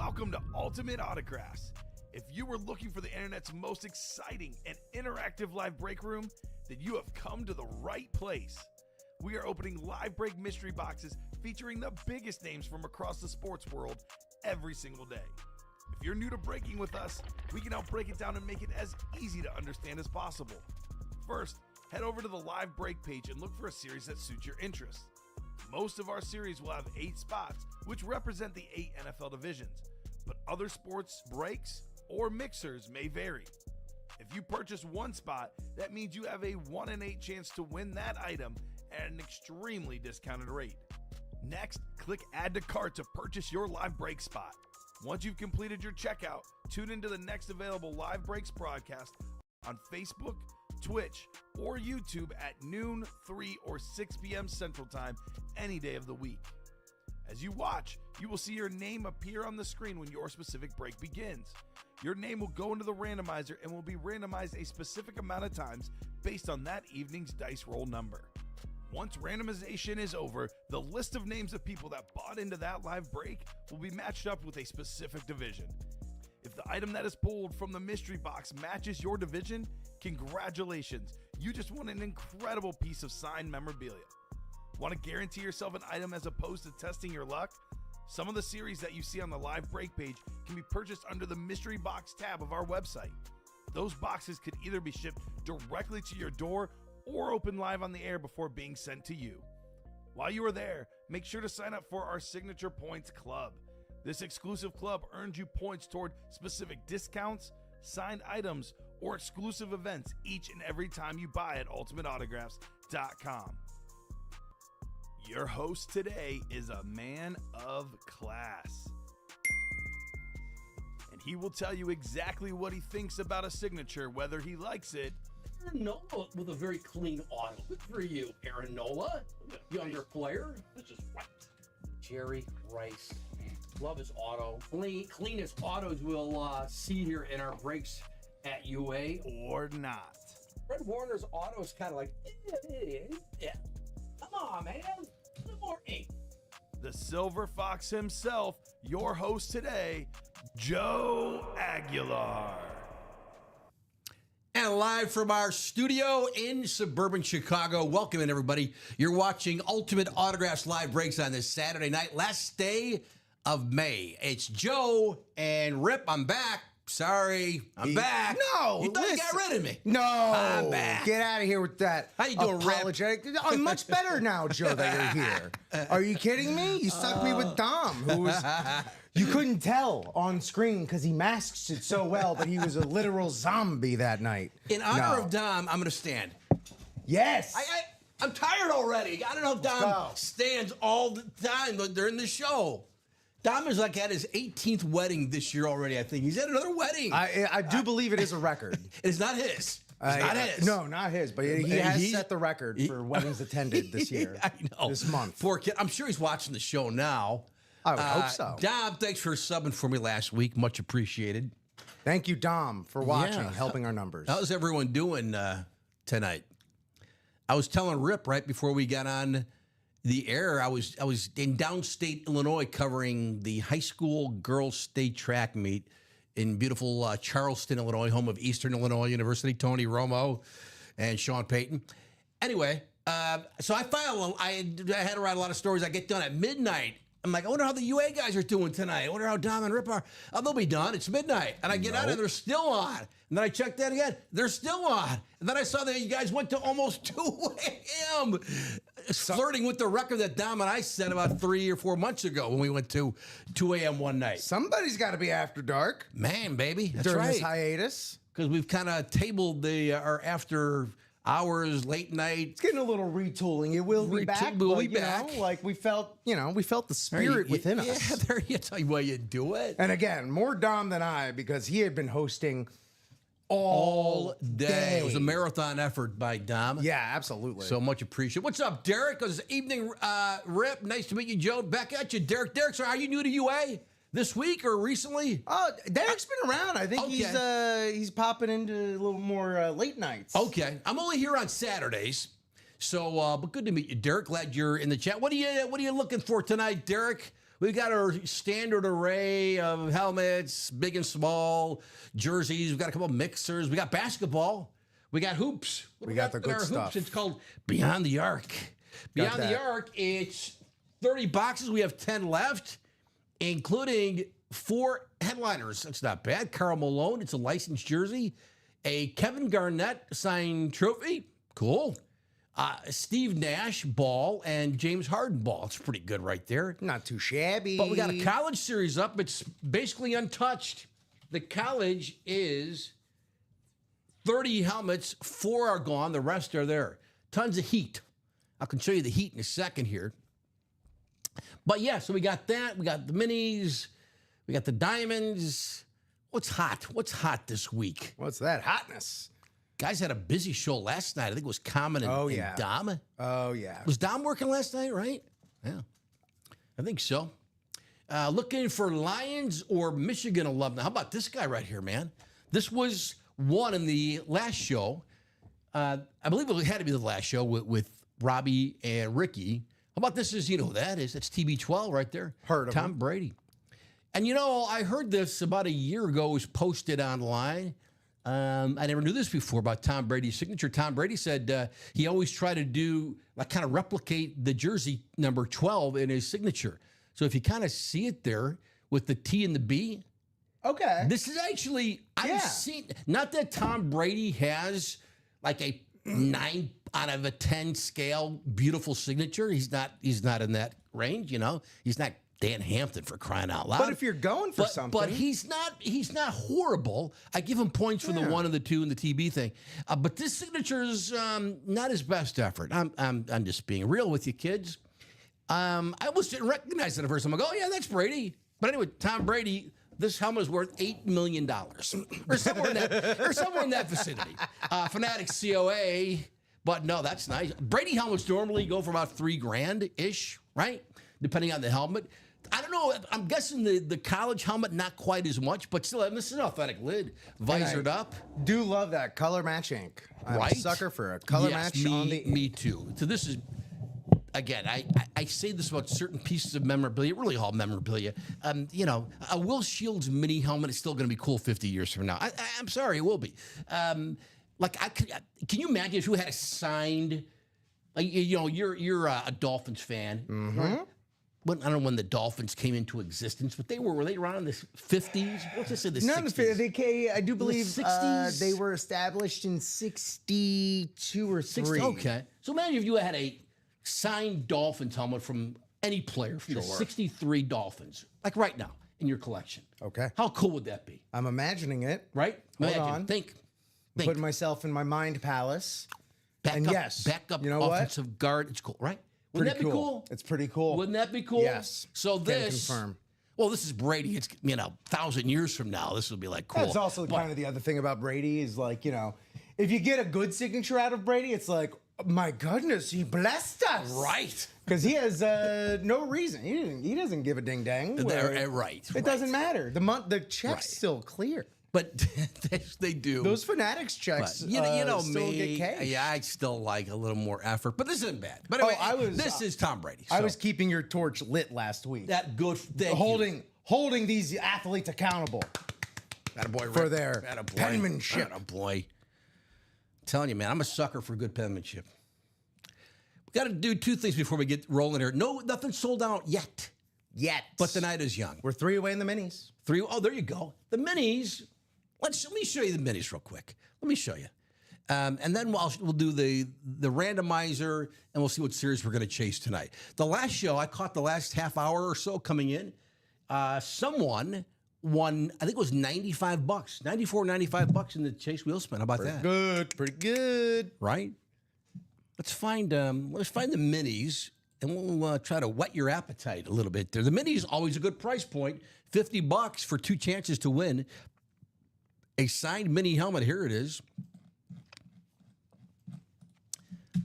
welcome to Ultimate Autographs. If you were looking for the internet's most exciting and interactive live break room, then you have come to the right place. We are opening live break mystery boxes featuring the biggest names from across the sports world every single day. If you're new to breaking with us, we can help break it down and make it as easy to understand as possible. First, head over to the live break page and look for a series that suits your interests. Most of our series will have 8 spots, which represent the 8 NFL divisions, but other sports breaks or mixers may vary. If you purchase one spot, that means you have a 1 in 8 chance to win that item at an extremely discounted rate. Next, click Add to Cart to purchase your live break spot. Once you've completed your checkout, tune into the next available live breaks broadcast on Facebook, Twitch, or YouTube at noon, 3, or 6 p.m. Central Time any day of the week. As you watch, you will see your name appear on the screen when your specific break begins. Your name will go into the randomizer and will be randomized a specific amount of times based on that evening's dice roll number. Once randomization is over, the list of names of people that bought into that live break will be matched up with a specific division. If the item that is pulled from the mystery box matches your division, congratulations, you just won an incredible piece of signed memorabilia. Want to guarantee yourself an item as opposed to testing your luck? Some of the series that you see on the live break page can be purchased under the mystery box tab of our website. Those boxes could either be shipped directly to your door or open live on the air before being sent to you. While you are there, make sure to sign up for our Signature Points Club. This exclusive club earns you points toward specific discounts, signed items, or exclusive events each and every time you buy at ultimateautographs.com. Your host today is a man of class. And he will tell you exactly what he thinks about a signature, whether he likes it. Aaron Nola with a very clean auto. Good for you, Aaron Nola. Younger player. This is right. Jerry Rice. Love his auto. Cleanest autos we'll see here in our breaks at UA. Or not. Fred Warner's auto is kind of like, yeah. Come on, man. A little more ink. The Silver Fox himself, your host today, Joe Aguilar. And live from our studio in suburban Chicago. Welcome in, everybody. You're watching Ultimate Autographs live breaks on this Saturday night, last day of May. It's Joe and Rip. I'm back. Sorry, I'm back. No, you thought you got rid of me. No, I'm back. Get out of here with that. How you doing, Rip? Apologetic. I'm much better now, Joe, that you're here. Are you kidding me? You stuck me with Dom, who was... You couldn't tell on screen because he masks it so well, but he was a literal zombie that night. In honor of Dom, I'm going to stand. Yes. I'm tired already. I don't know if Dom go. stands all the time during the show. Dom is like at his 18th wedding this year already, I think. He's at another wedding. I do believe it is a record. It's not his. It's not his. No, not his, but he has set the record for weddings attended this year. I know. This month. Poor kid. I'm sure he's watching the show now. I would hope so. Dom, thanks for subbing for me last week. Much appreciated. Thank you, Dom, for watching, Yeah. helping our numbers. How's everyone doing tonight? I was telling Rip right before we got on the air, I was in downstate Illinois covering the high school girls state track meet in beautiful Charleston, Illinois, home of Eastern Illinois University, Tony Romo and Sean Payton. Anyway, so I had to write a lot of stories. I get done at midnight. I'm like, I wonder how the UA guys are doing tonight. I wonder how Dom and Rip are. Oh, they'll be done. It's midnight. And I get out and they're still on. And then I checked that again. They're still on. And then I saw that you guys went to almost 2 a.m. flirting with the record that Dom and I set about 3 or 4 months ago when we went to 2 a.m. one night. Somebody's got to be after dark. Man, baby. That's during right. this hiatus. Because we've kind of tabled our after hours, late night. It's getting a little retooling. It will be back. We'll but, be back. Like we felt the spirit within us. Yeah, there you tell you why you do it. And again, more Dom than I, because he had been hosting all day. It was a marathon effort by Dom. Yeah, absolutely. So much appreciated. What's up, Derek? This evening, Rip. Nice to meet you, Joe. Back at you, Derek. Derek, so are you new to UA this week or recently? Oh, Derek's been around. I think he's popping into a little more late nights. Okay, I'm only here on Saturdays, so but good to meet you, Derek. Glad you're in the chat. What are you looking for tonight, Derek? We've got our standard array of helmets, big and small, jerseys. We've got a couple of mixers. We got basketball. We got hoops. What We do got the in good our hoops? stuff. It's called Beyond the Arc. Beyond the that. Arc, it's 30 boxes. We have 10 left, including 4 headliners. That's not bad. Karl Malone, it's a licensed jersey. A Kevin Garnett signed trophy. Cool. Steve Nash ball and James Harden ball. It's pretty good right there. Not too shabby. But we got a college series up. It's basically untouched. The college is 30 helmets. 4 are gone. The rest are there. Tons of heat. I can show you the heat in a second here. But yeah, so we got that. We got the minis. We got the diamonds. What's hot? What's hot this week? What's that hotness? Guys had a busy show last night. I think it was Common and, Oh, and yeah. Dom. Oh yeah. Was Dom working last night, right? Yeah. I think so. Looking for Lions or Michigan alumni. How about this guy right here, man? This was one in the last show. I believe it had to be the last show with Robbie and Ricky. How about this is, you know who that is? That's TB12 right there. Heard of Tom him. Brady. And, you know, I heard this about a year ago. It was posted online. I never knew this before about Tom Brady's signature. Tom Brady said he always tried to do, like, kind of replicate the jersey number 12 in his signature. So if you kind of see it there with the T and the B, Okay. this is actually, I've Yeah. seen, not that Tom Brady has like a 9 out of a 10 scale, beautiful signature. He's not in that range, you know. He's not Dan Hampton, for crying out loud. But if you're going for something, But he's not horrible. I give him points for the 1 and the 2 and the TB thing. But this signature is not his best effort. I'm just being real with you, kids. I almost didn't recognize it at first. I'm like, oh yeah, that's Brady. But anyway, Tom Brady. This helmet is worth $8 million, or somewhere in that vicinity. Fanatics COA, but no, that's nice. Brady helmets normally go for about $3,000 ish, right? Depending on the helmet. I don't know. I'm guessing the college helmet not quite as much, but still, this is an authentic lid, visored up. do love that color match ink. I'm Right? a sucker for a color Yes, match on the ink. me too. So this is, again, I say this about certain pieces of memorabilia, really all memorabilia. You know, a Will Shields mini helmet is still going to be cool 50 years from now. I'm sorry, it will be. Can you imagine if you had a signed, like, you know, you're a Dolphins fan. Mm-hmm. When, I don't know when the Dolphins came into existence, but were they around in the 50s? What's this in the 60s? I do believe 60s? they were established in 62 or 3. Okay. So imagine if you had a signed Dolphins helmet from any player from the 63 Dolphins, like right now in your collection. Okay. How cool would that be? I'm imagining it. Right? Hold Imagine. on. Think. Putting myself in my mind palace. Back and up, yes, back up you know what? offensive guard. It's cool, right? Wouldn't Pretty that be cool? It's pretty cool. Wouldn't that be cool? Yes. So Can this. confirm. Well, this is Brady. It's, 1,000 years from now, this will be like cool. That's also kind of the other thing about Brady is, like, you know, if you get a good signature out of Brady, it's like, my goodness, he blessed us. Right. Because he has no reason. He doesn't give a ding dang. Right. It doesn't matter. The check's Right. still clear. But they do. Those Fanatics checks, But, you know still me. get cash. Yeah, I still like a little more effort, but this isn't bad. But Oh, anyway, this is Tom Brady. I so was keeping your torch lit last week. that good. Thank you. Holding these athletes accountable. Attaboy, for Rick. their Attaboy. penmanship. Attaboy. I'm telling you, man, I'm a sucker for good penmanship. We got to do 2 things before we get rolling here. No, nothing sold out yet, Yet. but the night is young. We're 3 away in the minis. 3. Oh, there you go. The minis. Let me show you the minis real quick. Let me show you. And then we'll do the randomizer, and we'll see what series we're going to chase tonight. The last show, I caught the last half hour or so coming in. Someone won, I think it was $95, $94, $95 in the Chase wheel spin. How about that? Good. Pretty good. Right? Let's find the minis, and we'll try to whet your appetite a little bit there. The mini is always a good price point. $50 for 2 chances to win a signed mini helmet. Here it is.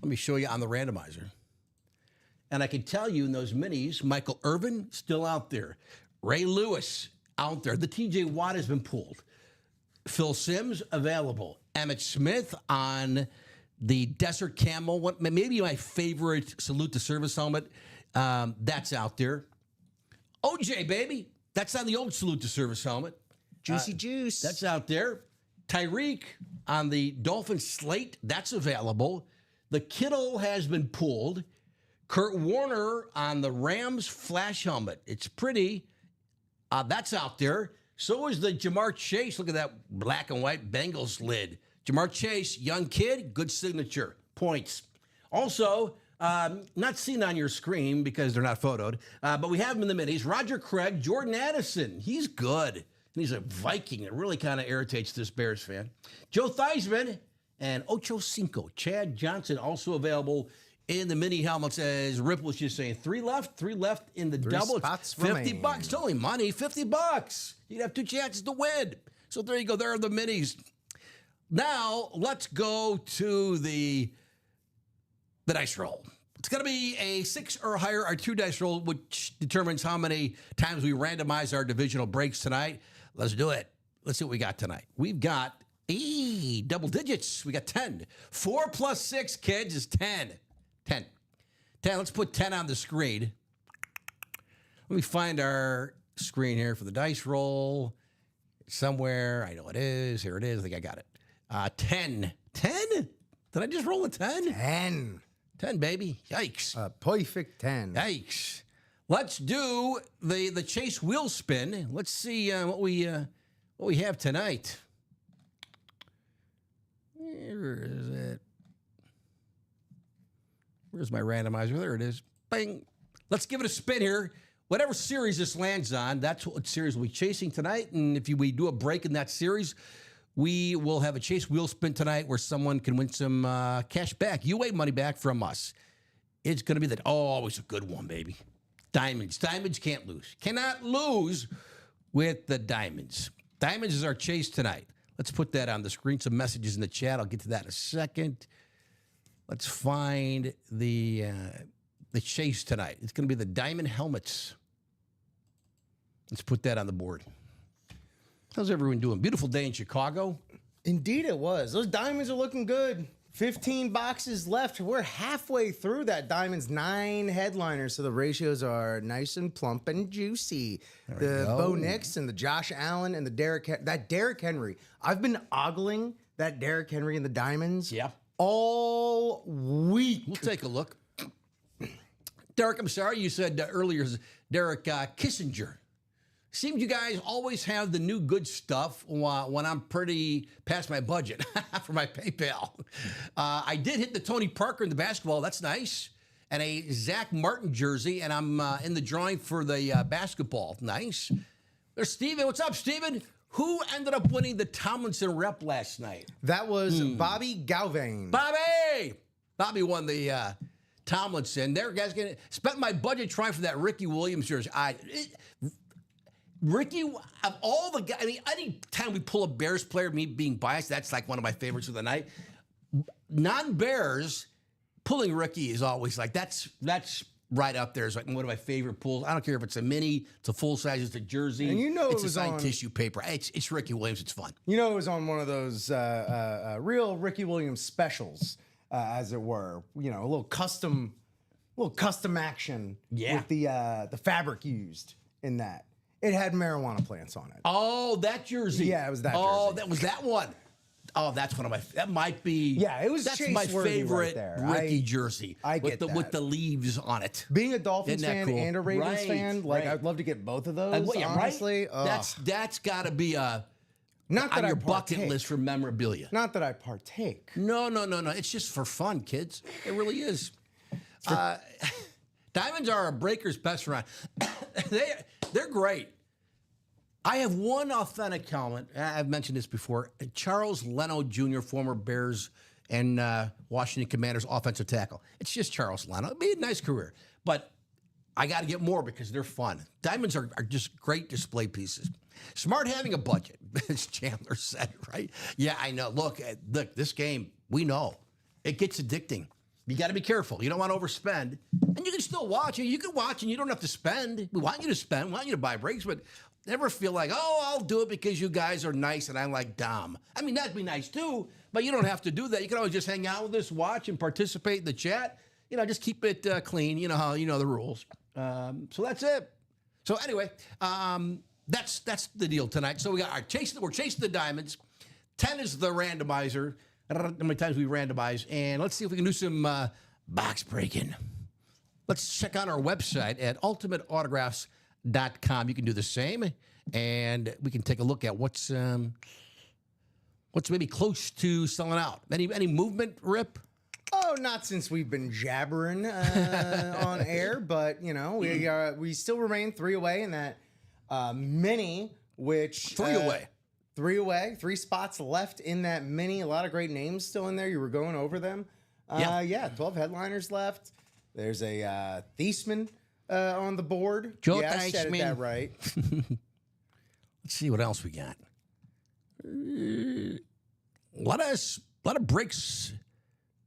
Let me show you on the randomizer. And I can tell you in those minis, Michael Irvin still out there. Ray Lewis out there. The TJ Watt has been pulled. Phil Simms available. Emmett Smith on the Desert Camel. Maybe my favorite Salute to Service helmet. That's out there. OJ, baby. That's on the old Salute to Service helmet. Juicy juice. That's out there. Tyreek on the Dolphins slate. That's available. The Kittle has been pulled. Kurt Warner on the Rams flash helmet. It's pretty. That's out there. So is the Jamar Chase. Look at that black and white Bengals lid. Jamar Chase, young kid, good signature. Points. Also, not seen on your screen because they're not photoed, but we have him in the minis. Roger Craig, Jordan Addison. He's good. And he's a Viking. It really kind of irritates this Bears fan. Joe Theismann and Ocho Cinco. Chad Johnson also available in the mini helmets, as Rip was just saying. Three left in the double. spots $50. remain. It's only money, $50. You'd have 2 chances to win. So there you go. There are the minis. Now, let's go to the dice roll. It's going to be a 6 or higher or 2 dice roll, which determines how many times we randomize our divisional breaks tonight. Let's do it. Let's see what we got tonight. We've got double digits. We got 10. 4 plus 6, kids, is 10. 10. Let's put 10 on the screen. Let me find our screen here for the dice roll. Somewhere. I know it is. Here it is. I think I got it. 10. 10? Did I just roll a 10? 10. 10, baby. Yikes. A perfect 10. Yikes. Let's do the Chase wheel spin. Let's see what we have tonight. Where is it? Where's my randomizer? There it is. Bang. Let's give it a spin here. Whatever series this lands on, that's what series we'll be chasing tonight. And if we do a break in that series, we will have a Chase wheel spin tonight where someone can win some cash back, UA money back from us. It's going to be that, always a good one, baby. Diamonds. Diamonds can't lose. Cannot lose with the diamonds. Diamonds is our chase tonight. Let's put that on the screen. Some messages in the chat. I'll get to that in a second. Let's find the chase tonight. It's going to be the diamond helmets. Let's put that on the board. How's everyone doing? Beautiful day in Chicago. Indeed it was. Those diamonds are looking good. 15 boxes left. We're halfway through that diamonds 9 headliners, so the ratios are nice and plump and juicy. The Bo Nix and the Josh Allen and the Derrick Henry. I've been ogling that Derrick Henry and the diamonds all week. We'll take a look. Derek, I'm sorry, you said earlier Derek Kissinger. Seems you guys always have the new good stuff when I'm pretty past my budget for my PayPal. I did hit the Tony Parker in the basketball. That's nice. And a Zach Martin jersey, and I'm in the drawing for the basketball. Nice. There's Steven. What's up, Steven? Who ended up winning the Tomlinson rep last night? That was Bobby Galvin. Bobby won the Tomlinson. There, guys, spent my budget trying for that Ricky Williams jersey. Ricky, of all the guys, I mean, any time we pull a Bears player, me being biased, that's like one of my favorites of the night. Non-Bears, pulling Ricky is always like, that's right up there. It's like one of my favorite pulls. I don't care if it's a mini, it's a full size, it's a jersey. And you know it's it was a signed on tissue paper. It's Ricky Williams. It's fun. You know, it was on one of those real Ricky Williams specials, as it were. You know, a little custom action with the fabric used in that. It had marijuana plants on it. Oh, that jersey. Yeah, it was that jersey. Oh, that was that one. Oh, that's one of my. That might be. Yeah, it was. That's Chase my Worthy favorite right there. Ricky jersey. I get with the that. with the leaves on it. Being a Dolphins Isn't that fan cool? and a Ravens Right, fan, like right. I'd love to get both of those. Well, yeah, honestly, right? That's got to be not that on I your bucket partake. list for memorabilia. Not that I partake. No. It's just for fun, kids. It really is. Diamonds are a breaker's best friend. They're great. I have one authentic helmet. I've mentioned this before. Charles Leno Jr., former Bears and Washington Commanders offensive tackle. It's just Charles Leno. It'd be a nice career. But I got to get more because they're fun. Diamonds are just great display pieces. Smart having a budget, as Chandler said, right? Yeah, I know. Look, this game, we know. It gets addicting. You got to be careful. You don't want to overspend. And you can still watch it. You can watch and you don't have to spend. We want you to spend. We want you to buy breaks, but never feel like, oh, I'll do it because you guys are nice and I'm like dumb. I mean, that'd be nice too, but you don't have to do that. You can always just hang out with us, watch and participate in the chat. You know, just keep it clean. You know the rules. So that's it. So anyway, that's the deal tonight. So we're chasing the diamonds. 10 is the randomizer. I don't know how many times we randomize, and let's see if we can do some box breaking. Let's check out our website at ultimateautographs.com. You can do the same, and we can take a look at what's maybe close to selling out. Any movement, Rip? Oh, not since we've been jabbering on air, but we still remain 3 away in that mini, which 3 away. 3 away, 3 spots left in that mini. A lot of great names still in there. You were going over them. 12 headliners left. There's a Thiesman on the board. Joe I said Theismann. that right. Let's see what else we got. A lot of breaks.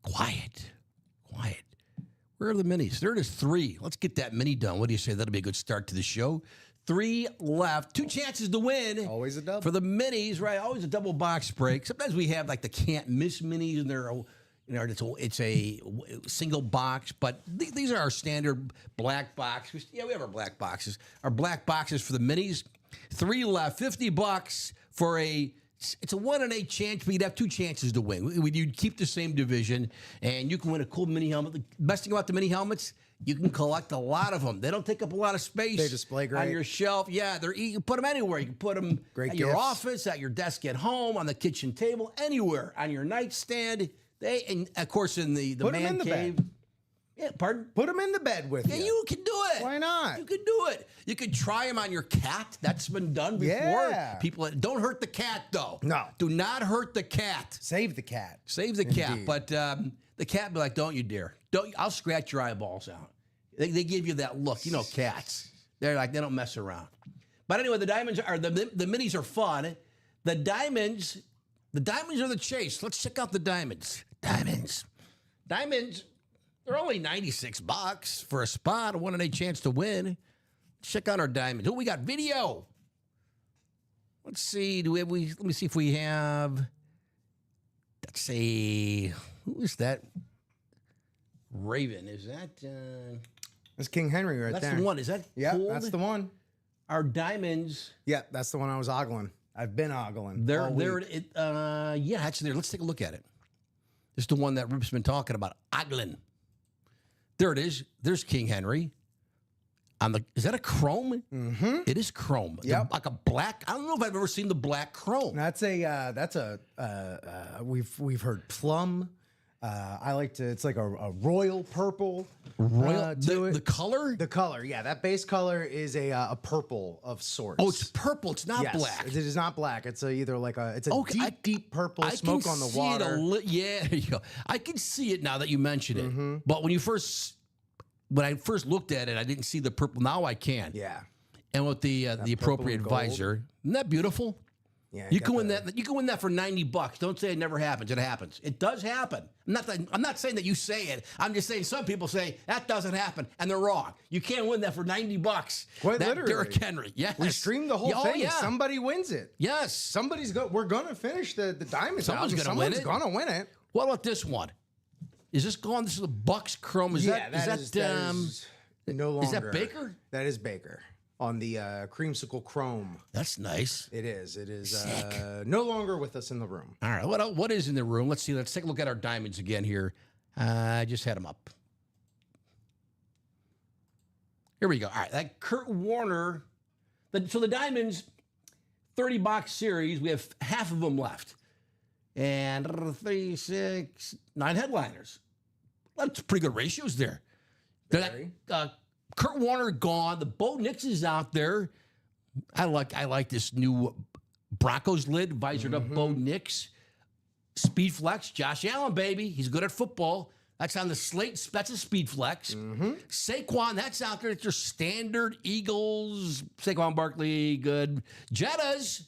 Quiet. Where are the minis? There it is, 3. Let's get that mini done. What do you say? That'll be a good start to the show. 3 left. 2 chances to win. Always a double. For the minis, right? Always a double box break. Sometimes we have like the can't miss minis, and they're it's a single box. But these are our standard black boxes. Yeah, we have our black boxes. Our black boxes for the minis. 3 left. $50 for it's a 1 in 8 chance, but you'd have 2 chances to win. You'd keep the same division, and you can win a cool mini helmet. The best thing about the mini helmets, you can collect a lot of them. They don't take up a lot of space. They display great on your shelf. Yeah, you can put them anywhere. You can put them at your office, at your desk at home, on the kitchen table, anywhere, on your nightstand. And of course in the man cave. Bed. Yeah, pardon? Put them in the bed with you. Yeah, you can do it. Why not? You can do it. You can try them on your cat. That's been done before. Yeah. People don't hurt the cat though. No. Do not hurt the cat. Save the cat. Save the cat. Indeed. But the cat be like, don't you dare. I'll scratch your eyeballs out. They give you that look. You know cats. They're like, they don't mess around. But anyway, the diamonds are the minis are fun. The diamonds are the chase. Let's check out the diamonds. Diamonds. They're only $96 for a spot, a 1 in 8 chance to win. Check out our diamonds. Oh, we got video. Let's see. Let me see if we have. Let's see. Who is that? Raven. Is that? That's King Henry right there. That's the one. Is that? Yeah, cold? that's the one. Our diamonds. Yeah, that's the one I was ogling. I've been ogling. They're yeah, actually, let's take a look at it. This is the one that Rip's been talking about. Ogling. There it is. There's King Henry. Is that a chrome? Mm-hmm. It is chrome. Yep. Like a black. I don't know if I've ever seen the black chrome. We've heard plum. I like to. It's like a royal purple. Royal. To it. The color. The color. Yeah, that base color is a purple of sorts. Oh, it's purple. It's not yes, black. It is not black. It's either like a deep purple, I smoke can on the see water. Yeah, there you go. I can see it now that you mention it. Mm-hmm. But when I first looked at it, I didn't see the purple. Now I can. Yeah. And with the appropriate and gold. visor, isn't that beautiful? Yeah. You can win that. You can win that for $90. Don't say it never happens. It happens. It does happen. I'm not saying that you say it. I'm just saying some people say that doesn't happen, and they're wrong. You can't win that for $90. Quite that literally. Derrick Henry. Yes. We streamed the whole thing. Yeah. Somebody wins it. Yes. We're gonna finish the diamond. Someone's gonna win it. Gonna win it. What about this one? Is this gone? This is a Bucks Chrome. Is that no longer. Is that Baker? That is Baker on the creamsicle chrome. That's nice. It is. No longer with us in the room. All right. What is in the room? Let's see. Let's take a look at our diamonds again here. I just had them up. Here we go. All right. That Kurt Warner. So the diamonds, 30-box series. We have half of them left. And 3, 6, 9 headliners. That's pretty good ratios there. Kurt Warner gone. The Bo Nix is out there. I like this new Broncos lid, visored up Bo Nix. Speed flex, Josh Allen, baby. He's good at football. That's on the slate. That's a speed flex. Saquon, that's out there. It's your standard Eagles. Saquon Barkley, good. Jettas,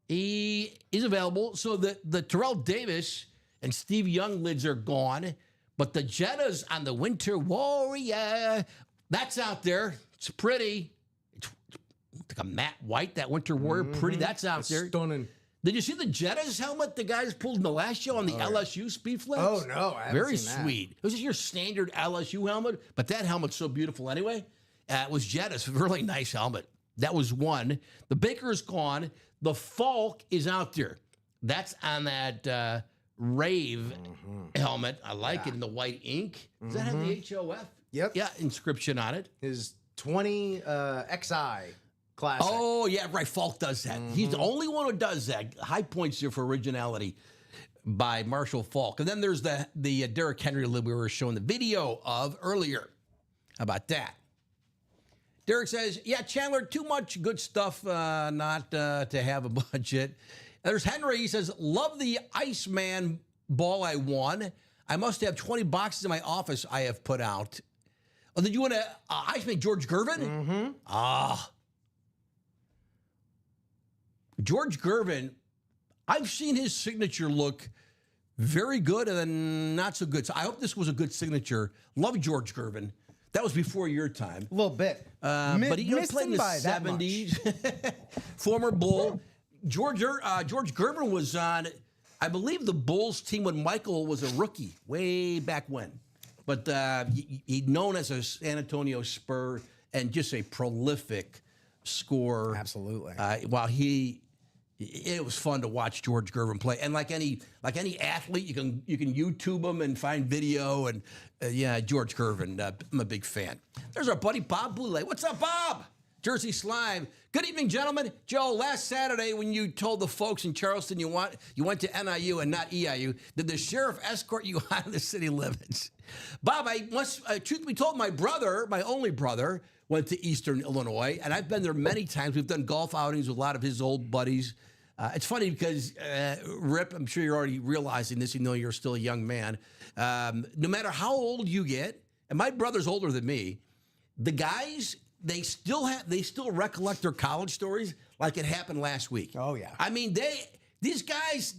he is available. So the Terrell Davis and Steve Young lids are gone. But the Jettas on the Winter Warrior, that's out there. It's pretty. It's like a matte white, that Winter Warrior. Pretty. That's out there. Stunning. Did you see the Jettas helmet the guys pulled in the last show on the LSU Speed Flex? Oh, no. I haven't Very seen that. sweet. It was just your standard LSU helmet, but that helmet's so beautiful anyway. It was Jetta's really nice helmet. That was one. The Baker is gone. The Falk is out there. That's on that Rave helmet. I like it in the white ink. Does that have the HOF? Yep. Yeah, inscription on it. His 20 XI classic. Oh, yeah, right. Falk does that. He's the only one who does that. High points here for originality by Marshall Falk. And then there's the Derrick Henry we were showing the video of earlier. How about that? Derek says, yeah, Chandler, too much good stuff not to have a budget. There's Henry. He says, love the Iceman ball I won. I must have 20 boxes in my office I have put out. Oh, did you want to Iceman George Gervin? George Gervin, I've seen his signature look very good and then not so good. So I hope this was a good signature. Love George Gervin. That was before your time. A little bit. But he played in the 70s. Former Bull. George Gervin was on, I believe, the Bulls team when Michael was a rookie way back when. But he's known as a San Antonio Spur and just a prolific scorer. Absolutely. While it was fun to watch George Gervin play, and like any athlete, you can YouTube him and find video. And yeah, George Gervin, I'm a big fan. There's our buddy Bob Boulay. What's up, Bob? Jersey Slime. Good evening, gentlemen. Joe, last Saturday when you told the folks in Charleston you went to NIU and not EIU, did the sheriff escort you out of the city limits? Bob, I must truth be told, my brother, my only brother, went to Eastern Illinois, and I've been there many times. We've done golf outings with a lot of his old buddies. It's funny because, Rip, I'm sure you're already realizing this, even though you're still a young man. No matter how old you get, and my brother's older than me, the guys, they still recollect their college stories like it happened last week. Oh, yeah. I mean, these guys,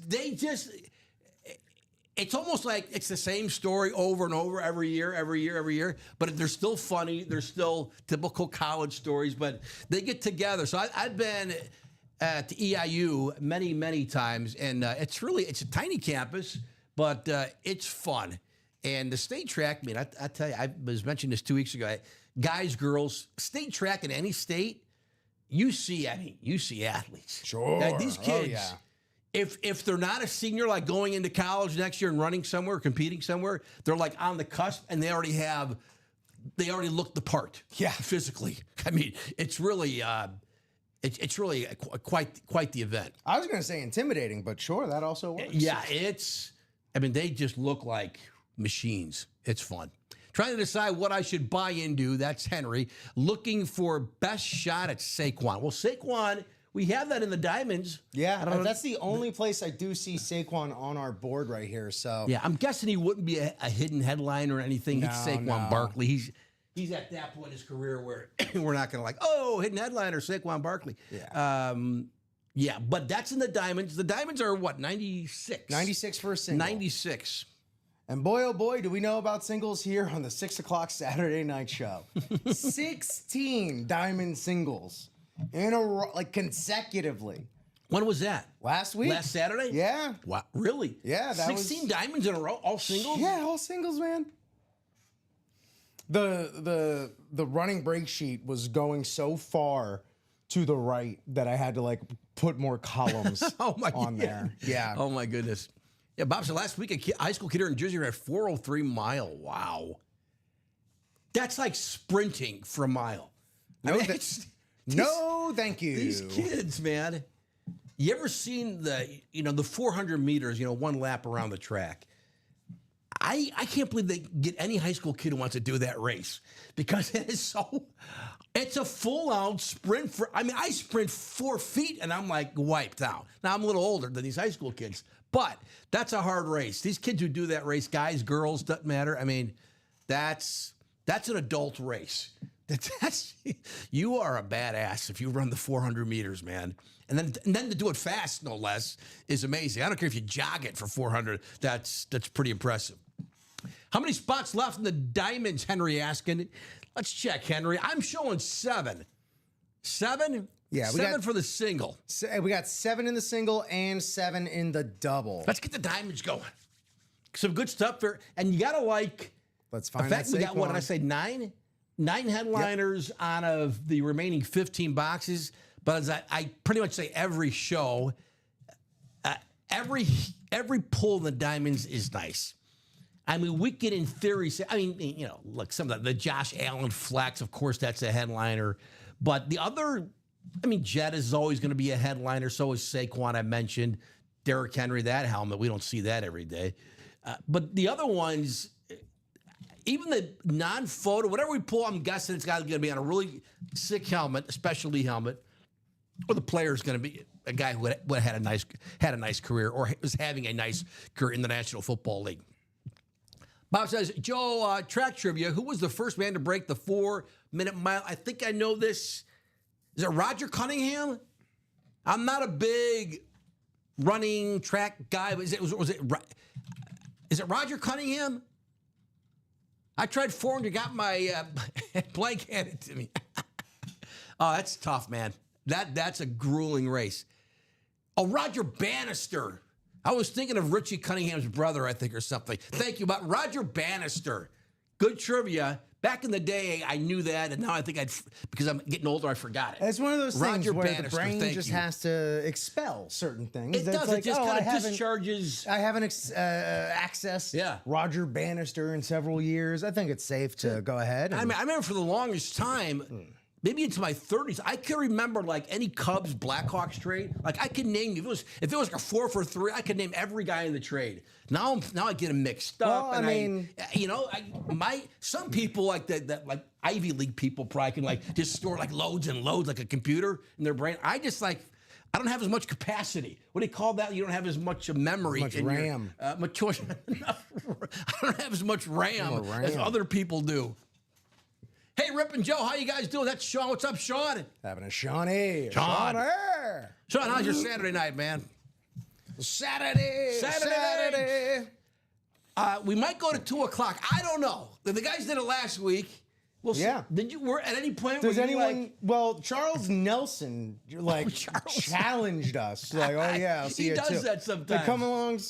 it's almost like it's the same story over and over every year, but they're still funny. They're still typical college stories, but they get together. So I've been to EIU many, many times, and it's a tiny campus, but it's fun. And the state track, I mean, I tell you, I was mentioning this 2 weeks ago. Guys, girls, state track in any state, you see athletes. Sure. Now, these kids. Oh, yeah. If they're not a senior, like going into college next year and running somewhere, competing somewhere, they're like on the cusp, and they already look the part. Yeah. Physically. I mean, it's really quite the event. I was going to say intimidating, but sure, that also works. Yeah, they just look like machines. It's fun. Trying to decide what I should buy into. That's Henry. Looking for best shot at Saquon. Well, Saquon, we have that in the diamonds. Yeah, that's the only place I do see Saquon on our board right here. So yeah, I'm guessing he wouldn't be a hidden headline or anything. No, He's Saquon Barkley. He's at that point in his career where we're not going to hidden headliner Saquon Barkley. Yeah. But that's in the diamonds. The diamonds are what, 96? 96 for a single. 96. And boy, oh boy, do we know about singles here on the 6 o'clock Saturday night show. 16 diamond singles in a row, like consecutively. When was that? Last week. Last Saturday? Yeah. Wow, really? Yeah, that 16 diamonds in a row, all singles? Yeah, all singles, man. The running break sheet was going so far to the right that I had to like put more columns on there. Yeah. Oh my goodness. Yeah, Bob said last week a high school kid here in Jersey ran 4:03 mile. Wow. That's like sprinting for a mile. No, thank you. These kids, man. You ever seen the 400 meters, one lap around the track? I can't believe they get any high school kid who wants to do that race because it's a full-out sprint. I sprint 4 feet and I'm like wiped out. Now I'm a little older than these high school kids, but that's a hard race. These kids who do that race, guys, girls, doesn't matter. I mean, that's an adult race. You are a badass if you run the 400 meters, man. And then to do it fast, no less, is amazing. I don't care if you jog it for 400. That's pretty impressive. How many spots left in the diamonds, Henry asking? Let's check, Henry. I'm showing 7. 7? Yeah, 7 for the single. We got 7 in the single and 7 in the double. Let's get the diamonds going. Some good stuff there. And you got to like... Let's find the fact that we got, what did I say, 9? 9 headliners out of the remaining 15 boxes. But as I pretty much say every show, every pull in the Diamonds is nice. I mean, we could, in theory, say, I mean, you know, look, some of the Josh Allen Flex, of course, that's a headliner. But the other, I mean, Jetta is always going to be a headliner. So is Saquon, I mentioned. Derrick Henry, that helmet, we don't see that every day. But the other ones, even the non-photo, whatever we pull, I'm guessing it's got to be on a really sick helmet, a specialty helmet, or the player's going to be a guy who had a nice career or was having a nice career in the National Football League. Bob says, Joe, track trivia. Who was the first man to break the 4-minute mile? I think I know this. Is it Roger Cunningham? I'm not a big running track guy, but is it Roger Cunningham? I tried 400, got my blank handed to me. Oh, that's tough, man. That's a grueling race. Oh, Roger Bannister. I was thinking of Richie Cunningham's brother, I think, or something. Thank you, but Roger Bannister. Good trivia. Back in the day, I knew that, and now I think because I'm getting older, I forgot it. It's one of those things where Bannister, the brain just has to expel certain things. It does. Like, it just kind of discharges. I haven't accessed Roger Bannister in several years. I think it's safe to go ahead. I remember for the longest time, maybe into my 30s, I can remember like any Cubs Blackhawks trade. Like I could name, if it was like a 4 for 3, I could name every guy in the trade. Now I get them mixed up. Well, and some people like that like Ivy League people probably can like just store like loads and loads like a computer in their brain. I don't have as much capacity. What do you call that? You don't have as much memory. Much RAM. I don't have as much RAM as other people do. Hey, Rip and Joe, how you guys doing? That's Sean. What's up, Sean? Having a Shawnee. Sean, how's your Saturday night, man? Saturday. We might go to 2 o'clock. I don't know. The guys did it last week. We'll see. Yeah. Did you were at any point? Does anyone? Well, Charles Nelson challenged us. Like, oh yeah, I'll see he you does too. that sometimes. They come along,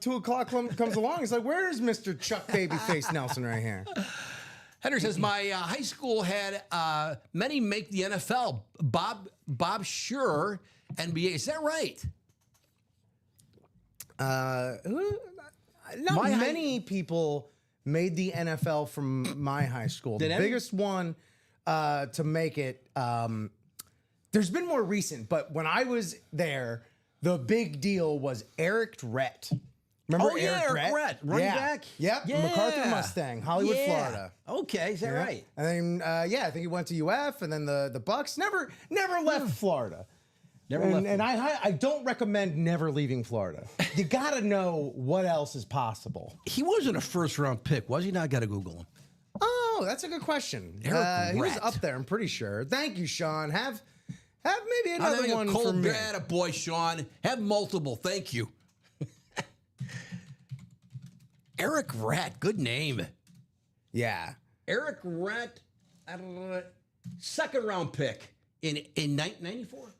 2 o'clock comes along. It's like, where is Mr. Chuck Babyface Nelson right here? Henry says, my high school had many make the NFL. Bob Schur, NBA. Is that right? Not many people made the NFL from my high school. The biggest one to make it, there's been more recent, but when I was there, the big deal was Eric Rhett. Remember Eric Rhett? Running back? Yep, Yeah. MacArthur Mustang, Hollywood, Florida. Okay, is that right? And then, I think he went to UF, and then the Bucks never left Florida. And I don't recommend never leaving Florida. You got to know what else is possible. He wasn't a first-round pick, was he? Now I got to Google him. Oh, that's a good question. Eric he was Rhett. up there, I'm pretty sure. Thank you, Sean. Have maybe another one a for cold me. boy, Sean. Have multiple. Thank you. Eric Rhett, good name. Yeah. Eric Rhett, second round pick in 94?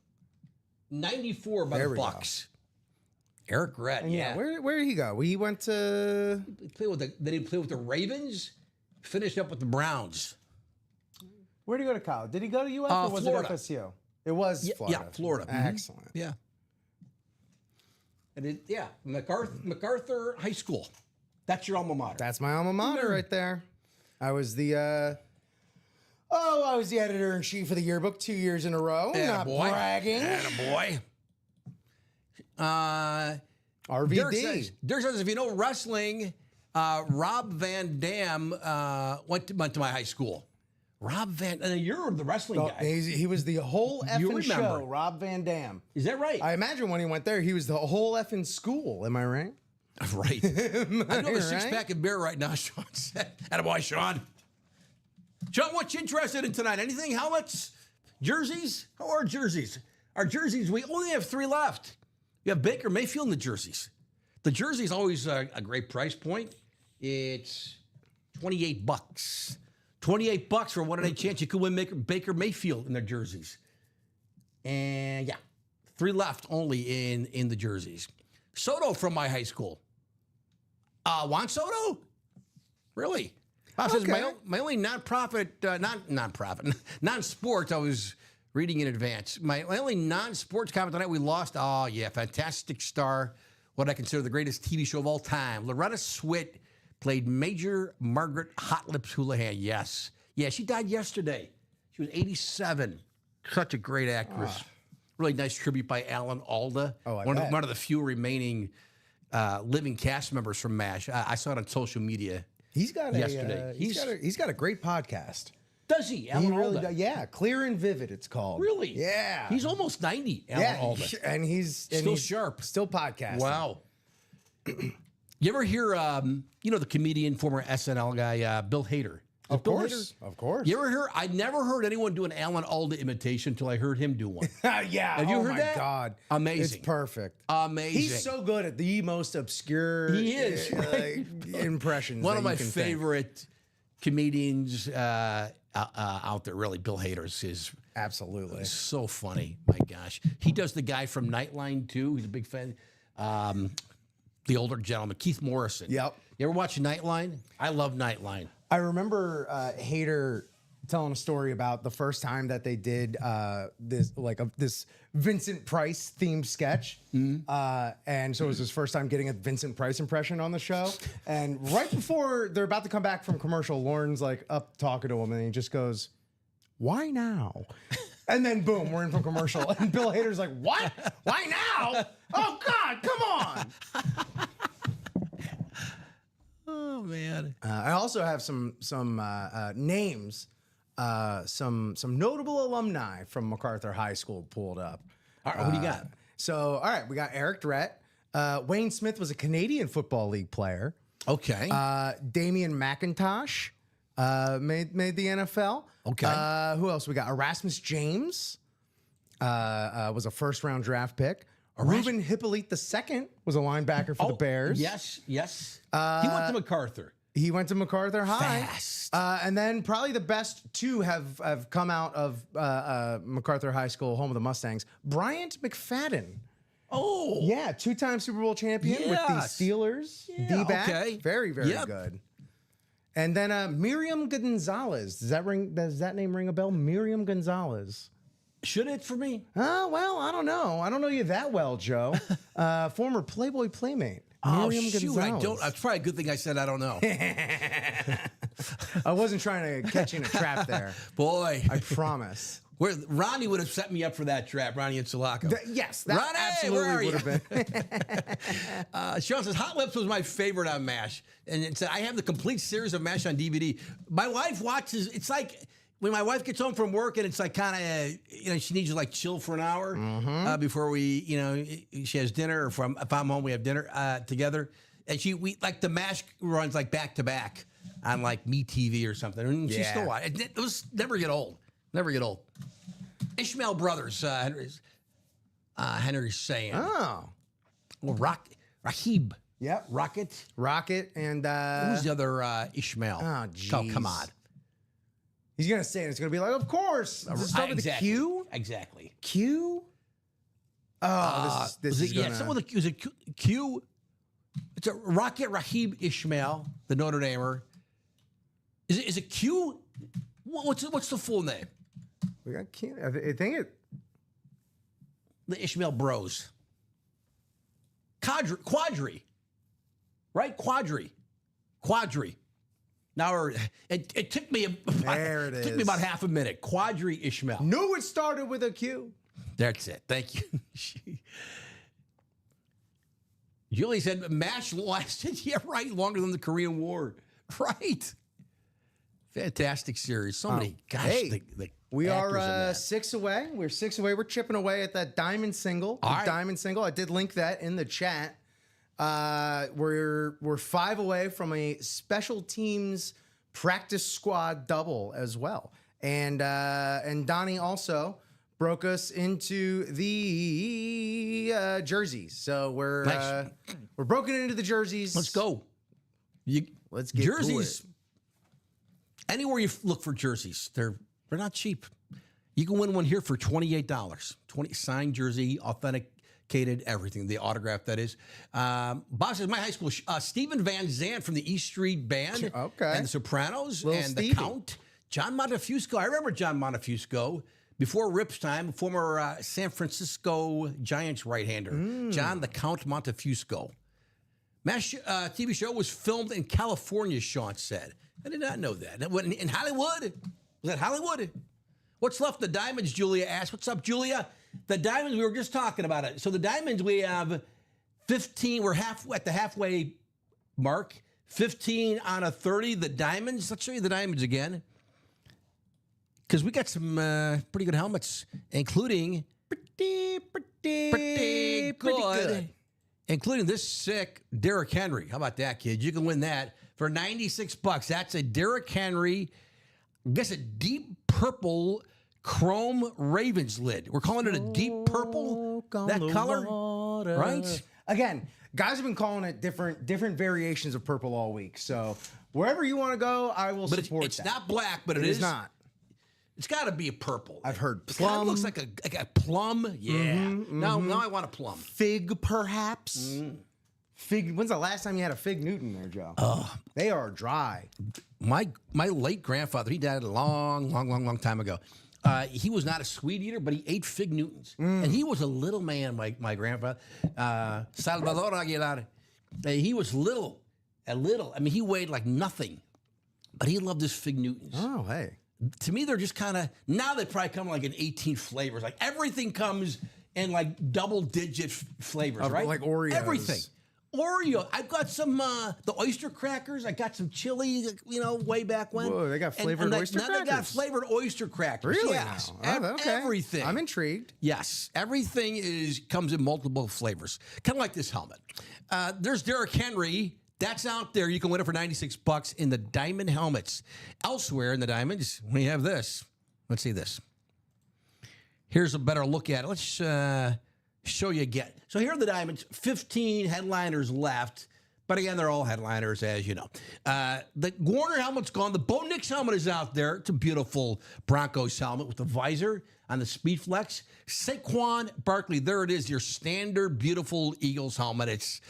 94 by the Bucks. Eric Rhett, And yeah. Where did he go? He went to. Then he played with the Ravens, finished up with the Browns. Where did he go to college? Did he go to UF or was Florida. it FSU? It was Florida. Yeah, Florida. Excellent. Yeah. And MacArthur High School. That's your alma mater. That's my alma mater right there. I was the editor-in-chief of the yearbook 2 years in a row. Not bragging. Attaboy. RVD. Derek says, if you know wrestling, Rob Van Dam went to my high school. Rob Van, and you're the wrestling guy. He was the whole effing show, Rob Van Dam. Is that right? I imagine when he went there, he was the whole effing school. Am I right? Right. I do have a six-pack of beer right now, Sean said. Attaboy, Sean. Sean, what you interested in tonight? Anything? Helmets? Jerseys? How are jerseys? Our jerseys, we only have 3 left. You have Baker Mayfield in the jerseys. The jersey's always a great price point. It's $28. $28 for a one-day chance you could win Baker Mayfield in their jerseys. And yeah, 3 left only in the jerseys. Soto from my high school. Juan Soto? Really? Bob says Okay. my only nonprofit, non-sports. I was reading in advance. My only non-sports comment tonight. We lost. Oh yeah, fantastic star. What I consider the greatest TV show of all time. Loretta Swit played Major Margaret Hot Lips Houlihan. Yes, yeah, she died yesterday. She was 87. Such a great actress. Really nice tribute by Alan Alda. Oh, I one bet. of the few remaining living cast members from MASH. I saw it on social media. He's got a Yesterday. he's got a great podcast. Does he? He Alan really Alda. does. Yeah, Clear and Vivid. It's called. Really? Yeah. He's almost 90. Alan yeah, Alda. and he's Still sharp. still podcasting. Wow. You ever hear, the comedian, former SNL guy, Bill Hader? Of Bill course, Hader? of course. You ever hear? I never heard anyone do an Alan Alda imitation until I heard him do one. Yeah. Have you oh heard my that? God. Amazing. It's perfect. Amazing. He's so good at the most obscure He is, right? impressions. One that of you my can think. favorite comedians out there. Really, Bill Hader is Absolutely. so funny. My gosh, he does the guy from Nightline too. He's a big fan. The older gentleman, Keith Morrison. Yep. You ever watch Nightline? I love Nightline. I remember Hader telling a story about the first time that they did this Vincent Price themed sketch, and so it was his first time getting a Vincent Price impression on the show. And right before they're about to come back from commercial, Lauren's like up talking to him, and he just goes, "Why now?" And then boom, we're in from commercial, and Bill Hader's like, "What? Why now? Oh God, come on!" Oh man. I also have some names, some notable alumni from MacArthur High School pulled up. All right, what do you got? So, all right, we got Eric Drett. Wayne Smith was a Canadian Football League player. Okay. Damian McIntosh made the NFL. Okay. Who else we got? Erasmus James was a first-round draft pick. Ruben Hippolyte II was a linebacker for the Bears. Yes. He went to MacArthur. He went to MacArthur High. Fast. And then probably the best two have come out of MacArthur High School, home of the Mustangs. Bryant McFadden. Oh. Yeah, two-time Super Bowl champion with the Yes. Steelers. Yeah, D-back. okay. Very, very Yep. good. And then Miriam Gonzalez. Does that name ring a bell? Miriam Gonzalez. Should it for me? Well, I don't know. I don't know you that well, Joe. Former Playboy Playmate. Miriam shoot, Gonzalez. I don't. It's probably a good thing I said I don't know. I wasn't trying to catch you in a trap there. Boy, I promise. Ronnie would have set me up for that trap. Ronnie and Sulaco. Yes, that Ronnie, where are absolutely you? would have been. Sean says Hot Lips was my favorite on MASH, and it said I have the complete series of MASH on DVD. My wife watches. It's like when my wife gets home from work, and it's like kind of she needs to like chill for an hour before we she has dinner, or if I'm home we have dinner together, and we like the MASH runs like back to back on like MeTV or something, and she Yeah. still watches. It was never get old. Never get old. Ishmael Brothers, Henry's saying. Oh. Well, Rahib. Yep. Rocket. Rocket and Who's the other Ishmael? Oh, jeez. come on. He's gonna say it. It's gonna be like, of course. Does it start with a Exactly. Q? Exactly. Q? Oh, this is gonna... Yeah, someone with a Q. Is it Q? It's a Rocket Rahib Ishmael, the Notre Damer. Is it Q? What's the full name? We got Q. I think it... The Ishmael Bros. Quadri. Right? Quadri. Now it took me There it took me is. about half a minute. Quadri Ishmael. Knew it started with a Q. That's it. Thank you. Julie said MASH lasted, yeah, right, longer than the Korean War. Right. Fantastic series. So many, gosh, hey, the We actors in are that. 6 away. We're 6 away. We're chipping away at that diamond single. All right. Diamond single. I did link that in the chat. We're 5 away from a special teams practice squad double as well. And Donnie also broke us into the jerseys. So Nice. we're broken into the jerseys. Let's go. Let's get jerseys. to it. Anywhere you look for jerseys, they're not cheap. You can win one here for $28. 20 signed jersey, authentic everything, the autograph, that is. Bob says, my high school, Stephen Van Zandt from the East Street Band. Okay. And the Sopranos Little and Stevie. the Count. John Montefusco. I remember John Montefusco. Before Rip's time, former San Francisco Giants right-hander. John the Count Montefusco. MASH TV show was filmed in California, Sean said. I did not know that. In Hollywood? Was that Hollywood? What's left? The Diamonds, Julia asked. What's up, Julia? The Diamonds, we were just talking about it. So the Diamonds, we have 15. We're at the halfway mark. 15 on a 30. The Diamonds. Let's show you the Diamonds again. Because we got some pretty good helmets, including pretty good. Including this sick Derrick Henry. How about that, kid? You can win that for $96. That's a Derrick Henry, I guess a deep purple chrome Ravens lid. We're calling it a deep purple, that color, right? Again, guys have been calling it different variations of purple all week. So wherever you want to go, I will But support it's that. not black, but It is is not. It's got to be a purple. I've heard It kind of plum. looks like a plum. Yeah. Now I want a plum. Fig, perhaps. Fig. When's the last time you had a Fig Newton there, Joe? They are dry. My late grandfather, he died a long time ago. He was not a sweet eater, but he ate Fig Newtons. And he was a little man, my grandfather. Salvador Aguilar. He was little. I mean, he weighed like nothing. But he loved his Fig Newtons. Oh, hey. To me, they're just kind of, now they probably come like in 18 flavors. Like everything comes in like double-digit flavors, right? Like Oreos. Everything. Oreo. I've got some, the oyster crackers. I got some chili, way back when. Whoa, they got flavored oyster now they got crackers? flavored oyster crackers. Really? Yes. Now? Oh, okay. Everything. I'm intrigued. Yes, everything comes in multiple flavors. Kind of like this helmet. There's Derrick Henry. That's out there. You can win it for $96 in the diamond helmets. Elsewhere in the diamonds, we have this. Let's see this. Here's a better look at it. Let's show you again. So here are the diamonds. 15 headliners left. But again, they're all headliners, as you know. The Warner helmet's gone. The Bo Nix helmet is out there. It's a beautiful Broncos helmet with the visor on the Speedflex. Saquon Barkley. There it is, your standard beautiful Eagles helmet. It's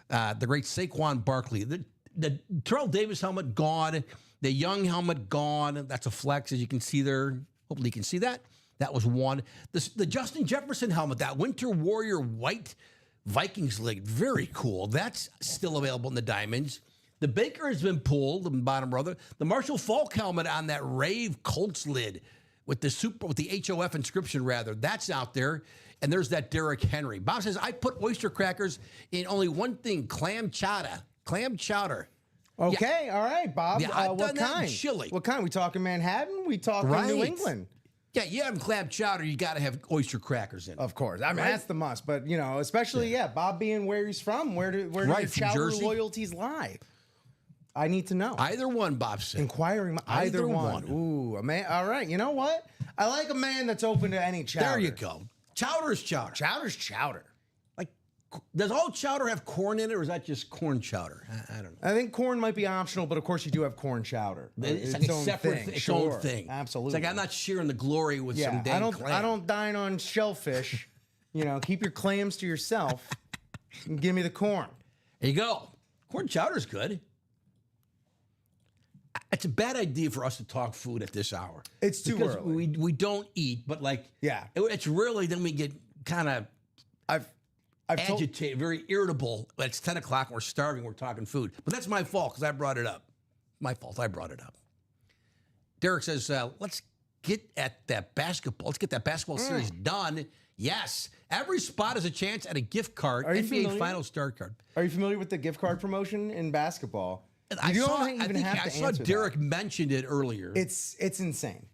the great Saquon Barkley. The Terrell Davis helmet gone. The Young helmet gone. That's a flex, as you can see there. Hopefully you can see that. That was one. The Justin Jefferson helmet, that Winter Warrior white Vikings lid, very cool. That's still available in the diamonds. The Baker has been pulled, the bottom brother. The Marshall Falk helmet on that Rave Colts lid with the HOF inscription, rather. That's out there. And there's that Derrick Henry. Bob says, I put oyster crackers in only one thing, clam chowder. Clam chowder. Okay, all right, Bob. Yeah, I've what done that in kind? Chile. What kind? We talking Manhattan? We talking Right. New England? Yeah, you have clam chowder, you got to have oyster crackers in it. Of course. I mean, Right? that's the must. But, especially, Bob being where he's from, where do Right, your from chowder Jersey. loyalties lie? I need to know. Either one, Bob said. Inquiring either one. Ooh, a man. All right. You know what? I like a man that's open to any chowder. There you go. Chowder is chowder. Chowder's chowder. Like, does all chowder have corn in it, or is that just corn chowder? I don't know. I think corn might be optional, but of course you do have corn chowder. It's like a separate, its own thing. Absolutely. It's like I'm not sharing the glory with some Yeah, dang I clam. don't dine on shellfish. Keep your clams to yourself and give me the corn. There you go. Corn chowder's good. It's a bad idea for us to talk food at this hour. It's too because early. we don't eat, but it's really, then we get kind of I've told, agitated, very irritable. It's 10 o'clock and we're starving, we're talking food. But that's my fault because I brought it up. My fault, I brought it up. Derek says, let's get at that basketball. Let's get that basketball series done. Yes. Every spot is a chance at a gift card, Are you NBA familiar? Final Start card. Are you familiar with the gift card promotion in basketball? I You don't saw, even I think have I to saw answer Derek that. mentioned it earlier. It's insane.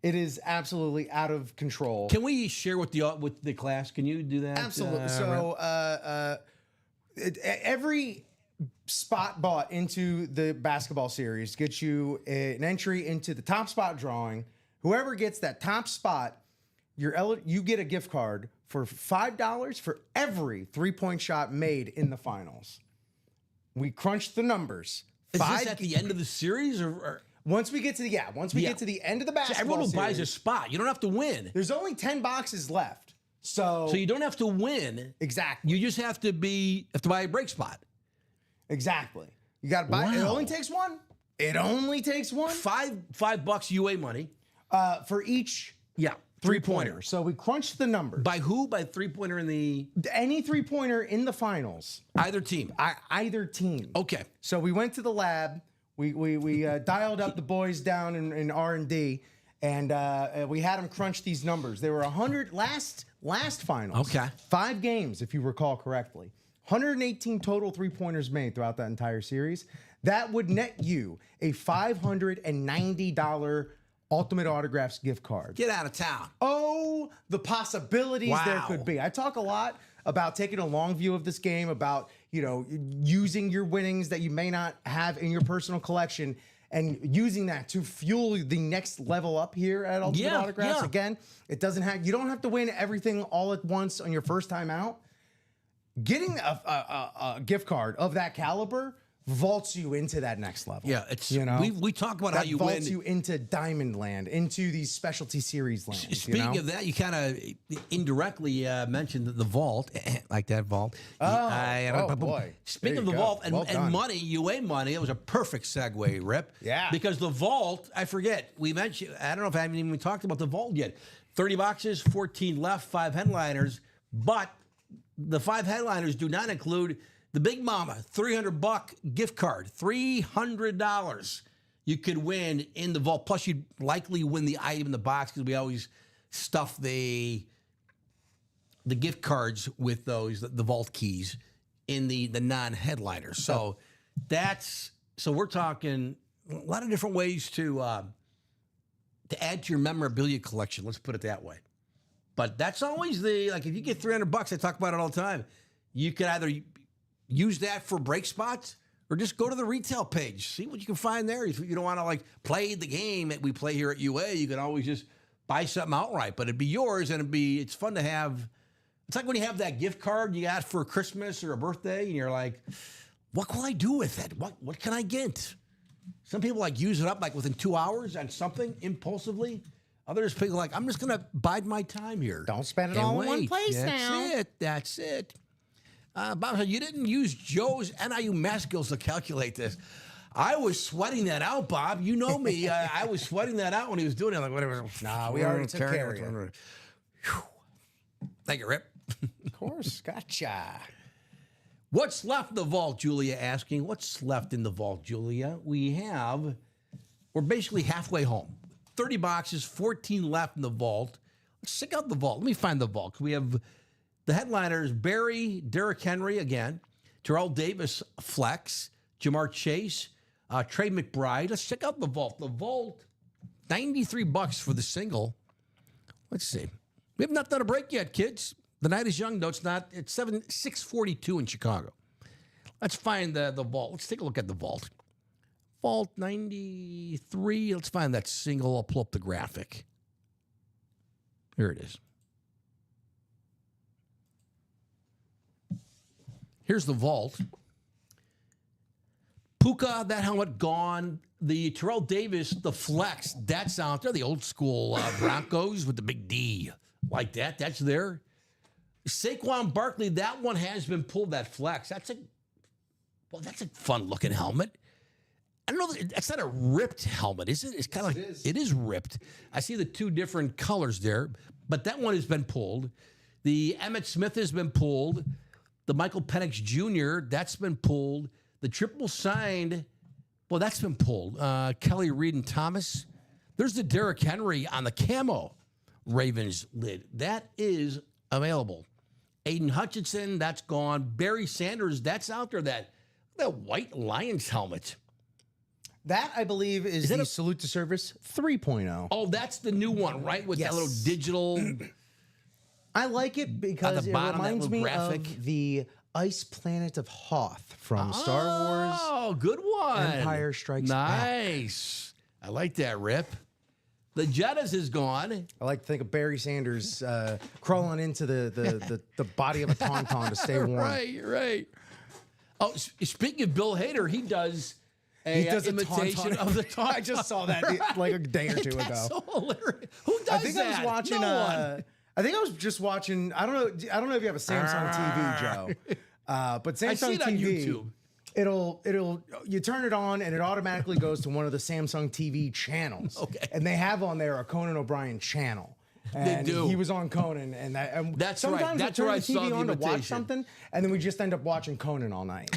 It is absolutely out of control. Can we share with the class? Can you do that? Absolutely. So every spot bought into the basketball series gets you an entry into the top spot drawing. Whoever gets that top spot, you get a gift card for $5 for every 3-point shot made in the finals. We crunched the numbers. Is this at the end of the series, or Once we get to the end of the so basketball everyone who buys a series, spot? You don't have to win. there's only 10 boxes left. So So you don't have to win. exactly. You just have to buy a break spot. Exactly. You got to buy. It Wow. only takes one. It only takes one $5 UA money. for each Yeah. three-pointer. So we crunched the numbers. By who? By three-pointer in the Any three-pointer in the finals, either team. either team. Okay. So we went to the lab. We dialed up the boys down in R&D, and we had them crunch these numbers. There were 100 last finals. Okay. 5 games, if you recall correctly. 118 total three-pointers made throughout that entire series. That would net you a $590 Ultimate Autographs gift card. Get out of town. Oh, the possibilities there Wow. could be. I talk a lot about taking a long view of this game, about, using your winnings that you may not have in your personal collection and using that to fuel the next level up here at Ultimate Yeah, Autographs. yeah. Again, you don't have to win everything all at once on your first time out. Getting a gift card of that caliber vaults you into that next level. Yeah, it's we talk about that how you vaults win. you into Diamond Land, into these specialty series lands. Speaking of that, you kind of indirectly mentioned the vault, like that vault. Oh, boy. Speaking There of you the go. vault Well and done. money, UA money, it was a perfect segue, Rip. Yeah. Because the vault, I forget, we mentioned, I don't know if I haven't even talked about the vault yet. 30 boxes, 14 left, 5 headliners, but the 5 headliners do not include the Big Mama $300 gift card, $300 you could win in the vault. Plus, you'd likely win the item in the box because we always stuff the gift cards with those the vault keys in the non-headliners. So we're talking a lot of different ways to add to your memorabilia collection. Let's put it that way. But that's always if you get $300, I talk about it all the time. You could either use that for break spots or just go to the retail page. See what you can find there. If you don't want to play the game that we play here at UA, you can always just buy something outright, but it'd be yours and it's fun to have. It's like when you have that gift card you got for Christmas or a birthday and you're like, what will I do with it? What can I get? Some people use it up within 2 hours on something impulsively. Others people I'm just going to bide my time here. Don't spend it and all in one wait. place now. That's it. Bob said, you didn't use Joe's NIU math skills to calculate this. I was sweating that out, Bob. You know me. I was sweating that out when he was doing it. Whatever. Nah, we already took care of you. Thank you, Rip. Of course. Gotcha. What's left in the vault, Julia asking? What's left in the vault, Julia? We're basically halfway home. 30 boxes, 14 left in the vault. Let's check out the vault. Let me find the vault. We have the headliners, Barry, Derrick Henry again, Terrell Davis, Flex, Jamar Chase, Trey McBride. Let's check out the vault. The vault, $93 for the single. Let's see. We have not done a break yet, kids. The night is young, though. It's 6:42 in Chicago. Let's find the vault. Let's take a look at the vault. Vault 93. Let's find that single. I'll pull up the graphic. Here it is. Here's the vault. Puka, that helmet gone. The Terrell Davis, the Flex, that's out there. The old school Broncos with the big D. Like that. That's there. Saquon Barkley, that one has been pulled, that Flex. That's a fun looking helmet. I don't know. That's not a ripped helmet, is it? It's kind of it is ripped. I see the 2 different colors there, but that one has been pulled. The Emmitt Smith has been pulled. The Michael Penix Jr., that's been pulled. The triple signed, well, that's been pulled. Kelly Reed and Thomas. There's the Derrick Henry on the camo Ravens lid. That is available. Aiden Hutchinson, that's gone. Barry Sanders, that's out there. That white Lions helmet. That, I believe, is the Salute to Service 3.0. Oh, that's the new one, right? With that little digital. I like it because it bottom, that reminds little me graphic. of the Ice Planet of Hoth from Star Wars. Oh, good one. Empire Strikes Back. Nice. I like that, Rip. The Jettas is gone. I like to think of Barry Sanders crawling into the body of a tauntaun to stay warm. Right. Oh, speaking of Bill Hader, he does a imitation of the tauntaun. I just saw that like a day or two ago. That's so hilarious. Who does that? I think I was watching. No one. I think I was just watching. I don't know if you have a Samsung TV, Joe. But Samsung I see it on TV. YouTube. It'll you turn it on and it automatically goes to one of the Samsung TV channels. Okay. And they have on there a Conan O'Brien channel. And do. He was on Conan, and That's right. sometimes That's we'll where turn I the saw TV the on to watch invitation. something, and then we just end up watching Conan all night.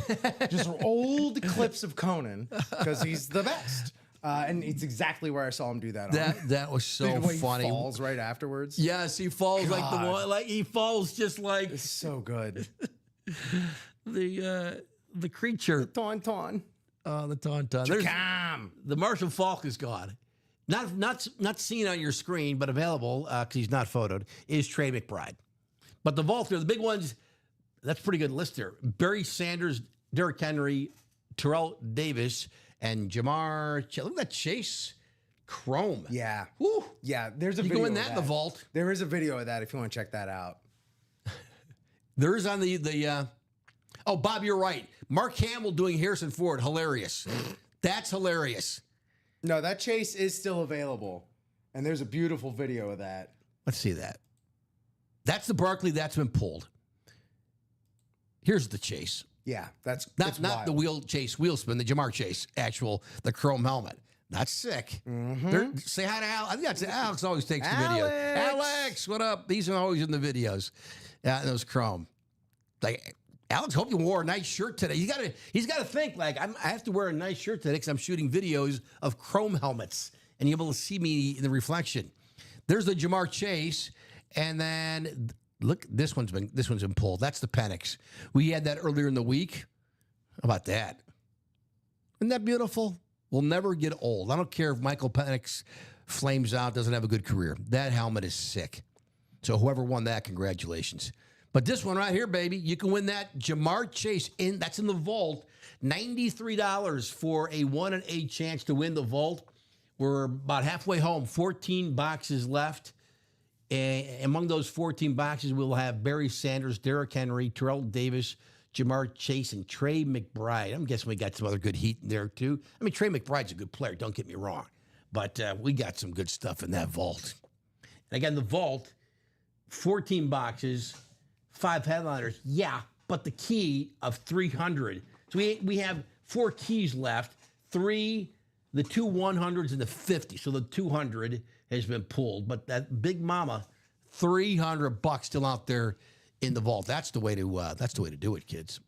Just old clips of Conan because he's the best. And it's exactly where I saw him do that. That was so The way funny. He falls right afterwards. Yes, he falls like the God. one. Like he falls just like It's so good. the creature. Tauntaun. The tauntaun. There's Come. the Marshall Falk is gone. Not seen on your screen, but available because he's not photoed. Is Trey McBride, but the vault there, the big ones. That's a pretty good list there. Barry Sanders, Derrick Henry, Terrell Davis, and Jamar. Look at that Chase Chrome. Yeah. Woo. Yeah. There's a You video go in of that in the vault. There is a video of that if you want to check that out. There is on the. Oh, Bob, you're right. Mark Hamill doing Harrison Ford, hilarious. That's hilarious. No, that chase is still available. And there's a beautiful video of that. Let's see that. That's the Barkley that's been pulled. Here's the chase. Yeah, that's Not the wheel spin, the Jamar Chase, the chrome helmet. That's sick. Say hi to Al. I think that's Alex always takes the video. Alex, what up? These are always in the videos. Yeah, those chrome. Like Alex, hope you wore a nice shirt today. He's got to think like I have to wear a nice shirt today because I'm shooting videos of chrome helmets and you're able to see me in the reflection. There's the Jamar Chase, and then look, this one's been pulled. That's the Penix. We had that earlier in the week. How about that? Isn't that beautiful? We'll never get old. I don't care if Michael Penix flames out, doesn't have a good career. That helmet is sick. So whoever won that, congratulations. But this one right here, baby, you can win that Jamar Chase that's in the vault. $93 for a 1 in 8 chance to win the vault. We're about halfway home. 14 boxes left. And among those 14 boxes, we'll have Barry Sanders, Derrick Henry, Terrell Davis, Jamar Chase, and Trey McBride. I'm guessing we got some other good heat in there, too. I mean, Trey McBride's a good player, don't get me wrong. But we got some good stuff in that vault. And again, the vault, 14 boxes, 5 headliners. Yeah, but the key of 300. So we have 4 keys left. 3, the 2 100s, and the 50. So the 200 has been pulled. But that big mama, $300 still out there in the vault. That's the way to do it, kids.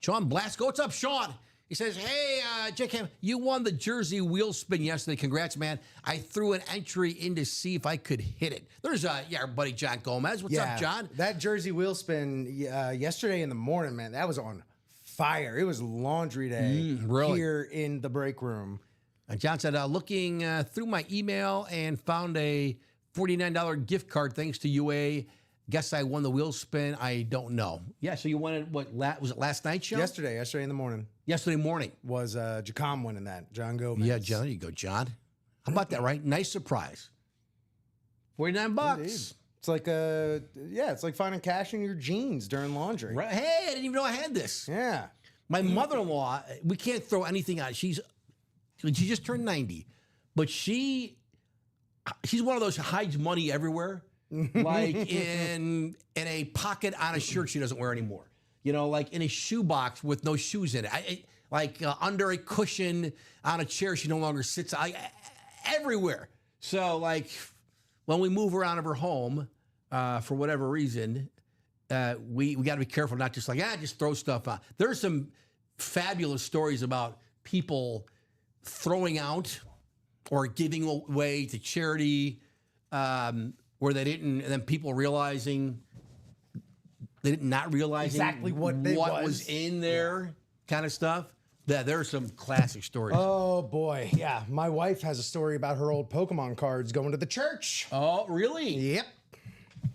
Sean Blasco, what's up, Sean? He says, hey, Jake, you won the Jersey wheel spin yesterday. Congrats, man. I threw an entry in to see if I could hit it. There's our buddy John Gomez. What's up, John? That Jersey wheel spin yesterday in the morning, man, that was on fire. It was laundry day really? here in the break room. John said, looking through my email and found a $49 gift card thanks to UA. Guess I won the wheel spin. I don't know. Yeah, so you won it, was it last night, Sean? Yesterday in the morning. Yesterday morning. Was Jacom winning that, John Gomez. Yeah, John, there you go, John. How about that, right? Nice surprise. $49. Indeed. It's like it's like finding cash in your jeans during laundry. Right. Hey, I didn't even know I had this. Yeah. My mother-in-law, we can't throw anything out. She just turned 90, but she's one of those who hides money everywhere, like in a pocket on a shirt she doesn't wear anymore. You know, like in a shoebox with no shoes in it. Under a cushion on a chair she no longer sits. Everywhere. So, like, when we move her out of her home, for whatever reason, we got to be careful, not just just throw stuff out. There's some fabulous stories about people throwing out or giving away to charity where they didn't, and then people realizing not realizing exactly what was in there, kind of stuff. Yeah, there are some classic stories. Oh boy, yeah. My wife has a story about her old Pokemon cards going to the church. Oh, really? Yep.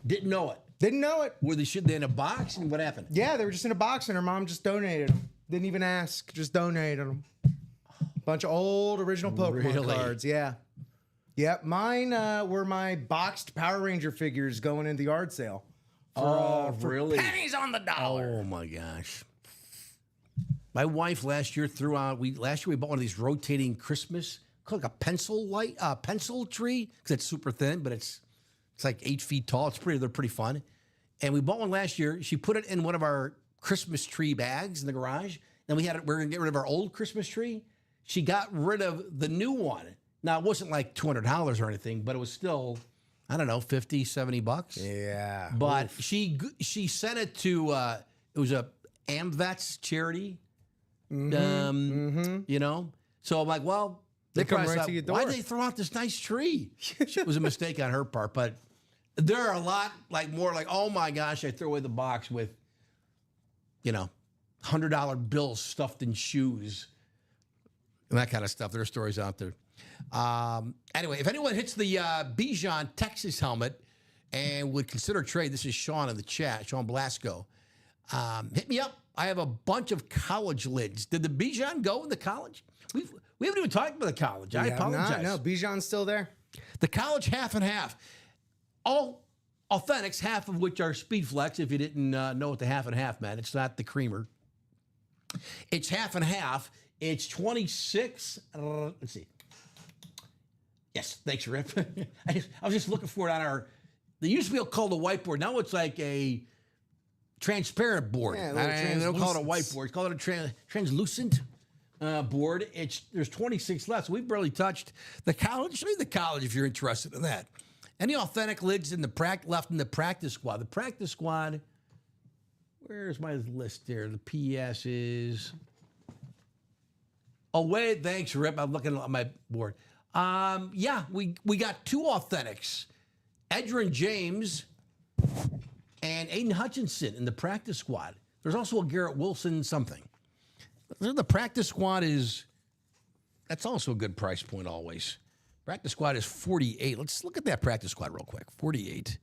Didn't know it. Didn't know it. Were they in a box, and what happened? Yeah, they were just in a box, and her mom just donated them. Didn't even ask, just donated them. Bunch of old original Pokemon cards. Yeah. Yep. Mine were my boxed Power Ranger figures going in the yard sale. For really? pennies on the dollar. Oh my gosh. My wife last year we bought one of these rotating Christmas, called like a pencil tree, because it's super thin, but it's It's like 8 feet tall. They're pretty fun. And we bought one last year. She put it in one of our Christmas tree bags in the garage. Then we're going to get rid of our old Christmas tree. She got rid of the new one. Now, it wasn't like $200 or anything, but it was still, I don't know, $50, $70. Yeah. But she sent it to, it was a AmVets charity. You know? So I'm like, well, They come probably right thought, to your door. why'd they throw out this nice tree? It was a mistake on her part, but there are a lot more like, oh my gosh, I threw away the box with, $100 bills stuffed in shoes and that kind of stuff. There are stories out there. Anyway, if anyone hits the Bijan Texas helmet and would consider a trade, this is Sean in the chat, Sean Blasco. Hit me up. I have a bunch of college lids. Did the Bijan go in the college? We haven't even talked about the college. I apologize. No, Bijan's still there. The college half and half. All authentics, half of which are Speed Flex, if you didn't know what the half and half meant. It's not the creamer. It's half and half. It's 26. Let's see. Yes, thanks, Rip. I was just looking for it on our. They used to be called a whiteboard. Now it's like a transparent board. Yeah, They don't call it a whiteboard. It's called a translucent board. There's 26 left. So we've barely touched the college. Show you the college if you're interested in that. Any authentic lids in the left in the practice squad? The practice squad. Where's my list here? The PS is. Oh wait, thanks, Rip. I'm looking at my board. Yeah, we got 2 authentics, Edgerrin James and Aiden Hutchinson in the practice squad. There's also a Garrett Wilson something. The practice squad that's also a good price point always. Practice squad is 48. Let's look at that practice squad real quick. 48.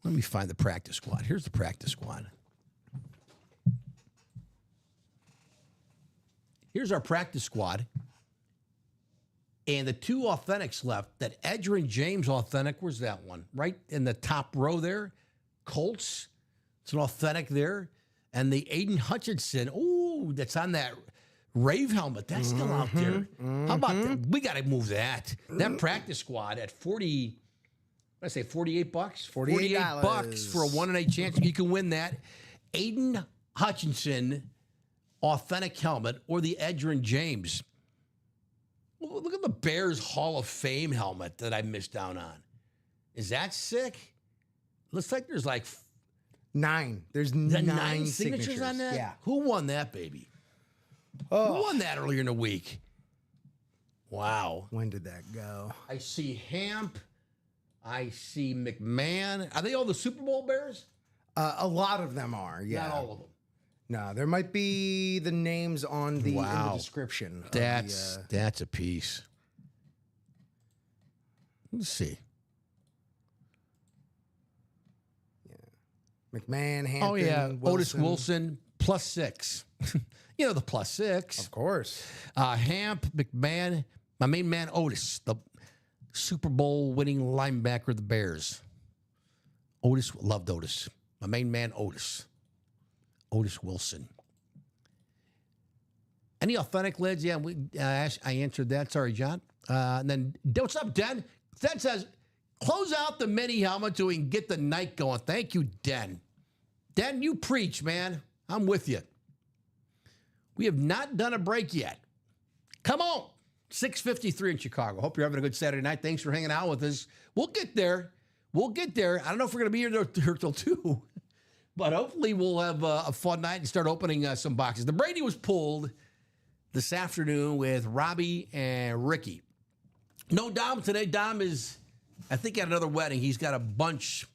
Let me find the practice squad. Here's the practice squad. Here's our practice squad. And the 2 authentics left, that Edgerrin James authentic, where's that one? Right in the top row there. Colts, it's an authentic there. And the Aiden Hutchinson, that's on that Rave helmet. That's still out there. How about that? We got to move that. That practice squad at 48 bucks? $48 for a 1 in 8 chance you can win that. Aiden Hutchinson authentic helmet or the Edgerrin James. Look at the Bears Hall of Fame helmet that I missed out on. Is that sick? Looks like there's like 9. There's nine nine signatures on that? Yeah. Who won that, baby? Oh. Who won that earlier in the week? Wow. When did that go? I see Hamp. I see McMahon. Are they all the Super Bowl Bears? A lot of them are, yeah. Not all of them. No, there might be the names on the in Wow. the description. of That's a piece. Let's see. McMahon, Hampton, Oh yeah, Wilson. Otis Wilson +6. You know the +6. Of course. Hamp, McMahon, my main man Otis, the Super Bowl winning linebacker of the Bears. Otis, loved Otis. My main man Otis. Otis Wilson. Any authentic lids? Yeah, I answered that. Sorry, John. And then, what's up, Den? Den says, close out the mini helmet so we can get the night going. Thank you, Den. Den, you preach, man. I'm with you. We have not done a break yet. Come on. 6:53 in Chicago. Hope you're having a good Saturday night. Thanks for hanging out with us. We'll get there. We'll get there. I don't know if we're going to be here till 2, but hopefully we'll have a fun night and start opening some boxes. The Brady was pulled this afternoon with Robbie and Ricky. No Dom today. Dom is, I think, at another wedding. He's got a bunch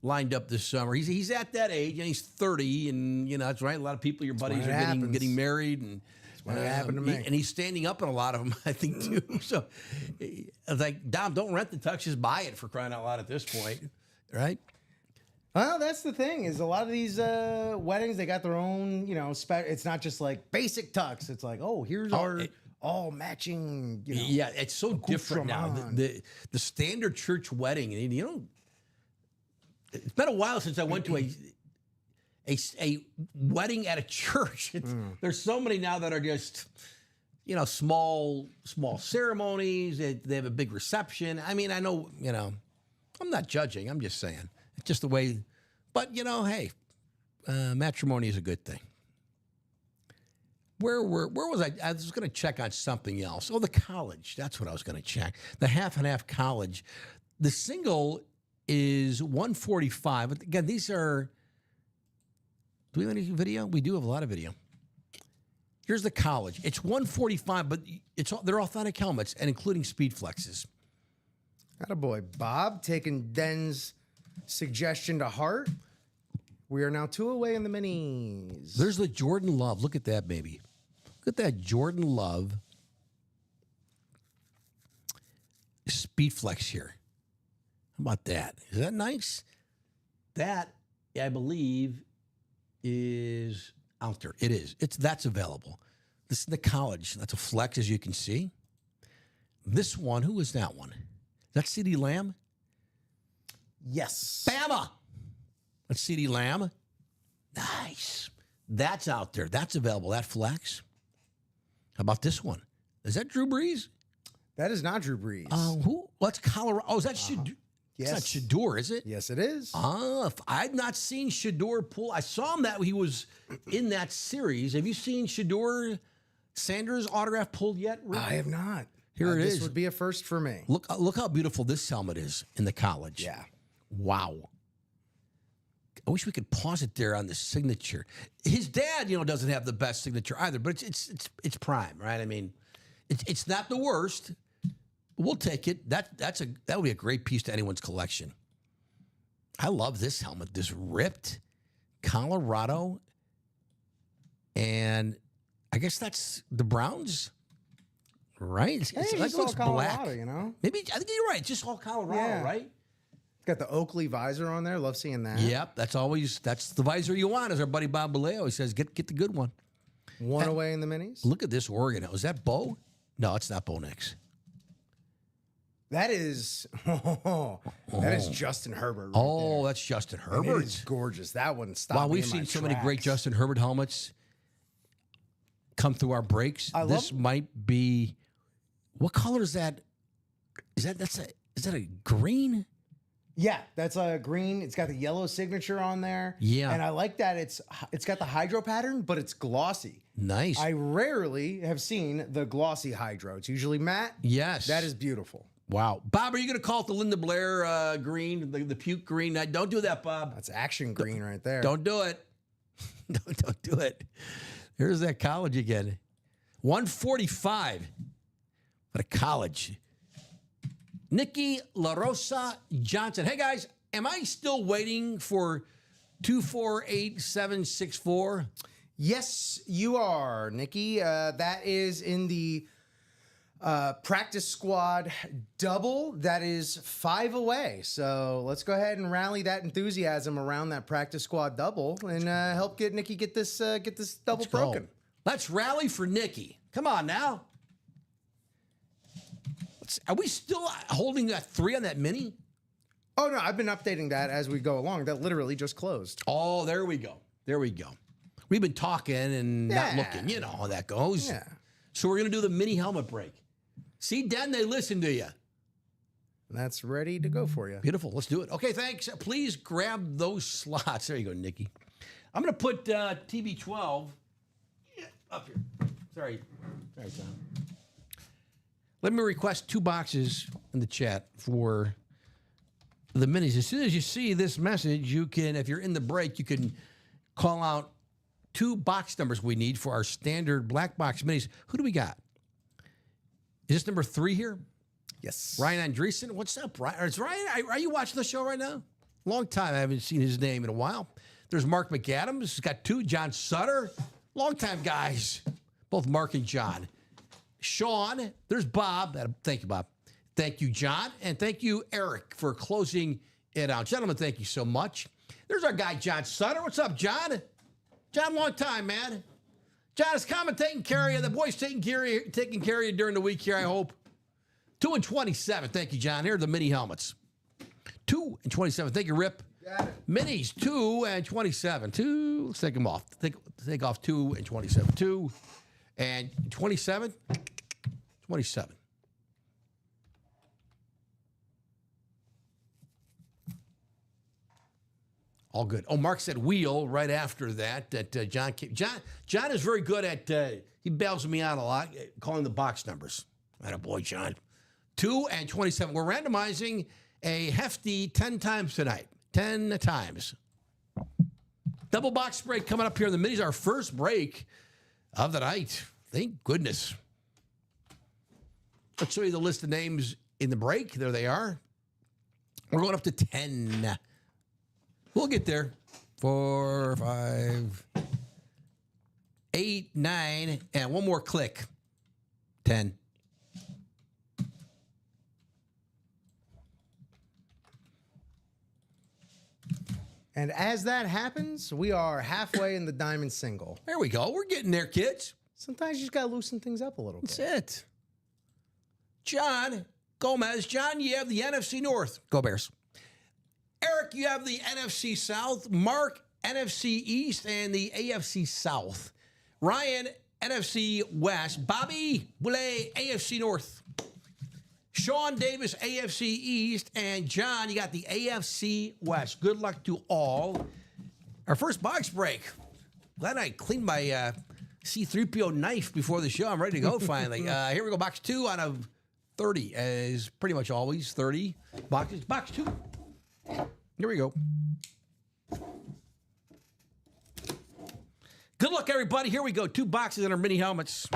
lined up this summer. He's at that age, and he's 30, and that's right. A lot of people, your buddies, are getting married, and what happened to me. And he's standing up in a lot of them, I think, too. So I was like, Dom, don't rent the tux, just buy it, for crying out loud at this point, right? Well, that's the thing, is a lot of these weddings, they got their own, it's not just like basic tux. It's like, here's our all matching, Yeah, it's so different now. The standard church wedding, it's been a while since I went to a wedding at a church. There's so many now that are just, small ceremonies. They have a big reception. I mean, I know, I'm not judging. I'm just saying. It's just the way. But, hey, matrimony is a good thing. Where was I? I was going to check on something else. Oh, the college. That's what I was going to check. The half and half college. The single is 145. But again, these are. Do we have any video? We do have a lot of video. Here's the college. It's 145, but they're authentic helmets and including speed flexes. Attaboy, Bob, taking Den's suggestion to heart. We are now 2 away in the minis. There's the Jordan Love. Look at that, baby. Look at that Jordan Love speed flex here. How about that? Is that nice? That, I believe, is out there. It is. That's available. This is the college. That's a flex, as you can see. This one, who is that one? That's CeeDee Lamb? Yes. Bama! That's CeeDee Lamb. Nice. That's out there. That's available. That flex. How about this one? Is that Drew Brees? That is not Drew Brees. Who? What's Colorado? Oh, is that Shador? Yes. It's not Shador, is it? Yes, it is. I've not seen Shador pull. I saw him that he was in that series. Have you seen Shador Sanders autograph pulled yet, Rick? I have not. Here it this is. Would be a first for me. Look how beautiful this helmet is in the college. Yeah. Wow. I wish we could pause it there on the signature. His dad, doesn't have the best signature either, but it's prime, right? I mean, it's not the worst. We'll take it. That would be a great piece to anyone's collection. I love this helmet. This ripped Colorado, and I guess that's the Browns, right? It's Hey, like just all looks Colorado, black. Maybe I think you're right. Just all Colorado, Yeah. right? Got the Oakley visor on there. Love seeing that. Yep, that's the visor you want, as our buddy Bob Baleo. He says, get the good one. 1 away in the minis. Look at this Oregon. Was that Bo? No, it's not Bo Nix. That is that is Justin Herbert. Right there. That's Justin And Herbert. it is gorgeous. That one stopped. Wow, me we've in seen my so many great tracks. Justin Herbert helmets come through our breaks. This might be. What color is that? Is that a green? Yeah, that's a green. It's got the yellow signature on there. Yeah. And I like that it's got the hydro pattern, but it's glossy. Nice. I rarely have seen the glossy hydro. It's usually matte. Yes. That is beautiful. Wow. Bob, are you going to call it the Linda Blair green, the puke green? Don't do that, Bob. That's action green right there. Don't do it. Don't do it. Here's that college again. 145 for the college. Nikki LaRosa Johnson. Hey, guys, am I still waiting for 248764? Yes, you are, Nikki. That is in the practice squad double. That is 5 away. So let's go ahead and rally that enthusiasm around that practice squad double and help Nikki get this double broken. Let's rally for Nikki. Come on now. Are we still holding that 3 on that mini? Oh, no, I've been updating that as we go along. That literally just closed. Oh, there we go. There we go. We've been talking and not looking. You know how that goes. Yeah. So we're going to do the mini helmet break. See, Den, they listen to you. That's ready to go for you. Beautiful. Let's do it. Okay, thanks. Please grab those slots. There you go, Nikki. I'm going to put TB12 up here. Sorry, Tom. Let me request 2 boxes in the chat for the minis. As soon as you see this message, you can, if you're in the break, you can call out 2 box numbers we need for our standard black box minis. Who do we got? Is this number 3 here? Yes. Ryan Andreessen. What's up, Ryan? Is Ryan, are you watching the show right now? Long time. I haven't seen his name in a while. There's Mark McAdams. He's got 2. John Sutter. Long time guys. Both Mark and John. Sean. There's Bob. Thank you, Bob. Thank you, John. And thank you, Eric, for closing it out. Gentlemen, thank you so much. There's our guy, John Sutter. What's up, John? John, long time, man. John is commentating care of you. The boys taking care of you during the week here, I hope. 2 and 27. Thank you, John. Here are the mini helmets. 2 and 27. Thank you, Rip. Got it. Minis, 2 and 27. 2. Let's take them off. Take off 2 and 27. 2 and 27. 27. All good. Oh, Mark said wheel right after that. John is very good at, he bails me out a lot, calling the box numbers. Attaboy, John. 2 and 27. We're randomizing a hefty 10 times tonight. 10 times. Double box break coming up here in the minis. Our first break of the night. Thank goodness. Let's show you the list of names in the break. There they are. We're going up to 10. We'll get there. 4, 5, 8, 9, and one more click. 10. And as that happens, we are halfway in the diamond single. There we go. We're getting there, kids. Sometimes you just gotta loosen things up a little bit. That's it. John Gomez. John, you have the NFC North. Go Bears. Eric, you have the NFC South. Mark, NFC East and the AFC South. Ryan, NFC West. Bobby Boulay, AFC North. Sean Davis, AFC East. And John, you got the AFC West. Good luck to all. Our first box break. Glad I cleaned my C-3PO knife before the show. I'm ready to go finally. Here we go. Box 2 out of 30, as pretty much always 30 boxes. Box 2. Here we go. Good luck, everybody. Here we go. 2 boxes and our mini helmets.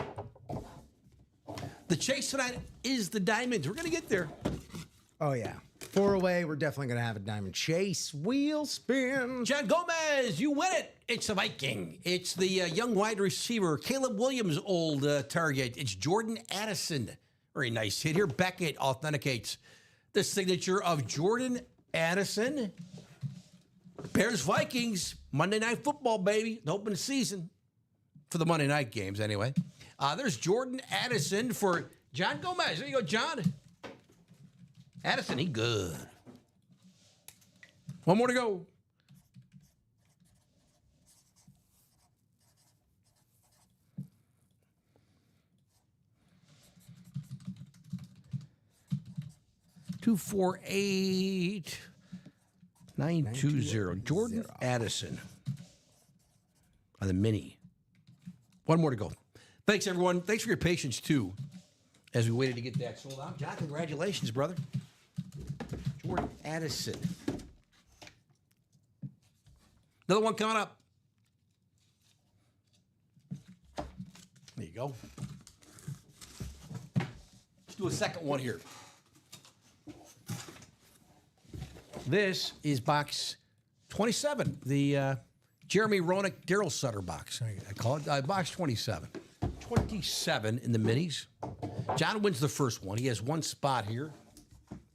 The chase tonight is the diamonds. We're going to get there. Oh, yeah. 4 away, we're definitely going to have a diamond chase. Wheel spin. John Gomez, you win it. It's a Viking. It's the young wide receiver, Caleb Williams' old target. It's Jordan Addison. Very nice hit here. Beckett authenticates the signature of Jordan Addison. Bears Vikings, Monday Night Football, baby. The open season for the Monday night games, anyway. There's Jordan Addison for John Gomez. There you go, John. Addison, he good. One more to go. Two, 4, 8, 9, 2, 0. Jordan Addison on the mini. One more to go. Thanks, everyone. Thanks for your patience, too, as we waited to get that sold out. John, congratulations, brother. Jordan Addison. Another one coming up. There you go. Let's do a second one here. This is box 27, the Jeremy Roenick, Daryl Sutter box. I call it box 27. 27 in the minis. John wins the first one. He has one spot here.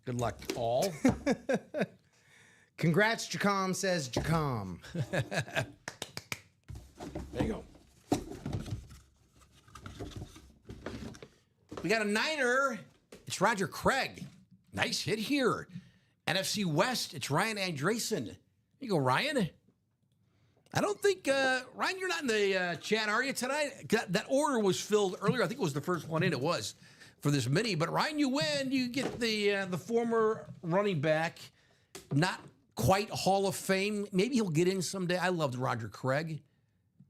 Good luck, all. Congrats, Jacom, says Jacom. There you go. We got a Niner. It's Roger Craig. Nice hit here. NFC West, it's Ryan Andreessen. There you go, Ryan. I don't think, Ryan, you're not in the chat, are you, tonight? That order was filled earlier. I think it was the first one in. It was for this mini. But, Ryan, you win. You get the former running back, not quite Hall of Fame. Maybe he'll get in someday. I loved Roger Craig.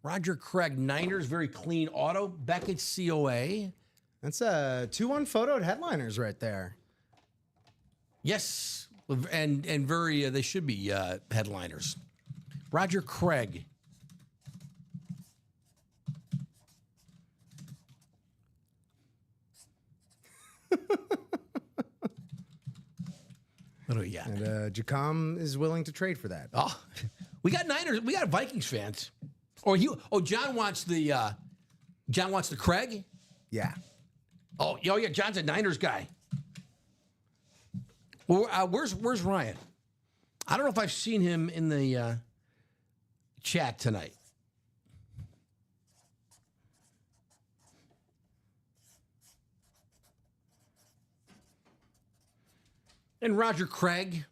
Roger Craig, Niners, very clean auto. Beckett, COA. That's 2 unphotoed headliners right there. Yes, and very, they should be headliners. Roger Craig. What do we got? And Jacom is willing to trade for that. Oh, we got Niners. We got Vikings fans. John wants the Craig. Yeah. Oh yeah. John's a Niners guy. Well, where's Ryan? I don't know if I've seen him in the chat tonight. And Roger Craig,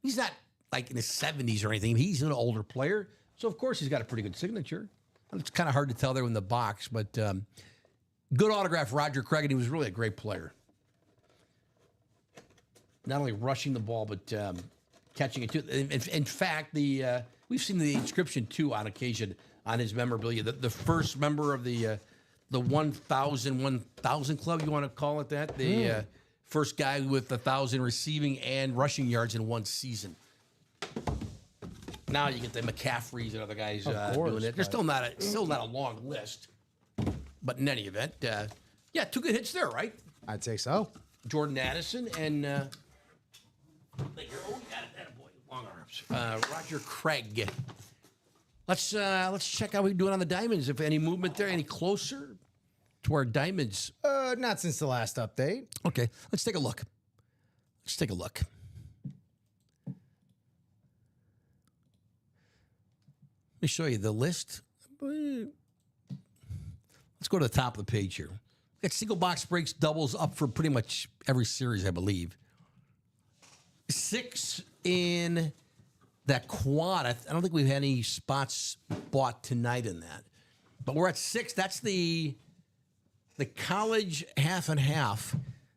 he's not like in his 70s or anything. He's an older player. So, of course, he's got a pretty good signature. It's kind of hard to tell there in the box, but good autograph, Roger Craig, and he was really a great player. Not only rushing the ball, but catching it too. In fact, the We've seen the inscription too on occasion on his memorabilia. The first member of the 1,000 club, you want to call it that? The first guy with 1,000 receiving and rushing yards in one season. Now you get the McCaffreys and other guys doing it. There's still not a long list, but in any event, yeah, 2 good hits there, right? I'd say so. Jordan Addison and long arms. Roger Craig. Let's check how we're doing on the diamonds. If any movement there, any closer to our diamonds? Not since the last update. Okay, let's take a look. Let me show you the list. Let's go to the top of the page here. We got single box breaks, doubles up for pretty much every series, I believe. 6 in that quad. I don't think we've had any spots bought tonight in that. But we're at 6. That's the college half and half.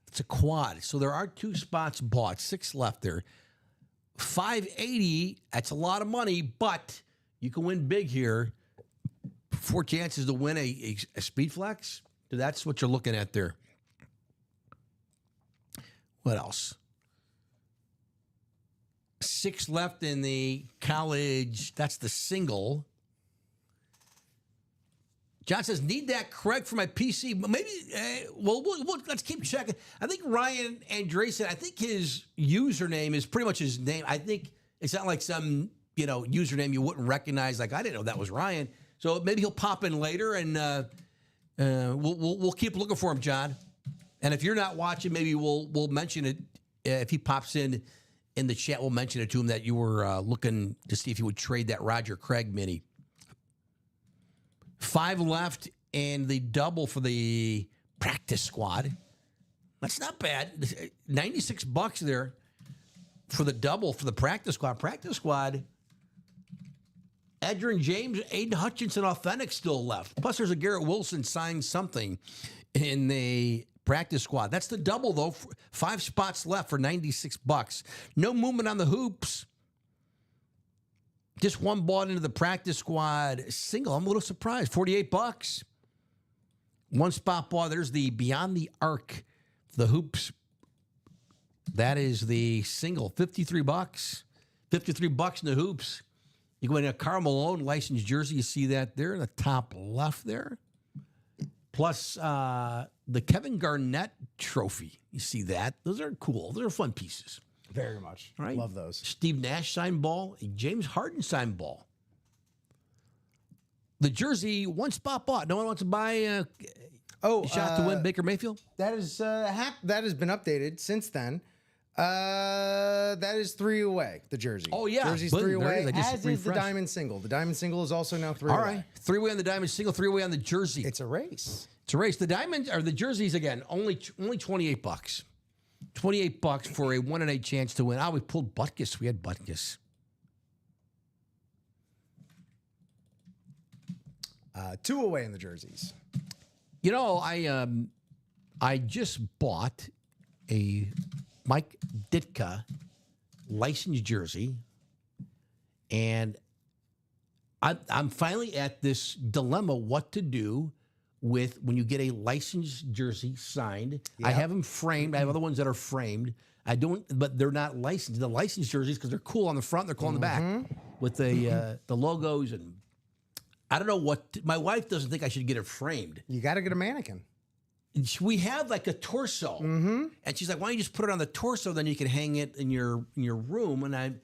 It's a quad. So there are 2 spots bought, 6 left there. 580, that's a lot of money, but you can win big here. 4 chances to win a speed flex. That's what you're looking at there. What else? 6 left in the college. That's the single. John says, need that correct for my PC. Maybe, well, let's keep checking. I think Ryan Andreessen, I think his username is pretty much his name. I think it's not like some, username you wouldn't recognize. Like, I didn't know that was Ryan. So maybe he'll pop in later, and we'll keep looking for him, John. And if you're not watching, maybe we'll mention it. If he pops in the chat, we'll mention it to him that you were looking to see if he would trade that Roger Craig mini. 5 left, and the double for the practice squad. That's not bad. $96 there for the double for the practice squad. Practice squad. Edgerrin James, Aiden Hutchinson, authentic still left. Plus, there's a Garrett Wilson signed something in the practice squad. That's the double, though. 5 spots left for $96. No movement on the hoops. Just 1 bought into the practice squad single. I'm a little surprised. $48. 1 spot bought. There's the Beyond the Arc, the hoops. That is the single. $53. $53 in the hoops. You go in a Karl Malone licensed jersey. You see that there in the top left there. Plus the Kevin Garnett trophy. You see that? Those are cool. Those are fun pieces. Very much. Right? Love those. Steve Nash signed ball. A James Harden signed ball. The jersey, 1 spot bought. No one wants to buy a shot to win Baker Mayfield? That is that has been updated since then. That is 3 away, the jersey. Oh, yeah. Jersey's Boom, 3 there it away, is. I just as is the refreshed. diamond single. The diamond single is also now 3 All away. right. 3-way on the diamond single, 3-way on the jersey. It's a race. It's a race. The diamonds or the jerseys again, only $28. $28 for a 1 in 8 chance to win. Oh, we pulled Butkus. We had Butkus. 2 away in the jerseys. I just bought a Mike Ditka licensed jersey, and I'm finally at this dilemma what to do with when you get a licensed jersey signed. I have them framed. I have other ones that are framed. I don't, but they're not licensed. The licensed jerseys, because they're cool on the front, they're cool on the back with the logos. And I don't know what, my wife doesn't think I should get it framed. You got to get a mannequin. We have like a torso, and she's like, "Why don't you just put it on the torso? Then you can hang it in your room." And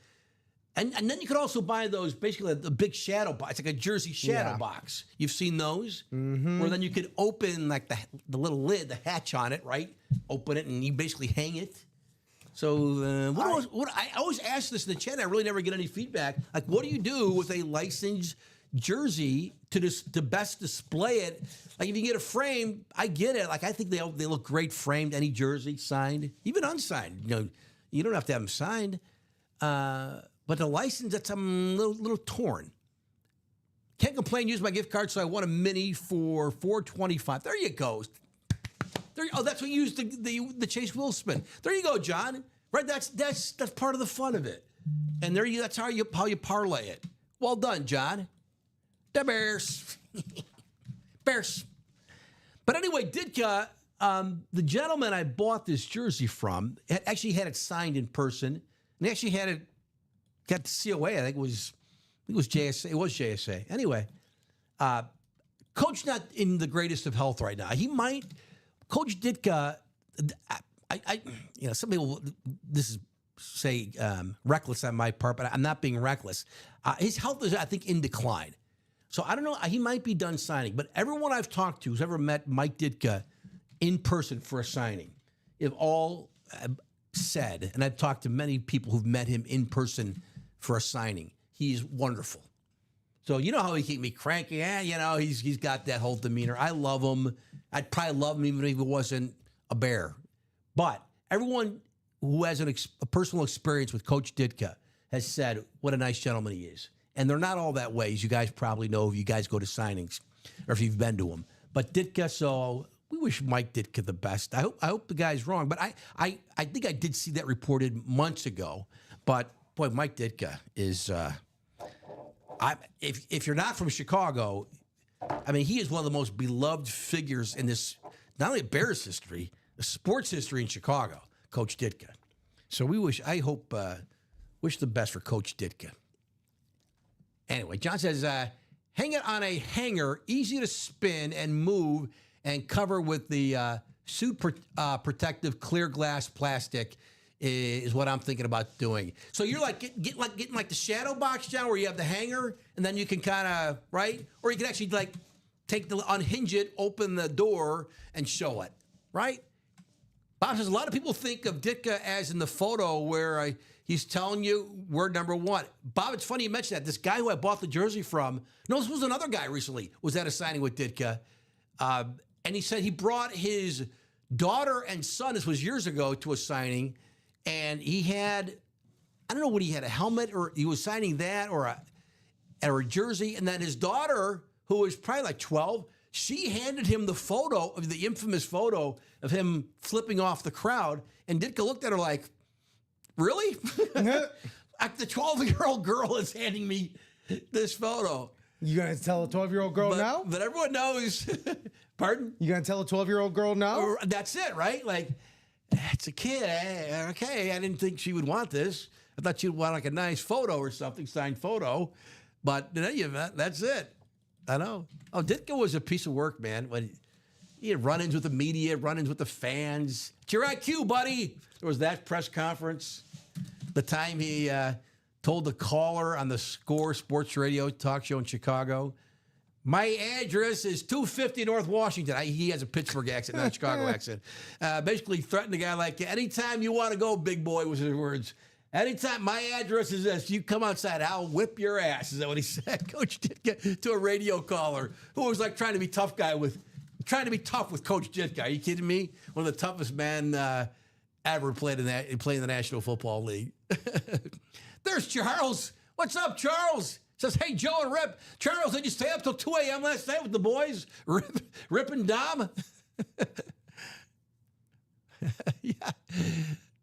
then you could also buy those, basically the big shadow box. It's like a jersey shadow box. You've seen those, where then you could open like the little lid, the hatch on it, right? Open it, and you basically hang it. So I always ask this in the chat. I really never get any feedback. Like, what do you do with a licensed jersey to best display it? Like, if you get a frame, I get it. Like, I think they look great framed. Any jersey signed, even unsigned. You don't have to have them signed. But the license, that's a little torn. Can't complain. Use my gift card, so I won a mini for $4.25. There you go. That's what you used the Chase Will spin. There you go, John. Right? That's part of the fun of it. And that's how you parlay it. Well done, John. The Bears. Bears. But anyway, Ditka, the gentleman I bought this jersey from actually had it signed in person. And actually got the COA. I think it was JSA. It was JSA. Anyway, Coach not in the greatest of health right now. Coach Ditka, some people, this is say reckless on my part, but I'm not being reckless. His health is, I think, in decline. So I don't know. He might be done signing. But everyone I've talked to who's ever met Mike Ditka in person for a signing, have all said, and I've talked to many people who've met him in person for a signing, he's wonderful. So you know how he keep me cranky? He's got that whole demeanor. I love him. I'd probably love him even if he wasn't a Bear. But everyone who has a personal experience with Coach Ditka has said what a nice gentleman he is. And they're not all that way, as you guys probably know if you guys go to signings or if you've been to them. But Ditka, so we wish Mike Ditka the best. I hope the guy's wrong. But I think I did see that reported months ago. But, boy, Mike Ditka is if you're not from Chicago, I mean, he is one of the most beloved figures in this, not only Bears history, the sports history in Chicago, Coach Ditka. So wish the best for Coach Ditka. Anyway, John says, hang it on a hanger, easy to spin and move and cover with the suit protective clear glass plastic is what I'm thinking about doing. So you're like getting like the shadow box, John, where you have the hanger and then you can kind of, right? Or you can actually like unhinge it, open the door and show it, right? Bob says a lot of people think of Ditka as in the photo where he's telling you word number one. Bob, it's funny you mentioned that. This guy who I bought the jersey from, no, this was another guy recently, was at a signing with Ditka. And he said he brought his daughter and son, this was years ago, to a signing. And he had, I don't know what he had, a helmet, or he was signing that or a jersey. And then his daughter, who was probably like 12, she handed him the photo of the infamous photo of him flipping off the crowd. And Ditka looked at her like, really? Like the 12-year-old girl is handing me this photo. You gonna tell a 12-year-old girl no? But everyone knows. Pardon? You gonna tell a 12-year-old girl no? That's it, right? Like, it's a kid. Okay, I didn't think she would want this. I thought she'd want like a nice photo or something, signed photo. But in any event, that's it. I know. Oh, Ditka was a piece of work, man. When he had run-ins with the media, run-ins with the fans. It's your IQ, buddy. There was that press conference. The time he told the caller on the Score Sports Radio talk show in Chicago, my address is 250 North Washington. He has a Pittsburgh accent, not a Chicago accent. Basically threatened the guy like, anytime you want to go, big boy, was his words. Anytime, my address is this. You come outside, I'll whip your ass. Is that what he said? Coach Ditka to a radio caller who was like trying to be tough with Coach Ditka. Are you kidding me? One of the toughest men ever played in the National Football League. There's Charles. What's up, Charles? Says, hey, Joe and Rip. Charles, did you stay up till 2 a.m. last night with the boys? Rip and Dom? Yeah.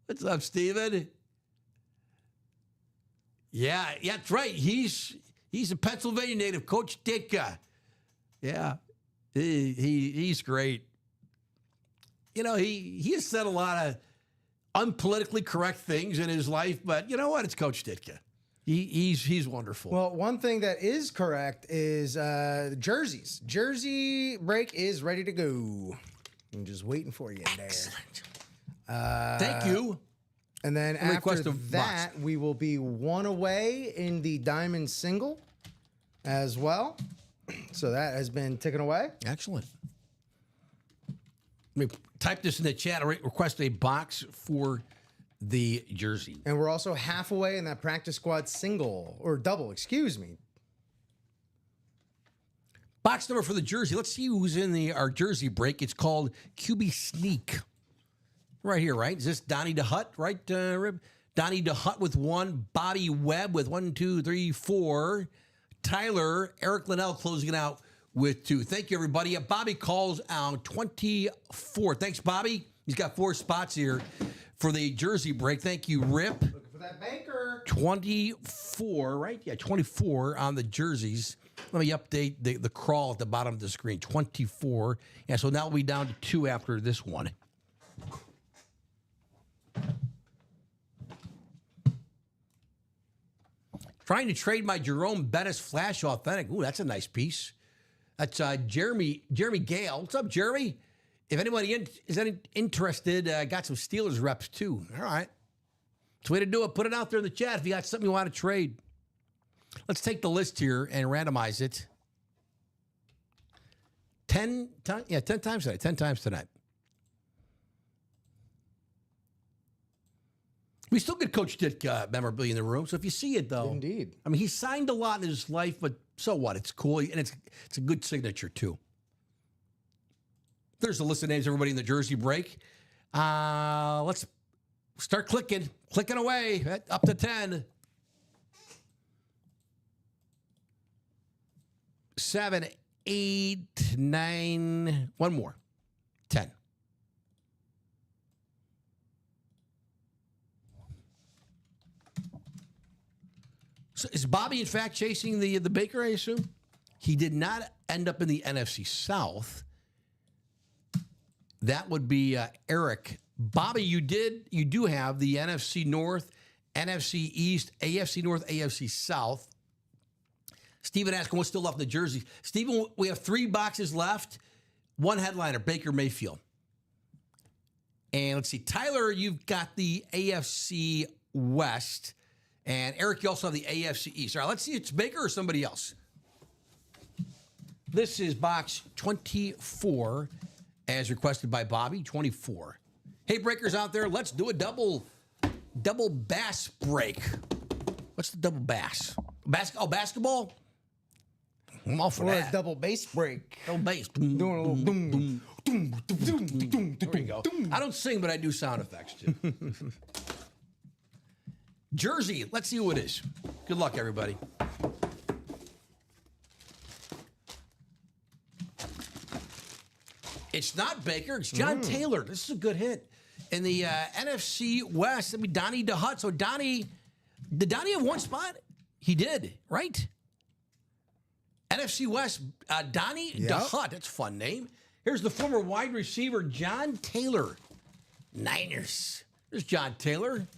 What's up, Steven? Yeah, that's right. He's a Pennsylvania native, Coach Ditka. Yeah, he's great. You know, he has said a lot of unpolitically correct things in his life, but you know what? It's Coach Ditka. He's wonderful. Well, one thing that is correct is jerseys. Jersey break is ready to go. I'm just waiting for you in there. Thank you. And then after that, we will be one away in the Diamond Single as well. So that has been taken away. Excellent. Let me type this in the chat. Request a box for the jersey. And we're also half away in that practice squad single, or double, excuse me. Box number for the jersey. Let's see who's in our jersey break. It's called QB Sneak. Right here, right? Is this Donnie DeHutt, right, Rib? Donnie DeHutt with 1. Bobby Webb with 1, 2, 3, 4. Tyler, Eric Linnell closing it out with 2. Thank you, everybody. Bobby calls out 24. Thanks, Bobby. He's got 4 spots here for the jersey break. Thank you, Rip. Looking for that banker. 24, right? Yeah, 24 on the jerseys. Let me update the crawl at the bottom of the screen. 24. Yeah, so now we'll be down to 2 after this one. Trying to trade my Jerome Bettis Flash Authentic. Ooh, that's a nice piece. That's Jeremy Gale. What's up, Jeremy? If anybody is interested, got some Steelers reps too. All right. That's the way to do it. Put it out there in the chat if you got something you want to trade. Let's take the list here and randomize it. 10 times? Yeah, 10 times tonight. 10 times tonight. We still get Coach Dick memorabilia in the room. So if you see it, though. Indeed. I mean, he signed a lot in his life, but so what? It's cool. And it's a good signature, too. There's a list of names, everybody in the jersey break. Let's start clicking away up to 10. 7, 8, 9, one more. 10. So is Bobby, in fact, chasing the Baker, I assume? He did not end up in the NFC South. That would be Eric. Bobby, you do have the NFC North, NFC East, AFC North, AFC South. Stephen asking what's still left in the jersey. Stephen, we have 3 boxes left. 1 headliner, Baker Mayfield. And let's see, Tyler, you've got the AFC West. And Eric, you also have the AFC East. All right, let's see, it's Baker or somebody else. This is box 24, as requested by Bobby, 24. Hey, breakers out there, let's do a double bass break. What's the double bass? Basketball? I'm all for Or that. a double bass break. Double bass. Doing a little boom, boom, boom, boom, boom. There you go. I don't sing, but I do sound effects, too. Jersey, let's see who it is. Good luck, everybody. It's not Baker. It's John Taylor. This is a good hit. In the NFC West, that'd be Donnie DeHutt. So did Donnie have 1 spot? He did, right? NFC West, Donnie DeHutt. That's a fun name. Here's the former wide receiver, John Taylor. Niners. There's John Taylor.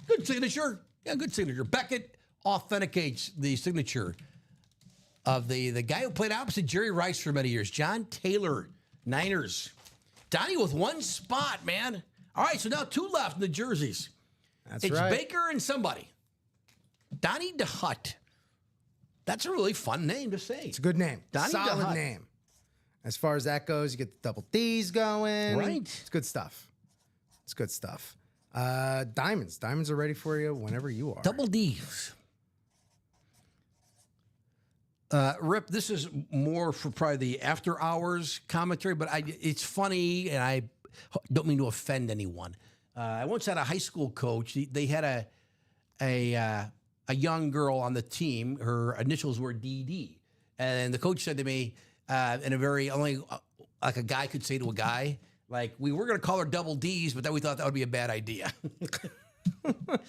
Good signature. Yeah, good signature. Beckett authenticates the signature of the guy who played opposite Jerry Rice for many years, John Taylor, Niners. Donnie with 1 spot, man. All right, so now 2 left in the jerseys. That's It's right. Baker and somebody. Donnie DeHutt. That's a really fun name to say. It's a good name. Donnie Solid DeHutt. name. As far as that goes, you get the double D's going. Right. It's good stuff. It's good stuff. Diamonds. Diamonds are ready for you whenever you are. Double D's. Rip, this is more for probably the after hours commentary, but it's funny, and I don't mean to offend anyone. I once had a high school coach. They had a young girl on the team. Her initials were DD, and the coach said to me in a very like a guy could say to a guy, like, we were going to call her double D's, but then we thought that would be a bad idea.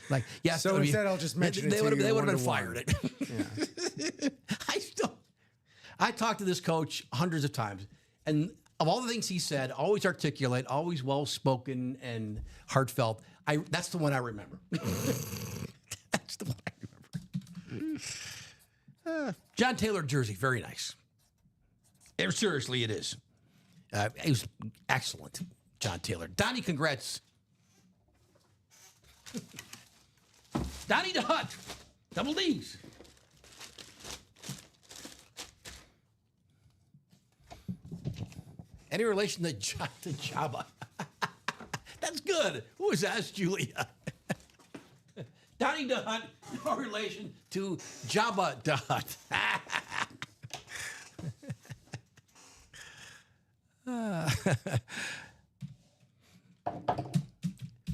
Like, yes. So instead, I'll just mention they it to would you have been one-to-one. fired. I talked to this coach hundreds of times, and of all the things he said, always articulate, always well-spoken and heartfelt. That's the one I remember. That's the one I remember. John Taylor jersey, very nice. Seriously, it is. It was excellent, John Taylor. Donnie, congrats. Donnie DeHutt, double D's. Any relation to Jabba? That's good. Who was that, Julia? Donnie DeHutt, no relation to Jabba DeHutt.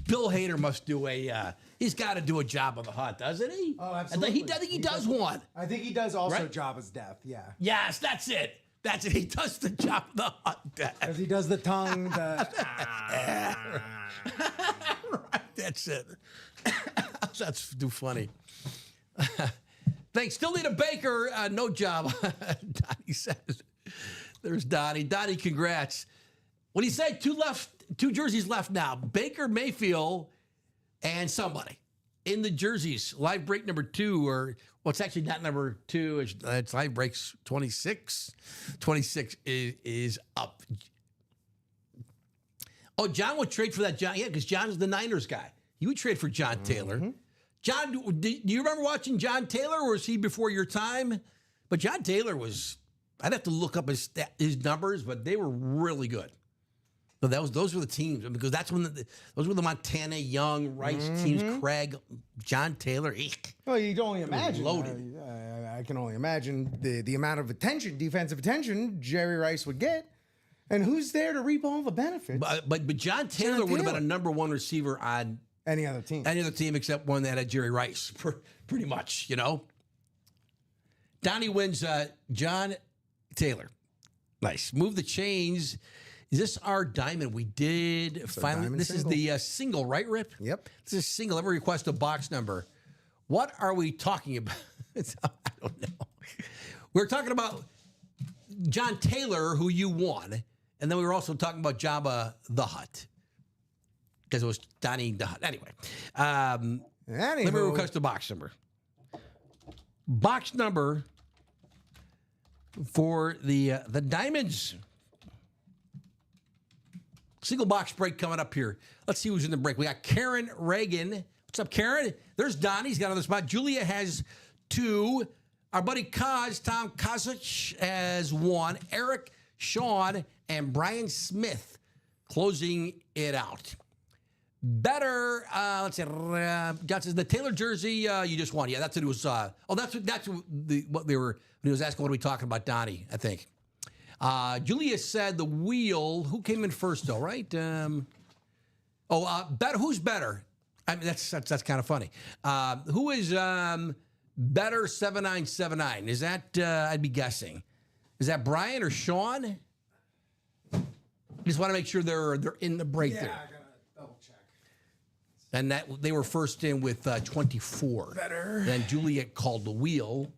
Bill Hader must do he's got to do a Jabba the Hutt, doesn't he? Oh, absolutely. I think he does one. I think he does also Right? Jabba's death, yeah. Yes, that's it. That's it. He does the Jabba the Hutt. Because he does the tongue, the... Right. That's it. That's too funny. Thanks. Still need a baker. No job. Donnie says. There's Donnie. Donnie, congrats. What do you say? Two jerseys left now. Baker Mayfield and somebody in the jerseys. Live break number 2, or well, it's actually not number 2. It's live breaks 26. 26 is up. Oh, John would trade for that. John, yeah, because John is the Niners guy. He would trade for John Taylor. John, do you remember watching John Taylor, or was he before your time? But John Taylor was, I'd have to look up his numbers, but they were really good. So those were the teams, because that's when those were the Montana Young Rice teams. Craig, John Taylor. Eek. Well, you can only imagine. Loaded. I can only imagine the amount of attention, defensive attention, Jerry Rice would get, and who's there to reap all the benefits? But John Taylor would have been a number 1 receiver on any other team. Any other team except one that had Jerry Rice, pretty much, you know. Donnie wins John Taylor. Nice. Move the chains. Is this our diamond? We did finally. This single. Is the single, right, Rip? Yep. This is single. Ever request a box number? What are we talking about? I don't know. We're talking about John Taylor, who you won, and then we were also talking about Jabba the Hutt, because it was Donnie the Hutt. Anyway, let me request a box number. Box number for the Diamonds. Single box break coming up here. Let's see who's in the break. We got Karen Reagan. What's up, Karen? There's Donnie. He's got another spot. Julia has 2. Our buddy Tom Kozic has 1. Eric, Sean, and Brian Smith closing it out. Better, let's see. John says the Taylor jersey you just won. Yeah, that's what it was. That's what they were. When he was asking, what are we talking about, Donnie? I think. Julia said the wheel. Who came in first, though? Right? Better. Who's better? I mean, that's kind of funny. Who is better? 7979. Is that? I'd be guessing. Is that Brian or Sean? Just want to make sure they're in the break there. I gotta double check. And that they were first in with 24. Better. Then Juliet called the wheel.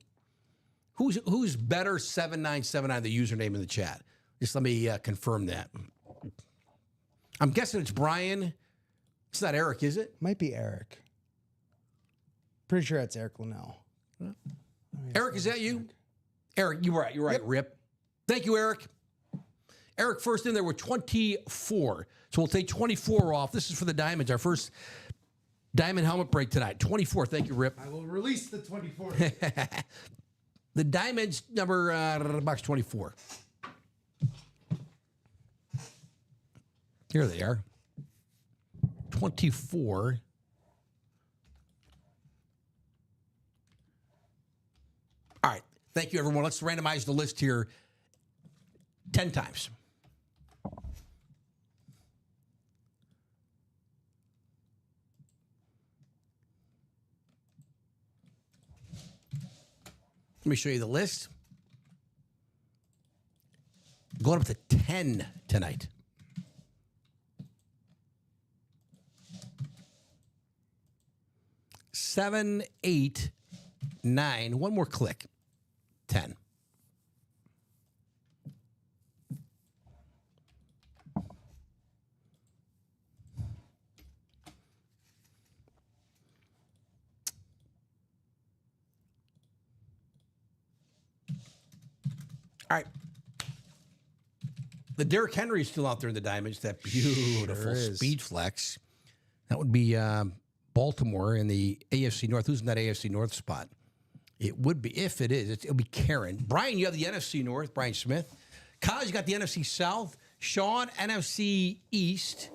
Who's better? 7979, the username in the chat. Just let me confirm that. I'm guessing it's Brian. It's not Eric, is it? Might be Eric. Pretty sure that's Eric Linnell. Eric, is that you? Eric, you're right. You're right, yep. Rip. Thank you, Eric. Eric first in there with 24. So we'll take 24 off. This is for the Diamonds, our first Diamond helmet break tonight. 24. Thank you, Rip. I will release the 24. The Diamonds, number box 24. Here they are. 24. All right. Thank you, everyone. Let's randomize the list here 10 times. Let me show you the list. Going up to 10 tonight. 7, 8, 9. One more click. 10. All right. The Derrick Henry is still out there in the Diamonds. That beautiful speed flex. That would be Baltimore in the AFC North. Who's in that AFC North spot? It would be, if it is, it'll be Karen. Brian, you have the NFC North, Brian Smith. Kaz, you got the NFC South. Sean, NFC East.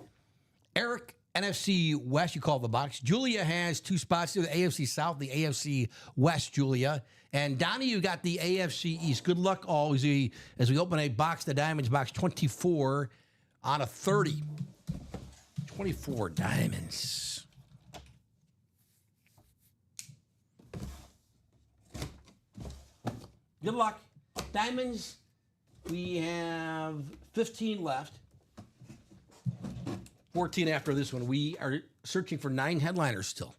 Eric, NFC West, you call the box. Julia has 2 spots there, the AFC South, the AFC West, Julia. And Donnie, you got the AFC East. Good luck all as we open a box, the Diamonds box 24 on a 30. 24 Diamonds. Good luck. Diamonds, we have 15 left. 14 after this one. We are searching for 9 headliners still.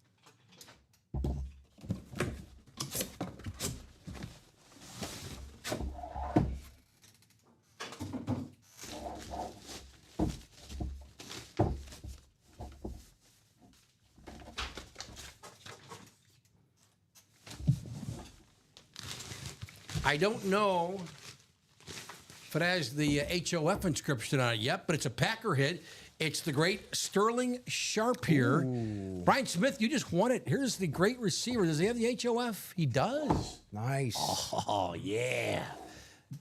I don't know if it has the HOF inscription on it yet, but it's a Packer hit. It's the great Sterling Sharp here. Ooh. Brian Smith, you just won it. Here's the great receiver. Does he have the HOF? He does. Nice. Oh, yeah.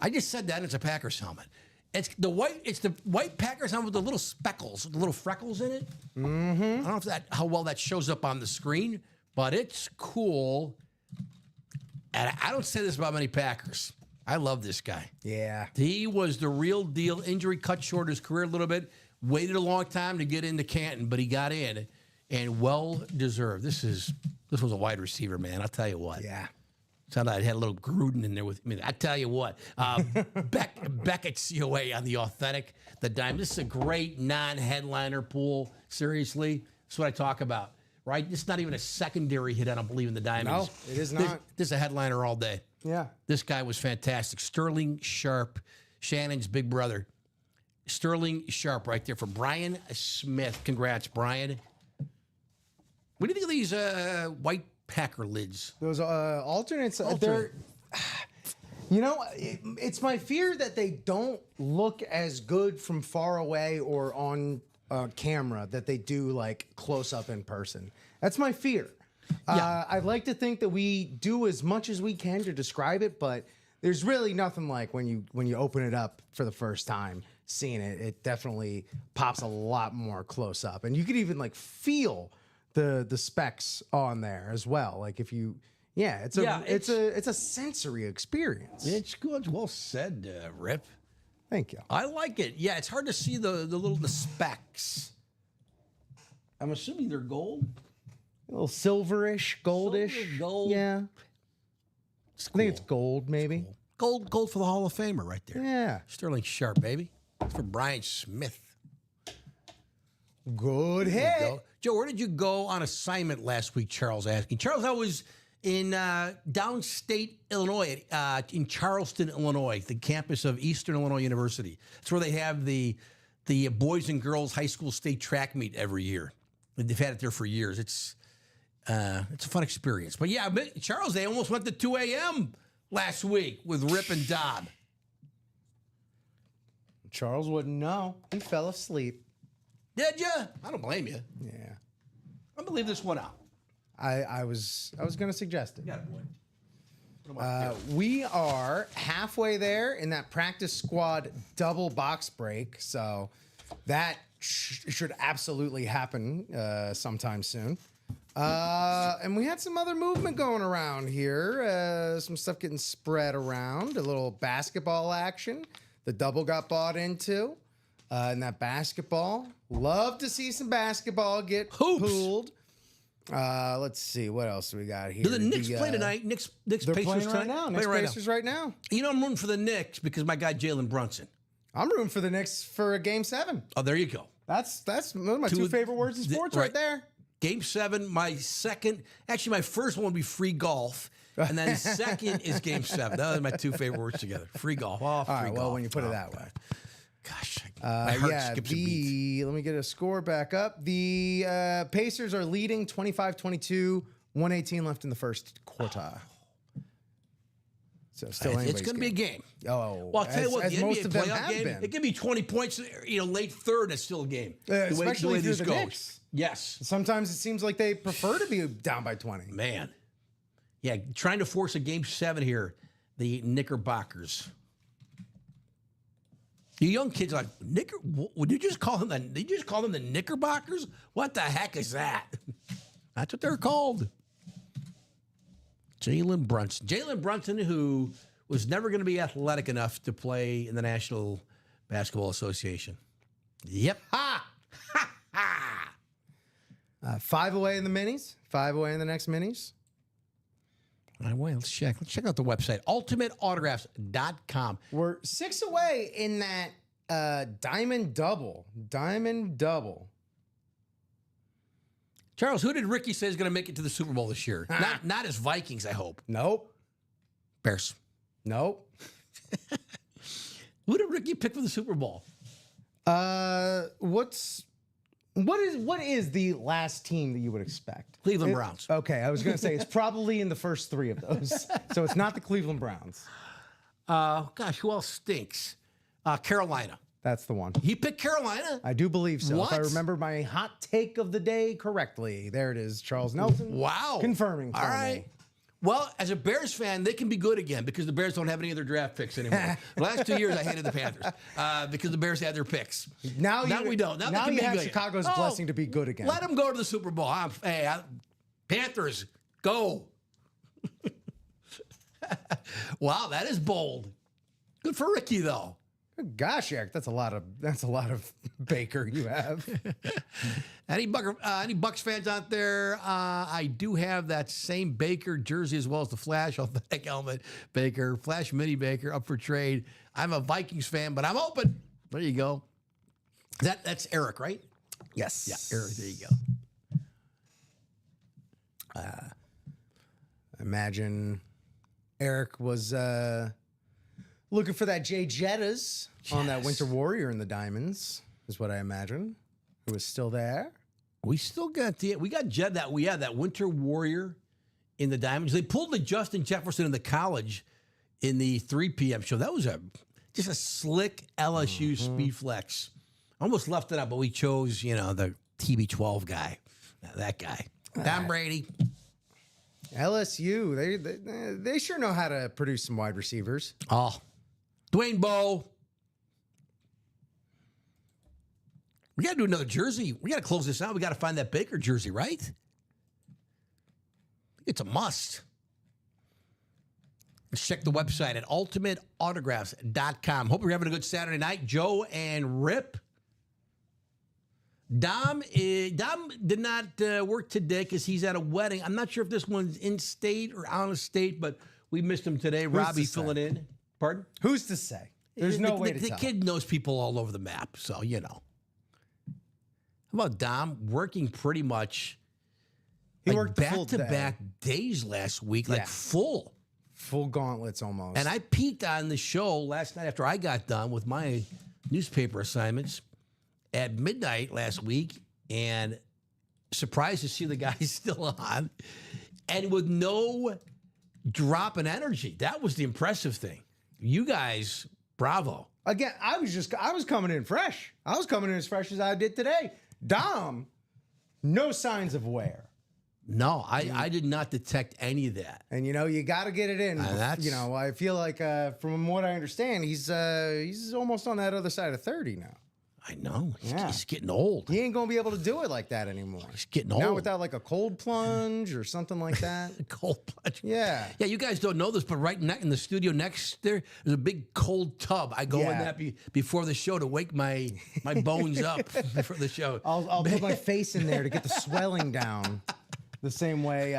I just said that. It's a Packers helmet. It's the white Packers helmet with the little speckles, the little freckles in it. Mm-hmm. I don't know if how well that shows up on the screen, but it's cool. And I don't say this about many Packers. I love this guy. Yeah. He was the real deal. Injury cut short his career a little bit. Waited a long time to get into Canton, but he got in, and well deserved. This was a wide receiver, man. I'll tell you what. Yeah. Sounded like I had a little Gruden in there with me. I tell you what. Beckett COA on the authentic, the dime. This is a great non-headliner pool. Seriously, that's what I talk about. Right? It's not even a secondary hit. I don't believe in the diamonds. No, it is not. This is a headliner all day. Yeah. This guy was fantastic. Sterling Sharp, Shannon's big brother. Sterling Sharp right there for Brian Smith. Congrats, Brian. What do you think of these white Packer lids? Those alternates, they're, you know, it's my fear that they don't look as good from far away or on camera that they do like close up in person. That's my fear. Yeah. I'd like to think that we do as much as we can to describe it, but there's really nothing like when you open it up for the first time, seeing it. It definitely pops a lot more close up, and you could even like feel the specs on there as well. Like if you, it's a sensory experience. It's good. Well said, Rip. Thank you. I like it. Yeah, it's hard to see the specs. I'm assuming they're gold. A little silverish, goldish. Silver, gold. Yeah. It's I think it's cool. gold, maybe. Gold for the Hall of Famer right there. Yeah. Sterling Sharp, baby. It's for Brian Smith. Good There you hit. go. Joe, where did you go on assignment last week? Charles asking. Charles, I was in downstate Illinois, in Charleston, Illinois, the campus of Eastern Illinois University. It's where they have the boys and girls high school state track meet every year. They've had it there for years. It's a fun experience. But yeah, Charles, they almost went to 2 a.m. last week with Rip and Dob. Charles wouldn't know. He fell asleep. Did you? I don't blame you. Yeah. I'm gonna leave this one out. I was going to suggest it. You got it, boy. We are halfway there in that practice squad double box break, so that should absolutely happen sometime soon. And we had some other movement going around here, some stuff getting spread around, a little basketball action. The double got bought into, and that basketball. Love to see some basketball get Hoops. pooled. Let's see what else we got here. Do the Knicks play tonight? Knicks They're Pacers playing right tonight? now. Knicks Playing right Pacers right now. You know I'm rooting for the Knicks because my guy Jalen Brunson. I'm rooting for the Knicks for a Game 7. Oh, there you go. That's one of my two favorite words in sports right there. Game 7. My first one would be free golf, and then second is Game 7. Those are my two favorite words together. Free golf. Oh, free All right, well, golf. when you put it that way. Gosh, my heart skips a beat. Let me get a score back up. The Pacers are leading 25-22, 118 left in the first quarter. So still It's going to be a game. Oh, Well, I'll tell you what, the most NBA of them playoff have game, been. it can be 20 points, late third, it's still a game. Especially if you're the goes. Knicks. Yes. Sometimes it seems like they prefer to be down by 20. Man. Yeah, trying to force a Game 7 here, the Knickerbockers. You young kids are like, would you just call them the Knickerbockers? What the heck is that? That's what they're called. Jalen Brunson, who was never going to be athletic enough to play in the National Basketball Association. Yep. Ha! Ha! Ha! 5 away in the minis. 5 away in the next minis. All right, well, let's check. Let's check out the website, ultimateautographs.com. We're 6 away in that diamond double. Diamond double. Charles, who did Ricky say is going to make it to the Super Bowl this year? Not his Vikings, I hope. Nope. Bears. Nope. Who did Ricky pick for the Super Bowl? What is the last team that you would expect? Cleveland Browns. Okay, I was going to say it's probably in the first 3 of those. So it's not the Cleveland Browns. Gosh, who else stinks? Carolina. That's the one. He picked Carolina. I do believe so. What? If I remember my hot take of the day correctly. There it is, Charles Nelson. Wow. Confirming for All right. me. Well, as a Bears fan, they can be good again because the Bears don't have any of their draft picks anymore. The last 2 years, I hated the Panthers because the Bears had their picks. Now we don't. Now they can you be have good. Chicago's blessing to be good again. Let them go to the Super Bowl. Panthers, go. Wow, that is bold. Good for Ricky, though. Gosh, Eric, that's a lot of Baker you have. Any Bucks fans out there? I do have that same Baker jersey as well as the Flash authentic helmet Baker, Flash Mini Baker up for trade. I'm a Vikings fan, but I'm open. There you go. That's Eric, right? Yes. Yeah, Eric. There you go. Imagine Eric was looking for that Jay Jettas on that Winter Warrior in the Diamonds, is what I imagine. Who was still there? We still got that Winter Warrior in the Diamonds. They pulled the Justin Jefferson in the college in the 3 p.m. show. That was just a slick LSU speed flex. Almost left it up, but we chose, the TB12 guy. That guy. Tom Brady. LSU, they sure know how to produce some wide receivers. Oh, Dwayne Bowe. We got to do another jersey. We got to close this out. We got to find that Baker jersey, right? It's a must. Let's check the website at ultimateautographs.com. Hope you're having a good Saturday night. Joe and Rip. Dom did not work today because he's at a wedding. I'm not sure if this one's in state or out of state, but we missed him today. Robbie filling in. Pardon? Who's to say? There's no way to tell. The kid knows people all over the map, so How about Dom working pretty much He worked the full back-to-back days last week, like full gauntlets almost. And I peeked on the show last night after I got done with my newspaper assignments at midnight last week, and surprised to see the guy still on, and with no drop in energy. That was the impressive thing. You guys, bravo. Again, I was coming in fresh. I was coming in as fresh as I did today. Dom, no signs of wear. No, I did not detect any of that. And you got to get it in. I feel like from what I understand, he's almost on that other side of 30 now. I know. He's getting old. He ain't going to be able to do it like that anymore. He's getting old. Now without like a cold plunge or something like that. Cold plunge. Yeah. Yeah, you guys don't know this, but right in the studio next there's a big cold tub. I go in that before the show to wake my bones up before the show. I'll put my face in there to get the swelling down the same way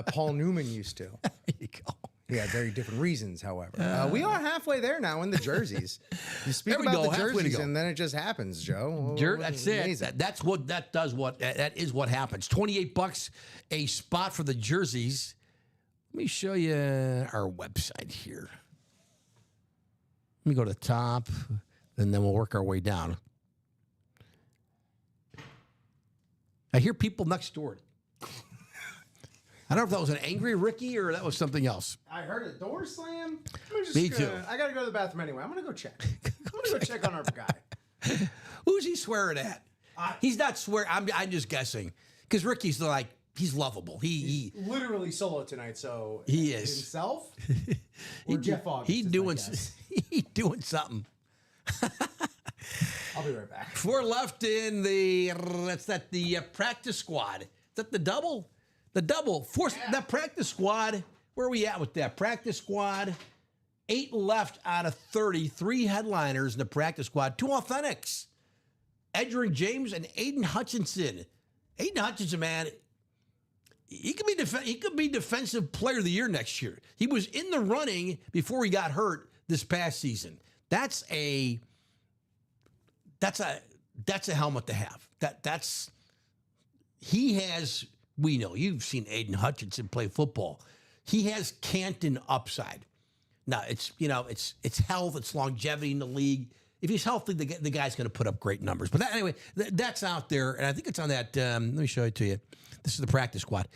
Paul Newman used to. There you go. He had very different reasons, however. We are halfway there now in the jerseys. You speak There we about go, the halfway to jerseys, go. and then it just happens, Joe. That's it. That is what happens. $28 a spot for the jerseys. Let me show you our website here. Let me go to the top, and then we'll work our way down. I hear people next door. I don't know if that was an angry Ricky or that was something else. I heard a door slam. Me too. I got to go to the bathroom anyway. I'm going to go check. I'm going to go check on our guy. Who's he swearing at? He's not swearing. I'm just guessing. Because Ricky's like, he's lovable. He literally solo tonight, so he is. Himself or Jeff August. He doing something. I'll be right back. 4 left in the practice squad. Is that the double? The double. That practice squad, where are we at with that? Practice squad, 8 left out of 30. 3 headliners in the practice squad. 2 authentics. Edgerrin James and Aiden Hutchinson. Aiden Hutchinson, man, he could be defensive player of the year next year. He was in the running before he got hurt this past season. That's a helmet to have. he has, we know, you've seen Aiden Hutchinson play football. He has Canton upside. Now, it's health, it's longevity in the league. If he's healthy, the guy's going to put up great numbers. But anyway, that's out there, and I think it's on that. Let me show it to you. This is the practice squad.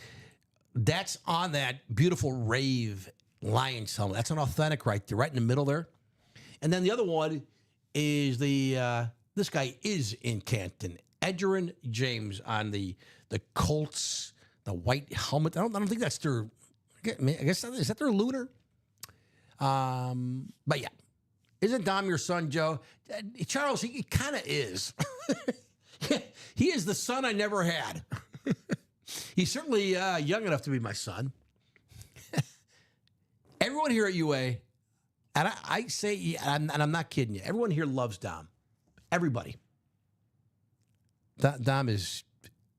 That's on that beautiful Rave Lions helmet. That's an authentic right there, right in the middle there. And then the other one is this guy is in Canton. Edgerrin James on the Colts, the white helmet. I don't think that's their. I guess is that their lunar? But yeah, isn't Dom your son, Joe? Charles, he kind of is. He is the son I never had. He's certainly young enough to be my son. Everyone here at UA, and I say, and I'm not kidding you, everyone here loves Dom. Everybody. Dom is,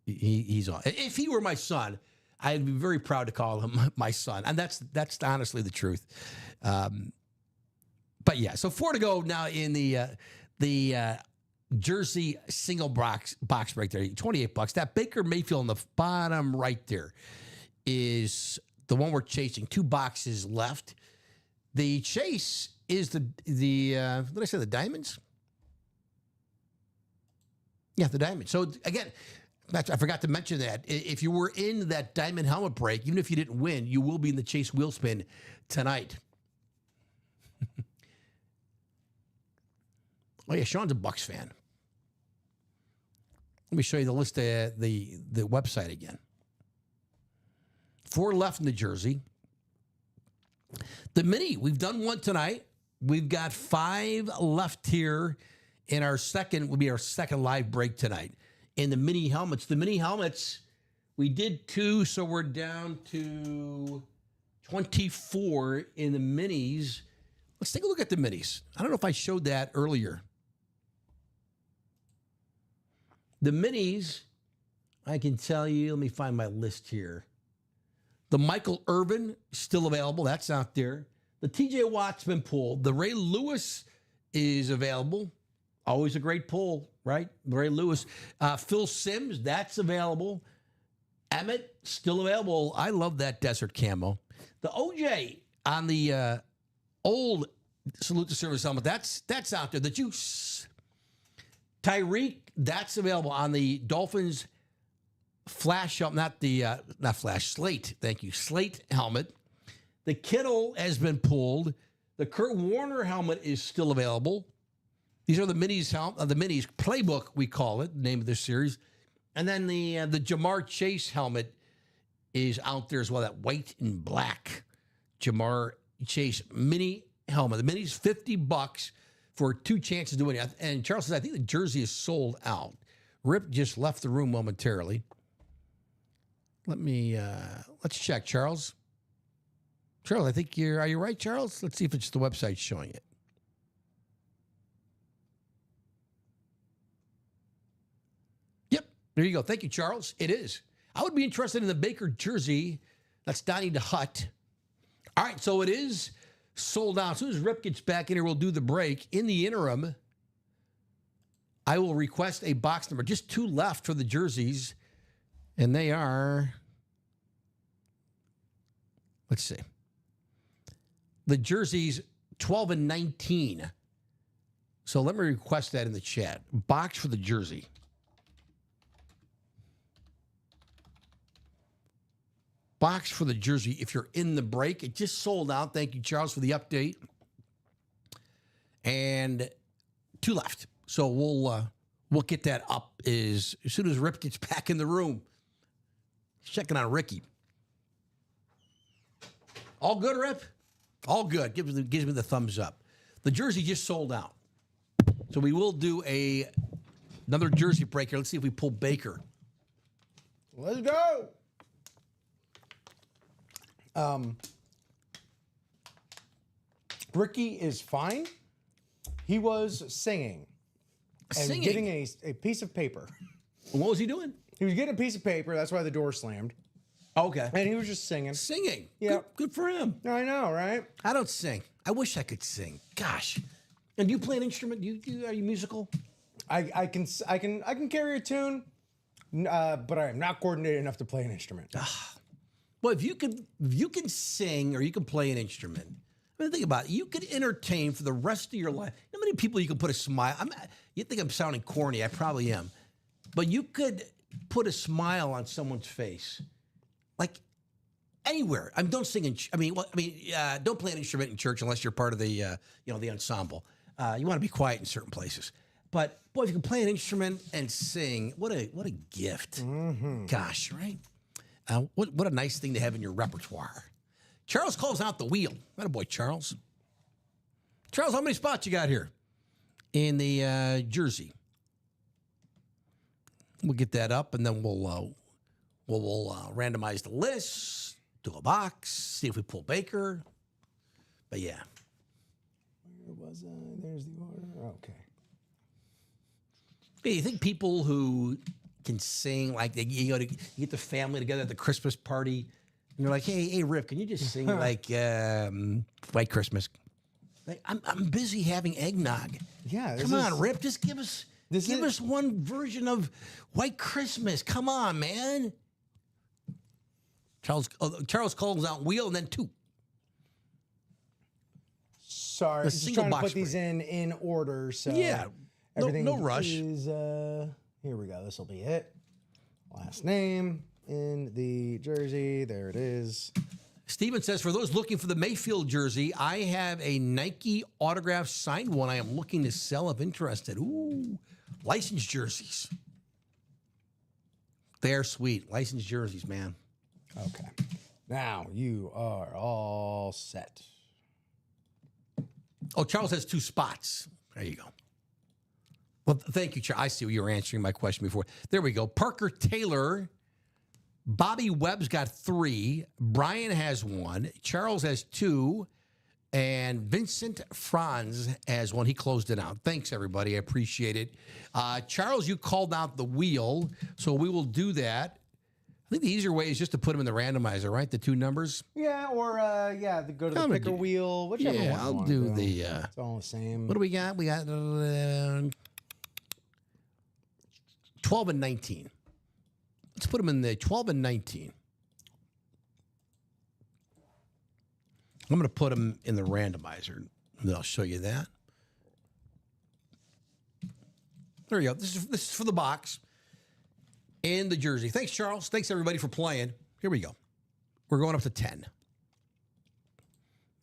he's on. If he were my son, I'd be very proud to call him my son. And that's honestly the truth. But yeah, so 4 to go now in the jersey single box break there, $28. That Baker Mayfield on the bottom right there is the one we're chasing. 2 boxes left. The chase is what did I say, the diamonds? Yeah, the diamonds. So again, I forgot to mention that. If you were in that diamond helmet break, even if you didn't win, you will be in the chase wheel spin tonight. Oh yeah, Sean's a Bucks fan. Let me show you the list of the website again. 4 left in the jersey. The mini, we've done 1 tonight. We've got 5 left here in our second live break tonight. In the mini helmets. The mini helmets, we did 2, so we're down to 24 in the minis. Let's take a look at the minis. I don't know if I showed that earlier. The minis, I can tell you, let me find my list here. The Michael Irvin, still available. That's out there. The TJ Watt's been pulled. The Ray Lewis is available. Always a great pull, right? Ray Lewis. Phil Simms, that's available. Emmett, still available. I love that desert camo. The OJ on the old Salute to Service helmet, that's out there. The Juice. Tyreek, that's available on the Dolphins Flash helmet, not Flash, Slate. Thank you. Slate helmet. The Kittle has been pulled. The Kurt Warner helmet is still available. These are the minis, the minis playbook, we call it, the name of this series. And then the Jamar Chase helmet is out there as well, that white and black Jamar Chase mini helmet. The mini's $50 for 2 chances to win. And Charles says, I think the jersey is sold out. Rip just left the room momentarily. Let's check, Charles. Charles, I think are you right, Charles? Let's see if it's the website showing it. Yep, there you go. Thank you, Charles. It is. I would be interested in the Baker jersey. That's Donnie DeHutt. All right, so it is sold out. As soon as Rip gets back in here, we'll do the break. In the interim, I will request a box number. Just 2 left for the jerseys. And they are, let's see. The jerseys 12 and 19. So let me request that in the chat. Box for the jersey. Box for the jersey if you're in the break. It just sold out. Thank you, Charles, for the update. And 2 left. So we'll get that up as soon as Rip gets back in the room. He's checking on Ricky. All good, Rip? All good. Gives me the thumbs up. The jersey just sold out. So we will do another jersey break here. Let's see if we pull Baker. Let's go. Ricky is fine. He was singing and getting a piece of paper. What was he doing? He was getting a piece of paper. That's why the door slammed. Okay. And he was just singing. Singing. Yeah. Good for him. I know, right? I don't sing. I wish I could sing. Gosh. And do you play an instrument? Are you musical? I can carry a tune. but I am not coordinated enough to play an instrument. Well, if you can sing or you can play an instrument, I mean, think about it. You could entertain for the rest of your life. How many people you can put a smile? You think I'm sounding corny? I probably am, but you could put a smile on someone's face, like anywhere. I mean, don't sing in. Don't play an instrument in church unless you're part of the the ensemble. You want to be quiet in certain places. But boy, if you can play an instrument and sing, what a gift! Gosh, right? What a nice thing to have in your repertoire. Charles calls out the wheel. That a boy, Charles. Charles, how many spots you got here in the jersey? We'll get that up, and then we'll randomize the list, do a box, see if we pull Baker. But yeah. Where was I? There's the order. Okay. Hey, you think people who can sing, like you get the family together at the Christmas party, and they're like, hey, Rip, can you just sing like White Christmas? Like, I'm busy having eggnog. Yeah. Come on, Rip, just give us one version of White Christmas. Come on, man. Charles calls out wheel and then two. Sorry, just trying to put these in order. So yeah, everything no rush. Is, here we go. This will be it. Last name in the jersey. There it is. Steven says, for those looking for the Mayfield jersey, I have a Nike autographed signed one I am looking to sell if interested. Ooh, licensed jerseys. They're sweet. Licensed jerseys, man. Okay. Now you are all set. Oh, Charles has two spots. There you go. Well, thank you, Charles. I see you were answering my question before. There we go. Parker Taylor. Bobby Webb's got 3. Brian has 1. Charles has 2. And Vincent Franz has 1. He closed it out. Thanks, everybody. I appreciate it. Charles, you called out the wheel, so we will do that. I think the easier way is just to put them in the randomizer, right? The 2 numbers. Yeah, or go to the picker wheel, whichever one. I'll do the. It's all the same. What do we got? We got 12 and 19. Let's put them in the 12 and 19. I'm going to put them in the randomizer, and then I'll show you that. There you go. This is for the box and the jersey. Thanks, Charles. Thanks, everybody, for playing. Here we go. We're going up to 10.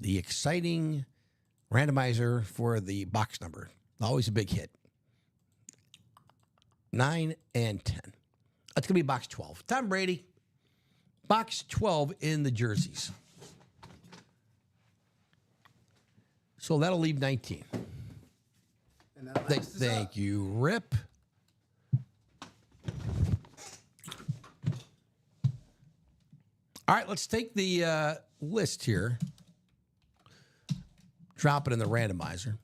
The exciting randomizer for the box number. Always a big hit. 9 and 10. That's going to be box 12. Tom Brady, box 12 in the jerseys. So that'll leave 19. Thank you, Rip. All right, let's take the list here. Drop it in the randomizer.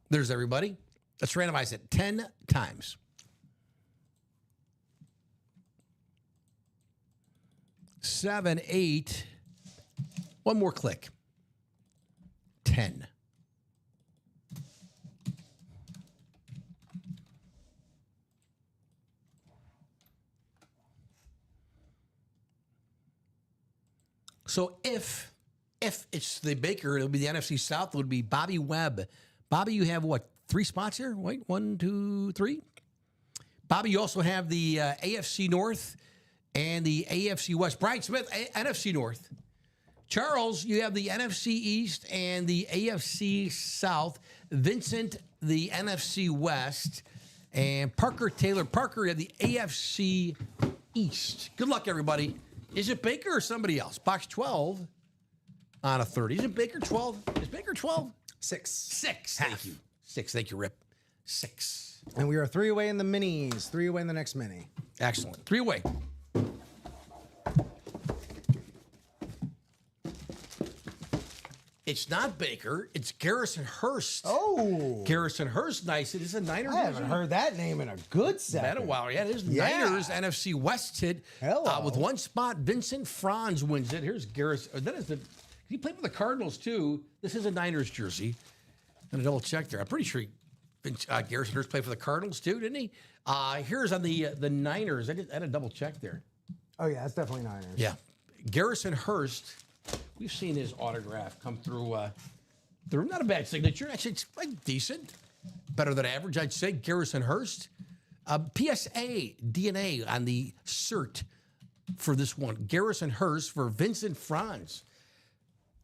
There's everybody. Let's randomize it 10 times. 7, 8. One more click. 10. So if it's the Baker, it'll be the NFC South. It would be Bobby Webb. Bobby, you have what? 3 spots here? Wait, 1, 2, 3. Bobby, you also have the AFC North and the AFC West. Brian Smith, NFC North. Charles, you have the NFC East and the AFC South. Vincent, the NFC West. And Parker Taylor. Parker, you have the AFC East. Good luck, everybody. Is it Baker or somebody else? Box 12 on a 30. Is it Baker 12? Is Baker 12? 6. Thank you. 6. Thank you, Rip. 6. And we are 3 away in the minis. 3 away in the next mini. Excellent. 3 away. It's not Baker. It's Garrison Hurst. Oh. Garrison Hurst, nice. It is a Niners. I haven't heard that name in a good second. Been a while. Yeah, it is Yeah. Niners NFC West hit. Hello. With 1 spot, Vincent Franz wins it. Here's Garrison. That is he played for the Cardinals, too. This is a Niners jersey. I'm going to double check there. I'm pretty sure Garrison Hurst played for the Cardinals too, didn't he? Here's on the Niners. I had a double check there. Oh yeah, that's definitely Niners. Yeah, Garrison Hurst. We've seen his autograph come through the room. Not a bad signature. Actually, it's like decent, better than average, I'd say. Garrison Hurst. PSA DNA on the cert for this one. Garrison Hurst for Vincent Franz.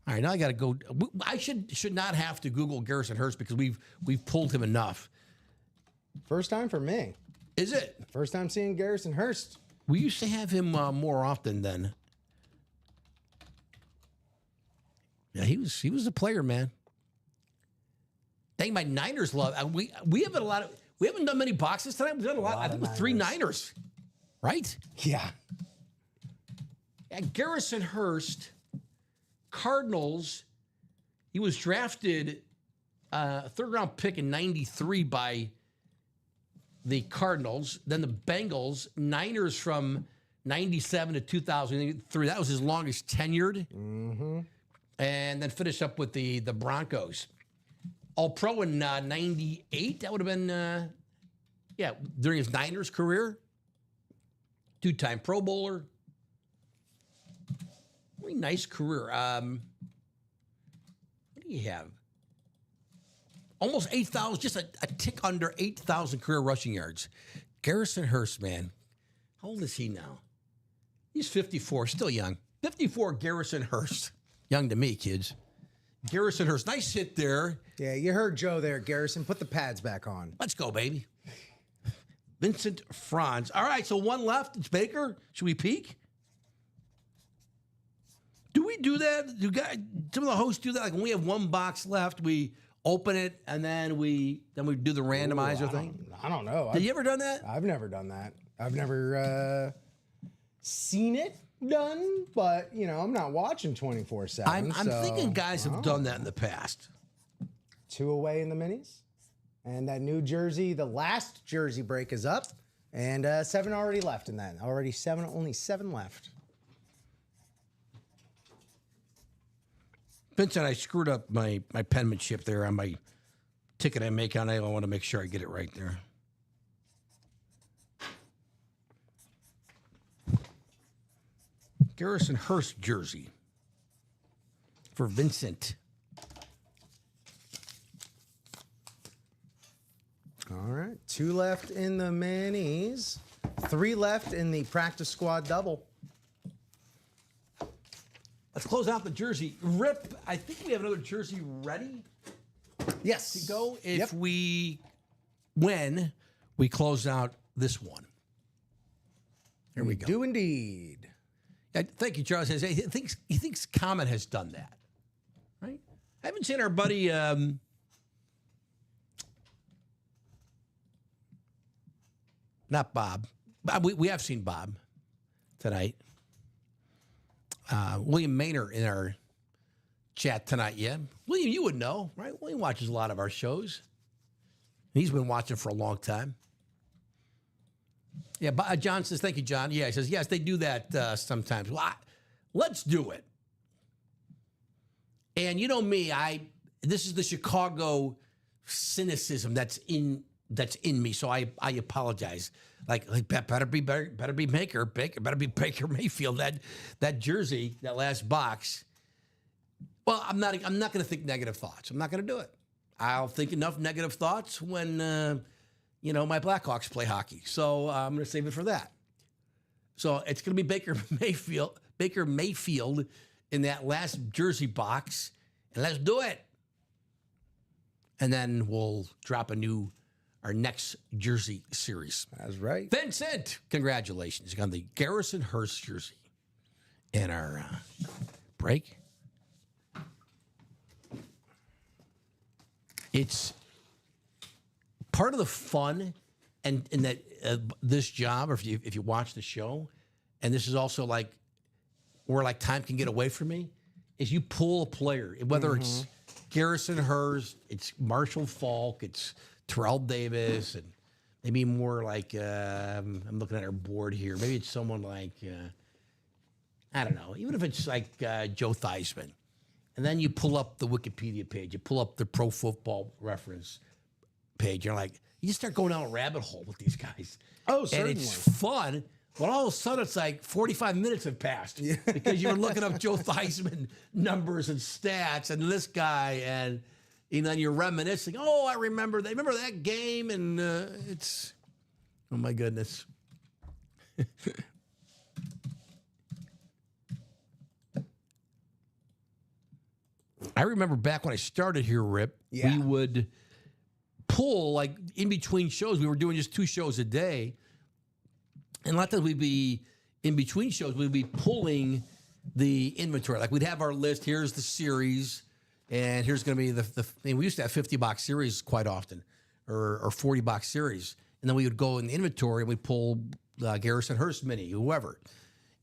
All right, now I got to go. I should not have to Google Garrison Hurst because we've pulled him enough. First time for me. Is it? First time seeing Garrison Hurst. We used to have him more often then. Yeah, he was a player, man. Dang, my Niners love. We haven't we haven't done many boxes tonight. We've done a lot. I think it was 3 Niners, right? Yeah. And Garrison Hurst, Cardinals. He was drafted third round pick in '93 by the Cardinals. Then the Bengals, Niners from '97 to 2003. That was his longest tenured. Mm-hmm. And then finished up with the Broncos. All-Pro in '98. That would have been, during his Niners career. 2-time Pro Bowler. Really nice career. What do you have? Almost 8,000, just a tick under 8,000 career rushing yards. Garrison Hurst, man. How old is he now? He's 54, still young. 54, Garrison Hurst. Young to me, kids. Garrison Hurst, nice hit there. Yeah, you heard Joe there, Garrison. Put the pads back on. Let's go, baby. Vincent Franz. All right, so one left. It's Baker. Should we peek? Do we do that? Do some of the hosts do that? Like when we have one box left, we open it and then we do the randomizer thing? I don't know. Have you ever done that? I've never done that. I've never seen it done, but I'm not watching 24/7. I'm thinking guys have done that in the past. 2 away in the minis, and that New Jersey, the last Jersey break is up, and 7 already left in that. Only 7 left. Vincent, I screwed up my penmanship there on my ticket I make on it. I want to make sure I get it right there. Garrison Hurst jersey for Vincent. All right, 2 left in the minis, 3 left in the practice squad double. Let's close out the jersey. Rip, I think we have another jersey ready Yes. to go Yep. when we close out this one. Here we go. Do indeed. Thank you, Charles. He thinks Comet has done that, right? I haven't seen our buddy. Not Bob. We have seen Bob tonight. William Maynard in our chat tonight. Yeah, William, you would know, right? William watches a lot of our shows. He's been watching for a long time. Yeah, John says, thank you, John. Yeah, he says, yes, they do that sometimes. Well, let's do it. And you know me, this is the Chicago cynicism that's in me, so I apologize. Like better be Baker, better be Baker Mayfield. That jersey, that last box. Well, I'm not going to think negative thoughts. I'm not going to do it. I'll think enough negative thoughts when my Blackhawks play hockey. So I'm going to save it for that. So it's going to be Baker Mayfield in that last jersey box, and let's do it. And then we'll drop our next jersey series. That's right. Vincent, congratulations. You got the Garrison Hurst jersey in our break. It's part of the fun and that this job, or if you watch the show, and this is also like where like time can get away from me, is you pull a player, whether it's Garrison Hurst, it's Marshall Faulk, it's Terrell Davis, and maybe more like I'm looking at our board here. Maybe it's someone like I don't know. Even if it's like Joe Theismann, and then you pull up the Wikipedia page, you pull up the Pro Football Reference page. You're like, you just start going down a rabbit hole with these guys. Oh, certainly. And it's fun. But all of a sudden, it's like 45 minutes have passed because you were looking up Joe Theismann numbers and stats and this guy, and then you're reminiscing. Oh, I remember that game, and it's, oh my goodness. I remember back when I started here, Rip, we would pull, like, in between shows. We were doing just 2 shows a day. And a lot of times we'd be, in between shows, we'd be pulling the inventory. Like, we'd have our list. Here's the series. And here's going to be and we used to have 50-box series quite often, or 40-box series. And then we would go in the inventory and we'd pull Garrison Hearst mini, whoever.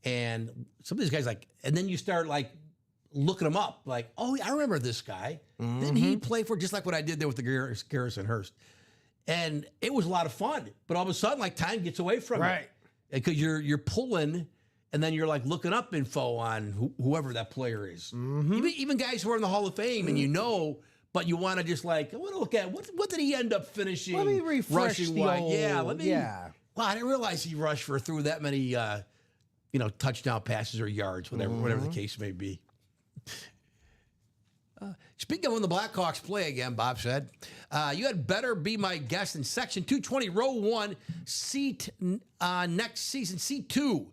And some of these guys, like, and then you start, like, looking them up. Like, oh, I remember this guy. Didn't he play for, just like what I did there with the Garrison Hearst? And it was a lot of fun. But all of a sudden, like, time gets away from it. Because you're pulling, and then you're, like, looking up info on whoever that player is. Even guys who are in the Hall of Fame, and but you want to just, like, I want to look at what did he end up finishing? Let me refresh rushing the wide. old, Wow, I didn't realize he rushed through that many, touchdown passes or yards, whatever the case may be. Speaking of when the Blackhawks play again, Bob said, you had better be my guest in Section 220, Row 1, seat next season, Seat 2.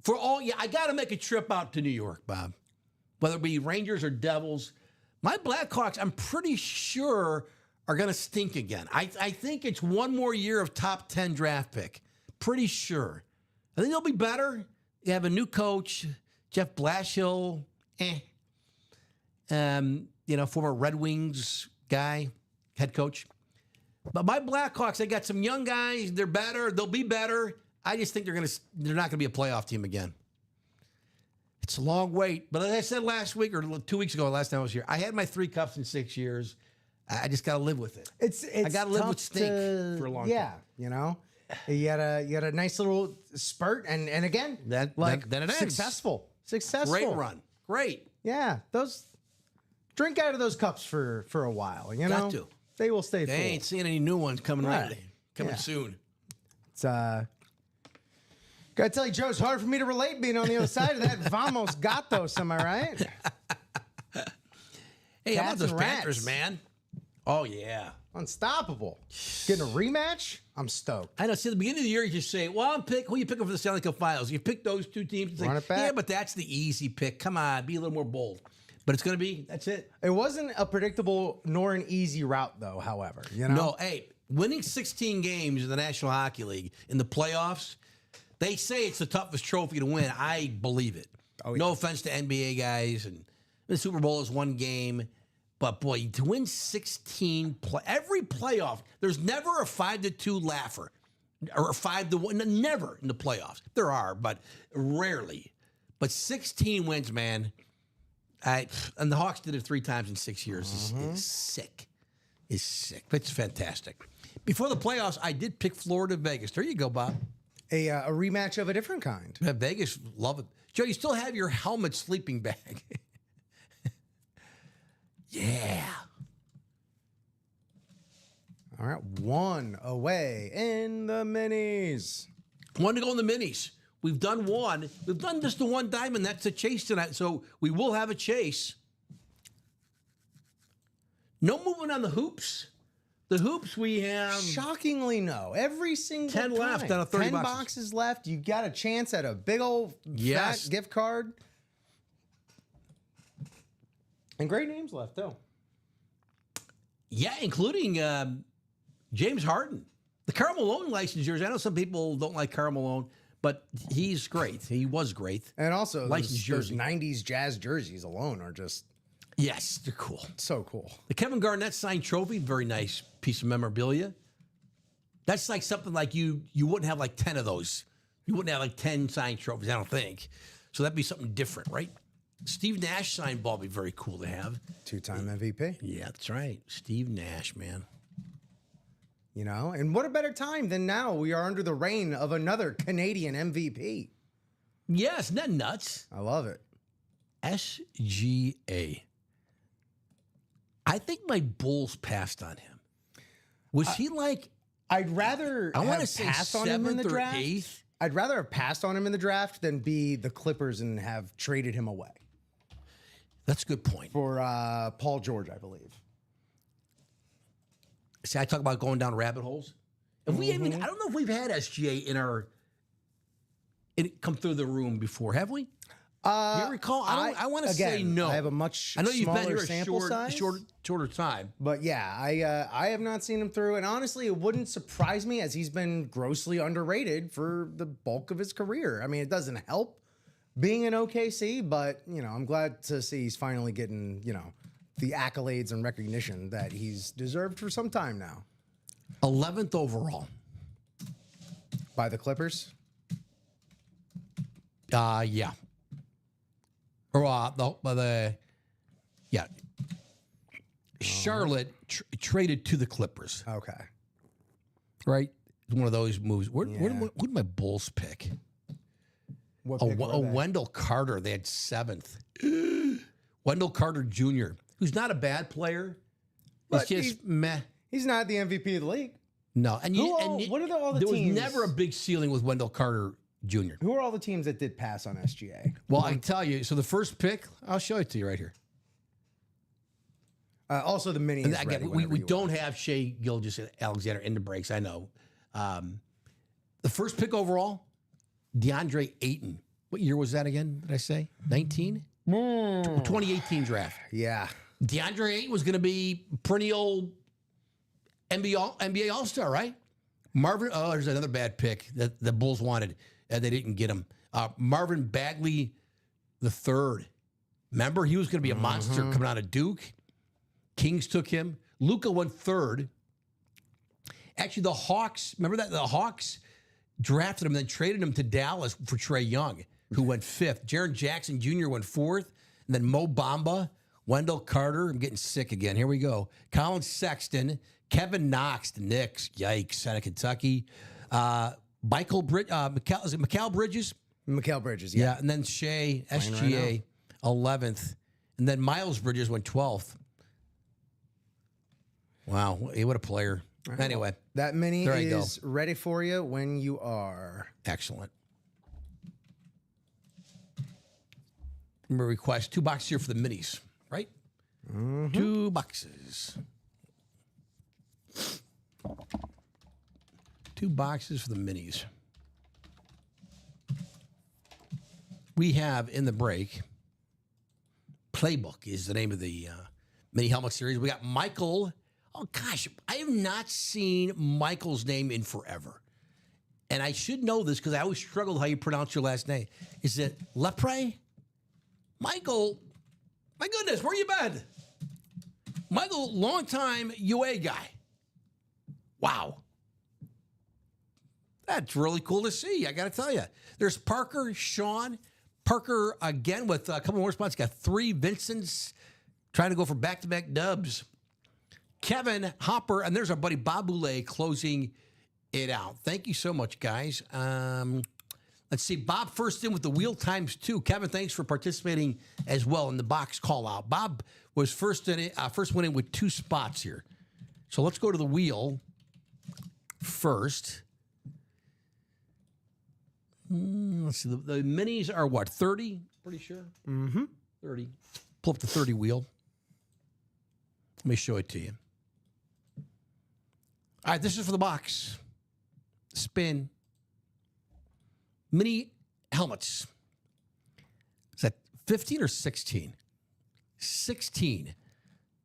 For all, I got to make a trip out to New York, Bob. Whether it be Rangers or Devils. My Blackhawks, I'm pretty sure, are going to stink again. I think it's one more year of top 10 draft pick. Pretty sure. I think they'll be better. You have a new coach, Jeff Blashill. Former Red Wings guy, head coach. But my Blackhawks, they got some young guys. They're better. They'll be better. I just think they're not going to be a playoff team again. It's a long wait. But as I said last week or 2 weeks ago, last time I was here, I had my 3 cups in 6 years. I just got to live with it. I got to live with stink for a long time. Yeah, you had a nice little spurt, and again, then it ends. Successful. Great run. Great. Yeah, drink out of those cups for a while. Got to. They will stay full. They ain't seeing any new ones coming coming Yeah. soon. It's gotta tell you, Joe, it's hard for me to relate being on the other side of that. Vamos gatos, am I right? Hey, how about Cats those and rats. Panthers, man? Oh, yeah. Unstoppable. Getting a rematch? I'm stoked. I know. See, at the beginning of the year, you just say, well, who you picking for the Stanley Cup Finals? You pick those 2 teams. It's Run like, it back. yeah, but that's the easy pick. Come on, be a little more bold. But it's going to be, that's it. It wasn't a predictable nor an easy route, though, however. No, hey, winning 16 games in the National Hockey League in the playoffs, they say it's the toughest trophy to win. I believe it. Oh, yeah. No offense to NBA guys, and the Super Bowl is 1 game. But, boy, to win 16, every playoff, there's never a 5-2 laugher or a 5-1, never in the playoffs. There are, but rarely. But 16 wins, man. And the Hawks did it 3 times in 6 years. It's sick. It's sick. It's fantastic. Before the playoffs, I did pick Florida, Vegas. There you go, Bob. A rematch of a different kind. Vegas, love it. Joe, you still have your helmet sleeping bag. Yeah. All right, 1 away in the minis. 1 to go in the minis. We've done 1. We've done just the 1 diamond. That's a chase tonight. So we will have a chase. No movement on the hoops. The hoops we have. Shockingly, no. Every single 10 time. left out of 30 10 boxes. boxes left. You got a chance at a big old Yes. fat gift card. And great names left, though. Yeah, including James Harden. The Karl Malone license jersey. I know some people don't like Karl Malone, but he's great. He was great. And also, Licensed those jersey. 90s Jazz jerseys alone are just Yes, they're cool. so cool. The Kevin Garnett signed trophy, very nice piece of memorabilia. That's like something like you wouldn't have like 10 of those. You wouldn't have like 10 signed trophies, I don't think. So that'd be something different, right? Steve Nash signed ball would be very cool to have. 2-time MVP. Yeah, that's right. Steve Nash, man. You know, and what a better time than now we are under the reign of another Canadian MVP. Yeah, isn't that nuts? I love it. SGA. I think my Bulls passed on him. Was he like, I'd rather I want to have say passed on him in the 7th or draft. 8th? I'd rather have passed on him in the draft than be the Clippers and have traded him away That's a good point. for Paul George, I believe. See, I talk about going down rabbit holes. Have we even, I don't know if we've had SGA come through the room before, have we? You recall? I want to say again, no. I have a much I know you've been smaller here a sample size. shorter time. But yeah, I have not seen him through, and honestly, it wouldn't surprise me as he's been grossly underrated for the bulk of his career. I mean, it doesn't help being in OKC, but I'm glad to see he's finally getting the accolades and recognition that he's deserved for some time now 11th overall. by the Clippers. Yeah. Or yeah. Charlotte traded to the Clippers, Okay, right? It's one of those moves. Who did my Bulls pick? what Oh, pick were they? Wendell Carter. They had 7th. Wendell Carter Jr., who's not a bad player. But It's just meh. He's not the MVP of the league. No, and What are all the there teams? was never a big ceiling with Wendell Carter Jr. Who are all the teams that did pass on SGA? Well, I can tell you. So the first pick, I'll show it to you right here. Also, the mini. And is again, ready we whenever you don't have Shea Gilgeous Alexander in the breaks. I know. The first pick overall, DeAndre Ayton. What year was that again? Did I say 19? 2018 draft. want. Yeah. DeAndre Ayton was going to be perennial NBA All-Star, right? Marvin. Oh, there's another bad pick that the Bulls wanted, and they didn't get him. Marvin Bagley the third. Remember, he was going to be a monster coming out of Duke. Kings took him. Luka went third. Actually, the Hawks, remember that? The Hawks drafted him and then traded him to Dallas for Trae Young, who went 5th. Jaren Jackson Jr. went 4th. And then Mo Bamba, Wendell Carter. I'm getting sick again. Here we go. Colin Sexton, Kevin Knox, the Knicks. Yikes, out of Kentucky. Mikal Bridges? Mikal Bridges. Yeah. And then Shea, SGA, 11th. And then Miles Bridges went 12th. Wow, what a player. Anyway, That mini There you is ready for you when you are. excellent. Remember, request 2 boxes here for the minis, right? 2 boxes. 2 boxes for the minis. We have in the break, Playbook is the name of the mini helmet series. We got Michael. Oh, gosh, I have not seen Michael's name in forever. And I should know this because I always struggled how you pronounce your last name. Is it Lepre? Michael, my goodness, where you been? Michael, longtime UA guy. Wow. That's really cool to see, I got to tell you. There's Parker, Sean. Parker, again, with a couple more spots. Got 3 Vincents trying to go for back-to-back dubs. Kevin Hopper, and there's our buddy Bob Boulay closing it out. Thank you so much, guys. Let's see. Bob first in with the wheel times 2. Kevin, thanks for participating as well in the box call out. Bob was first went in with 2 spots here. So let's go to the wheel first. Let's see. The minis are what, 30? Pretty sure. 30. Pull up the 30 wheel. Let me show it to you. All right, this is for the box. Spin. Mini helmets. Is that 15 or 16? 16.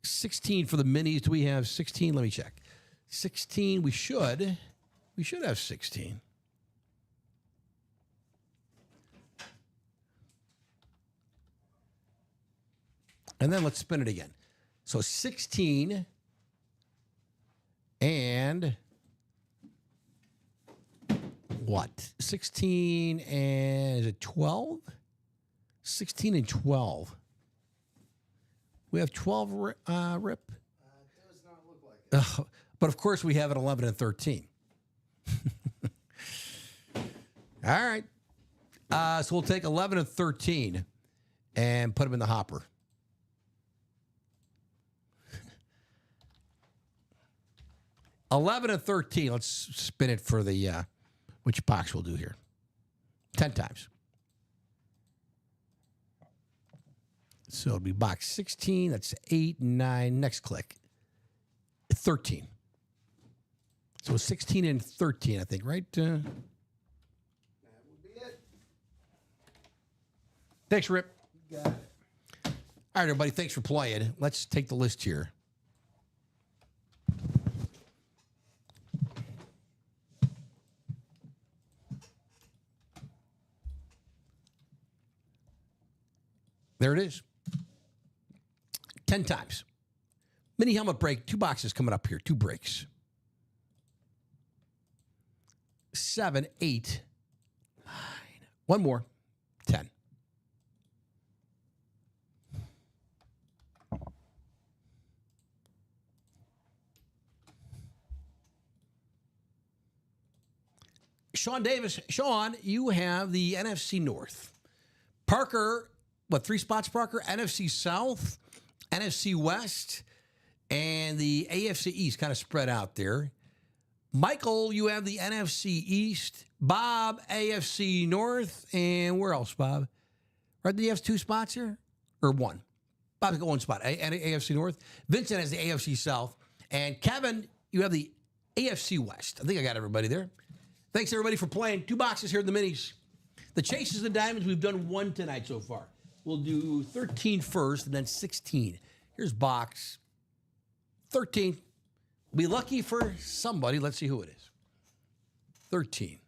16 for the minis. Do we have 16? Let me check. 16. We should have 16. And then let's spin it again. So 16 and what? 16 and is it 12? 16 and 12. We have 12, Rip? Does not look like it. But of course we have an 11 and 13. All right. So we'll take 11 and 13 and put them in the hopper. 11 and 13. Let's spin it for the which box we'll do here. 10 times. So it'll be box 16. That's 8, 9. Next click. 13. So 16 and 13, I think, right? That would be it. Thanks, Rip. Got it. All right, everybody. Thanks for playing. Let's take the list here. There it is. 10 times. Mini helmet break. 2 boxes coming up here. 2 breaks. 7, 8, 9. One more. 10. Sean Davis. Sean, you have the NFC North. Parker, what, 3 spots, Parker? NFC South, NFC West, and the AFC East kind of spread out there. Michael, you have the NFC East. Bob, AFC North. And where else, Bob? Right, do you have 2 spots here? Or 1? Bob's got 1 spot. AFC North. Vincent has the AFC South. And Kevin, you have the AFC West. I think I got everybody there. Thanks, everybody, for playing. 2 boxes here in the minis. The Chases and Diamonds, we've done 1 tonight so far. We'll do 13 first and then 16. Here's box 13. We'll be lucky for somebody. Let's see who it is. 13.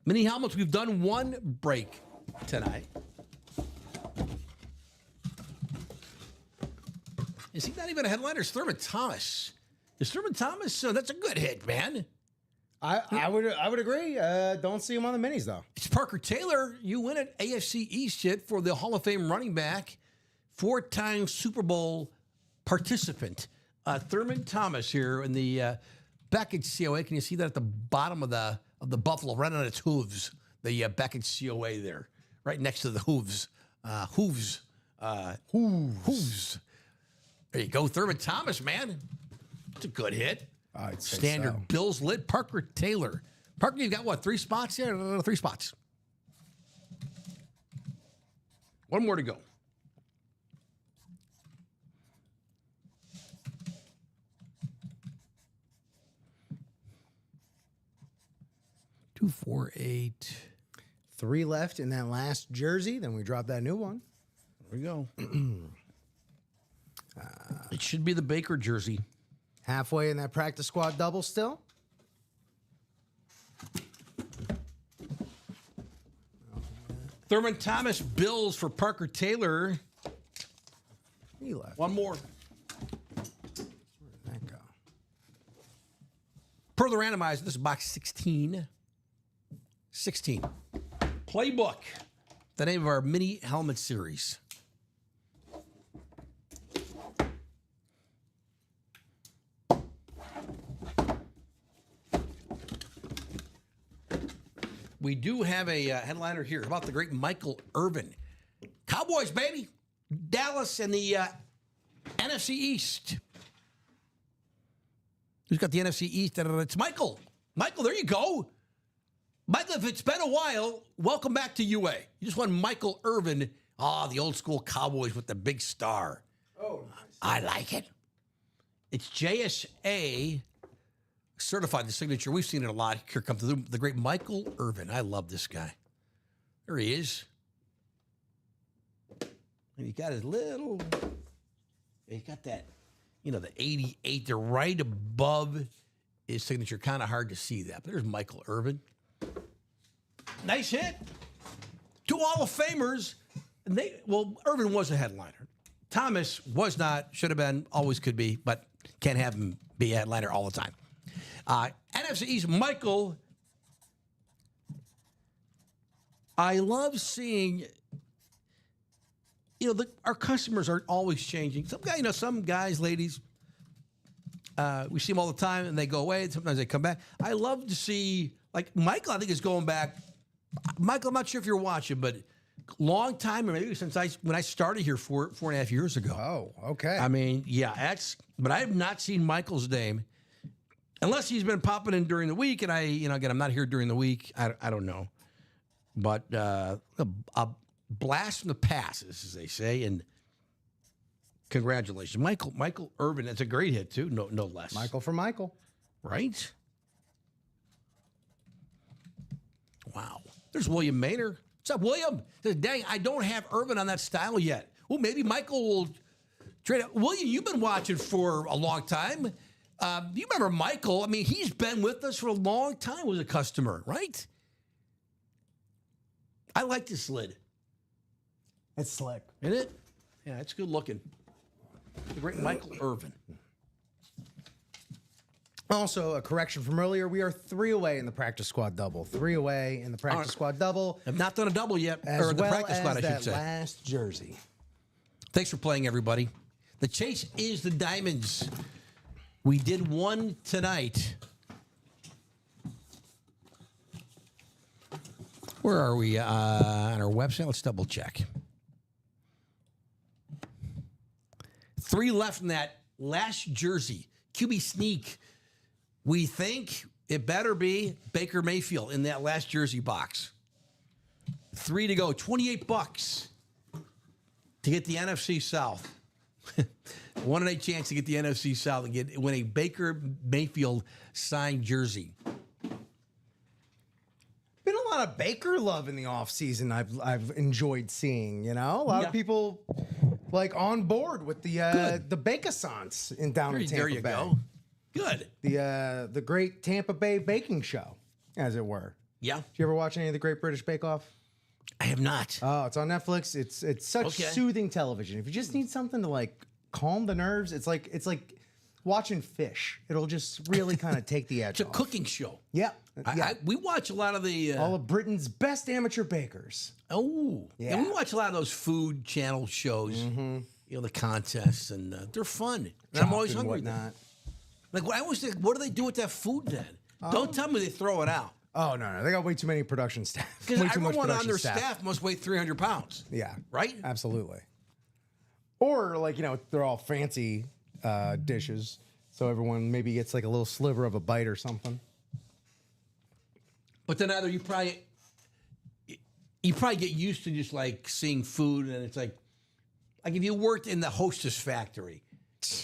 Mini helmets, we've done 1 break tonight. Is he not even a headliner? It's Thurman Thomas. Is Thurman Thomas? That's a good hit, man. I would agree. Don't see him on the minis though. It's Parker Taylor. You win an AFC East hit for the Hall of Fame running back, 4-time Super Bowl participant. Thurman Thomas here in the Beckett COA. Can you see that at the bottom of the Buffalo, right on its hooves? The Beckett COA there, right next to the hooves. Hooves. There you go, Thurman Thomas, man. It's a good hit. I'd say Standard so. Bills lit. Parker Taylor. Parker, you got what? 3 spots here? 3 spots. 1 more to go. Two, 4, 8. 3 left in that last jersey. Then we drop that new one. There we go. It should be the Baker jersey. Halfway in that practice squad double still. Thurman Thomas, Bills for Parker Taylor. He left. 1 more. Where did that go? Per the randomizer, this is box 16. 16. Playbook. The name of our mini helmet series. We do have a headliner here about the great Michael Irvin. Cowboys, baby. Dallas and the NFC East. Who's got the NFC East? It's Michael. Michael, there you go. Michael, if it's been a while, welcome back to UA. You just won Michael Irvin. The old school Cowboys with the big star. Oh, nice. I like it. It's JSA certified, the signature. We've seen it a lot. Here comes the great Michael Irvin. I love this guy. There he is. And he got his little, he got that, the 88. They're right above his signature. Kind of hard to see that. But there's Michael Irvin. Nice hit. 2 Hall of Famers. And Irvin was a headliner. Thomas was not, should have been, always could be, but can't have him be a headliner all the time. NFC East, Michael. I love seeing, our customers are always changing. Some guys, ladies, we see them all the time and they go away. And sometimes they come back. I love to see, like Michael, I think is going back. Michael, I'm not sure if you're watching, but long time, or maybe since when I started here 4.5 years ago. Oh, okay. I mean, yeah, but I have not seen Michael's name unless he's been popping in during the week. And again, I'm not here during the week. I don't know, but a blast from the past, as they say, and congratulations, Michael Irvin. That's a great hit too, no less. Michael for Michael. Right? Wow. There's William Maynard. What's up, William? Says, dang, I don't have Irvin on that style yet. Well, maybe Michael will trade it. William, you've been watching for a long time. You remember Michael? I mean, he's been with us for a long time. Was a customer, right? I like this lid. It's slick. Isn't it? Yeah, it's good looking. The great Michael Irvin. Also, a correction from earlier. We are 3 away in the practice squad double. 3 away in the practice squad double. I've not done a double yet, As or the well practice squad, as I should that say. last jersey. Thanks for playing, everybody. The chase is the diamonds. We did one tonight. Where are we? On our website? Let's double check. 3 left in that last jersey. QB sneak. We think it better be Baker Mayfield in that last jersey box. 3 to go. $28 to get the NFC South. 1 in 8 chance to get the NFC South and win a Baker Mayfield signed jersey. Been a lot of Baker love in the offseason I've enjoyed seeing, A lot of people like on board with the Bakersants in down in Tampa There you Bay. go. Good. The great Tampa Bay baking show, as it were. Yeah. Did you ever watch any of the Great British Bake Off? I have not. Oh, it's on Netflix. It's such soothing television. If you just need something to like calm the nerves, it's like watching fish. It'll just really kind of take the edge It's a off. cooking show. Yeah. We watch a lot of the... All of Britain's best amateur bakers. Oh. Yeah. And we watch a lot of those food channel shows. The contests, and they're fun. And I'm always and hungry. whatnot. Like, I always think, what do they do with that food then? Don't tell me they throw it out. Oh, no. They got way too many production staff. Because Way too much everyone on production their staff must weigh 300 pounds. Yeah. Right? Absolutely. Or, they're all fancy dishes. So everyone maybe gets like a little sliver of a bite or something. But then either you probably get used to just like seeing food, and it's like if you worked in the Hostess factory,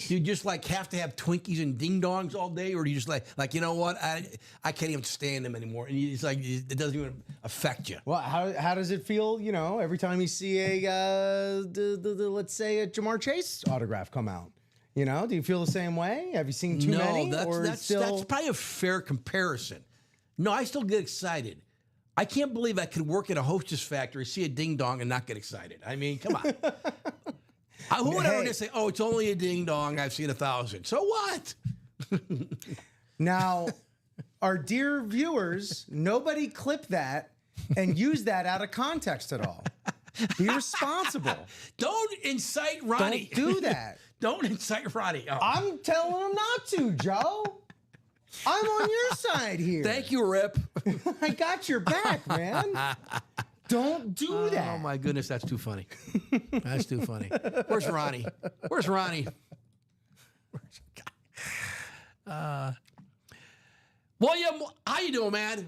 you just like have to have Twinkies and ding dongs all day, or do you just like you know what, I can't even stand them anymore, and it's like it doesn't even affect you. Well, how does it feel? Every time you see let's say a Jamar Chase autograph come out. Do you feel the same way? Have you seen too many? No, that's probably a fair comparison. No, I still get excited. I can't believe I could work at a Hostess factory, see a ding dong, and not get excited. I mean, come on. Who would ever just say, "Oh, it's only a ding dong. I've seen 1,000." So what? Now, our dear viewers, nobody clip that and use that out of context at all. Be responsible. Don't incite Ronnie. Don't do that. Don't incite Ronnie. Oh. I'm telling him not to, Joe. I'm on your side here. Thank you, Rip. I got your back, man. Don't do that. Oh my goodness, that's too funny. That's too funny. Where's Ronnie? Where's Ronnie? William, how you doing, man?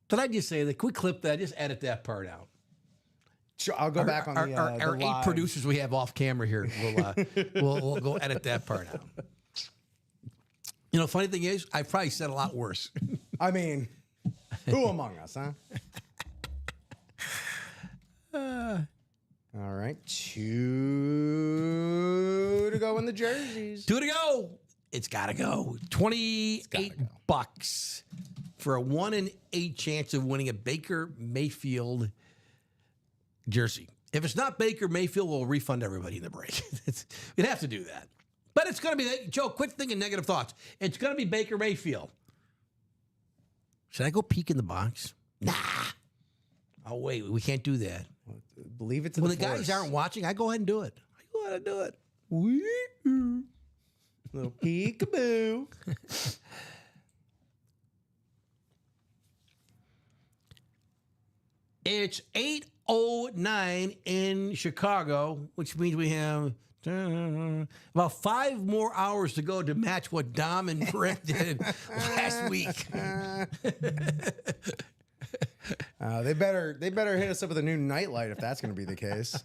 Did I just say that? Can we clip that? Just edit that part out. Sure, I'll go back on the our 8 live. producers we have off camera here. We'll go edit that part out. Funny thing is, I probably said a lot worse. I mean, who among us, huh? All right, 2 to go in the jerseys. 2 to go. It's got to go. $28 for a 1 in 8 chance of winning a Baker Mayfield jersey. If it's not Baker Mayfield, we'll refund everybody in the break. We'd have to do that. But it's going to be, Joe, quit thinking negative thoughts. It's going to be Baker Mayfield. Should I go peek in the box? Nah. Oh, wait, we can't do that. Believe it to When the the guys force. aren't watching, I go ahead and do it. Little peekaboo. It's 8:09 in Chicago, which means we have about 5 more hours to go to match what Dom and Rick did last week. They better hit us up with a new nightlight if that's going to be the case.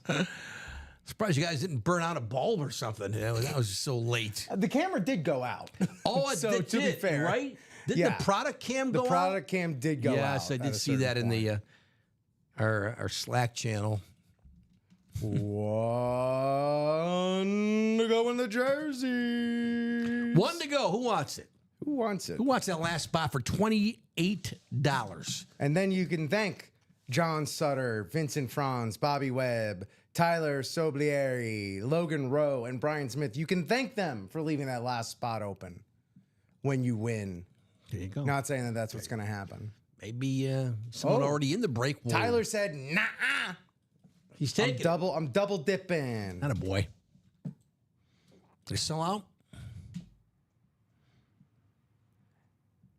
Surprised you guys didn't burn out a bulb or something. That was just so late. The camera did go out. Oh, it So, did, to be fair, right? Didn't yeah. the product cam go The out? product cam did go out. Yes, I at did a see that certain in point. the our Slack channel. One to go in the jersey. One to go. Who wants it? Who wants it? Who wants that last spot for $28? And then you can thank John Sutter, Vincent Franz, Bobby Webb, Tyler Soblieri, Logan Rowe, and Brian Smith. You can thank them for leaving that last spot open when you win. There you go. Not saying that that's what's going to happen. Maybe someone Oh. already in the break. Will. Tyler said, "Nah, He's I'm taking double dipping." Not a boy. They sell out?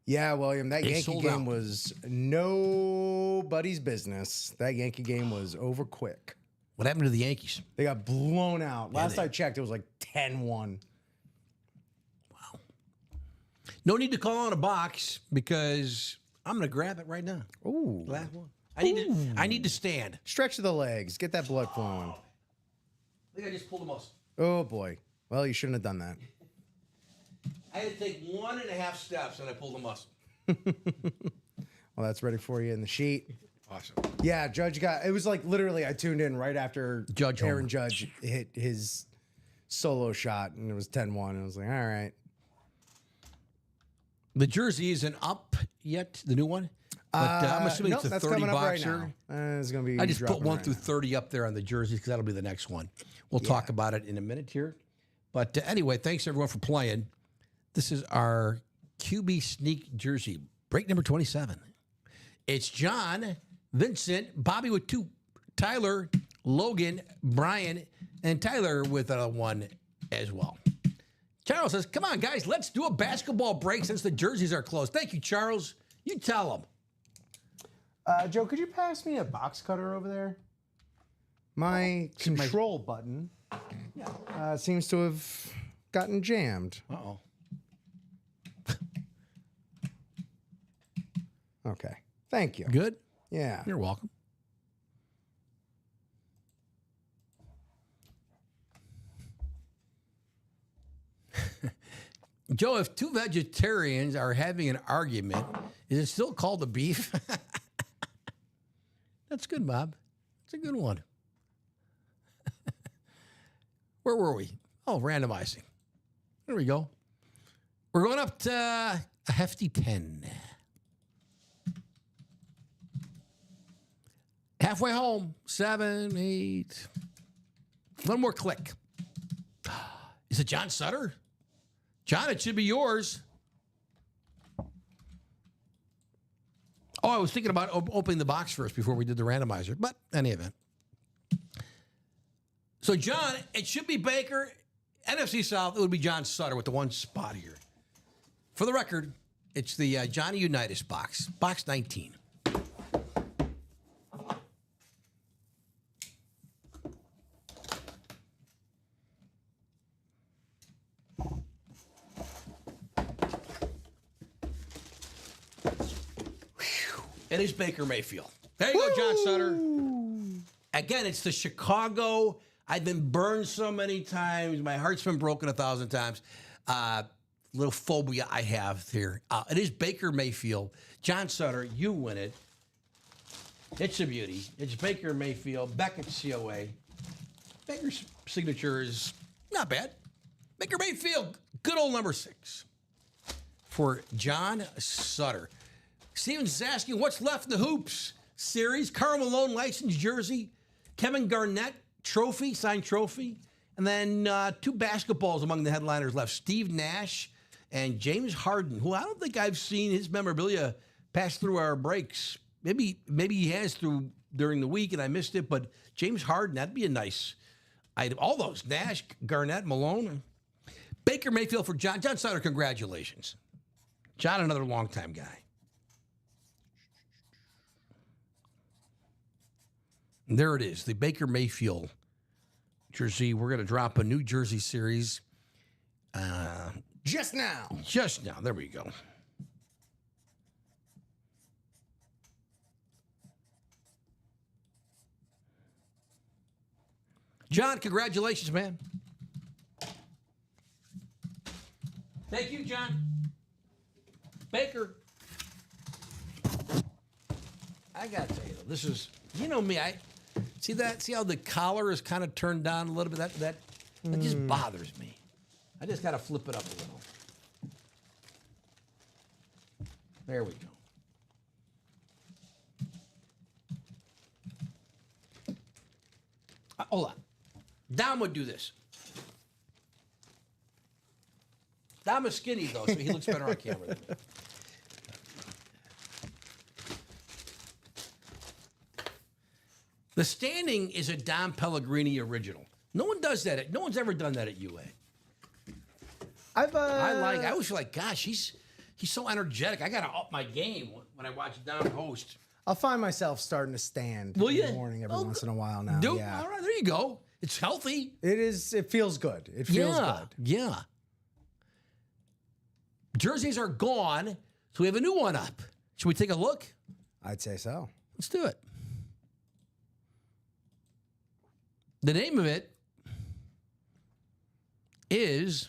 Yeah, William, that It Yankee sold game out. was nobody's business. That Yankee game was over quick. What happened to the Yankees? They got blown out. Last they- I checked, it was like 10-1. No need to call on a box because I'm going to grab it right now. Ooh. Last one. I need to stand. Stretch the legs. Get that blood flowing. I think I just pulled a muscle. Oh, boy. Well, you shouldn't have done that. I had to take 1.5 steps and I pulled a muscle. Well, that's ready for you in the sheet. Awesome. Yeah, Judge got... It was like literally I tuned in right after Judge Aaron homer. Judge hit his solo shot, and it was 10-1. And I was like, all right. The jersey isn't up yet, the new one. But I'm assuming nope, it's a that's 30 coming up right boxer. now. It's going to be I just put dropping 1 right through now. 30 up there on the jerseys because that'll be the next one. We'll talk about it in a minute here. But anyway, thanks everyone for playing. This is our QB sneak jersey, break number 27. It's John, Vincent, Bobby with 2, Tyler, Logan, Brian, and Tyler with a 1 as well. Charles says, come on, guys, let's do a basketball break since the jerseys are closed. Thank you, Charles. You tell them. Joe, could you pass me a box cutter over there? My control button seems to have gotten jammed. Uh-oh. Okay. Thank you. Good? Yeah. You're welcome. Joe, if 2 vegetarians are having an argument, is it still called a beef? That's good, Bob. That's a good one. Where were we? Oh, randomizing. There we go. We're going up to a hefty 10. Halfway home, 7, 8. One more click. Is it John Sutter? John, it should be yours. Oh, I was thinking about opening the box first before we did the randomizer, but any event. So, John, it should be Baker. NFC South, it would be John Sutter with the 1 spot here. For the record, it's the Johnny Unitas box, box 19. It is Baker Mayfield. There you go, John Sutter. Again, it's the Chicago. I've been burned so many times. My heart's been broken 1,000 times. Little phobia I have here. It is Baker Mayfield. John Sutter, you win it. It's a beauty. It's Baker Mayfield, Beckett COA. Baker's signature is not bad. Baker Mayfield, good old number 6 for John Sutter. Stevens is asking, what's left in the Hoops series? Karl Malone licensed jersey, Kevin Garnett trophy, signed trophy, and then 2 basketballs among the headliners left. Steve Nash and James Harden, who I don't think I've seen his memorabilia pass through our breaks. Maybe he has through during the week and I missed it, but James Harden, that'd be a nice item. All those, Nash, Garnett, Malone. Baker Mayfield for John. John Sutter, congratulations. John, another longtime guy. There it is, the Baker Mayfield jersey. We're going to drop a new jersey series. Just now. Just now. There we go. John, congratulations, man. Thank you, John. Baker. I got to tell you, though, this is, you know me, I see that, see how the collar is kind of turned down a little bit? That just bothers me. I just got to flip it up a little. There we go. Hold on. Dom would do this. Dom is skinny, though, so he looks better on camera than me. The standing is a Dom Pellegrini original. No one does that. No one's ever done that at UA. I always feel like, gosh, he's so energetic. I gotta up my game when I watch Dom host. I'll find myself starting to stand Will in you? the morning every once in a while now. Dude, Yeah. all right, there you go. It's healthy. It is. It feels good. It feels good. Yeah. Jerseys are gone, so we have a new one up. Should we take a look? I'd say so. Let's do it. The name of it is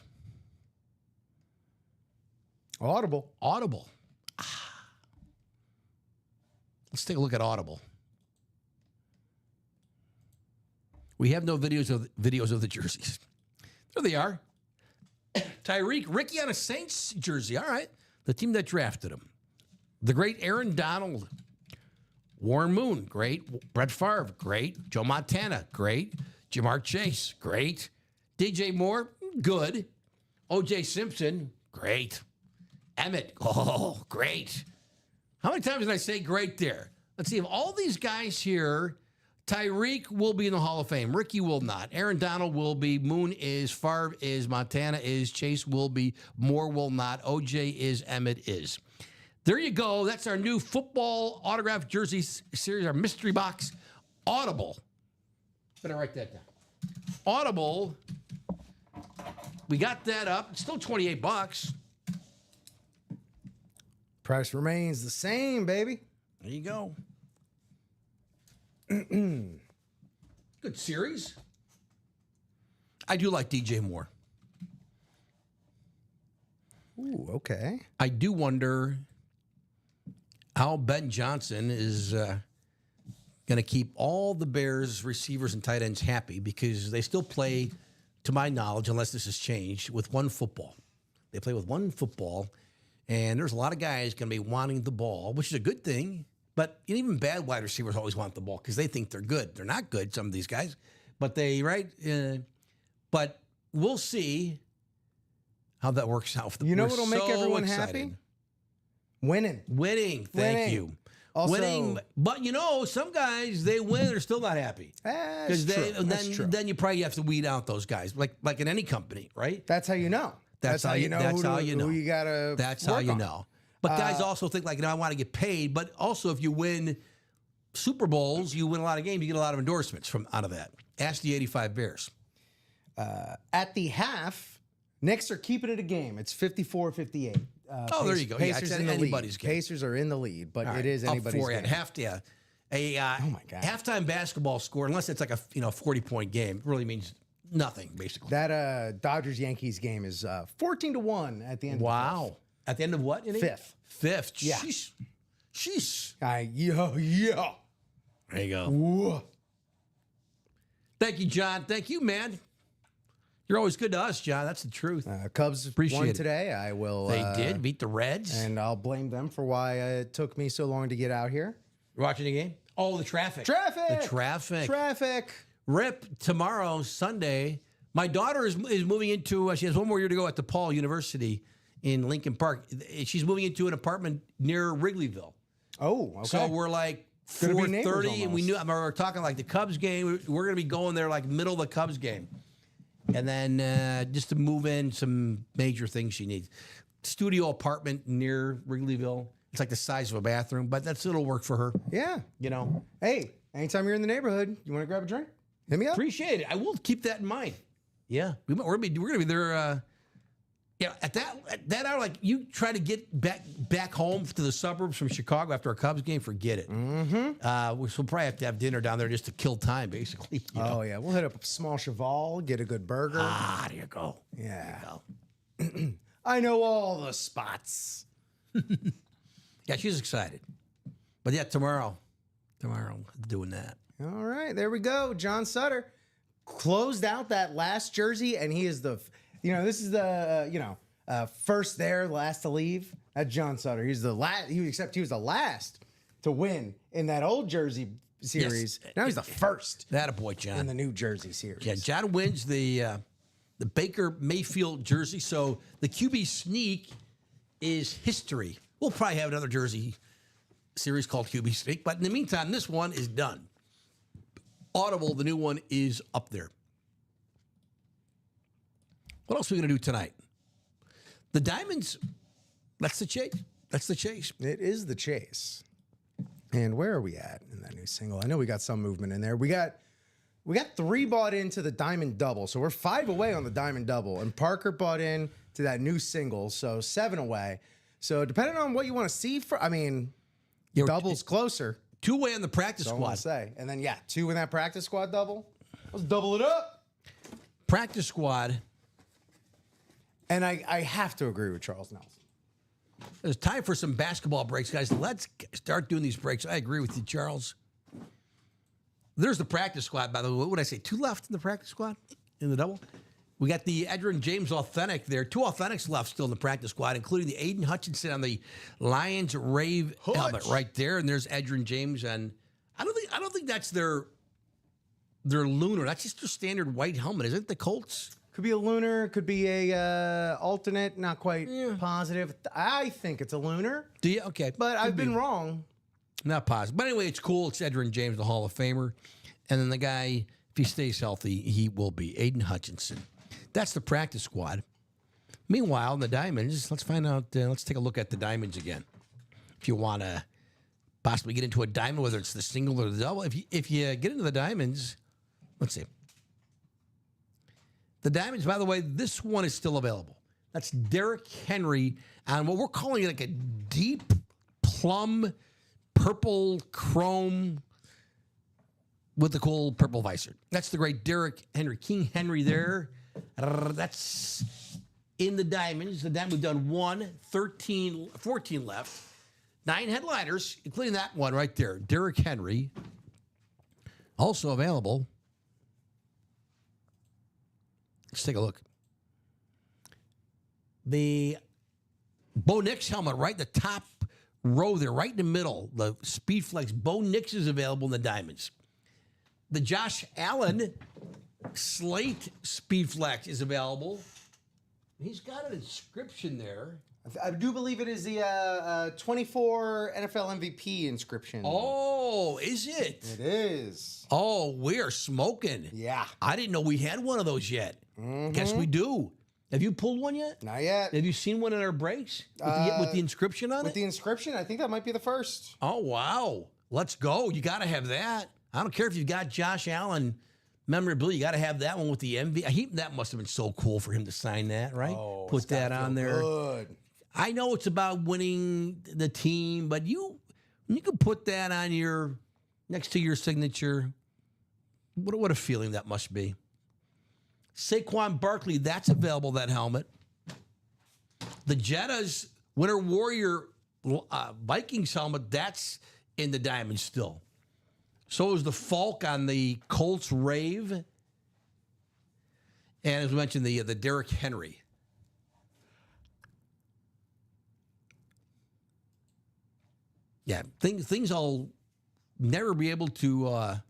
Audible. Audible. Let's take a look at Audible. We have no videos of the jerseys. There they are. Tyreek, Ricky on a Saints jersey. All right. The team that drafted him. The great Aaron Donald. Warren Moon, great. Brett Favre, great. Joe Montana, great. Jamar Chase, great. DJ Moore, good. O.J. Simpson, great. Emmett, oh, great. How many times did I say great there? Let's see, of all these guys here, Tyreek will be in the Hall of Fame. Ricky will not. Aaron Donald will be. Moon is. Favre is. Montana is. Chase will be. Moore will not. O.J. is. Emmett is. There you go. That's our new football autograph jersey series, our mystery box. Audible. Better write that down. Audible. We got that up. It's still $28. Price remains the same, baby. There you go. Good series. I do like DJ Moore. Ooh, okay. I do wonder how Ben Johnson is going to keep all the Bears receivers and tight ends happy, because they still play, to my knowledge, unless this has changed, with one football. They play with one football, and there's a lot of guys going to be wanting the ball, which is a good thing. But even bad wide receivers always want the ball because they think they're good. They're not good, some of these guys, but they, right? But we'll see how that works out. You know what'll make everyone happy? Winning. Thank you. Also, winning. But you know, some guys, they win, they're still not happy. That's true. That's true. Then you probably have to weed out those guys, like in any company, right? That's how you know. That's how you know. That's how you know who you gotta. That's how you know. But guys also think like, I want to get paid. But also, if you win Super Bowls, you win a lot of games, you get a lot of endorsements out of that. Ask the 85 Bears. At the half, Knicks are keeping it a game. It's 54-58. There you go. Pacers it's in the anybody's lead. game. Pacers are in the lead, but Right. it is anybody's Up 4 game. at half. Oh my God. Halftime basketball score, unless it's like a 40-point game, really means nothing basically. That Dodgers-Yankees game is 14-1 at the end. Wow. At the end of what? Inning? Fifth. Yeah. Sheesh. Sheesh. Yeah. There you go. Whoa. Thank you, John. Thank you, man. You're always good to us, John. That's the truth. Cubs Appreciate won it. today. I will. They did beat the Reds. And I'll blame them for why it took me so long to get out here. You're watching the game? Oh, the traffic. Traffic. Traffic. Rip, tomorrow, Sunday, my daughter is moving into, she has one more year to go at DePaul University in Lincoln Park. She's moving into an apartment near Wrigleyville. Oh, okay. So we're like Gonna be neighbors 4:30, and we were talking like the Cubs game. We're going to be going there like middle of the Cubs game. And then just to move in, some major things she needs. Studio apartment near Wrigleyville. It's like the size of a bathroom, but it'll work for her. Yeah. You know? Hey, Anytime you're in the neighborhood, you want to grab a drink? Hit me up. Appreciate it. I will keep that in mind. Yeah, we're gonna be there. At that hour, like you try to get back home to the suburbs from Chicago after a Cubs game, forget it. Mm-hmm. We'll probably have to have dinner down there just to kill time, basically. Oh yeah, we'll hit up a small Cheval, get a good burger. There you go. Yeah. There you go. I know all the spots. Yeah, she's excited. But yeah, tomorrow, doing that. All right, there we go. John Sutter closed out that last jersey, and he is this is the first there, last to leave. That's John Sutter. He's the last. He was the last to win in that old jersey series. Yes. Now he's the first That a boy, John. in the new jersey series. Yeah, John wins the Baker Mayfield jersey. So the QB sneak is history. We'll probably have another jersey series called QB sneak, but in the meantime, this one is done. Audible, the new one, is up there. What else are we going to do tonight? The Diamonds, that's the chase. That's the chase. It is the chase. And where are we at in that new single? I know we got some movement in there. We got 3 bought into the Diamond Double. So we're 5 away on the Diamond Double. And Parker bought in to that new single. So 7 away. So depending on what you want to see double's closer. 2 away on the practice Don't want squad. to say. And then, 2 in that practice squad double. Let's double it up. Practice squad. And I have to agree with Charles Nelson. It's time for some basketball breaks, guys. Let's start doing these breaks. I agree with you, Charles. There's the practice squad, by the way. What would I say? 2 left in the practice squad in the double? We got the Edgerrin James Authentic there. 2 Authentics left still in the practice squad, including the Aiden Hutchinson on the Lions Rave helmet right there. And there's Edgerrin James. And I don't think that's their lunar. That's just their standard white helmet. Is it the Colts? Could be a lunar, could be a alternate, not quite positive. I think it's a lunar, Do you? Okay. but I've been wrong. Not positive. But anyway, it's cool. It's Edgerrin James, the Hall of Famer. And then the guy, if he stays healthy, he will be Aiden Hutchinson. That's the practice squad. Meanwhile, in the Diamonds, let's find out. Let's take a look at the Diamonds again. If you want to possibly get into a diamond, whether it's the single or the double, if you get into the Diamonds, let's see. The Diamonds, by the way, this one is still available. That's Derrick Henry on what we're calling like a deep plum purple chrome with the cool purple visor. That's the great Derrick Henry. King Henry there. That's in the Diamonds. The Diamonds, we've done 14 left. 9 headliners, including that one right there. Derrick Henry. Also available. Let's take a look. The Bo Nix helmet, right in the top row there, right in the middle. The Speedflex Bo Nix is available in the Diamonds. The Josh Allen Slate Speedflex is available. He's got an inscription there. I do believe it is the 24 NFL MVP inscription. Oh, is it? It is. Oh, we are smoking. Yeah. I didn't know we had one of those yet. Guess we do. Have you pulled one yet? Not yet. Have you seen one in our breaks with the inscription on With it? the inscription, I think that might be the first. Oh, wow. Let's go. You got to have that. I don't care if you've got Josh Allen memorabilia. You got to have that one with the MVP. That must have been so cool for him to sign that, right? Oh, Put that on there. Good. I know it's about winning the team, but you can put that on next to your signature. What a feeling that must be. Saquon Barkley, that's available, that helmet. The Jetta's Winter Warrior Vikings helmet, that's in the Diamond still. So is the Falk on the Colts Rave. And as we mentioned, the Derrick Henry. Yeah, things I'll never be able to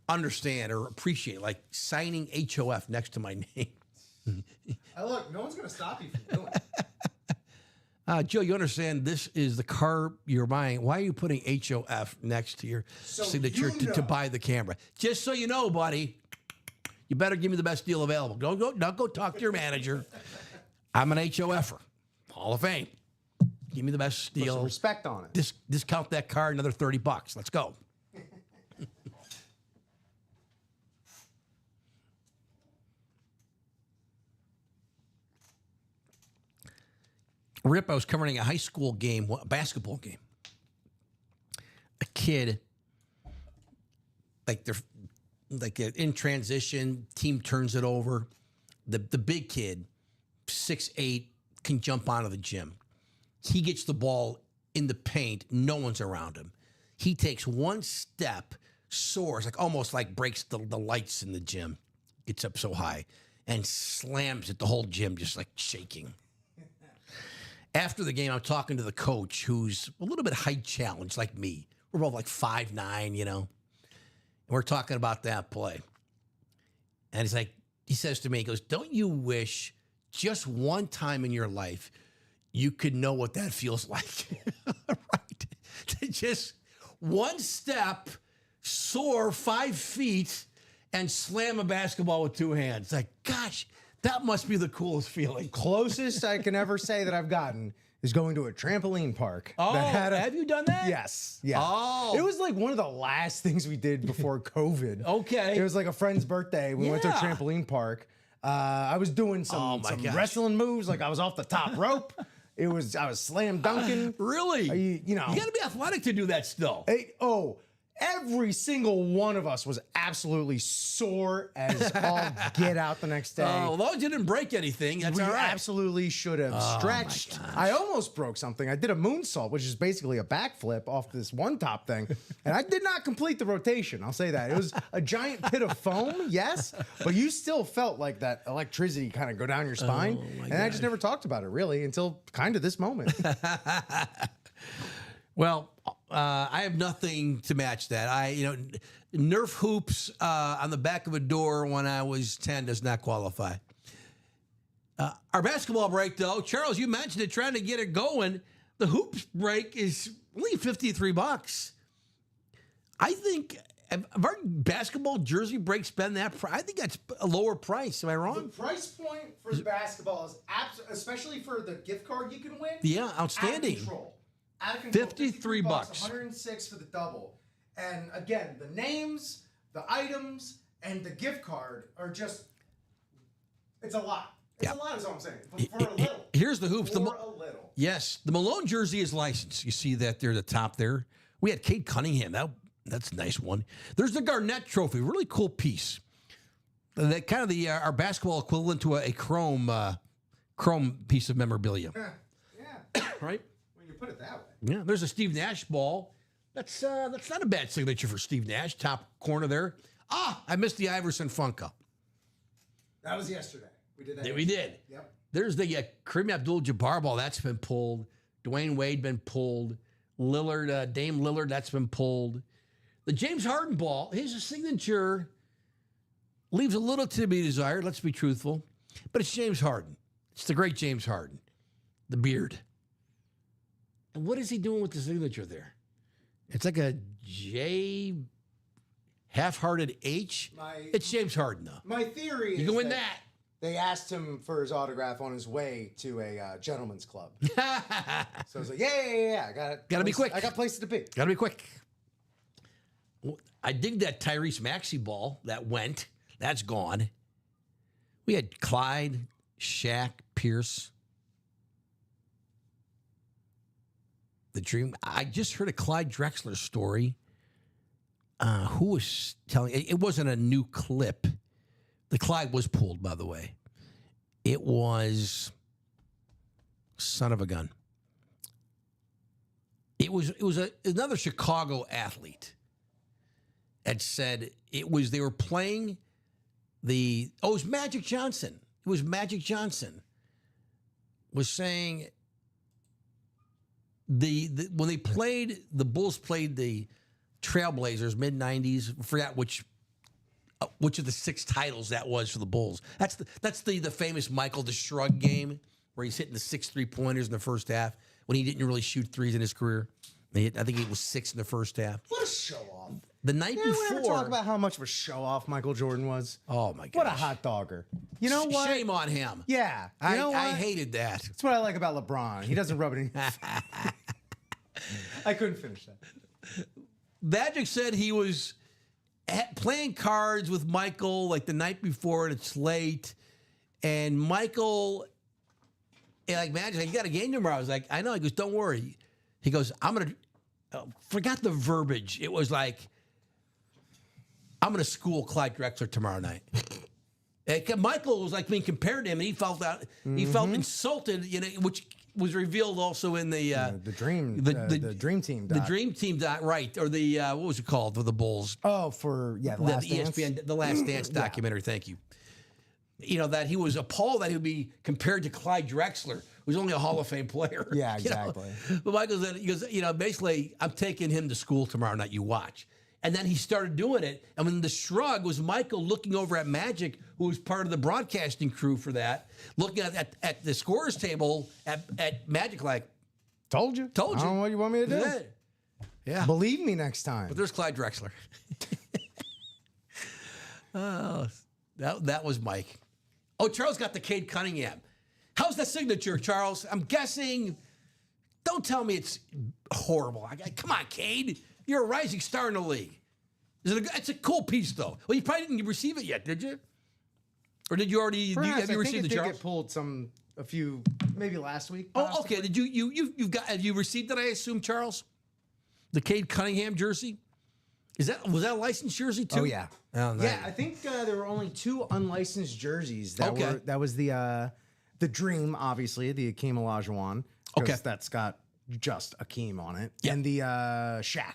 understand or appreciate, like signing HOF next to my name. Look, no one's going to stop you from doing it. Joe, you understand this is the car you're buying. Why are you putting HOF next to your signature to buy the camera? Just so you know, buddy, you better give me the best deal available. Don't go talk to your manager. I'm an HOFer, Hall of Fame. Give me the best Put some deal. respect on it. Discount that car another $30. Let's go. Rip, I was covering a high school game, a basketball game. A kid, they're in transition, team turns it over. The big kid, 6'8", can jump onto the gym. He gets the ball in the paint, no one's around him. He takes one step, soars, almost breaks the lights in the gym, gets up so high, and slams it, the whole gym just shaking. After the game, I'm talking to the coach, who's a little bit height challenged like me. We're both 5'9", And we're talking about that play. And he says to me, he goes, don't you wish just one time in your life you could know what that feels like? Right? To just one step, soar 5 feet, and slam a basketball with 2 hands. Gosh, that must be the coolest feeling. Closest I can ever say that I've gotten is going to a trampoline park. Oh, that had have you done that? Yes. Yeah. Oh. It was one of the last things we did before COVID. Okay. It was a friend's birthday. We went to a Yeah. trampoline park. I was doing some gosh. wrestling moves. I was off the top rope. I was slam dunking. Really? You got to be athletic to do that still. Every single one of us was absolutely sore as all get out the next day. As long as you didn't break anything, that's We all right. absolutely should have stretched. I almost broke something. I did a moonsault, which is basically a backflip off this one top thing, and I did not complete the rotation. I'll say that. It was a giant pit of foam, yes, but you still felt like that electricity kind of go down your spine, and I just never talked about it really until kind of this moment. Well, I have nothing to match that. Nerf hoops on the back of a door when I was 10 does not qualify. Our basketball break, though, Charles, you mentioned it, trying to get it going. The hoops break is only $53. I think, have our basketball jersey breaks been that price? I think that's a lower price. Am I wrong? The price point for basketball is especially for the gift card you can win. Yeah, outstanding. Out of control. $53. 106 for the double. And again, the names, the items, and the gift card are just, it's a lot. It's a lot is all I'm saying. For a little. Here's the hoops. For a little. Yes, the Malone jersey is licensed. You see that there at the top there. We had Kate Cunningham. That's a nice one. There's the Garnett Trophy. Really cool piece. That kind of our basketball equivalent to a chrome piece of memorabilia. Yeah. Right? When you put it that way. Yeah, there's a Steve Nash ball. That's not a bad signature for Steve Nash. Top corner there. I missed the Iverson Funko. That was yesterday. We did that. Yeah, we did. Yep. There's the Kareem Abdul-Jabbar ball. That's been pulled. Dwayne Wade been pulled. Lillard, Dame Lillard, that's been pulled. The James Harden ball, his signature leaves a little to be desired. Let's be truthful. But it's James Harden. It's the great James Harden. The beard. And what is he doing with the signature there? It's like a J, half-hearted H. It's James Harden, though. My theory is You can win that. they asked him for his autograph on his way to a gentleman's club. So I was like, yeah. I got it. Gotta be quick. I got places to be. Gotta be quick. I dig that Tyrese Maxey ball that went. That's gone. We had Clyde, Shaq, Pierce. The Dream. I just heard a Clyde Drexler story. Who was telling? It wasn't a new clip. The Clyde was pulled, by the way. It was son of a gun. It was another Chicago athlete had said they were playing it was Magic Johnson. It was Magic Johnson was saying when they played, the Bulls played the Trailblazers mid-90s. I forgot which of the 6 titles that was for the Bulls. That's the famous Michael the Shrug game where he's hitting the 6 3-pointers in the first half when he didn't really shoot threes in his career. I think he was 6 in the first half. What a show off. The night Yeah, we never before. talk about how much of a show off Michael Jordan was. Oh my god! What a hot dogger. You know what? Shame on him. Yeah. You know what? I hated that. That's what I like about LeBron. He doesn't rub it in. I couldn't finish that. Magic said he was playing cards with Michael like the night before, and it's late. And Michael, like Magic, like, you got a game tomorrow. I was like, I know. He goes, don't worry. He goes, I'm gonna. Forgot the verbiage. It was like, I'm gonna school Clyde Drexler tomorrow night. Michael was like being compared to him, and he felt that he felt insulted. You know, which was revealed also in the Dream Team. the Dream Team right, or the what was it called for the Bulls? Oh, for the Last Dance. ESPN, the Last Dance documentary. Thank you. You know that he was appalled that he would be compared to Clyde Drexler, who's only a Hall of Fame player. Yeah, you know? exactly. But Michael said, he goes, you know, basically, I'm taking him to school tomorrow night. You watch. And then he started doing it. And when the shrug was Michael looking over at Magic, who was part of the broadcasting crew for that, looking at the scorers table at Magic, like, Told you. I don't know what you want me to do. Yeah. Believe me next time. But there's Clyde Drexler. Oh, that was Mike. Oh, Charles got the Cade Cunningham. How's that signature, Charles? I'm guessing. Don't tell me it's horrible. Come on, Cade. You're a rising star in the league. It's a cool piece, though. Well, you probably didn't receive it yet, did you? Or did you already? Perhaps, Have you received I the think it Charles? did get pulled a few, maybe last week. Oh, possibly. okay. Did have you received it? I assume, Charles, the Cade Cunningham jersey. Was that a licensed jersey too? Oh yeah. Oh, nice. Yeah, I think there were only 2 unlicensed jerseys that Okay. were. That was the Dream, obviously, the Akeem Olajuwon. Okay. That's got just Akeem on it, Yeah. and the Shaq.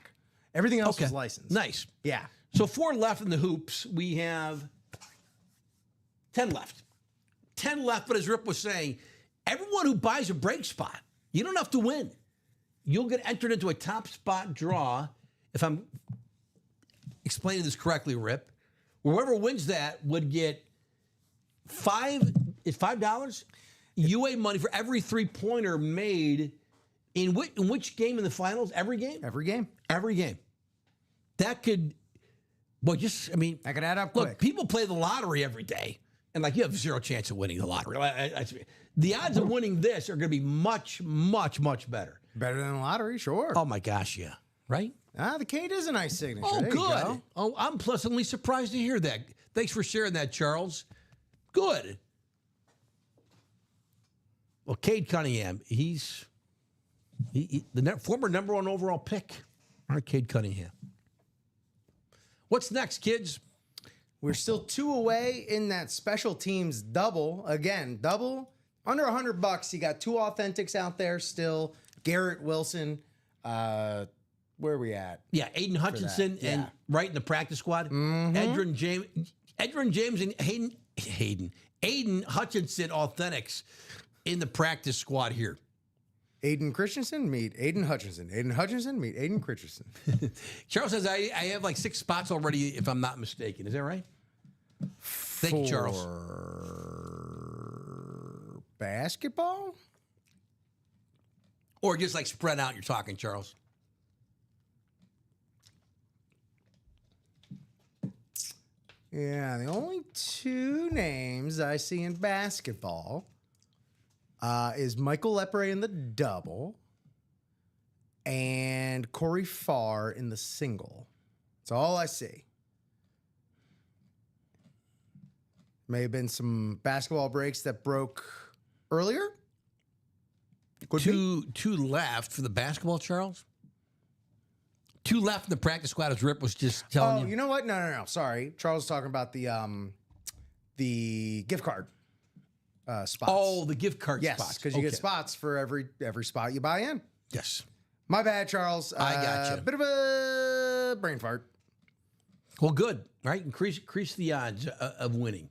Everything else was licensed. Nice. Yeah. So 4 left in the hoops. We have 10 left. 10 left, but as Rip was saying, everyone who buys a break spot, you don't have to win. You'll get entered into a top spot draw. If I'm explaining this correctly, Rip, whoever wins that would get $5 UA money for every 3-pointer made in which game in the finals? Every game? Every game. Every game. That could, That could add up look, quick. people play the lottery every day, and like you have 0 chance of winning the lottery. The odds of winning this are going to be much, much, much better. Better than the lottery, sure. Oh my gosh, yeah, right? The Cade is a nice signature. Oh, There you good. go. Oh, I'm pleasantly surprised to hear that. Thanks for sharing that, Charles. Good. Well, Cade Cunningham, he's the former number 1 overall pick. All right, Cade Cunningham. What's next, kids? We're still 2 away in that special teams double. Again, double under $100. You got 2 authentics out there still. Garrett Wilson. Where are we at? Yeah, Aiden Hutchinson yeah. and right in the practice squad. Edrin James and Aiden Hutchinson authentics in the practice squad here. Aiden Christensen, meet Aiden Hutchinson. Aiden Hutchinson, meet Aiden Christensen. Charles says I have like 6 spots already, if I'm not mistaken. Is that right? Thank you, Charles. For basketball? Or just like spread out, you're talking, Charles. Yeah, the only 2 names I see in basketball is Michael Lepre in the double and Corey Farr in the single. That's all I see. May have been some basketball breaks that broke earlier. Could be. Two left for the basketball, Charles. 2 left in the practice squad, as Rip was just telling Oh, you. you know what? No. Sorry. Charles was talking about the gift card spots. Oh, the gift card yes, spots. because you get Okay. spots for every spot you buy in. Yes. My bad, Charles. I gotcha. Bit of a brain fart. Well, good, right? Increase the odds of winning.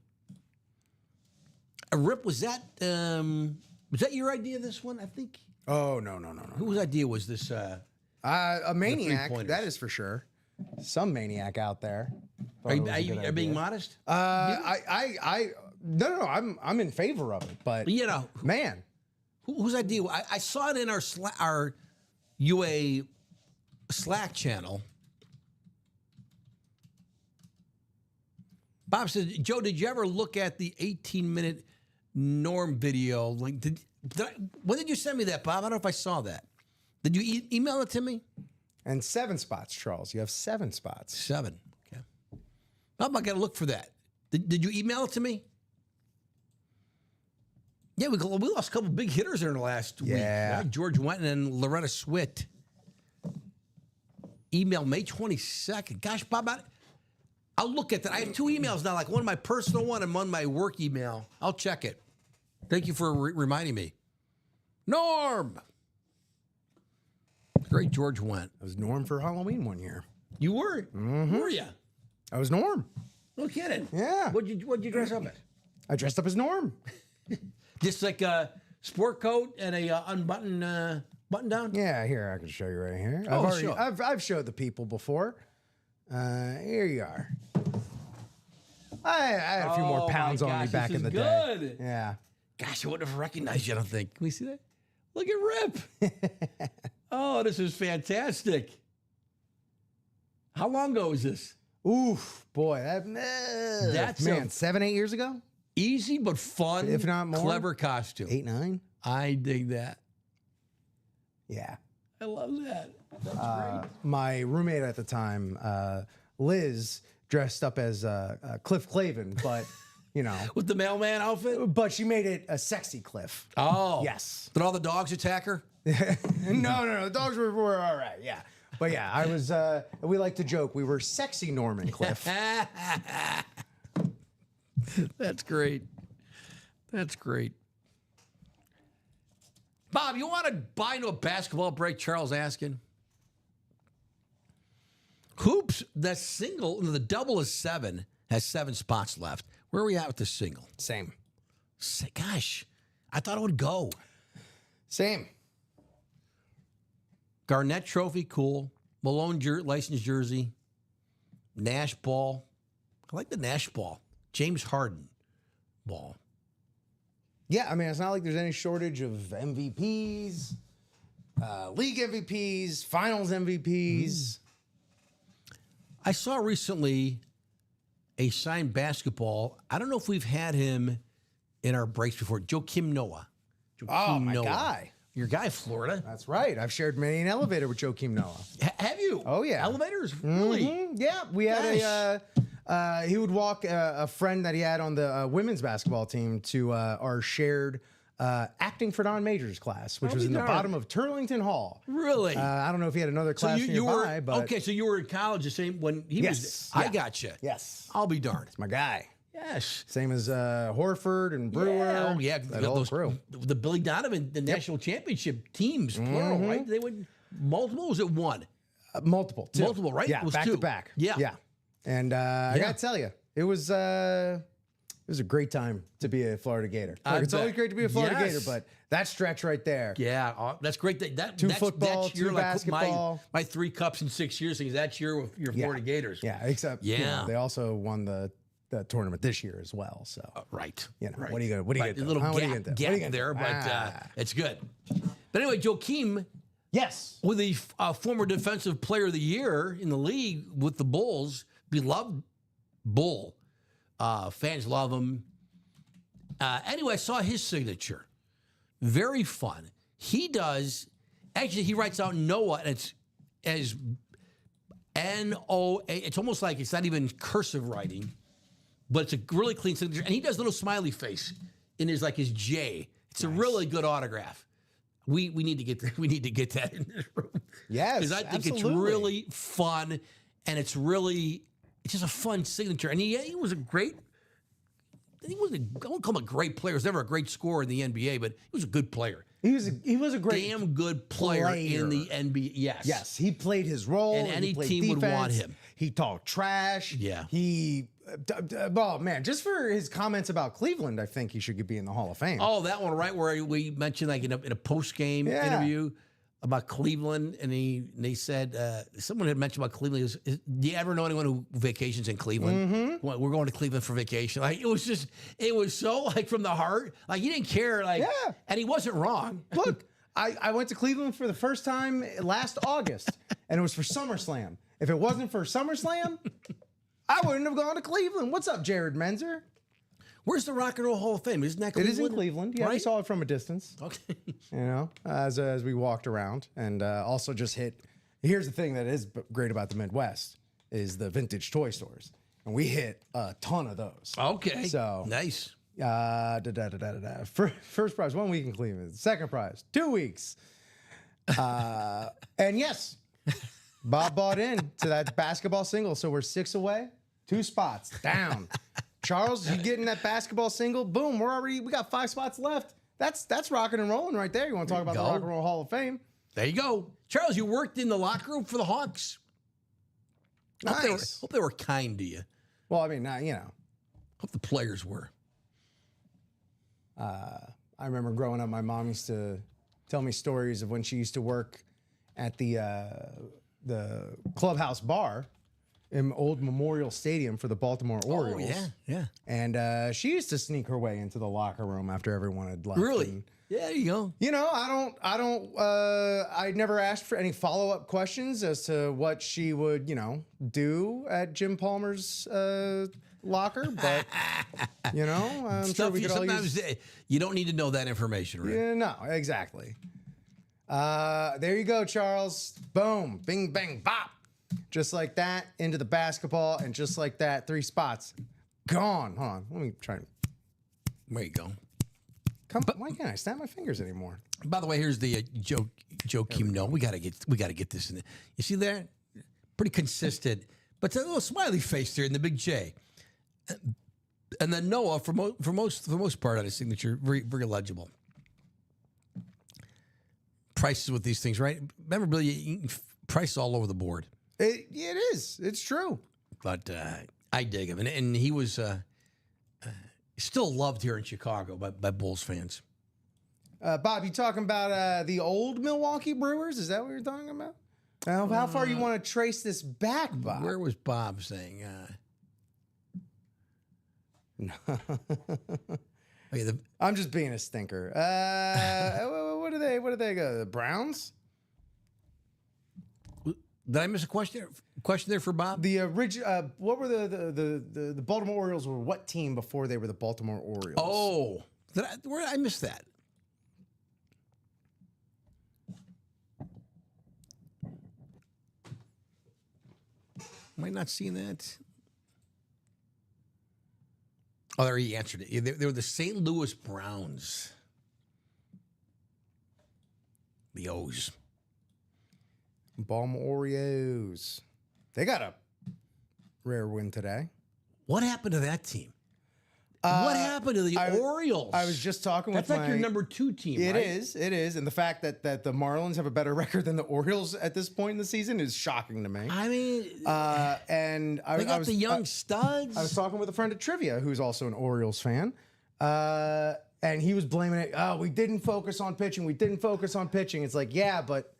Rip, was that your idea? This one, I think. Oh no. Whose idea was this? A maniac, three-pointers. that is for sure. Some maniac out there. Are you being modest? No. I'm in favor of it, but You know, man, whose idea? I saw it in our UA Slack channel. Bob says, Joe, did you ever look at the 18-minute Norm video? Like, when did you send me that, Bob? I don't know if I saw that. Did you email it to me? And 7 spots, Charles. You have 7 spots. 7. Okay. Bob, I got to look for that. Did you email it to me? Yeah, we lost a couple big hitters there in the last week. Right? George Wenton and Loretta Swit. Email May 22nd. Gosh, Bob, I'll look at that. I have 2 emails now, like one my personal one and one my work email. I'll check it. Thank you for reminding me. Norm! Great George Wendt. I was Norm for Halloween one year. You were? Mm-hmm. Were you? I was Norm. No kidding. Yeah. What'd you dress up as? I dressed up as Norm. Just like a sport coat and a unbuttoned button down? Yeah, here, I can show you right here. Sure. I've showed the people before. Here you are. I had a few more pounds on me back in the day. Good. Yeah. Gosh, I wouldn't have recognized you, I don't think. Can we see that? Look at Rip. Oh, this is fantastic. How long ago was this? Oof, boy. That's man, 7, 8 years ago? Easy but fun, If not more. clever costume. 8, 9? I dig that. Yeah. I love that. That's great. My roommate at the time, Liz, dressed up as Cliff Clavin, but, you know. With the mailman outfit? But she made it a sexy Cliff. Oh. Yes. Did all the dogs attack her? No. The dogs were all right, yeah. But yeah, I was, we like to joke, we were sexy Norm and Cliff. That's great. That's great. Bob, you want to buy into a basketball break? Charles asking. Hoops, the double is 7, has 7 spots left. Where are we at with the single? Same. Gosh, I thought it would go. Same. Garnett Trophy, cool. Malone licensed jersey. Nash ball. I like the Nash ball. James Harden ball. Yeah, I mean, it's not like there's any shortage of MVPs, league MVPs, finals MVPs. I saw recently a signed basketball. I don't know if we've had him in our breaks before. Joakim Noah. Oh, my guy. Your guy, Florida. That's right. I've shared many an elevator with Joakim Noah. Have you? Oh, yeah. Elevators? Really? Mm-hmm. Yeah, we had he would walk a friend that he had on the women's basketball team to our shared acting for non-majors class, which was in the bottom of Turlington Hall. Really? I don't know if he had another class nearby, but okay, so you were in college the same when he was there. Yeah. I gotcha. Yes. I'll be darned. My guy. Yes. Same as Horford and Brewer. Yeah. Oh, yeah. That whole crew. The Billy Donovan, the national championship teams, plural, right? They would multiple. Was it one? Multiple. 2. Multiple, right? Yeah, It was back 2. to back. Yeah. Yeah. And I got to tell you, it was a great time to be a Florida Gator. Look, it's always great to be a Florida Gator, but that stretch right there. Yeah, that's great. That's football, that's your, 2 like, basketball. My 3 cups in 6 years things. That's your Florida Gators. Yeah, except you know, Yeah. they also won the tournament this year as well. So Right. you know, right. what are you gonna do? A little Huh? What are you gap, gonna do? What are you gap gonna do? there, but it's good. But anyway, Joakim, Yes. with the former defensive player of the year in the league with the Bulls, beloved Bull. Fans love him. Anyway, I saw his signature. Very fun. He writes out Noah, and it's as N-O-A. It's almost like it's not even cursive writing, but it's a really clean signature. And he does a little smiley face in his J. It's a really good autograph. We need to get that in this room. Yes, Because I think it's absolutely. really fun, and it's just a fun signature. And he was a great. I won't call him a great player. He was never a great scorer in the NBA, but he was a good player. He was a great Damn good player in the NBA. Yes. Yes, he played his role. And any he played team would want defense. him. He talked trash. Yeah. He, oh man, just for his comments about Cleveland, I think he should be in the Hall of Fame. Oh, that one, right, where we mentioned in a post-game interview about Cleveland, and they said, someone had mentioned about Cleveland. Do you ever know anyone who vacations in Cleveland? Mm-hmm. Well, we're going to Cleveland for vacation. It was so from the heart. He didn't care. And he wasn't wrong. Look, I went to Cleveland for the first time last August, and it was for SummerSlam. If it wasn't for SummerSlam, I wouldn't have gone to Cleveland. What's up, Jared Menzer? Where's the Rock and Roll Hall of Fame? Isn't that It Cleveland? is in Cleveland. Yeah, we right? saw it from a distance. Okay. You know, as we walked around, and also just hit. Here's the thing that is great about the Midwest is the vintage toy stores, and we hit a ton of those. Okay. So nice. First prize 1 week in Cleveland. Second prize 2 weeks. And yes, Bob bought in to that basketball single, so we're 6 away, 2 spots down. Charles, you get in that basketball single, boom, we got 5 spots left. That's rocking and rolling right there. You want to talk about the Rock and Roll Hall of Fame? There you go. Charles, you worked in the locker room for the Hawks. Nice. Hope they were kind to you. Well, I mean, you know, Hope the players were. I remember growing up, my mom used to tell me stories of when she used to work at the clubhouse bar in Old Memorial Stadium for the Baltimore Orioles. Oh, yeah. And she used to sneak her way into the locker room after everyone had left. Really? And, Yeah, there you go. you know, I never asked for any follow-up questions as to what she would, you know, do at Jim Palmer's locker, but you know, I'm sure we could all use. Sometimes you don't need to know that information, right? Yeah, no, exactly. There you go, Charles. Boom, bing, bang, bop. Just like that, into the basketball, and just like that, 3 spots. Gone. Hold on, let me try. There you go. Why can't I snap my fingers anymore? By the way, here's the Joakim Noah. We gotta get this in. You see there, pretty consistent, but it's a little smiley face there in the big J. And then Noah, for the most part on his signature, very very legible. Prices with these things, right? Memorabilia, price all over the board. It is. It's true. But I dig him, and he was still loved here in Chicago by Bulls fans. Bob, you talking about the old Milwaukee Brewers? Is that what you're talking about? How far you want to trace this back, Bob? Where was Bob saying? Okay, I'm just being a stinker. What do they go? The Browns? did I miss a question there for Bob? The original. What were the Baltimore Orioles were what team before they were the Baltimore Orioles? Oh, where did I miss that? Am I not seeing that? Oh, there he answered it. They were the St. Louis Browns. The O's. Baltimore Orioles. They got a rare win today. What happened to that team? What happened to the Orioles? I was just talking That's with like your number 2 team, It right? is, and the fact that the Marlins have a better record than the Orioles at this point in the season is shocking to me. I mean, And I they got was the young studs. I was talking with a friend at Trivia who's also an Orioles fan, and he was blaming it. Oh, we didn't focus on pitching. We didn't focus on pitching. It's like, yeah, but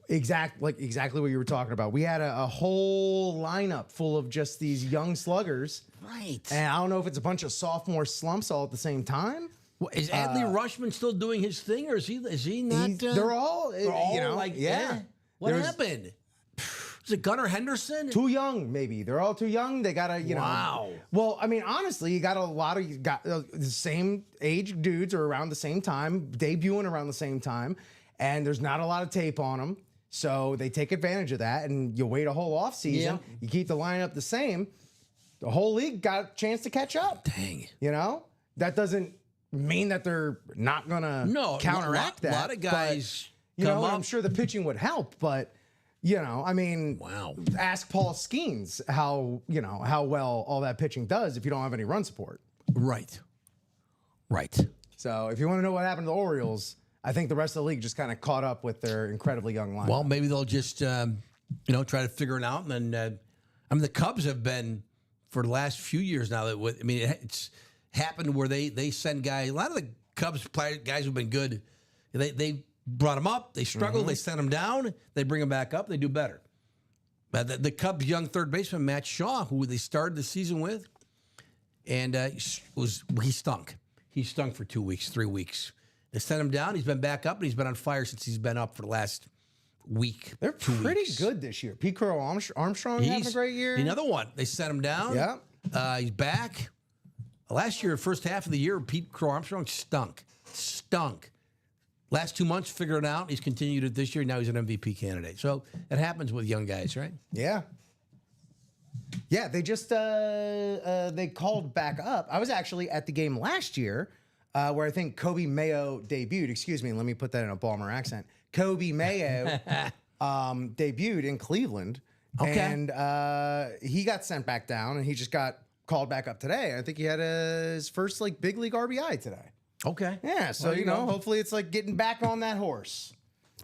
exactly what you were talking about. We had a whole lineup full of just these young sluggers. Right. And I don't know if it's a bunch of sophomore slumps all at the same time. Well, is Adley Rushman still doing his thing, or is he not? They're all, you know, like, yeah. What There's happened? Is it Gunnar Henderson? Too young, maybe. They're all too young. They gotta, you know. Wow. Well, I mean, honestly, you got the same age dudes are around the same time, debuting around the same time, and there's not a lot of tape on them. So they take advantage of that, and you wait a whole off season. Yeah. You keep the lineup the same. The whole league got a chance to catch up. Dang. You know, that doesn't mean that they're not gonna counteract that. A lot of guys, but, you know, come up. I'm sure the pitching would help, but you know, I mean, Wow. Ask Paul Skeens how well all that pitching does if you don't have any run support. Right. So if you want to know what happened to the Orioles, I think the rest of the league just kind of caught up with their incredibly young lineup. Well, maybe they'll just try to figure it out, and then I mean the Cubs have been for the last few years now. It's happened where they send guys. A lot of the Cubs guys who've been good. They brought them up. They struggled. They sent them down. They bring them back up. They do better. But the Cubs' young third baseman Matt Shaw, who they started the season with, and he stunk. He stunk for 2 weeks, 3 weeks, They sent him down. He's been back up, and he's been on fire since he's been up for the last week. They're pretty weeks. good this year. Pete Crow Armstrong having a great year. Another one. They sent him down. Yeah. He's back. Last year, first half of the year, Pete Crow Armstrong stunk. Last 2 months, figured it out. He's continued it this year. Now he's an MVP candidate. So it happens with young guys, right? Yeah. Yeah, they just they called back up. I was actually at the game last year where I think Kobe Mayo debuted. Excuse me, let me put that in a Balmer accent. Kobe Mayo debuted in Cleveland. Okay. And he got sent back down, and he just got called back up today. I think he had his first like big league RBI today. Okay. Yeah, so Well, you know, hopefully it's like getting back on that horse.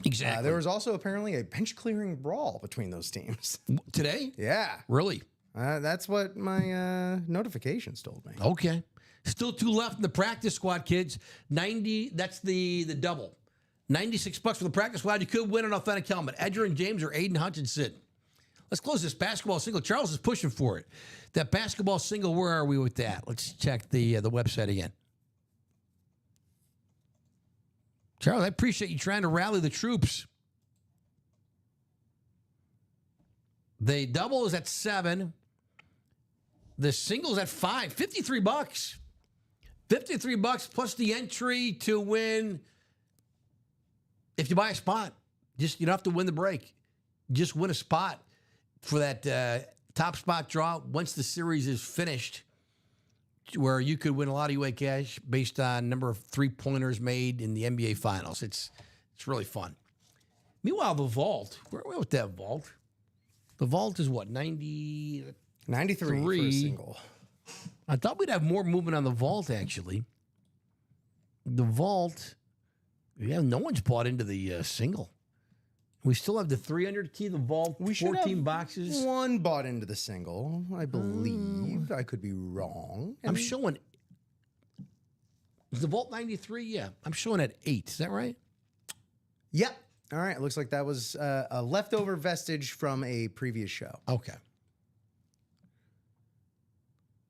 Exactly. There was also apparently a bench clearing brawl between those teams. Today? Yeah, Really? that's what my notifications told me. Okay. Still 2 left in the practice squad, kids. 90, that's the double. $96 for the practice squad. You could win an authentic helmet. Edgerrin James or Aiden Hutchinson. Let's close this basketball single. Charles is pushing for it. That basketball single, where are we with that? Let's check the website again. Charles, I appreciate you trying to rally the troops. The double is at 7. The single's at 5. $53. $53 plus the entry to win. If you buy a spot, just you don't have to win the break. Just win a spot for that top spot draw once the series is finished, where you could win a lot of UA cash based on number of 3-pointers made in the NBA Finals. It's really fun. Meanwhile, the vault. Where are we with that vault? The vault is what, 93 for a single. I thought we'd have more movement on the vault, actually. The vault, yeah, no one's bought into the single. We still have the 300 key, the vault, We should 14 have boxes. one bought into the single, I believe. I could be wrong. I'm showing. Is the vault 93? Yeah, I'm showing at 8. Is that right? Yep. All right. Looks like that was a leftover vestige from a previous show. Okay.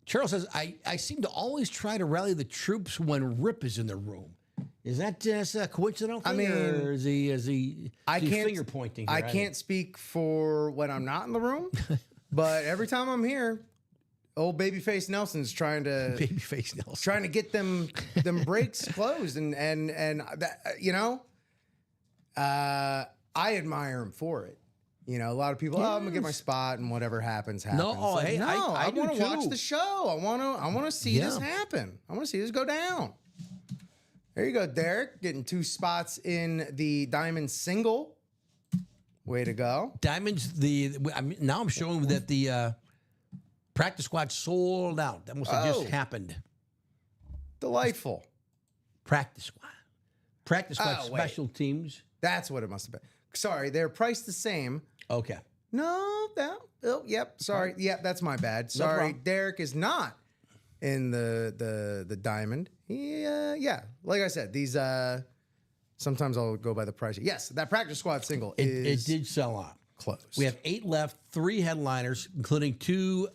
Charles says, I seem to always try to rally the troops when Rip is in the room. Is that just a coincidental thing? I mean, or is he finger pointing here? I can't speak for when I'm not in the room, but every time I'm here, old babyface Nelson's trying to Babyface Nelson. trying to get them breaks closed, and that, you know, I admire him for it. You know, a lot of people, I'm gonna get my spot, and whatever happens, happens. No, oh, hey, I do want to too. watch the show. I want to see this Yeah. happen. I want to see this go down. There you go, Derek, getting 2 spots in the Diamond single. Way to go. Diamonds, now I'm showing that the practice squad sold out. That must have just happened. Delightful. Practice squad. Practice squad Oh, wait. special teams. That's what it must have been. Sorry, they're priced the same. Okay. No, yep. Sorry. Yep, that's my bad. Sorry. problem. Derek is not in the diamond. He yeah. Like I said, these sometimes I'll go by the price. Yes, that practice squad single It is did sell out. closed. We have 8 left, 3 headliners, including 2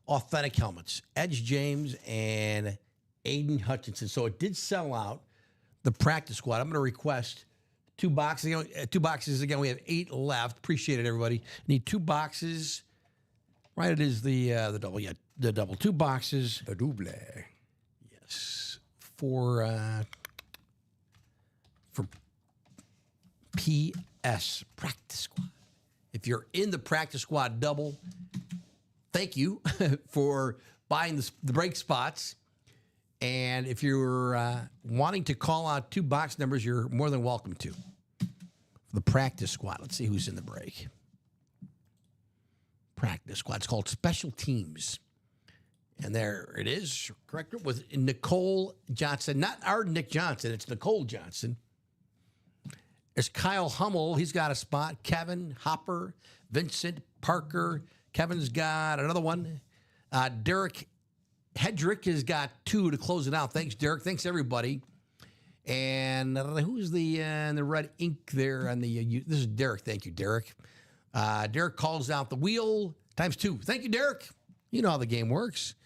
authentic helmets, Edge James and Aiden Hutchinson. So it did sell out, the practice squad. I'm going to request 2 boxes. 2 boxes again. We have 8 left. Appreciate it, everybody. Need 2 boxes. Right, it is the double. Yeah, the double. 2 boxes. the double. Yes, for PS practice squad. If you're in the practice squad double, thank you for buying the break spots. And if you're wanting to call out 2 box numbers, you're more than welcome to. For the practice squad, let's see who's in the break. Practice squad. It's called Special Teams. And there it is, correct? With Nicole Johnson. Not our Nick Johnson, it's Nicole Johnson. There's Kyle Hummel. He's got a spot. Kevin, Hopper, Vincent, Parker. Kevin's got another one. Derek Hedrick has got 2 to close it out. Thanks, Derek. Thanks, everybody. And who's the red ink there on the? This is Derek. Thank you, Derek. Derek calls out the wheel times 2. Thank you, Derek. You know how the game works.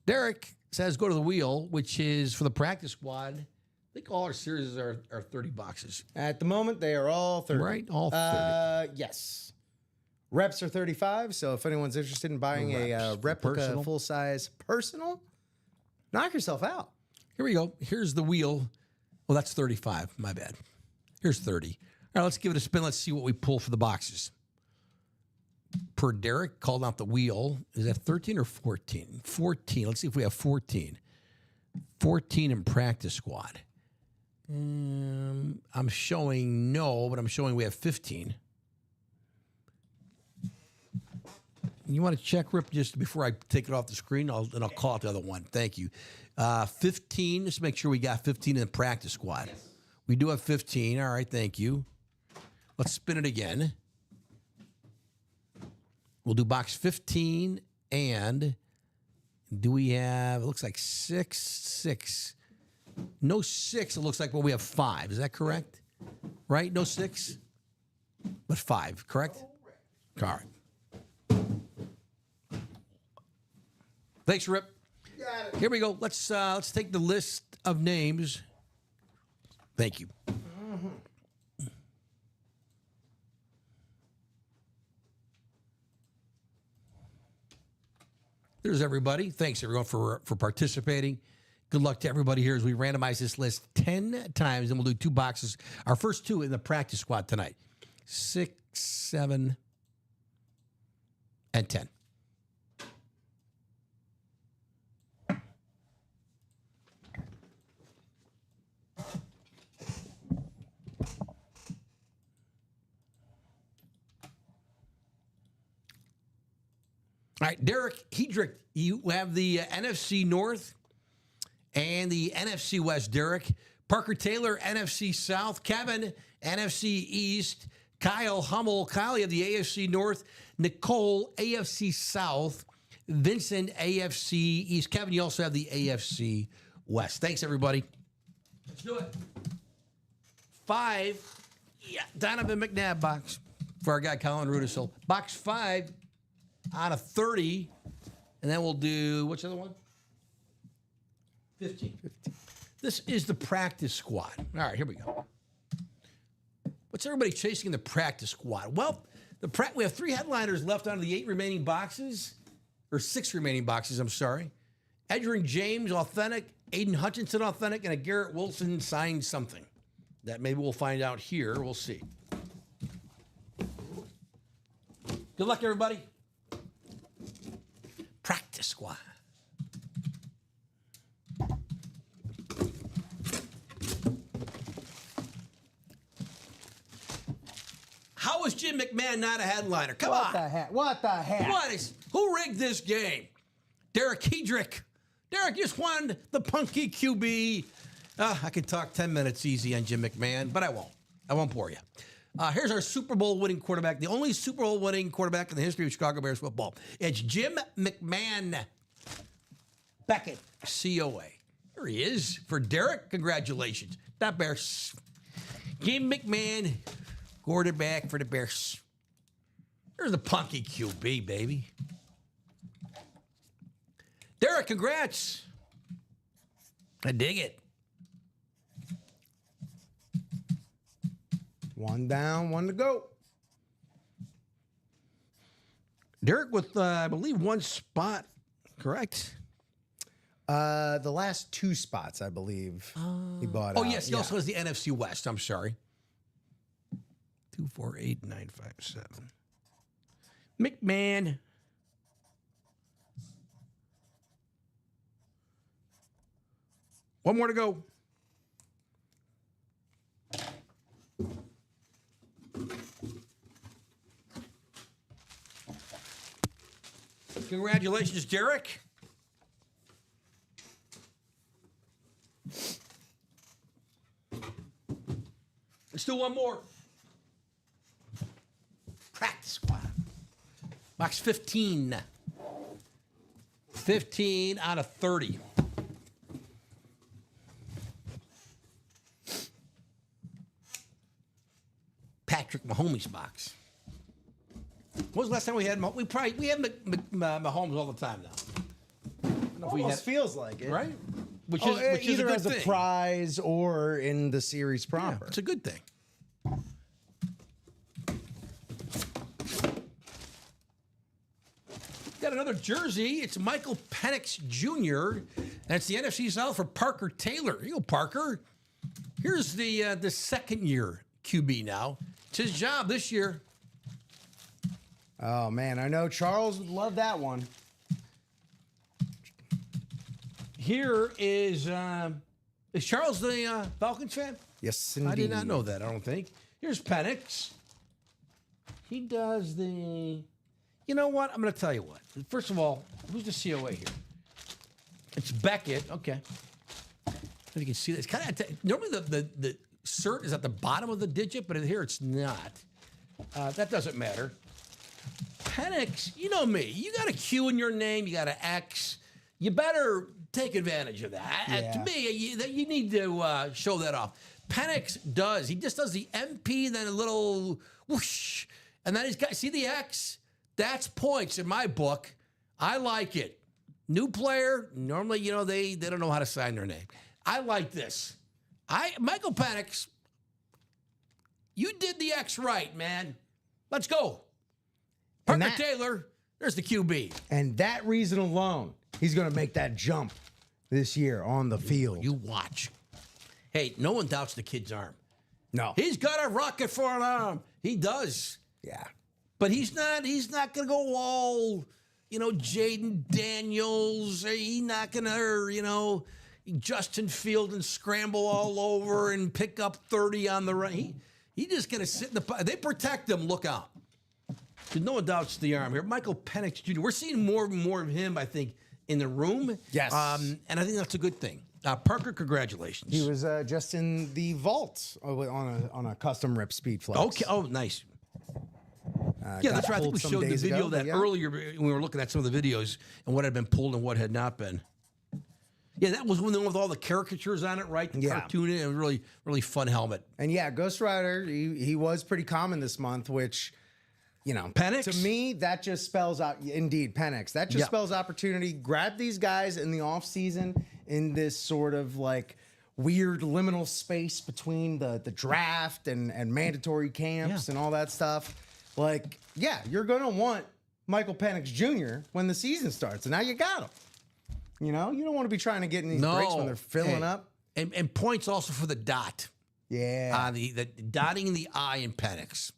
Derek says go to the wheel, which is for the practice squad, think all our series are 30 boxes. At the moment, they are all 30. Right, all 30. Yes. Reps are 35, so if anyone's interested in buying a Reps, replica personal. full-size personal, knock yourself out. Here we go. Here's the wheel. Well, that's 35. My bad. Here's 30. All right, let's give it a spin. Let's see what we pull for the boxes. Per Derek, called out the wheel. Is that 13 or 14? 14. Let's see if we have 14. 14 in practice squad. I'm showing no, but I'm showing we have 15. You want to check, Rip, just before I take it off the screen? I'll call it the other one. Thank you. 15. Just make sure we got 15 in the practice squad. Yes. We do have 15. All right, thank you. Let's spin it again. We'll do box 15, and do we have, it looks like 6. No 6, it looks like, well, we have 5. Is that correct? Right? No 6? But 5, correct? All right. Thanks, Rip. Here we go. Let's take the list of names. Thank you. There's everybody. Thanks, everyone, for participating. Good luck to everybody here as we randomize this list 10 times, and we'll do 2 boxes. Our first 2 in the practice squad tonight. 6, 7, and 10. All right, Derek Hedrick, you have the NFC North and the NFC West, Derek. Parker Taylor, NFC South. Kevin, NFC East. Kyle Hummel. Kyle, you have the AFC North. Nicole, AFC South. Vincent, AFC East. Kevin, you also have the AFC West. Thanks, everybody. Let's do it. 5. Yeah, Donovan McNabb box for our guy, Colin Rudisil. Box 5. Out of 30, and then we'll do, what's the other one? 15. This is the practice squad. All right, here we go. What's everybody chasing in the practice squad? Well, we have 3 headliners left out of the 8 remaining boxes, or 6 remaining boxes, I'm sorry. Edgerrin James, authentic. Aiden Hutchinson, authentic. And a Garrett Wilson signed something. That maybe we'll find out here. We'll see. Good luck, everybody. Practice squad. How is Jim McMahon not a headliner? Come on. What the heck? Who rigged this game? Derek Hedrick. Derek just won the punky QB. I could talk 10 minutes easy on Jim McMahon, but I won't. I won't bore you. Here's our Super Bowl winning quarterback, the only Super Bowl winning quarterback in the history of Chicago Bears football. It's Jim McMahon. Beckett, COA. There he is. For Derek, congratulations. That Bears. Jim McMahon, quarterback for the Bears. There's the punky QB, baby. Derek, congrats. I dig it. 1 down, 1 to go. Derek with, I believe, 1 spot, correct? The last 2 spots, I believe, he bought out. Oh, yes, he also has the NFC West. I'm sorry. 2, 4, 8, 9, 5, 7. McMahon. One more to go. Congratulations, Derek. Let's do one more. Practice squad. Box 15. 15 out of 30. Patrick Mahomes box. When was the last time we had Mahomes? We have Mahomes all the time now. Almost feels like it. Right? which is a either good as a thing. prize or in the series Yeah, proper. it's a good thing. Got another jersey. It's Michael Penix Jr. And it's the NFC South for Parker Taylor. Here you go, Parker. Here's the second year QB now. It's his job this year. Oh man, I know Charles would love that one. Here is Charles the Falcons fan? Yes, indeed. I did not know that, I don't think. Here's Penix. He does the... You know what? I'm going to tell you what. First of all, who's the COA here? It's Beckett. Okay. If you can see this. Kind of, normally the cert is at the bottom of the digit, but here it's not. That doesn't matter. Penix, you know me. You got a Q in your name. You got an X. You better take advantage of that. Yeah. To me, you need to show that off. Penix does. He just does the MP, then a little whoosh. And then he's got, see the X? That's points in my book. I like it. New player, normally, they don't know how to sign their name. I like this. Michael Penix, you did the X right, man. Let's go. Parker Taylor, there's the QB. And that reason alone, he's going to make that jump this year on the field. You watch. Hey, no one doubts the kid's arm. No. He's got a rocket for an arm. He does. Yeah. But he's not going to go all, Jaden Daniels. He's not going to, Justin Field and scramble all over and pick up 30 on the run. He just going to sit in the... They protect him. Look out. Because no one doubts the arm here. Michael Penix Jr. We're seeing more and more of him, I think, in the room. Yes. And I think that's a good thing. Parker, congratulations. He was just in the vault on a custom rip speed flex. Okay. Oh, nice. Yeah, that's right. I think we pulled some showed the days video ago, that yeah. earlier when we were looking at some of the videos and what had been pulled and what had not been. Yeah, that was one with all the caricatures on it, right? The Yeah. cartoon, a really, really fun helmet. And yeah, Ghost Rider, he was pretty common this month, which, Penix? to me, that just spells out, indeed, Penix. That just Yeah. spells opportunity. Grab these guys in the offseason in this sort of like weird liminal space between the draft and mandatory camps Yeah. and all that stuff. Like, yeah, you're going to want Michael Penix Jr. when the season starts. And now you got him. You don't want to be trying to get in these breaks when they're filling up. And points also for the dot. Yeah. The dotting the I in Penix.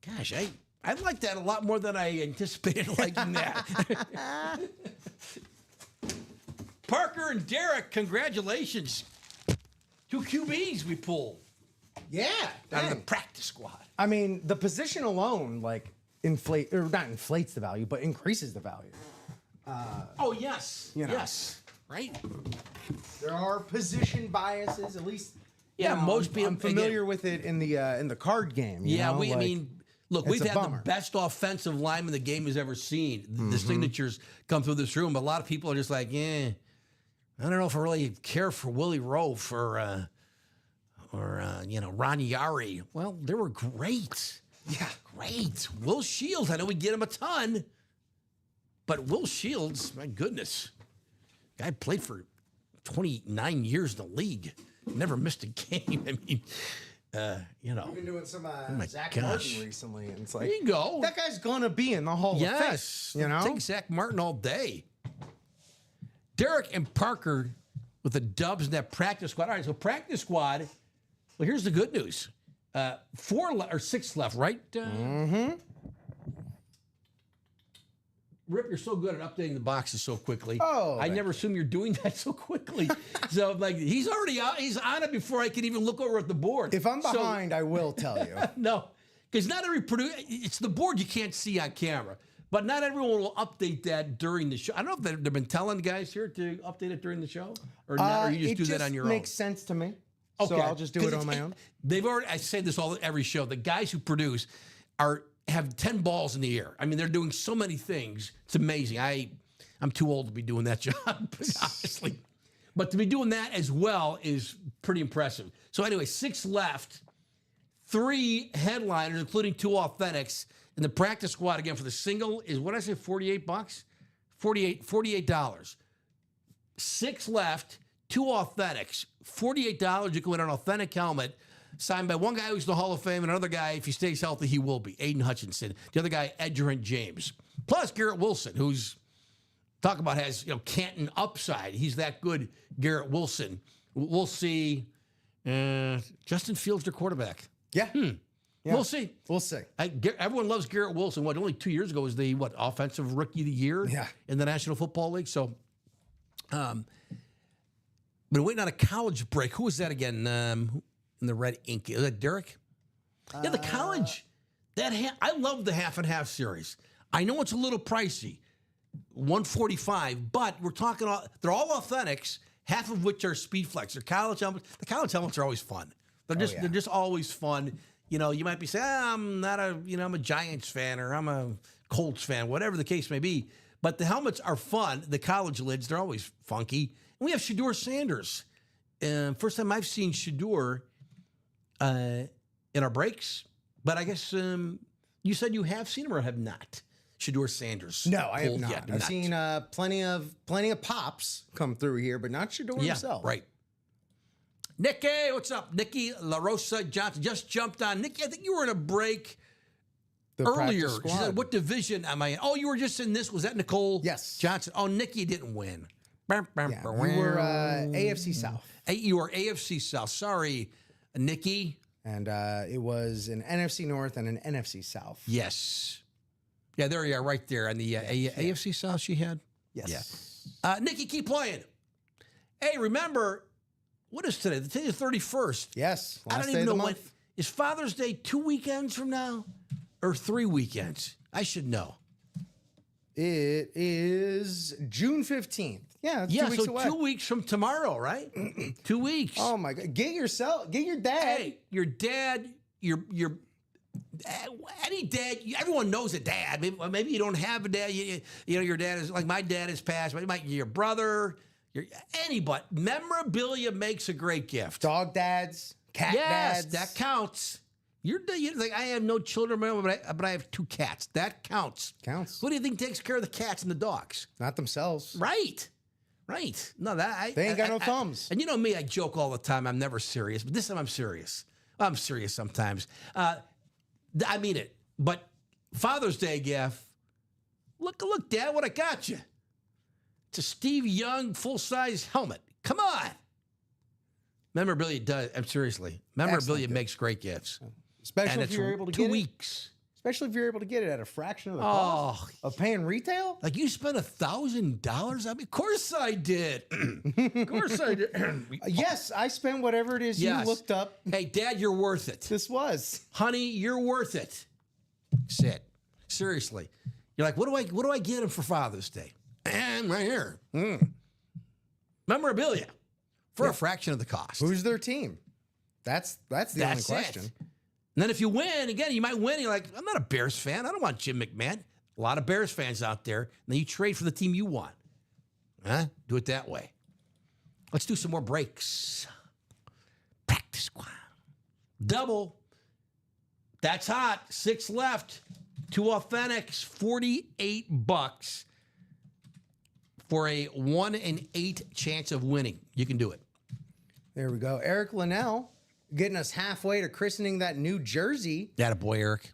Gosh, I like that a lot more than I anticipated liking that. Parker and Derek, congratulations. 2 QBs we pulled Yeah. out of the dang. practice squad. I mean, the position alone, like, not inflates the value, but increases the value. Oh, yes. You know. Yes. Right? There are position biases, at least. Yeah, most people- I'm familiar with it in the card game. you Yeah, know, I like, mean, look, it's we've a had bummer. the best offensive lineman the game has ever seen. The signatures come through this room, but a lot of people are just like, I don't know if I really care for Willie Rofe or Ron Yari. Well, they were great. Yeah. Great. Will Shields, I know we get him a ton, but Will Shields, my goodness, guy played for 29 years in the league, never missed a game. I mean, I've been doing some Zach gosh. Martin recently, and it's like, there you go. that guy's gonna be in the Hall of Fame. Yes. You know? Take Zach Martin all day. Derek and Parker with the Dubs in that practice squad. All right, so practice squad. Well, here's the good news. 6 left, right? Rip, you're so good at updating the boxes so quickly. Oh, I thank never assumed you're doing that so quickly. So, he's already out. He's on it before I can even look over at the board. If I'm So- behind, I will tell you. no, because not every it's the board you can't see on camera, but not everyone will update that during the show. I don't know if they've been telling guys here to update it during the show, or not, or you just it do that on your makes own. sense to me. So I'll just do it on my own. They've already. I say this every show. The guys who produce have 10 balls in the air. I mean, they're doing so many things. It's amazing. I'm too old to be doing that job, honestly. But to be doing that as well is pretty impressive. So anyway, 6 left, 3 headliners, including 2 authentics. And the practice squad, again, for the single is, what did I say, $48? $48. 6 left, 2 authentics, $48. You can win an authentic helmet signed by one guy who's in the Hall of Fame and another guy, if he stays healthy, he will be, Aiden Hutchinson. The other guy, Edgerrin James. Plus Garrett Wilson, who's, talk about has, Canton upside. He's that good, Garrett Wilson. We'll see. Justin Fields, their quarterback. Yeah. Yeah. We'll see. We'll see. Everyone loves Garrett Wilson. Only 2 years ago was the offensive rookie of the year in the National Football League. So, been waiting on a college break. Who was that again? In the red ink, is that Derek? Yeah, the college. I love the half and half series. I know it's a little pricey, $145, but we're talking. They're all authentics. Half of which are speed flex. They're college helmets. The college helmets are always fun. They're just always fun. You might be saying, I'm not I'm a Giants fan or I'm a Colts fan, whatever the case may be. But the helmets are fun. The college lids, they're always funky. And we have Shedeur Sanders. First time I've seen Shedeur in our breaks. But I guess you said you have seen him or have not. Shedeur Sanders. No, I have not. I've seen plenty of pops come through here, but not Shedeur himself. Right. Nikki, what's up? Nikki LaRosa Johnson just jumped on. Nikki, I think you were in a break earlier. She said, what division am I in? Oh, you were just in this. Was that Nicole Johnson? Oh, Nikki didn't win. Yeah, we were AFC South. You were AFC South. Sorry, Nikki. And it was an NFC North and an NFC South. Yes. Yeah, there you are, right there. On the AFC South she had? Yes. Yeah. Nikki, keep playing. Hey, remember, what is today? Today's the 31st. Yes. I don't even know when. Is Father's Day 2 weekends from now or 3 weekends? I should know. It is June 15th. Yeah, it's 2 weeks away. 2 weeks from tomorrow, right? 2 weeks. Oh, my God. Get your dad. Hey, your dad, your any dad, everyone knows a dad. Maybe you don't have a dad. Your dad is like my dad has passed. Your brother, anybody. Memorabilia makes a great gift. Dog dads, cat dads. That counts. You're like, I have no children, but I have 2 cats. That counts. Counts. Who do you think takes care of the cats and the dogs? Not themselves. Right. No, they ain't got no thumbs. And you know me, I joke all the time. I'm never serious, but this time I'm serious. I'm serious sometimes. I mean it. But Father's Day gift. Look, Dad, what I got you. It's a Steve Young full-size helmet. Come on. Memorabilia does. Seriously. Memorabilia makes great gifts. Especially if you're able to get 2 weeks. Especially if you're able to get it at a fraction of the cost of paying retail. Like you spent $1,000? I mean, of course I did. Of course I did. Yes, I spent whatever it is you looked up. Hey, Dad, you're worth it. This was. Honey, you're worth it. Sit. Seriously. You're like, what do I get him for Father's Day? And right here. Memorabilia. For a fraction of the cost. Who's their team? That's the only question. And then if you win, again, you might win. You're like, I'm not a Bears fan. I don't want Jim McMahon. A lot of Bears fans out there. And then you trade for the team you want. Do it that way. Let's do some more breaks. Practice squad. Double. That's hot. 6 left. 2 authentics. $48 for a 1 in 8 chance of winning. You can do it. There we go. Eric Linnell getting us halfway to christening that new jersey. Attaboy, Eric.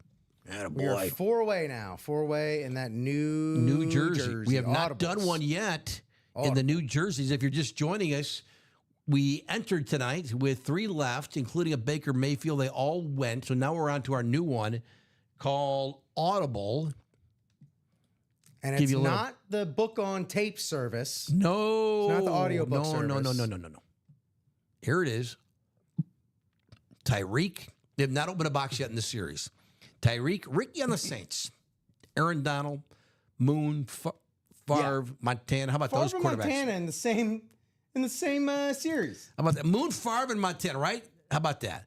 We are 4 away now. 4 away in that new jersey. We have not done one yet in the new jerseys. If you're just joining us, we entered tonight with 3 left, including a Baker Mayfield. They all went. So now we're on to our new one called Audible. And it's not the book on tape service. No. It's not the audiobook service. No. Here it is. Tyreek. They have not opened a box yet in the series. Tyreek, Ricky on the Saints, Aaron Donald, Moon, Favre, Montana. How about those quarterbacks? Montana in the same series. How about that? Moon, Favre, and Montana, right? How about that?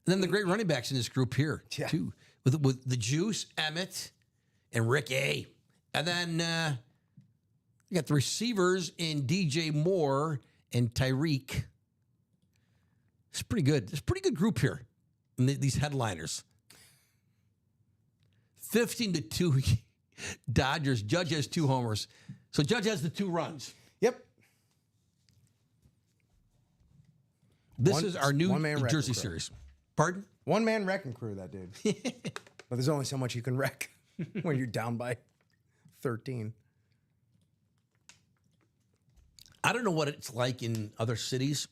And then the great running backs in this group here, too. With the Juice, Emmett, and Rick A. And then you got the receivers in DJ Moore and Tyreek. It's pretty good. It's a pretty good group here. These headliners. 15-2 Dodgers. Judge has 2 homers. So Judge has the 2 runs. Yep. This is our new one-man wrecking Jersey crew. series. Pardon? One-man wrecking crew, that dude. But there's only so much you can wreck when you're down by 13. I don't know what it's like in other cities,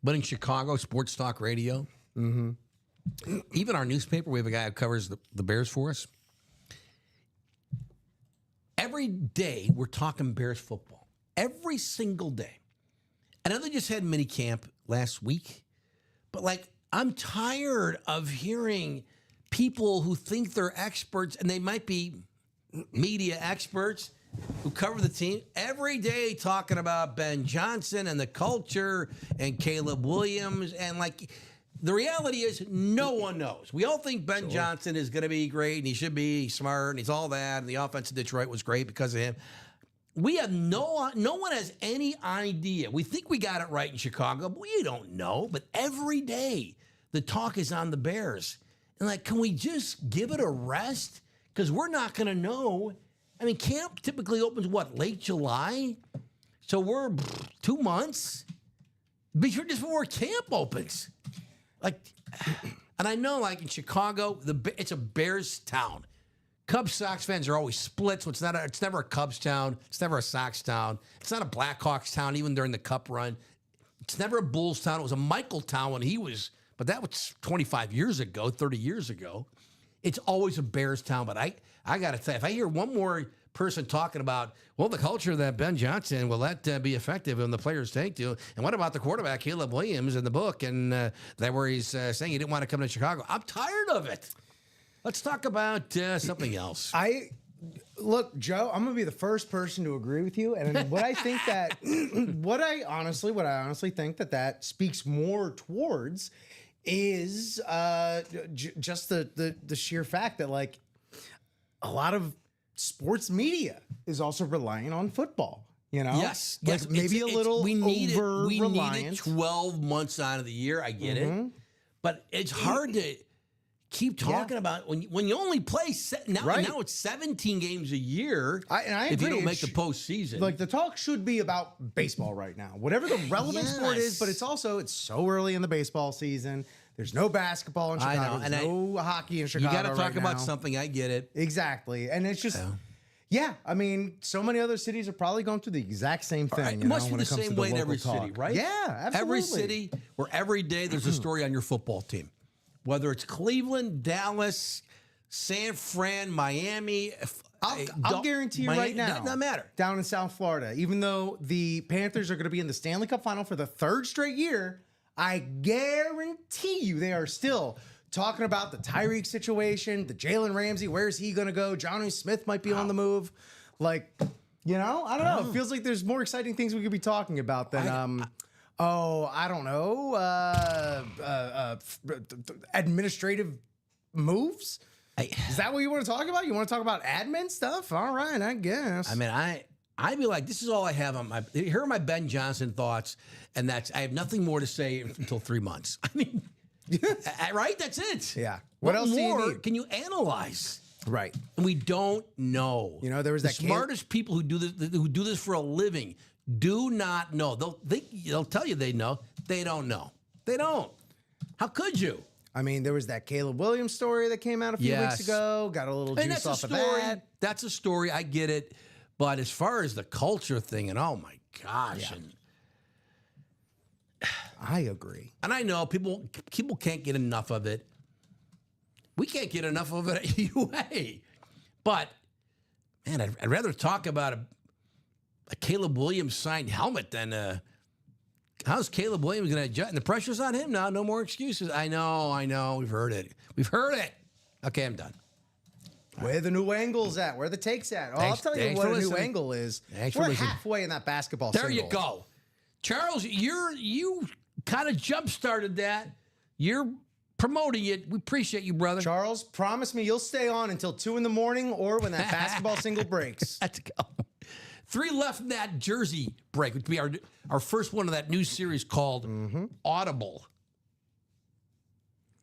but in Chicago, sports talk radio, even our newspaper, we have a guy who covers the Bears for us. Every day, we're talking Bears football. Every single day. I know they just had mini camp last week, but like, I'm tired of hearing people who think they're experts, and they might be media experts who cover the team every day talking about Ben Johnson and the culture and Caleb Williams. And like, the reality is no one knows. We all think Ben Johnson is going to be great and he should be smart and he's all that. And the offense of Detroit was great because of him. We have no one has any idea. We think we got it right in Chicago, but we don't know. But every day the talk is on the Bears. And like, can we just give it a rest? Because we're not going to know. I mean, camp typically opens, what, late July? So we're 2 months before camp opens. Like, and I know, like in Chicago, it's a Bears town. Cubs Sox fans are always split, so it's never a Cubs town. It's never a Sox town. It's not a Blackhawks town, even during the Cup run. It's never a Bulls town. It was a Michael town when he was, but that was 25 years ago, 30 years ago. It's always a Bears town, but I got to tell you, if I hear one more person talking about, well, the culture that Ben Johnson, will that be effective when the players take to? And what about the quarterback, Caleb Williams, in the book, and that where he's saying he didn't want to come to Chicago? I'm tired of it. Let's talk about something else. Look, Joe, I'm gonna be the first person to agree with you, and what I think that, what I honestly think that speaks more towards is just the sheer fact that like a lot of sports media is also relying on football. You know, yes, like maybe a little we need over-reliant. it 12 months out of the year. I get it, but it's hard to keep talking about when you only play now it's 17 games a year. I if you agree. don't make the postseason, like the talk should be about baseball right now, whatever the relevant sport is. But it's so early in the baseball season. There's no basketball in Chicago. I know, There's no hockey in Chicago. you got to talk right about now. something. I get it. Exactly, and it's just. Yeah, I mean, so many other cities are probably going through the exact same thing. It must be when the it comes same to the way in local every talk. city, right? Yeah, absolutely. Every city where every day there's a story on your football team, whether it's Cleveland, Dallas, San Fran, Miami. I'll guarantee you right now. Doesn't matter. Down in South Florida, even though the Panthers are going to be in the Stanley Cup final for the third straight year, I guarantee you they are still talking about the Tyreek situation, the Jalen Ramsey, where's he going to go? Johnny Smith might be on the move. Like, you know, I don't know. It feels like there's more exciting things we could be talking about than, I don't know, administrative moves. Is that what you want to talk about? You want to talk about admin stuff? All right, I guess. I mean, I'd be like, this is all I have on my. Here are my Ben Johnson thoughts, and I have nothing more to say until 3 months. I mean, right? That's it. Yeah. What else do you more need? can you analyze? Right. And we don't know. You know, there was the that smartest people who do this for a living do not know. They'll tell you they know. They don't know. They don't. How could you? I mean, there was that Caleb Williams story that came out a few weeks ago. Got a little juice off of that. That's a story. I get it. But as far as the culture thing, and oh my gosh, and I agree. And I know people can't get enough of it. We can't get enough of it at UA. But, man, I'd rather talk about a Caleb Williams signed helmet than how's Caleb Williams going to adjust? And the pressure's on him now. No more excuses. I know. We've heard it. Okay, I'm done. Where the new angle's at? Where the take's at? Oh, I'll tell you what a new angle is. We're halfway in that basketball There single. you go. Charles, you kind of jump-started that. You're promoting it. We appreciate you, brother. Charles, promise me you'll stay on until 2 a.m. or when that basketball single breaks. Let's go. 3 left in that Jersey break, which would be our first one of that new series called Audible.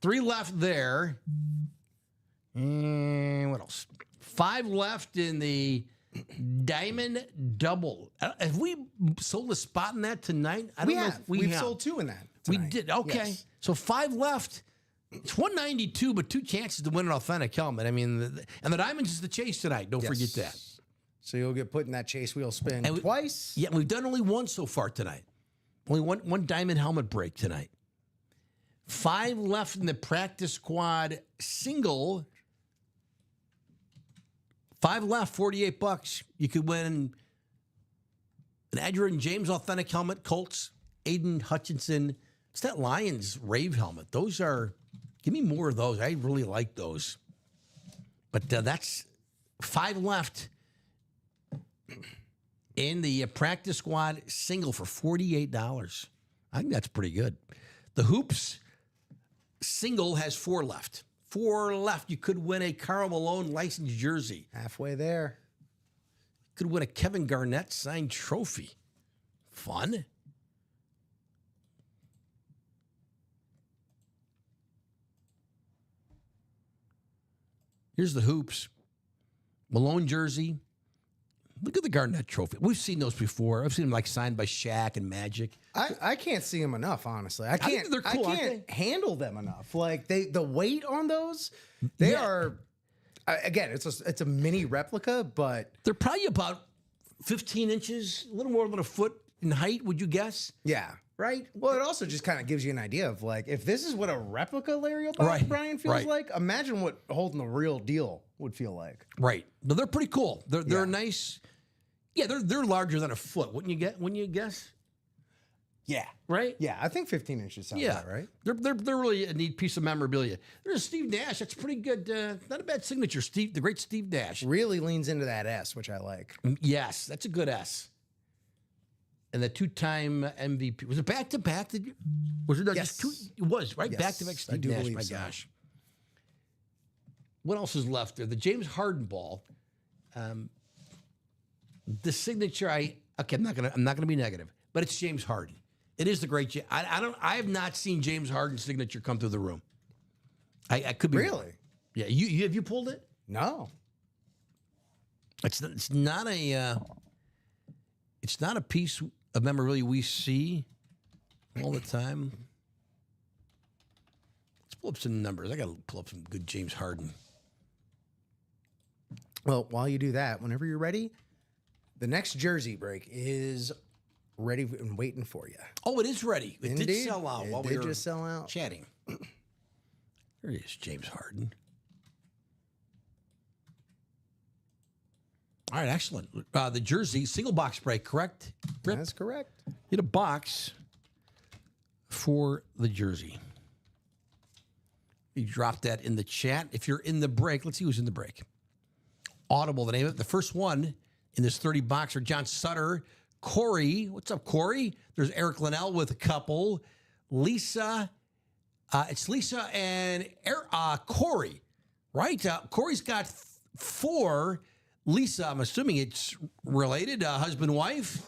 3 left there. And what else? 5 left in the Diamond Double. Have we sold a spot in that tonight? I don't know if We've have. sold 2 in that. We tonight. did. Okay. Yes. So 5 left. It's 192, but 2 chances to win an authentic helmet. I mean, and the Diamonds is the chase tonight. Don't forget that. So you'll get put in that chase wheel spin And twice. Yeah, we've done only 1 so far tonight. Only one diamond helmet break tonight. 5 left in the practice squad single. 5 left, $48. You could win an Edgerrin James authentic helmet, Colts, Aiden Hutchinson. It's that Lions Rave helmet. Those are, give me more of those. I really like those. But that's 5 left in the practice squad single for $48. I think that's pretty good. The Hoops single has 4 left. 4 left. You could win a Karl Malone licensed jersey. Halfway there. Could win a Kevin Garnett signed trophy. Fun. Here's the Hoops. Malone jersey. Look at the Garnett trophy. We've seen those before. I've seen them like signed by Shaq and Magic. I can't see them enough, honestly. I think can't. they're cool, I aren't can't handle them enough. Like the weight on those, they are. Again, it's a mini replica, but They're probably about 15 inches, a little more than a foot in height, would you guess? yeah, right. Well, it also just kind of gives you an idea of like if this is what a replica Larry Right, O'Brien feels right. like. Imagine what holding the real deal would feel like. Right. No, they're pretty cool. They're Yeah. nice. Yeah, they're larger than a foot. Wouldn't you guess? Yeah, Right? yeah. I think 15 inches sounds Yeah. about right. They're really a neat piece of memorabilia. There's Steve Nash. That's pretty good. Not a bad signature. Steve, the great Steve Nash. Really leans into that S, which I like. Yes, that's a good S. And the 2-time MVP. Was it back to back? Was it Yes. just 2? It was, right? Yes, Back to back I Steve do Nash. believe My so. gosh. What else is left there? The James Harden ball. The signature, I'm not gonna be negative, but it's James Harden. It is the great. I have not seen James Harden's signature come through the room. I could be wrong. Really? Yeah. Have you pulled it? No. It's not a piece of memorabilia we see all the time. Let's pull up some numbers. I got to pull up some good James Harden. Well, while you do that, whenever you're ready, the next jersey break is ready and waiting for you. Oh, it is ready. It did Indeed. sell out It while we did were just sell out. chatting. There he is, James Harden. All right, excellent. The jersey, single box break, correct? Rip? That's correct. Get a box for the jersey. You drop that in the chat. If you're in the break, let's see who's in the break. Audible, the name of it. The first one in this 30 box are John Sutter, Corey. What's up, Corey? There's Eric Linnell with a couple. Lisa. It's Lisa and Corey, right? Corey's got 4. Lisa, I'm assuming it's related, husband, wife.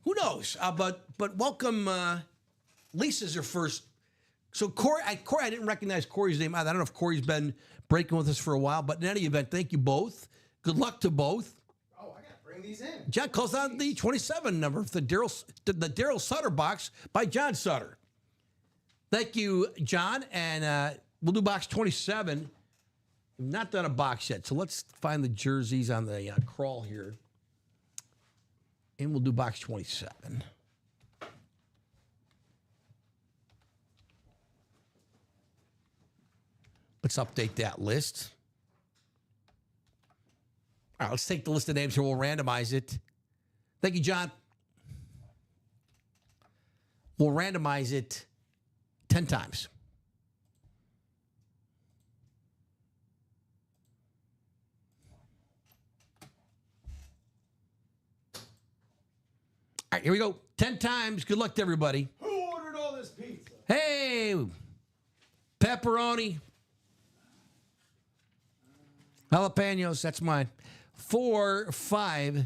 Who knows? But welcome. Lisa's her first. So Corey, I didn't recognize Corey's name either. I don't know if Corey's been breaking with us for a while, but in any event, thank you both. Good luck to both. Oh, I got to bring these in. John calls out the 27 number for the Daryl Sutter box by John Sutter. Thank you, John, and we'll do box 27. We've not done a box yet, so let's find the jerseys on the crawl here, and we'll do box 27. Let's update that list. All right, let's take the list of names here. We'll randomize it. Thank you, John. We'll randomize it 10 times. All right, here we go. 10 times. Good luck to everybody. Who ordered all this pizza? Hey, pepperoni. Jalapenos, that's mine. 4, 5,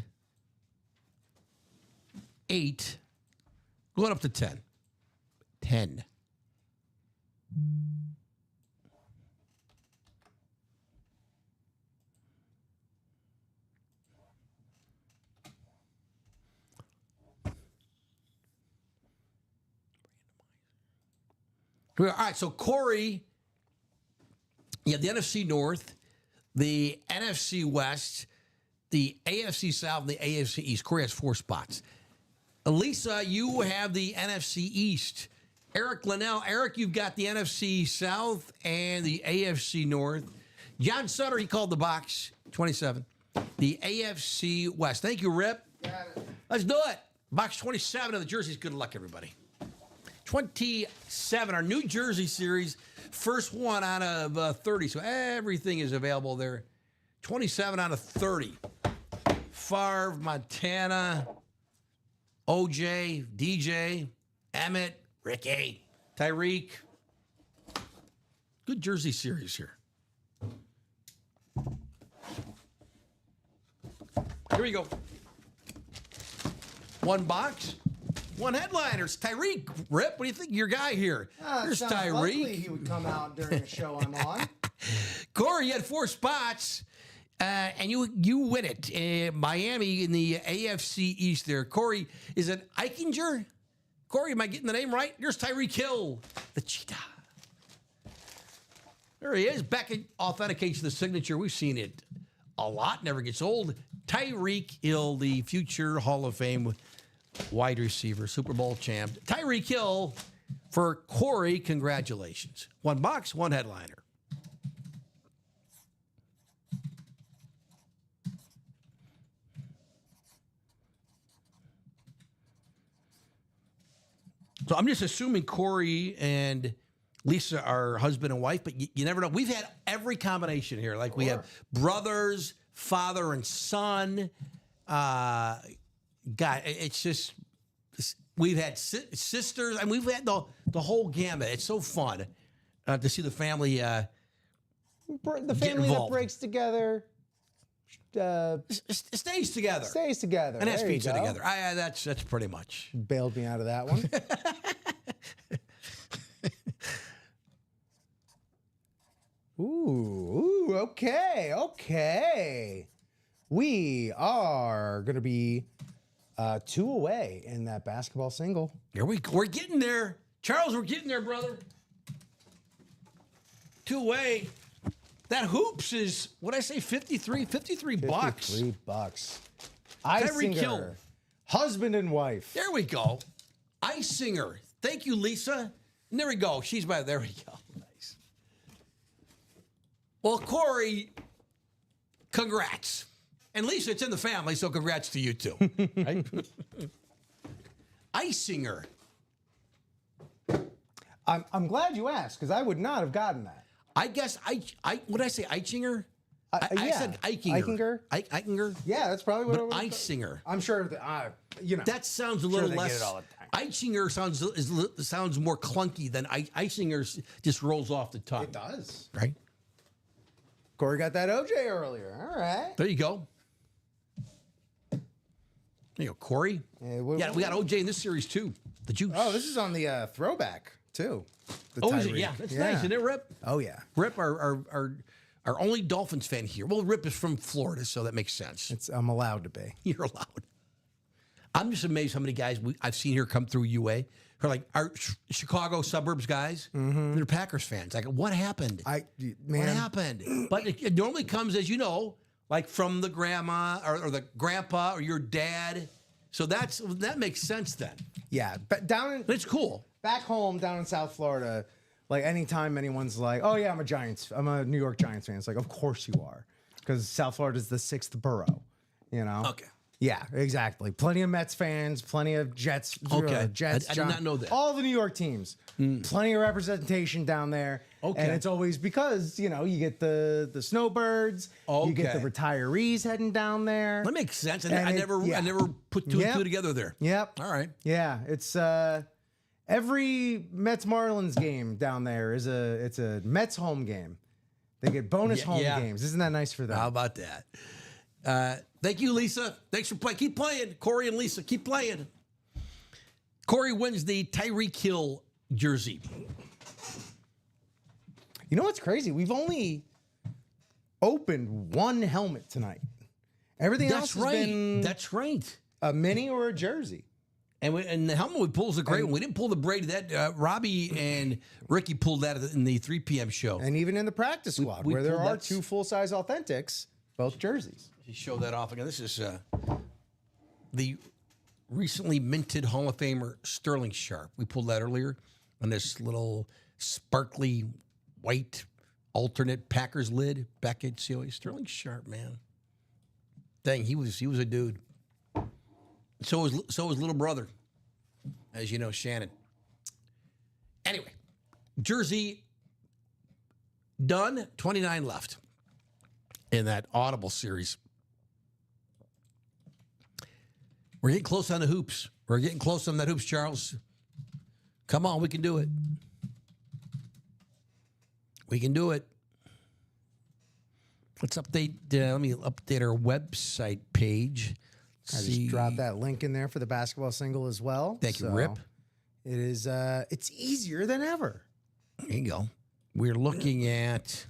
8, going up to 10. 10. All right, so Corey, you have the NFC North, the NFC West, the AFC South, and the AFC East. Corey has 4 spots. Lisa, you have the NFC East. Eric Linnell. Eric, you've got the NFC South and the AFC North. John Sutter, he called the box, 27. The AFC West. Thank you, Rip. Let's do it. Box 27 of the jerseys. Good luck, everybody. 27, our New Jersey series. First one out of 30, so everything is available there. 27 out of 30. Favre, Montana, OJ, DJ, Emmett, Ricky, Tyreek. Good jersey series here. Here we go. One box, one headliner. It's Tyreek. Rip, what do you think of your guy here? Here's Sounds likely Tyreek. he would come out during a show I'm on. Corey, you had 4 spots, and you win it. Miami in the AFC East there. Corey, is it Eichinger? Corey, am I getting the name right? Here's Tyreek Hill, the cheetah. There he is. Beckett authenticates the signature. We've seen it a lot. Never gets old. Tyreek Hill, the future Hall of Fame wide receiver, Super Bowl champ. Tyreek Hill for Corey. Congratulations. 1 box, 1 headliner. So I'm just assuming Corey and Lisa are husband and wife, but you never know. We've had every combination here. Like we have brothers, father and son. God, it's just, we've had sisters, and we've had the whole gamut. It's so fun to see the family The family that involved. breaks together stays together. stays together. And has There you pizza go. together. That's pretty much. Bailed me out of that one. Ooh, okay. We are going to be 2 away in that basketball single. We're getting there. Charles, we're getting there, brother. 2 away. That hoops is, what'd I say, 53 bucks. 53 bucks. Tyreek Hill. Isinger, husband and wife. There we go. Isinger. Thank you, Lisa. And there we go. She's by, there we go. Nice. Well, Corey, congrats. And Lisa, it's in the family, so congrats to you too. Right? Isinger. I'm glad you asked because I would not have gotten that. I guess what did I say? Eichinger? I yeah. said Eichinger. Eichinger? Eichinger. Yeah, that's probably what But it was. Isinger. I'm sure that That sounds a Sure little they get less. it all the time. Eichinger sounds more clunky than Isinger just rolls off the tongue. it does. Right? Corey got that OJ earlier. All right. There you go. There you go, Corey. Yeah, We got OJ in this series too. The juice. Oh, this is on the throwback too. The is it? Tyreek. Yeah, that's nice, isn't it, Rip? Oh yeah. Rip, our only Dolphins fan here. Well, Rip is from Florida, so that makes sense. I'm allowed to be. You're allowed. I'm just amazed how many guys I've seen here come through UA who are like our Chicago suburbs guys. They're Packers fans. Like, what happened? What happened? But it normally comes, as you know, like from the grandma or the grandpa or your dad. So that makes sense then. Yeah, but It's cool. back home down in South Florida, like anytime anyone's like, "Oh yeah, I'm a New York Giants fan," it's like, "Of course you are," because South Florida is the 6th borough. You know. Okay. Yeah, exactly. Plenty of Mets fans, plenty of Jets. Okay. Jets. I did not know that. All the New York teams, plenty of representation down there. Okay. And it's always because you get the snowbirds. You get the Okay. retirees heading down there. That makes sense. And I it- never yeah. put two and Yep. two together there. Yep. All right. Yeah, it's every Mets Marlins game down there is a Mets home game. They get bonus home yeah. games. Isn't that nice for them? How about that? Thank you, Lisa. Thanks for playing. Keep playing. Corey and Lisa, keep playing. Corey wins the Tyreek Hill jersey. You know what's crazy? We've only opened one helmet tonight. Everything else That's has right. been That's right. a mini or a jersey. And the helmet we pulled is a great one. We didn't pull the Brady. That Robbie and Ricky pulled that in the 3 p.m. show. And even in the practice squad, we where there pulled are that- 2 full-size authentics, both jerseys. To show that off again. This is the recently minted Hall of Famer Sterling Sharp. We pulled that earlier on this little sparkly white alternate Packers lid. Beckett, COA. Sterling Sharp, man. Dang, he was a dude. So was little brother, as you know, Shannon. Anyway, jersey done. 29 left in that Audible series. We're getting close on the hoops. We're getting close on that hoops, Charles. Come on, we can do it. We can do it. Let's update. Let me update our website page. I just dropped that link in there for the basketball single as well. Thank you, Rip. It is. It's easier than ever. There you go. We're looking at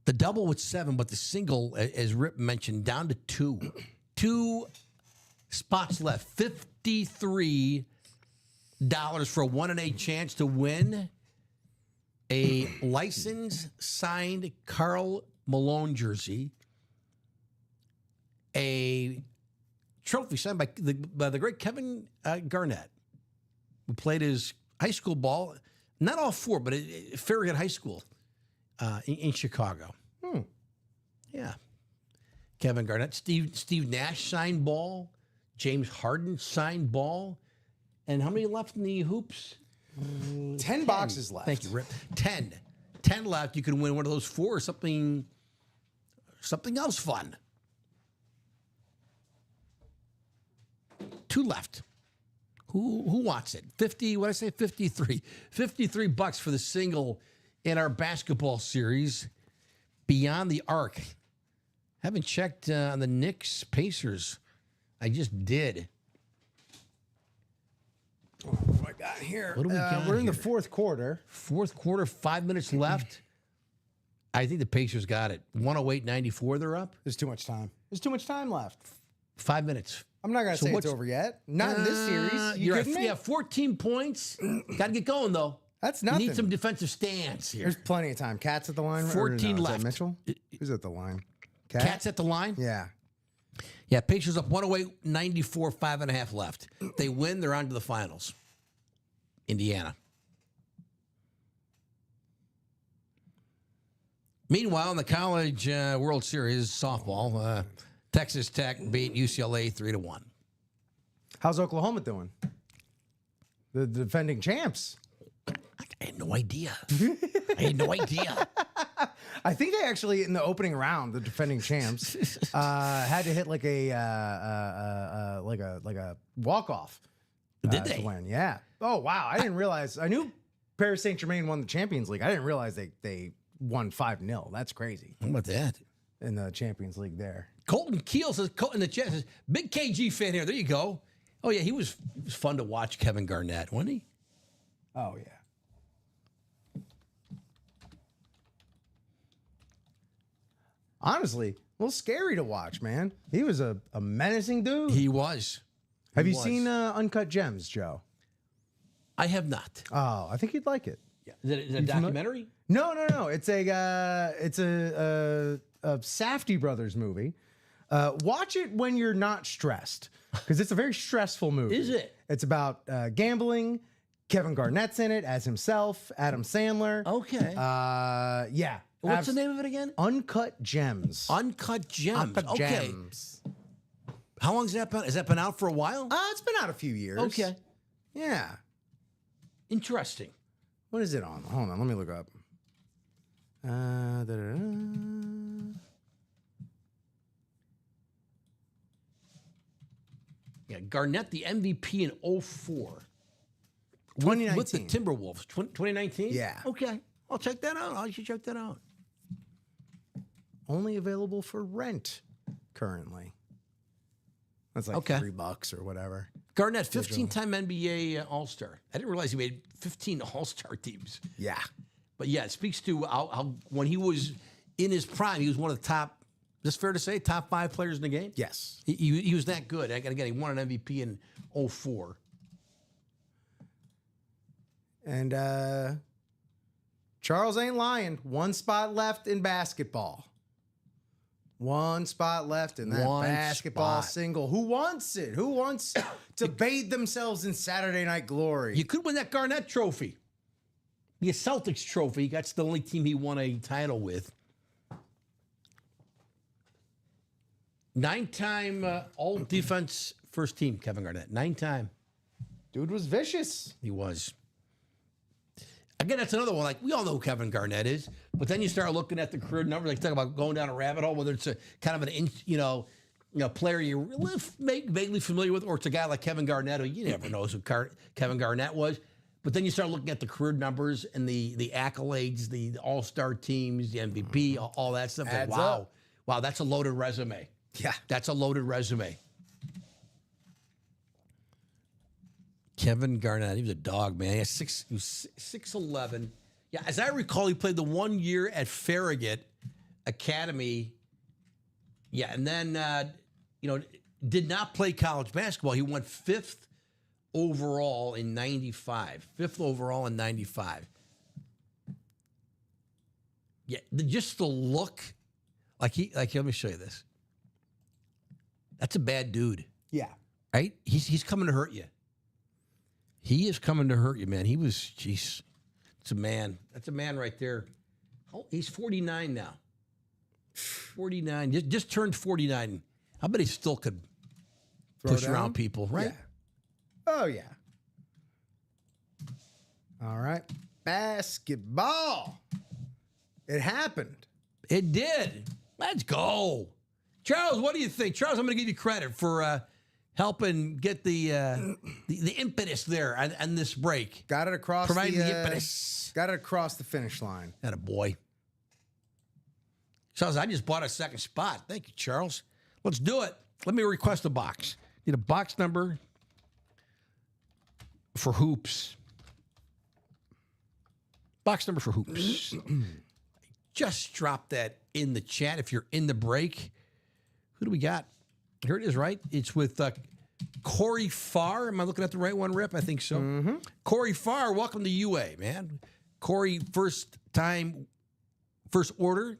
the double with 7, but the single, as Rip mentioned, down to 2. 2 spots left. $53 for a 1 in 8 chance to win a licensed signed Karl Malone jersey, a trophy signed by the great Kevin Garnett, who played his high school ball, not all 4, but at Farragut High School in Chicago. Yeah. Kevin Garnett, Steve Nash signed ball, James Harden signed ball, and how many left in the hoops? 10 boxes left. Thank you, Rip. 10 left. You can win one of those 4 or something else fun. 2 left. Who wants it? 50, what did I say? 53. $53 for the single in our basketball series, Beyond the Arc. Haven't checked on the Knicks Pacers. I just did. What do I got here? What do we got We're in the here? 4th quarter. 4th quarter, 5 minutes left. I think the Pacers got it. 108-94, they're up. There's too much time. There's too much time left. 5 minutes. I'm not gonna So say it's what's- over yet. Not in this series. You You're kidding me? yeah, 14 points. Got to get going, though. That's You nothing. need some defensive stance here. There's plenty of time. Cats at the line. 14 Is left. that Mitchell? Who's at the line? Cat? Cats at the line? Yeah. Yeah, Pacers up 108-94, 5.5 left. They win, they're on to the finals. Indiana. Meanwhile, in the College World Series softball, Texas Tech beat UCLA 3-1. How's Oklahoma doing? The defending champs. I had no idea. I think they actually, in the opening round, the defending champs had to hit like a walk off. Did To they? win. Yeah. Oh wow! I didn't realize. I knew Paris Saint Germain won the Champions League. I didn't realize they won 5-0. That's crazy How about that? in the Champions League there. Colton Keel says in the chat says big KG fan here. There you go. Oh yeah, it was fun to watch Kevin Garnett, wasn't he? Oh yeah. Honestly, a little scary to watch, man. He was a menacing dude. He was. Have He you was. seen Uncut Gems, Joe? I have not. Oh, I think you'd like it. Is it a documentary? No. It's a Safdie Brothers movie. Watch it when you're not stressed, because it's a very stressful movie. Is it? It's about gambling. Kevin Garnett's in it as himself. Adam Sandler. Okay. Yeah. What's the name of it again? Uncut Gems. Uncut Gems. Uncut Okay. Gems. How long has that been? Has that been out for a while? It's been out a few years. Okay. Yeah. Interesting. What is it on? Hold on, let me look up. Yeah, Garnett, the MVP in 04. 2019. With the Timberwolves. 2019? Yeah. Okay. I'll check that out. I should check that out. Only available for rent currently. That's like Okay. $3 or whatever. Garnett, 15-time NBA All-Star. I didn't realize he made 15 All-Star teams. Yeah. But yeah, it speaks to how when he was in his prime, he was one of the top this fair to say? Top 5 players in the game? Yes. He was that good. Again, he won an MVP in 04. And Charles ain't lying. One spot left in basketball. One spot left in that basketball single. Who wants it? Who wants to bathe themselves in Saturday Night Glory? You could win that Garnett Trophy. The Celtics trophy. That's the only team he won a title with. 9-time all defense first team, Kevin Garnett. 9-time. Dude was vicious. He was. Again, that's another one. Like, we all know who Kevin Garnett is, but then you start looking at the career numbers. Like, talk about going down a rabbit hole, whether it's a kind of an player you're vaguely familiar with, or it's a guy like Kevin Garnett, who you never know who Kevin Garnett was. But then you start looking at the career numbers and the accolades, the all-star teams, the MVP, all that stuff. Like, wow, that's a loaded resume. Yeah. That's a loaded resume. Kevin Garnett, he was a dog, man. He was 6'11". Yeah, as I recall, he played the 1 year at Farragut Academy. Yeah, and then, did not play college basketball. He went 5th overall in 95. 5th overall in 95. Yeah, just the look. Let me show you this. That's a bad dude. Yeah. Right? He's coming to hurt you. He is coming to hurt you, man. It's a man. That's a man right there. Oh, he's 49 now. 49. Just turned 49. I bet he still could push around people, right? Yeah. Oh, yeah. All right. Basketball. It happened. It did. Let's go. Charles, what do you think? Charles, I'm going to give you credit for helping get the impetus there on this break. Got it across Providing the impetus. Got it across the finish line. Atta boy. Charles, I just bought a second spot. Thank you, Charles. Let's do it. Let me request a box. Need a box number for hoops. Box number for hoops. Just drop that in the chat if you're in the break. Who do we got? Here it is, right? It's with Corey Farr. Am I looking at the right one, Rip? I think so. Mm-hmm. Corey Farr, welcome to UA, man. Corey, first order.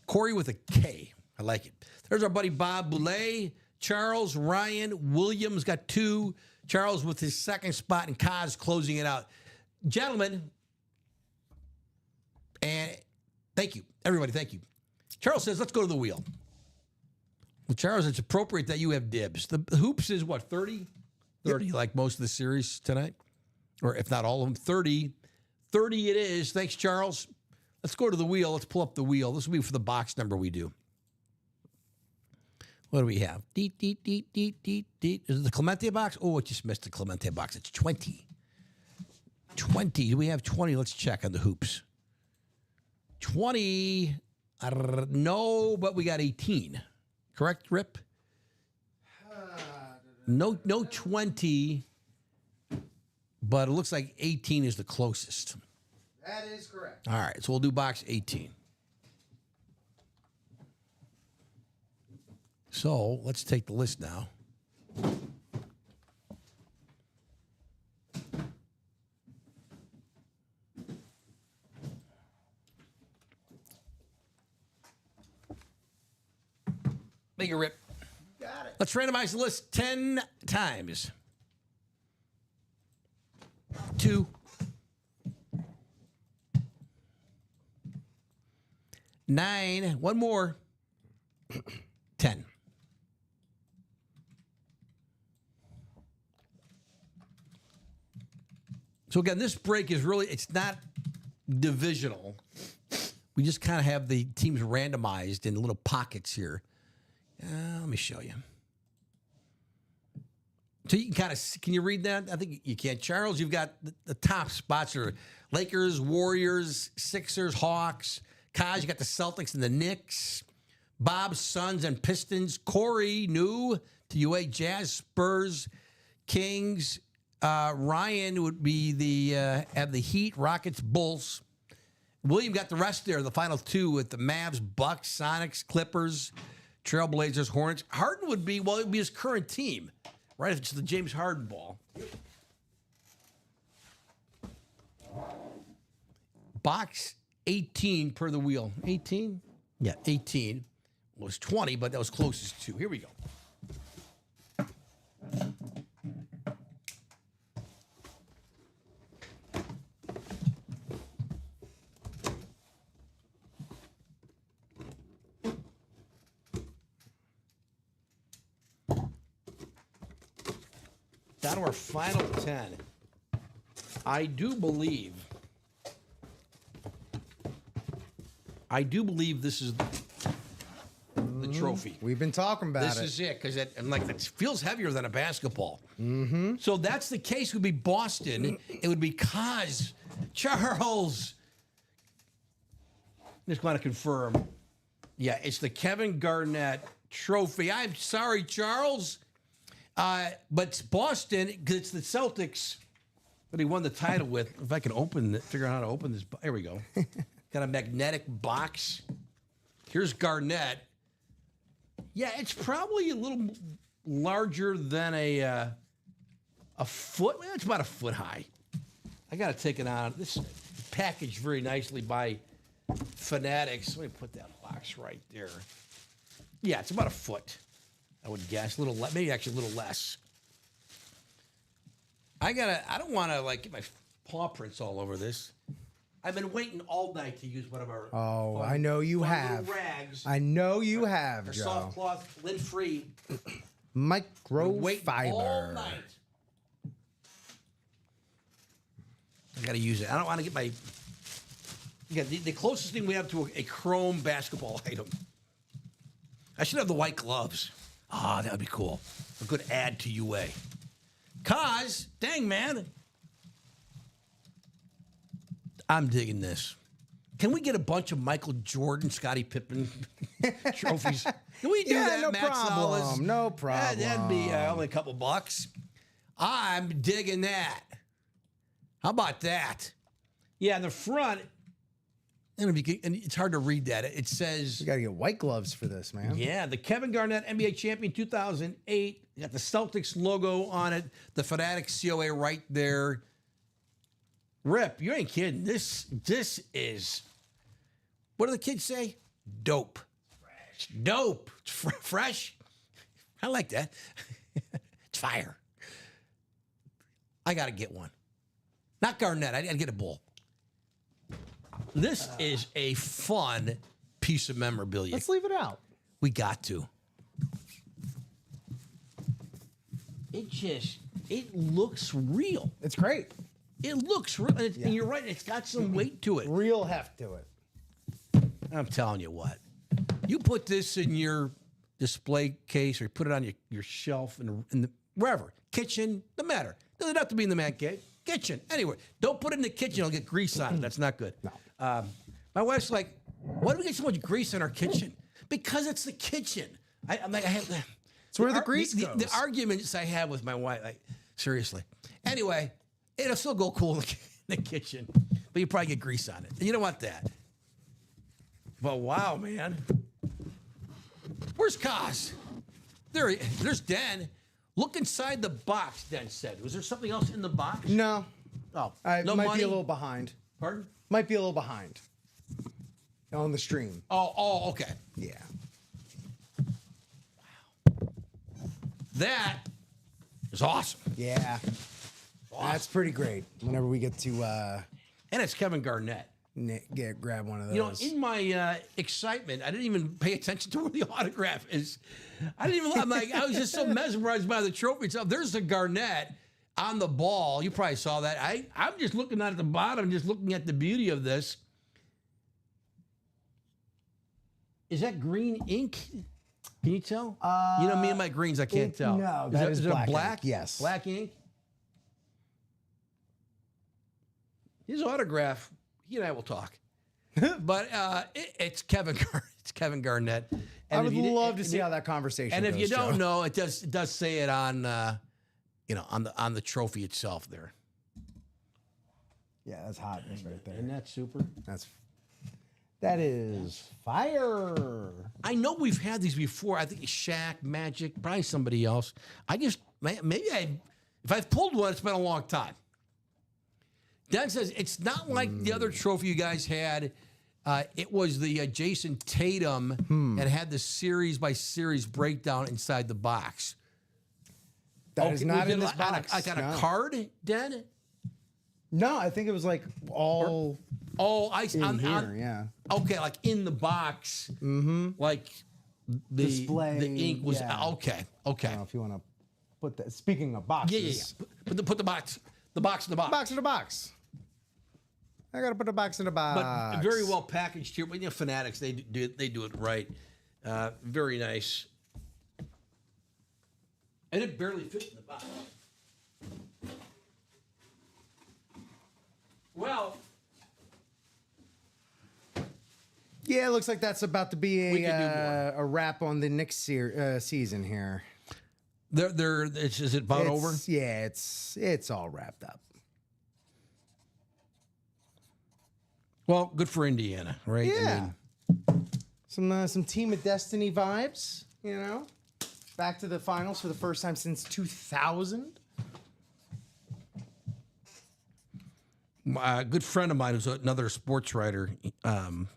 Corey with a K. I like it. There's our buddy Bob Boulay. Charles, Ryan, Williams got 2. Charles with his second spot, and Kaz closing it out. Gentlemen, and thank you. Everybody, thank you. Charles says, let's go to the wheel. Well, Charles, it's appropriate that you have dibs. The hoops is what, 30? 30, yep. Like most of the series tonight? Or if not all of them, 30. 30 it is. Thanks, Charles. Let's go to the wheel. Let's pull up the wheel. This will be for the box number we do. What do we have? Deet, deet, deet, deet, deet, deet. Is it the Clemente box? Oh, it just missed the Clemente box. It's 20. 20. Do we have 20? Let's check on the hoops. 20. No, but we got 18. Correct, Rip? No 20, but it looks like 18 is the closest. That is correct. All right, so we'll do box 18. So let's take the list now. Make it, Rip. Got it. Let's randomize the list 10 times. 2. 9. One more. 10. So again, this break is really, it's not divisional. We just kind of have the teams randomized in little pockets here. Let me show you. So you can kind of, can you read that? I think you can. Charles, you've got the top spots are Lakers, Warriors, Sixers, Hawks. Kaz, you got the Celtics and the Knicks. Bob, Suns and Pistons. Corey, new to UA, Jazz, Spurs, Kings. Ryan would be have the Heat, Rockets, Bulls. William got the rest there, the final two with the Mavs, Bucks, Sonics, Clippers, Trailblazers, Hornets. Harden would be, well, it would be his current team, right? If it's the James Harden ball. Box 18 per the wheel. 18? Yeah, 18 was 20, but that was closest to. Here we go. Down to our final 10. I do believe this is the trophy. We've been talking about This it. is it, because it feels heavier than a basketball. Mm-hmm. So that's the case. It would be Boston. It would be Kaz, Charles. Just want to confirm. Yeah, it's the Kevin Garnett trophy. I'm sorry, Charles. But it's Boston, because it's the Celtics that he won the title with. If I can figure out how to open this. Here we go. Got a magnetic box. Here's Garnett. Yeah, it's probably a little larger than a foot. Well, it's about a foot high. I got to take it out. This is packaged very nicely by Fanatics. Let me put that box right there. Yeah, it's about a foot, I would guess. A little, maybe actually a little less. I don't want to get my paw prints all over this. I've been waiting all night to use one of our. Oh, I know you have. Rags. I know you have, Our Joe. soft cloth, lint-free. Wait all Microfiber. night. I got to use it. I don't want to get my. Yeah, the closest thing we have to a chrome basketball item. I should have the white gloves. Ah, that would be cool. A good add to UA. Kaz, dang man. I'm digging this. Can we get a bunch of Michael Jordan, Scottie Pippen trophies? Can we do that, no Max problem. Salas? No problem. That'd be only a couple bucks. I'm digging that. How about that? Yeah, in the front, and it's hard to read that. It says, You got to get white gloves for this, man. yeah, the Kevin Garnett NBA champion 2008. You got the Celtics logo on it, the Fanatics COA right there. Rip, you ain't kidding. This is, what do the kids say? Dope. Fresh. Dope. It's fresh. I like that. It's fire. I got to get one. Not Garnett. I got to get a bull. This is a fun piece of memorabilia. Let's leave it out. We got to. It looks real. It's great. It looks real. And you're right. It's got some weight to it. Real heft to it. I'm telling you what. You put this in your display case or put it on your shelf in the wherever. Kitchen, no matter. Doesn't have to be in the man cave. Kitchen, anywhere. Don't put it in the kitchen. It'll get grease on it. That's not good. No. My wife's like, why do we get so much grease in our kitchen? Because it's the kitchen. I'm like, It's where the grease goes. The arguments I have with my wife, seriously. Anyway, it'll still go cool in the kitchen, but you probably get grease on it. And you don't want that. But wow, man. Where's Kaz? There's Den. Look inside the box, Den said. Was there something else in the box? No. Oh, I no might money? be a little behind. Pardon? Might be a little behind. On the stream. Oh, okay. Yeah. That is awesome. Yeah. That's pretty great. Whenever we get to And it's Kevin Garnett. grab one of those. You know, in my excitement, I didn't even pay attention to where the autograph is. I was just so mesmerized by the trophy itself. There's the Garnett on the ball. You probably saw that. I'm just looking at the bottom, just looking at the beauty of this. Is that green ink? Can you tell? You know, me and my greens, I can't tell. No, that is it black black? ink, yes. Black ink? His autograph, he and I will talk. But it's Kevin Garnett. And I would love to see how that conversation goes. And if you don't Joe. know, it does say it on on the trophy itself there. Yeah, that's hotness right there. Isn't that super? That's That is fire. I know we've had these before. I think Shaq, Magic, probably somebody else. If I've pulled one, it's been a long time. Dan says it's not like the other trophy you guys had. It was the Jason Tatum and had the series by series breakdown inside the box. That is not in this I box. got no. a card, Dan. No, I think it was like all Oh, in here. Yeah. Okay, like in the box, like the Display, ink was yeah. okay. I don't know if you want to put that. Speaking of boxes. Yeah. Put the box in the box. Box in the box. I gotta put the box in the box. But very well packaged here. But you know, Fanatics, they do it right. Very nice. And it barely fits in the box. Well, Yeah, it looks like that's about to be We could do more. a wrap on the Knicks season here. is it about over? Yeah, it's all wrapped up. Well, good for Indiana, right? Yeah. Some Team of Destiny vibes, you know? Back to the finals for the first time since 2000. A good friend of mine who's another sports writer, and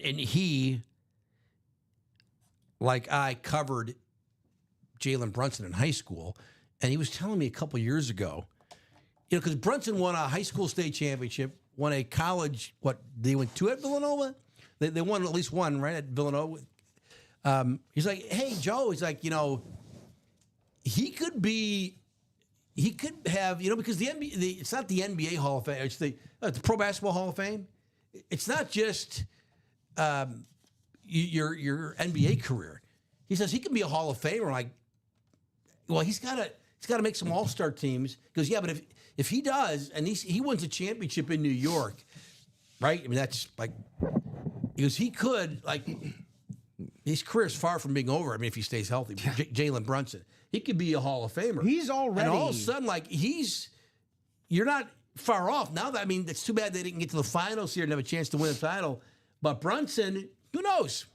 he, like I, covered Jalen Brunson in high school, and he was telling me a couple years ago, you know, because Brunson won a high school state championship, won a college, they went two at Villanova? They won at least one, right, at Villanova. He's like, hey, Joe, he's like, you know, he could have, you know, because the NBA, it's not the NBA Hall of Fame, it's the Pro Basketball Hall of Fame. It's not just your NBA career. He says he can be a Hall of Famer. Like, well, he's got to make some All-Star teams. He goes, yeah, but if he does, and he wins a championship in New York, right? I mean, that's like, he goes, he could, like, his career is far from being over. I mean, if he stays healthy, Jalen Brunson, he could be a Hall of Famer. He's already. And all of a sudden, like, you're not far off. Now, I mean, it's too bad they didn't get to the finals here and have a chance to win the title. But Brunson, who knows?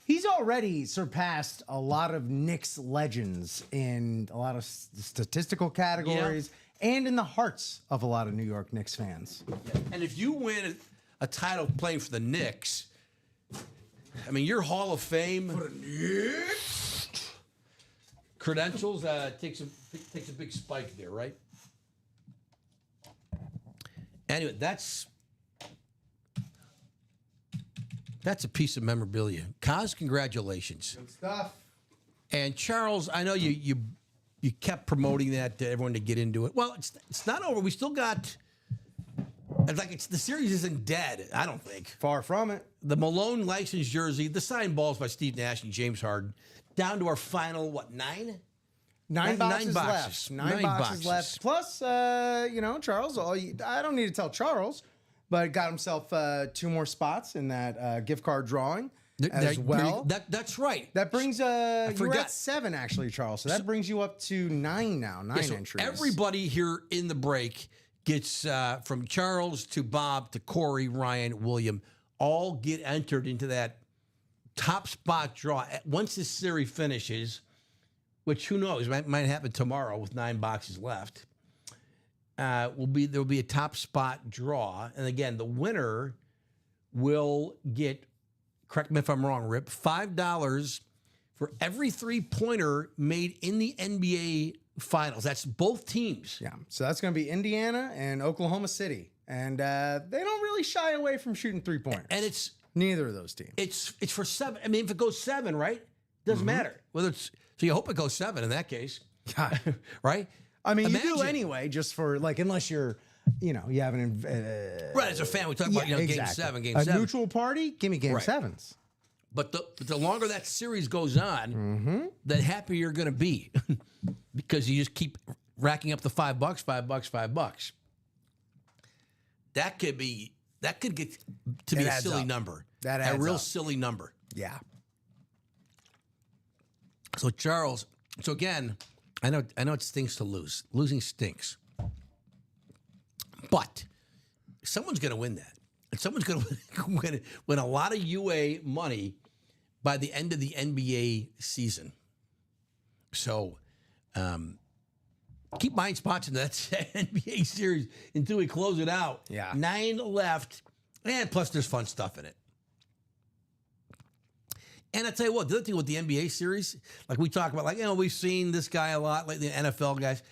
He's already surpassed a lot of Knicks legends in a lot of statistical categories and in the hearts of a lot of New York Knicks fans. And if you win a title playing for the Knicks, I mean, your Hall of Fame for the Knicks credentials takes a big spike there, right? Anyway, that's a piece of memorabilia. Kaz, congratulations. Good stuff. And Charles, I know you kept promoting that to everyone to get into it. Well, it's not over. We still got. It's like the series isn't dead. I don't think. Far from it. The Malone licensed jersey, the signed balls by Steve Nash and James Harden, down to our final 9? Nine boxes boxes. left. Nine boxes left. Plus, you know, Charles. I don't need to tell Charles, but got himself 2 more spots in that gift card drawing as well. That's right. That brings you're forgot. at 7 actually, Charles. So that brings you up to 9 now. 9 So entries. everybody here in the break gets from Charles to Bob to Corey, Ryan, William, all get entered into that top spot draw. Once this series finishes, which who knows, might happen tomorrow with 9 boxes left. There'll be a top spot draw, and again, the winner will get. Correct me if I'm wrong, Rip. $5 for every 3-pointer made in the NBA Finals. That's both teams. Yeah. So that's going to be Indiana and Oklahoma City, and they don't really shy away from shooting 3-pointers. And it's neither of those teams. It's for 7. I mean, if it goes 7, right? Doesn't matter whether it's. So you hope it goes 7 in that case, right? I mean, you do Imagine. anyway, just for like, unless you're, you know, you have an Right, as a fan, we talk about exactly. Game 7, Game a 7. neutral party. Give me Game Right. 7s. But the longer that series goes on, the happier you're going to be because you just keep racking up the $5, $5. That could get to be a adds silly up. number. That a adds real up. silly number. Yeah. So Charles, again, I know it stinks to lose. Losing stinks. But someone's going to win that. and someone's going to win a lot of UA money by the end of the NBA season. So keep buying spots in that NBA series until we close it out. Yeah. 9 left, and plus there's fun stuff in it. And I tell you what, the other thing with the NBA series, like we talk about, like, we've seen this guy a lot, like the NFL guys.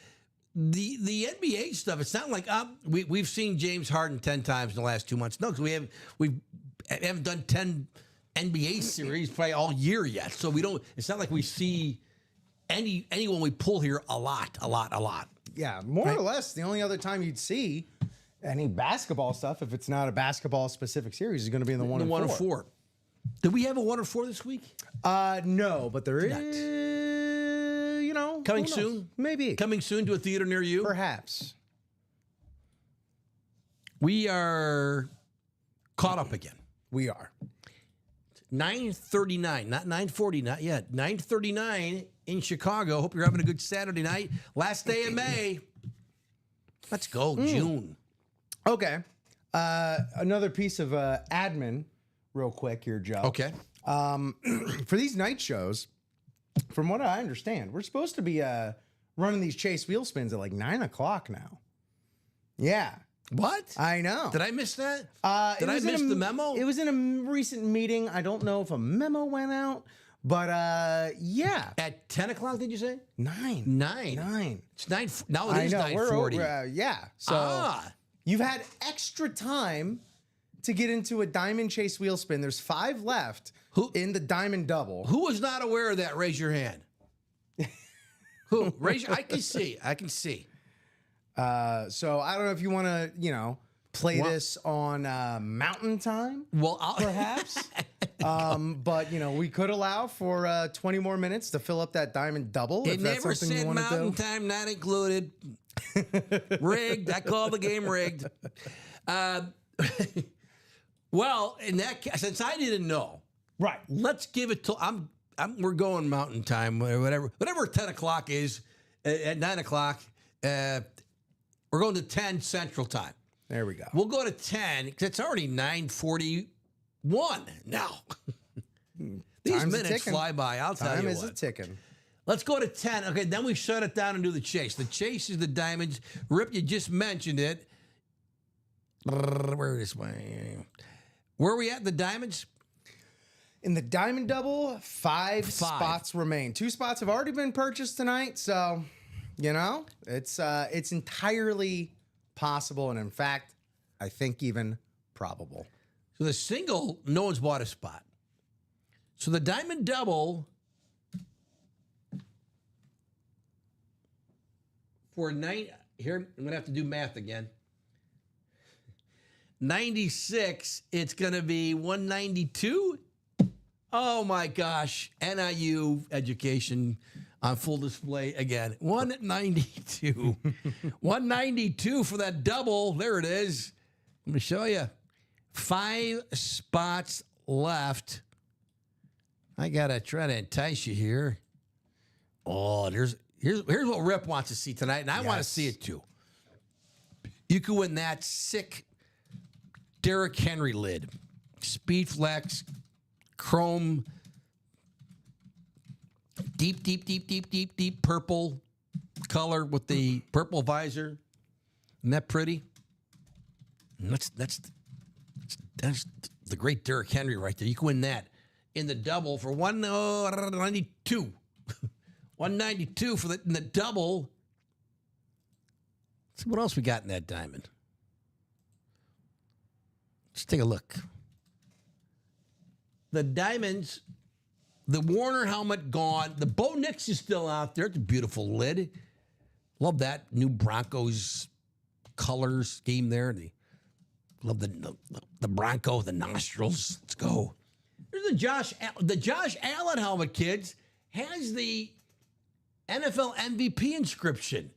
The NBA stuff, it's not like we've seen James Harden 10 times in the last 2 months. No, because we haven't done 10 NBA series probably all year yet. So we don't. It's not like we see anyone we pull here a lot. Yeah, more or less. The only other time you'd see any basketball stuff, if it's not a basketball specific series, is going to be in the 1 and 4. 1 and 4. Did we have a 1 and 4 this week? No, but there is. Coming who knows? soon? Maybe. Coming soon to a theater near you? Perhaps. We are caught up again. We are. 9:39, not 9:40, not yet. 9:39 in Chicago. Hope you're having a good Saturday night. Last day of May. Let's go, June. Okay. Another piece of admin, real quick here, Joe. Okay. For these night shows, from what I understand, we're supposed to be running these Chase wheel spins at like 9 o'clock now. Yeah. What? I know. Did I miss that? Did I miss the memo? It was in a recent meeting. I don't know if a memo went out, but yeah. At 10 o'clock, did you say? 9. 9. It's 9. Now it is I know. 9:40. Yeah. So you've had extra time to get into a diamond chase wheel spin. There's 5 left in the diamond double. Who was not aware of that? Raise your hand. Who? I can see. So I don't know if you want to, play this on Mountain Time, Well, perhaps. But we could allow for 20 more minutes to fill up that diamand double. it if that's never something you said want Mountain to do. Time not included. Rigged. I call the game rigged. Well, in that case, since I didn't know, Right. let's give it till we're going Mountain Time, whatever 10 o'clock is at 9 o'clock. We're going to 10 Central Time. There we go. We'll go to 10 because it's already 9:41 now. These Time's minutes a-ticking. fly by. I'll tell Time you is what. a ticking. Let's go to 10. Okay, then we shut it down and do the chase. The chase is the diamonds. Rip, you just mentioned it. Where is my... Where are we at, the diamonds? In the diamond double, 5 spots remain. 2 spots have already been purchased tonight, so it's entirely possible, and in fact, I think even probable. So the single, no one's bought a spot. So the diamond double for here, I'm going to have to do math again. 96, it's going to be 192. Oh my gosh. NIU education on full display again. 192. 192 for that double. There it is. Let me show you. 5 spots left. I got to try to entice you here. Oh, here's what Rip wants to see tonight, and I want to see it too. You can win that sick Derrick Henry lid. Speed Flex, chrome, deep purple color with the purple visor. Isn't that pretty? And that's the great Derrick Henry right there. You can win that in the double for 192. 192 for in the double. Let's see what else we got in that diamond. Let's take a look. The diamonds, the Warner helmet gone. The Bo Nix is still out there. It's a beautiful lid. Love that new Broncos color scheme there. Love the Bronco, the nostrils. Let's go. There's the Josh Allen helmet, kids, has the NFL MVP inscription.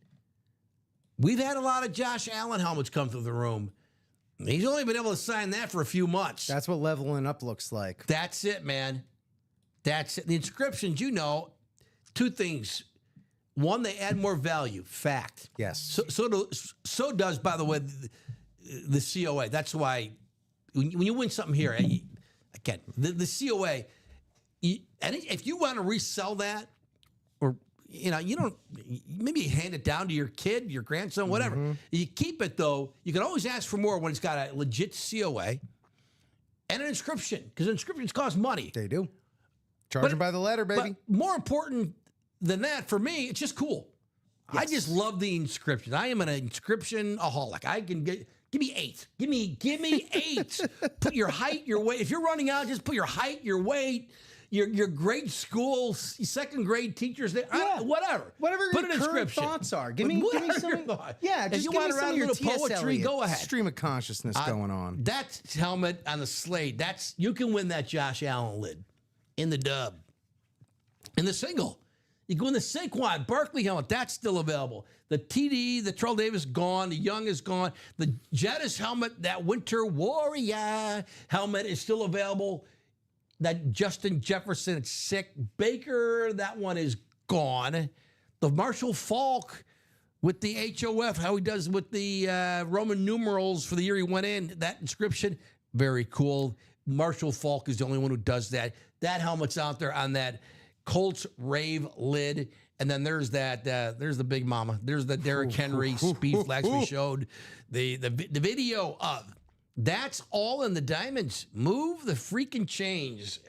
We've had a lot of Josh Allen helmets come through the room. He's only been able to sign that for a few months. That's what leveling up looks like. That's it, man. That's it. The inscriptions, 2 things. One, they add more value. Fact. Yes. So does, by the way, the COA. That's why when you win something here, again, the COA, and if you want to resell that, or you don't, maybe you hand it down to your kid, your grandson, whatever. You keep it though. You can always ask for more when it's got a legit COA and an inscription, because inscriptions cost money. They do. Charging by the letter, baby. But more important than that, for me, it's just cool. I just love the inscription. I am an inscription-aholic. I can give me 8. Give me 8. Put your height, your weight. If you're running out, just put your height, your weight, your grade school, second grade teachers, whatever. Whatever put your an current inscription. thoughts are. Give me some. Thought. Yeah, if just you give want me to some write of a your little T.S. poetry, Eliot go ahead. Stream of consciousness going on. That helmet on the Slade, you can win that Josh Allen lid in the dub. In the single. You go in the Saquon Barkley helmet, that's still available. The TD, the Terrell Davis gone, the Young is gone. The Jettis helmet, that Winter Warrior helmet is still available. That Justin Jefferson, it's sick. Baker, that one is gone. The Marshall Faulk with the HOF, how he does with the Roman numerals for the year he went in, that inscription, very cool. Marshall Faulk is the only one who does that. That helmet's out there on that Colts Rave lid. And then there's that, there's the Big Mama. There's the Derrick Henry speed flags we showed. The video of. That's all in the diamonds. Move the freaking chains.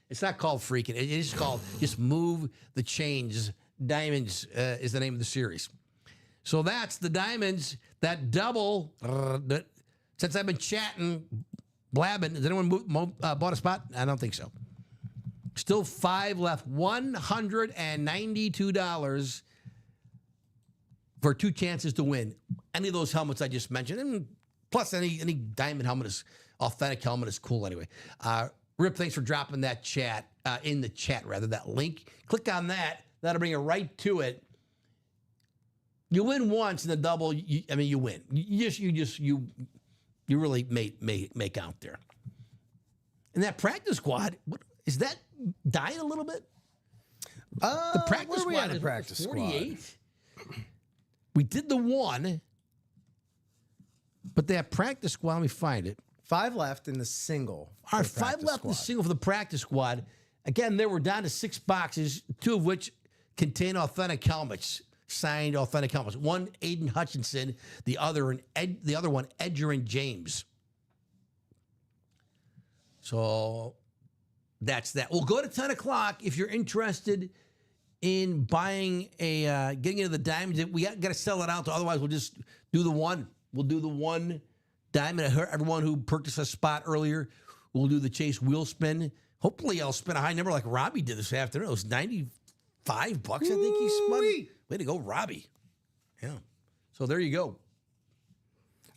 It's not called freaking. It is called just move the chains. Diamonds is the name of the series. So that's the diamonds. That double. Since I've been chatting, blabbing, has anyone bought a spot? I don't think so. Still 5 left. $192 for 2 chances to win any of those helmets I just mentioned. And plus, any diamond helmet is authentic helmet is cool anyway. Rip, thanks for dropping that chat in the chat, rather, that link. Click on that. That'll bring you right to it. You win once in the double. You win. You really make out there. And that practice squad, what is that dying a little bit? The practice squad is practice 48. We did the one, but that practice squad, let me find it. 5 left in the single. All right, 5 left in the single for the practice squad. Again, they were down to 6 boxes, 2 of which contain authentic helmets, signed authentic helmets. One, Aiden Hutchinson, the other one, Edgerrin James. So that's that. We'll go to 10 o'clock if you're interested in buying getting into the diamonds. We got to sell it out, otherwise we'll just do the one. We'll do the one diamond. I heard everyone who purchased a spot earlier, we'll do the Chase wheel spin. Hopefully I'll spin a high number like Robbie did this afternoon. It was $95, I think he spun. Way to go, Robbie. Yeah. So there you go.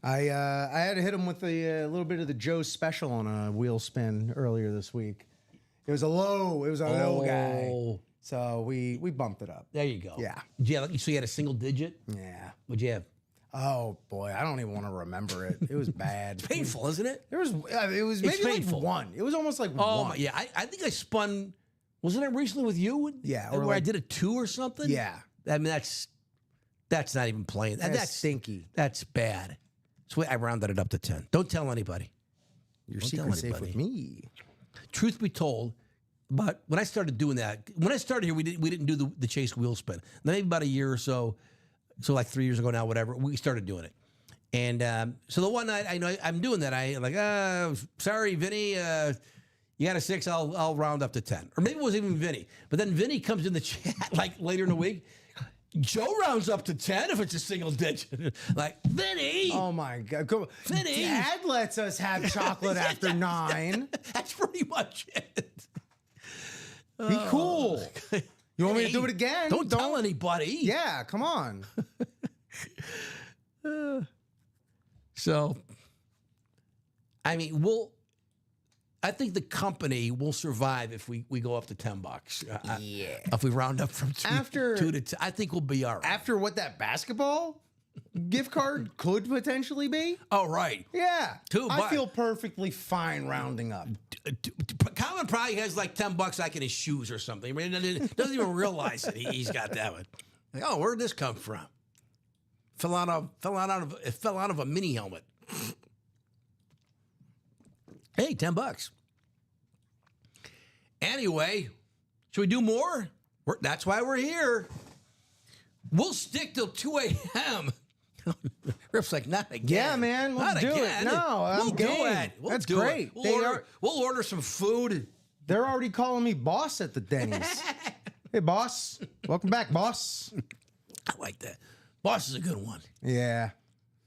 I had to hit him with a little bit of the Joe special on a wheel spin earlier this week. It was a low guy. So we bumped it up. There you go. Yeah. So you had a single digit? Yeah. What'd you have? Oh boy, I don't even want to remember it. It was bad. It's painful, isn't it? It was maybe painful. like 1. It was almost like 1. Oh, yeah. I think I spun, wasn't it recently with you? Yeah. Where I did a 2 or something? Yeah. I mean, that's not even playing. That's stinky. That's bad. So I rounded it up to 10. Don't tell anybody. Your secret's safe with me. Truth be told, but when I started doing that, when I started here, we didn't do the Chase wheel spin. Then maybe about a year or so like 3 years ago now, whatever, we started doing it. And so the one night I know I'm doing that, I like, sorry, Vinny, you got a 6, I'll round up to 10. Or maybe it wasn't even Vinny. But then Vinny comes in the chat like later in the week. Joe rounds up to 10 if it's a single digit. Like, Vinny! Oh my God. Go. Vinny! Dad lets us have chocolate after 9. That's pretty much it. Be cool. You want me to do it again? Don't tell anybody. Yeah, come on. So, I mean, I think the company will survive if we go up to $10. Yeah. If we round up from 2 to 10, I think we'll be all right. After what that basketball gift card could potentially be? Oh, right. Yeah. $2. I feel perfectly fine rounding up. Colin probably has like $10 like in his shoes or something. I mean, doesn't even realize it. He's got that one. Like, oh, where'd this come from? It fell out of a mini helmet. Hey, $10. Anyway, should we do more? That's why we're here. We'll stick till 2 a.m. Rip's like, not again. Yeah, man, let's Not do again. it. No, I'm we'll game. do it. We'll That's do great. It. They We'll order some food. They're already calling me boss at the Denny's. Hey, boss. Welcome back, boss. I like that. Boss is a good one. Yeah.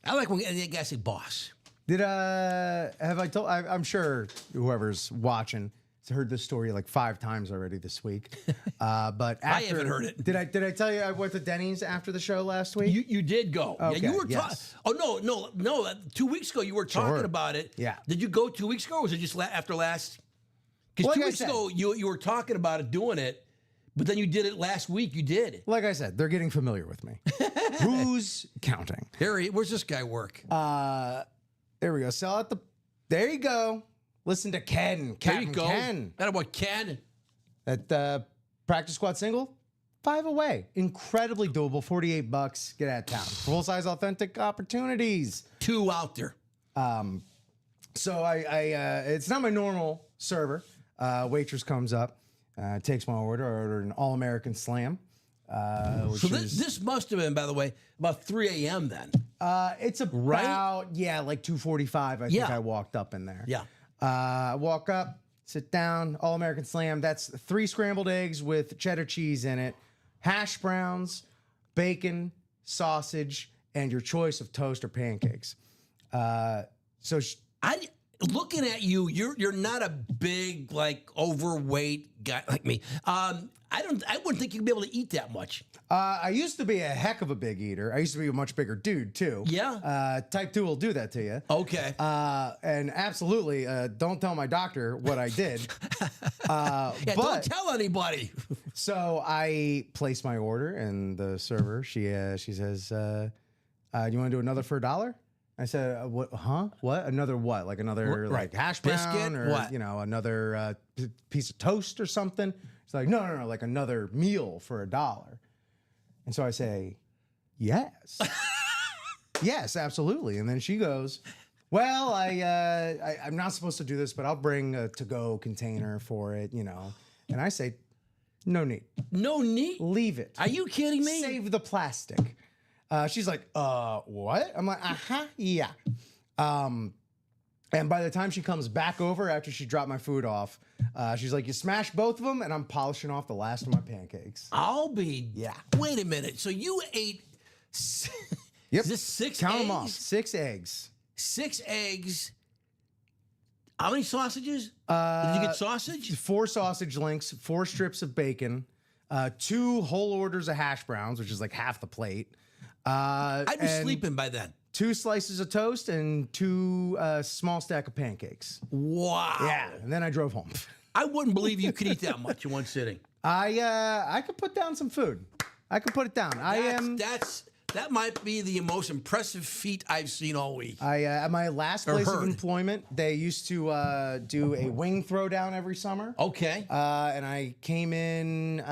I like when the guys say boss. Have I told? I'm sure whoever's watching has heard this story like 5 times already this week. But after, I haven't heard it. Did I tell you I went to Denny's after the show last week? You did go. Okay, Yeah, you were talking. yes. Oh no. 2 weeks ago you were talking Sure. about it. Yeah. Did you go 2 weeks ago, or was it just after last? Because Like 2 I weeks said. ago you were talking about it, doing it, but then you did it last week. You did. Like I said, they're getting familiar with me. Who's counting? Harry, where's this guy work? There we go. Sell out the. There you go. Listen to Ken. There you Captain go. Ken. That about Ken. At practice squad single, 5 away. Incredibly doable. $48. Get out of town. Full size authentic opportunities. 2 out there. So I it's not my normal server. Waitress comes up, takes my order. I ordered an All American Slam. Which So is, this must have been, by the way, about 3 a.m. then. it's about like 2:45. I think Yeah. I walked up in there. Yeah. I walk up, sit down, All American Slam. That's 3 scrambled eggs with cheddar cheese in it, hash browns, bacon, sausage, and your choice of toast or pancakes. Looking at you, you're not a big, like, overweight guy like me. I wouldn't think you'd be able to eat that much. I used to be a heck of a big eater. I used to be a much bigger dude too. Yeah. Type 2 will do that to you. Okay. And absolutely, don't tell my doctor what I did. Yeah, don't but tell anybody. so I place my order, and the server she says, "Do you want to do another for $1?" I said, "What? Huh? What? Another what? Like another Right. like hash Biscuit? brown or What? another piece of toast or something?" It's like, no, like another meal for $1. And so I say, yes. Yes, absolutely. And then she goes, well, I'm not supposed to do this, but I'll bring a to-go container for it, And I say, no need. No need. Leave it. Are you kidding me? Save the plastic. She's like, what? I'm like, yeah. And by the time she comes back over after she dropped my food off, she's like, you smashed both of them, and I'm polishing off the last of my pancakes. I'll be. Yeah. Wait a minute. So you ate. Yep. Is this 6 Count eggs? them off. 6 eggs. 6 eggs. How many sausages? Did you get sausage? 4 sausage links, 4 strips of bacon, 2 whole orders of hash browns, which is like half the plate. I'd be sleeping by then. 2 slices of toast and 2 small stack of pancakes. Wow. Yeah, and then I drove home. I wouldn't believe you could eat that much in one sitting. I could put down some food. I could put it down. That might be the most impressive feat I've seen all week. At my last Or place of heard. employment, they used to do a wing throwdown every summer. Okay. And I came in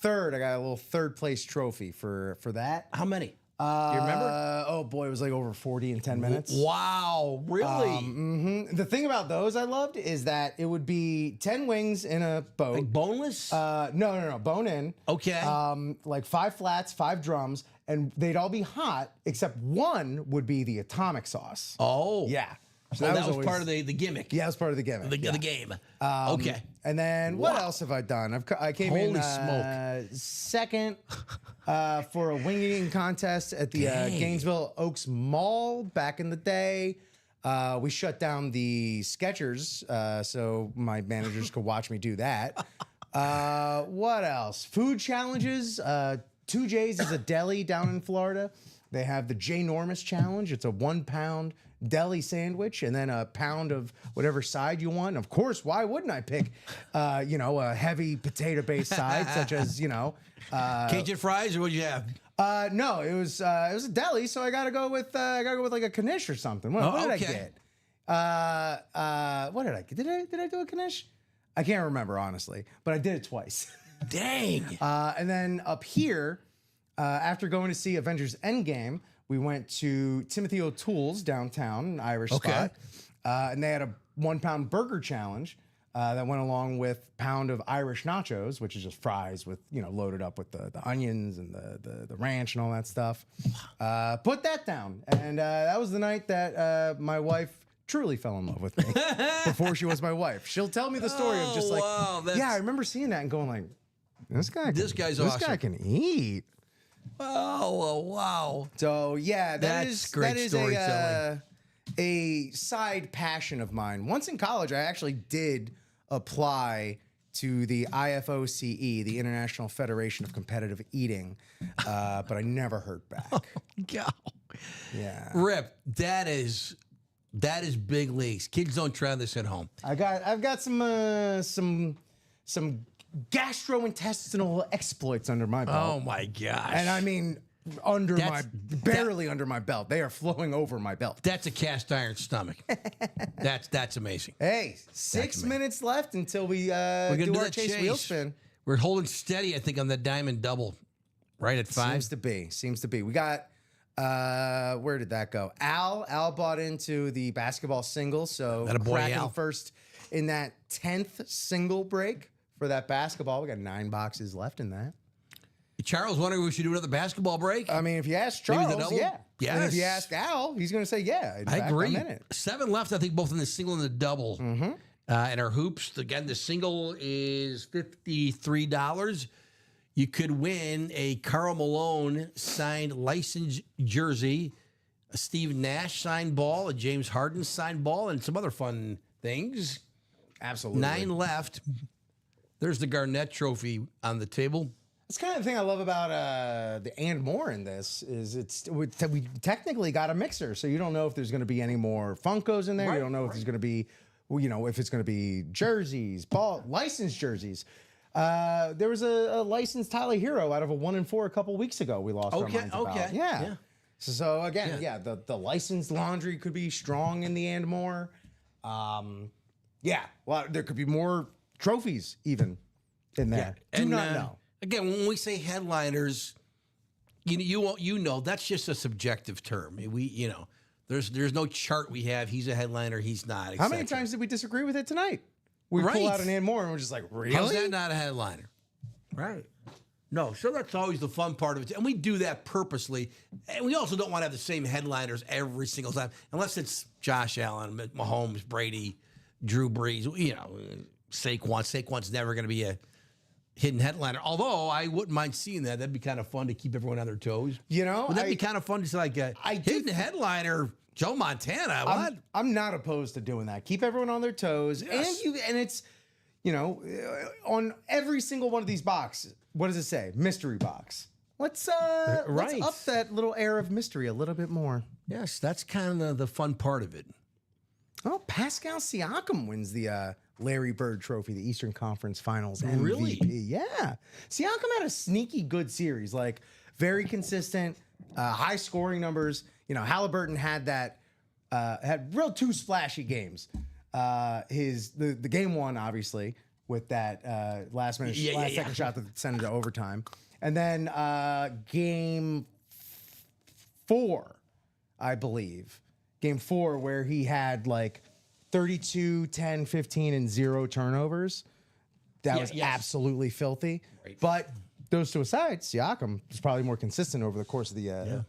third. I got a little third place trophy for that. How many? Do you remember? Oh boy, it was like over 40 in 10 minutes. Wow, really? The thing about those I loved is that it would be 10 wings in a boat. Like boneless? No, bone in. Okay. Like 5 flats, 5 drums, and they'd all be hot except one would be the atomic sauce. Oh. Yeah. So that was always part of the gimmick. Yeah, that was part of the gimmick. The yeah. game. Okay. And then what else have I done? I came Holy in smoke. second for a wing eating contest at the Dang. Gainesville Oaks Mall back in the day. We shut down the Skechers so my managers could watch me do that. What else? Food challenges. 2J's is a deli down in Florida. They have the J-Normous Challenge. It's a 1-pound deli sandwich and then a pound of whatever side you want. And of course, why wouldn't I pick, a heavy potato-based side such as, Cajun fries, or what'd you have? no, it was a deli, so I gotta go with like a knish or something. What did okay. I get? What did I get? Did I do a knish? I can't remember honestly, but I did it twice. Dang. And then up here, after going to see Avengers Endgame, we went to Timothy O'Toole's downtown, an Irish Okay. spot. and they had a 1 pound burger challenge that went along with pound of Irish nachos, which is just fries with, loaded up with the onions and the ranch and all that stuff. Put that down. And that was the night that my wife truly fell in love with me before she was my wife. She'll tell me the story of just like, I remember seeing that and going like, this guy's awesome. This guy can eat. Oh, wow. So yeah, That's great storytelling. A side passion of mine. Once in college, I actually did apply to the IFOCE, the International Federation of Competitive Eating, but I never heard back. God. Yeah, Rip, that is big leagues. Kids don't try this at home. I've got some gastrointestinal exploits under my belt. Oh my gosh. And I mean barely under my belt. They are flowing over my belt. That's a cast iron stomach. That's amazing. Hey, 6 minutes left until we do our chase wheel spin. We're holding steady, I think, on the diamond double. Right at 5. Seems to be. We got where did that go? Al bought into the basketball single, so cracking Al. first in that 10th single break for that basketball. We got 9 boxes left in that. Charles wondering if we should do another basketball break. I mean, if you ask Maybe the Charles, double? yeah. Yes. And if you ask Al, he's going to say yeah. In I fact, agree. I'm in it. 7 left, I think, both in the single and the double. Mm-hmm. And our hoops, again, the single is $53. You could win a Karl Malone signed licensed jersey, a Steve Nash signed ball, a James Harden signed ball, and some other fun things. Absolutely. 9 left. There's the Garnett Trophy on the table. That's kind of the thing I love about the and more in this is we technically got a mixer, so you don't know if there's going to be any more Funkos in there. Right, you don't know if there's going to be, if it's going to be jerseys, licensed jerseys. There was a licensed Tyler Hero out of a 1-4 a couple weeks ago. We lost our minds about. Yeah. So again, the licensed laundry could be strong in the and more. Well, there could be more trophies even in there. Do not know. Again, when we say headliners, you know that's just a subjective term. There's no chart we have. He's a headliner. He's not. How many times did we disagree with it tonight? We pull out an and more, and we're just like, really? How's that not a headliner? Right. No. So that's always the fun part of it, and we do that purposely. And we also don't want to have the same headliners every single time, unless it's Josh Allen, Mahomes, Brady, Drew Brees. Saquon. Saquon's never going to be a hidden headliner. Although I wouldn't mind seeing that. That'd be kind of fun to keep everyone on their toes. Would that be kind of fun to like a hidden headliner, Joe Montana? What? I'm not opposed to doing that. Keep everyone on their toes. Yes. And it's, on every single one of these boxes, what does it say? Mystery box. Let's up that little air of mystery a little bit more. Yes, that's kind of the fun part of it. Oh, Pascal Siakam wins the Larry Bird Trophy, the Eastern Conference Finals MVP. Really? Yeah. Siakam had a sneaky good series, like very consistent, high scoring numbers. Halliburton had had real 2 splashy games. The game 1, obviously, with that last second shot that sent it to overtime. And then game 4, I believe. Game 4, where he had like 32, 10, 15, and 0 turnovers. That was absolutely filthy. Right. But those two aside, Siakam was probably more consistent over the course of the.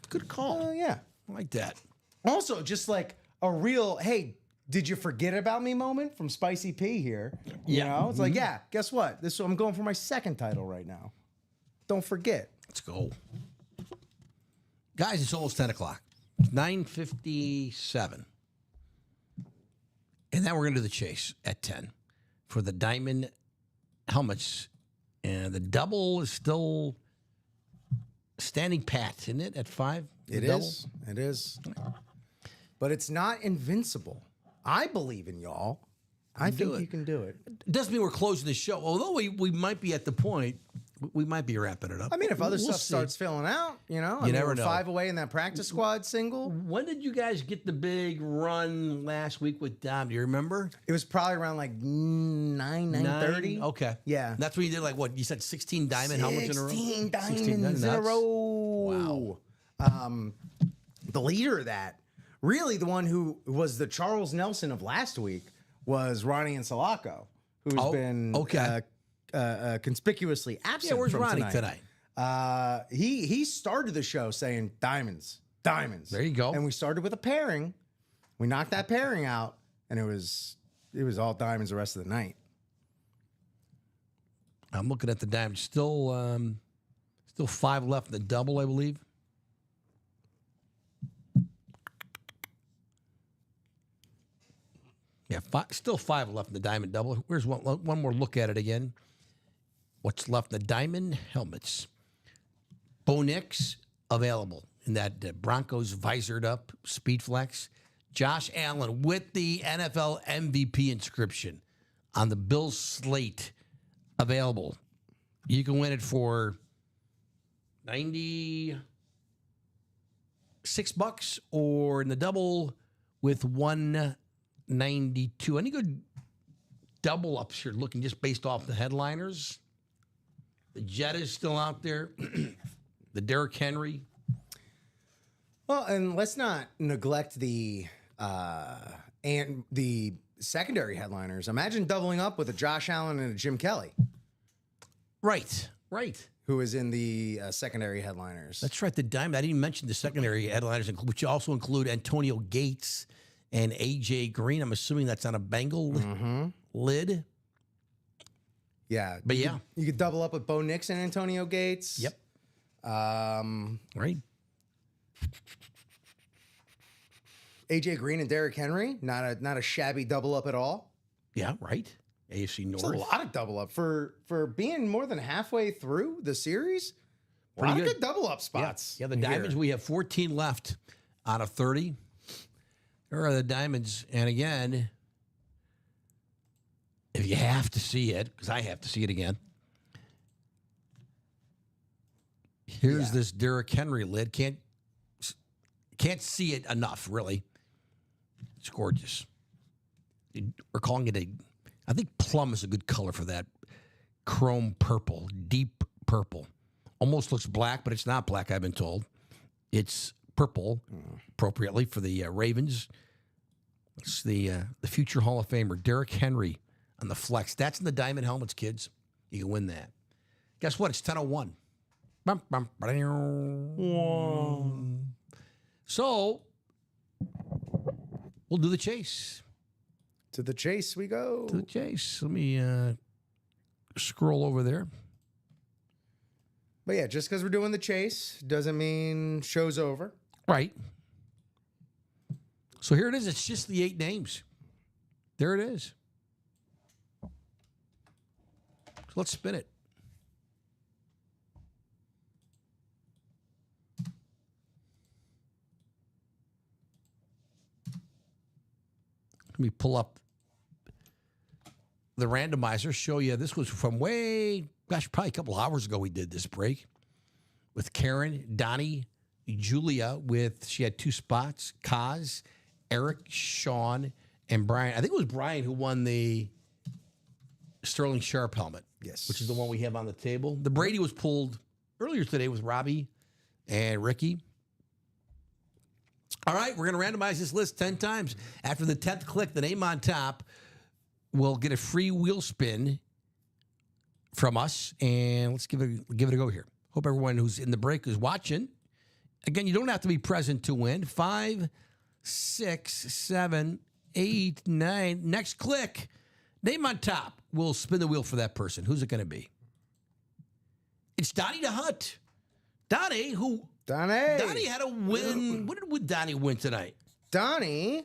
Good call. Yeah. I like that. Also, just like a real, hey, did you forget about me moment from Spicy P here? It's like, guess what? I'm going for my 2nd title right now. Don't forget. Let's go. Guys, it's almost 10 o'clock. 9:57. And then we're going to do the chase at 10 for the diamond helmets. And the double is still standing pat, isn't it, at 5? It is. It is. But it's not invincible. I believe in y'all. I think you can do it. It doesn't mean we're closing the show. Although we might be at the point, we might be wrapping it up. I mean, if other stuff starts filling out, you never know. 5 away in that practice squad single. When did you guys get the big run last week with Dom? Do you remember? It was probably around like 9:30. Okay. Yeah. That's when you did what? You said 16 diamond helmets in a row? 16 diamonds in a row. Wow. The leader of that, Really, the one who was the Charles Nelson of last week was Ronnie and Salako, who's been conspicuously absent. Yeah, where's from Ronnie tonight? He started the show saying diamonds. There you go. And we started with a pairing. We knocked that pairing out, and it was all diamonds the rest of the night. I'm looking at the diamond. Still 5 left in the double, I believe. Yeah, still 5 left in the diamond double. Where's one more look at it again? What's left in the diamond helmets? Bo Nix available in that Broncos visored up Speed Flex. Josh Allen with the NFL MVP inscription on the Bills slate available. You can win it for $96 or in the double with $192. Any good double ups you're looking just based off the headliners? The Jet is still out there. The Derrick Henry. Well, and let's not neglect the secondary headliners. Imagine doubling up with a Josh Allen and a Jim Kelly, Right. who is in the secondary headliners. That's right. The diamond. I didn't mention the secondary headliners, which also include Antonio Gates and AJ Green. I'm assuming that's on a Bengal lid. Yeah, But you yeah. could, you could double up with Bo Nix and Antonio Gates. Yep. Um, Right. AJ Green and Derrick Henry. Not a shabby double up at all. Yeah. Right. AFC North. It's a lot of double up for being more than halfway through the series. A lot Pretty of good. good double up spots. Yeah, the here. Diamonds, we have 14 left out of 30. There are the Diamonds. And again, if you have to see it, because I have to see it again, here's this Derrick Henry lid. Can't see it enough, really. It's gorgeous. We're calling it I think plum is a good color for that. Chrome purple, deep purple. Almost looks black, but it's not black, I've been told. It's purple, appropriately, for the Ravens. It's the future Hall of Famer, Derrick Henry, on the flex. That's in the diamond helmets, kids. You can win that. Guess what? It's 10:01. So, we'll do the chase. To the chase we go. To the chase. Let me scroll over there. But yeah, just because we're doing the chase doesn't mean show's over. Right. So here it is. It's just the 8 names. There it is. So let's spin it. Let me pull up the randomizer, show you. This was from probably a couple hours ago we did this break with Karen, Donnie, Julia she had 2 spots, Kaz, Eric, Sean, and Brian. I think it was Brian who won the Sterling Sharp helmet. Yes. Which is the one we have on the table. The Brady was pulled earlier today with Robbie and Ricky. All right, we're going to randomize this list 10 times. After the 10th click, the name on top will get a free wheel spin from us. And let's give it a go here. Hope everyone who's in the break is watching. Again, you don't have to be present to win. 5, 6, 7, 8, 9. Next click, name on top. We'll spin the wheel for that person. Who's it going to be? It's Donnie the Hutt. Donnie had a win. What did Donnie win tonight? Donnie,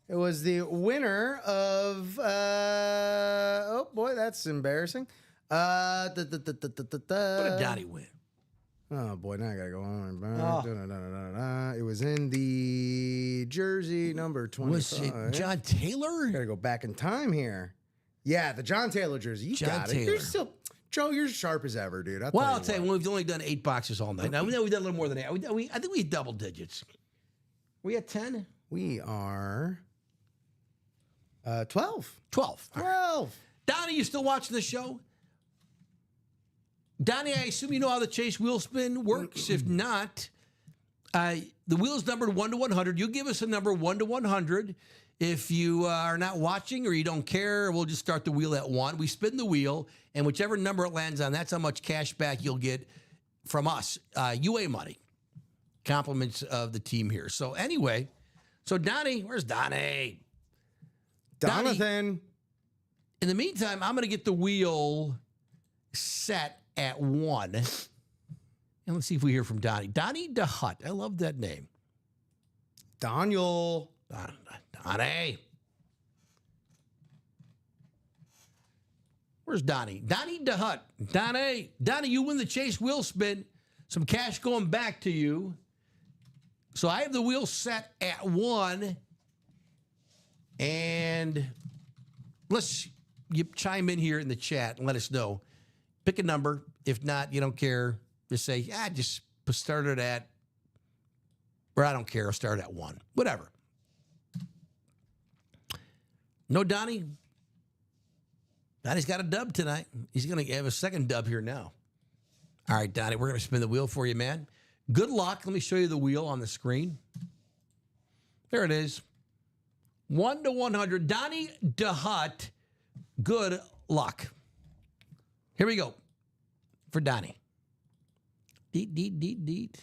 it was the winner of. Oh boy, that's embarrassing. What did Donnie win? Oh boy, now I gotta go on. It was in the jersey number 25. Was it John Taylor? Gotta go back in time here. Yeah, the John Taylor jersey. You John got it. Taylor. You're still, Joe. You're sharp as ever, dude. I'll tell you, we've only done 8 boxes all night. Now, we've done a little more than 8. I think we had double digits. We at 10? We are 12. 12. 12. Donnie, you still watching the show? Donnie, I assume you know how the chase wheel spin works. If not, The wheel is numbered 1 to 100. You give us a number 1 to 100. If you are not watching or you don't care, we'll just start the wheel at 1. We spin the wheel, and whichever number it lands on, that's how much cash back you'll get from us. UA money. Compliments of the team here. So anyway, Donnie, where's Donnie? Donathan. Donnie, in the meantime, I'm going to get the wheel set at 1. And let's see if we hear from Donnie. Donnie DeHutt. I love that name. Daniel. Donnie. Where's Donnie? Donnie DeHutt. Donnie, you win the Chase wheel spin. Some cash going back to you. So I have the wheel set at 1. And you chime in here in the chat and let us know. Pick a number. If not, you don't care. Just say, just start it at, or I don't care. I'll start at 1. Whatever. No, Donnie. Donnie's got a dub tonight. He's going to have a second dub here now. All right, Donnie, we're going to spin the wheel for you, man. Good luck. Let me show you the wheel on the screen. There it is. 1 to 100. Donnie DeHutt, good luck. Here we go for Donnie. Deet.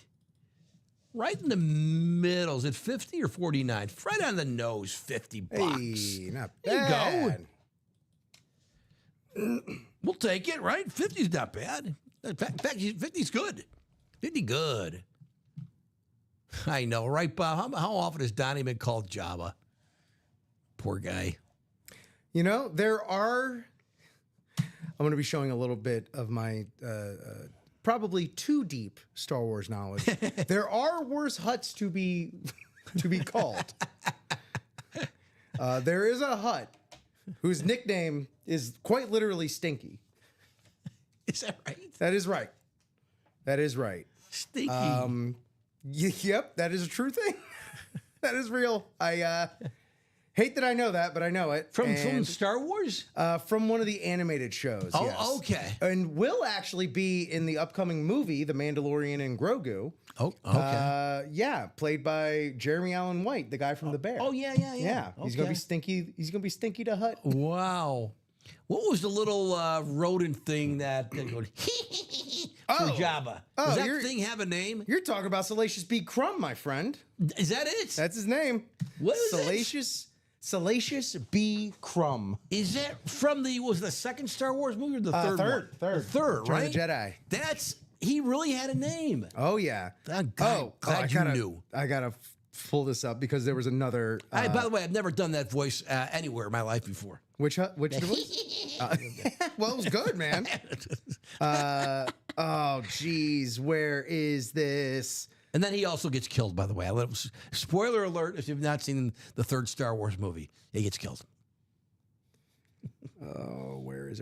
Right in the middle. Is it 50 or 49? Right on the nose, $50. Hey, not There bad. you go. We'll take it, right? 50's not bad. In fact, 50's good. 50 good. I know, right, Bob? How often has Donnie been called Jabba? Poor guy. You know, I'm going to be showing a little bit of my probably too deep Star Wars knowledge. There are worse Hutts to be called. There is a Hutt whose nickname is quite literally Stinky. Is that right? That is right. That is right. Stinky. Yep, that is a true thing. That is real. I hate that I know that, but I know it. From Star Wars? From one of the animated shows. Oh, yes. okay. And will actually be in the upcoming movie, The Mandalorian and Grogu. Oh, okay. Yeah, played by Jeremy Allen White, the guy from The Bear. Oh, yeah. Yeah, he's gonna be Stinky. He's gonna be Stinky to Hutt. Wow. What was the little rodent thing that going for Jabba? Does that thing have a name? You're talking about Salacious B. Crumb, my friend. Is that it? That's his name. What is it? Salacious B. Crumb. Is that from was the second Star Wars movie or the third one? Third. The third, Return right? of the Jedi. He really had a name. Oh, yeah. Glad you knew. I gotta pull this up because there was another. By the way, I've never done that voice anywhere in my life before. Which voice? Well, it was good, man. Oh, geez, where is this? And then he also gets killed, by the way. Spoiler alert, if you've not seen the third Star Wars movie, he gets killed. Oh, where is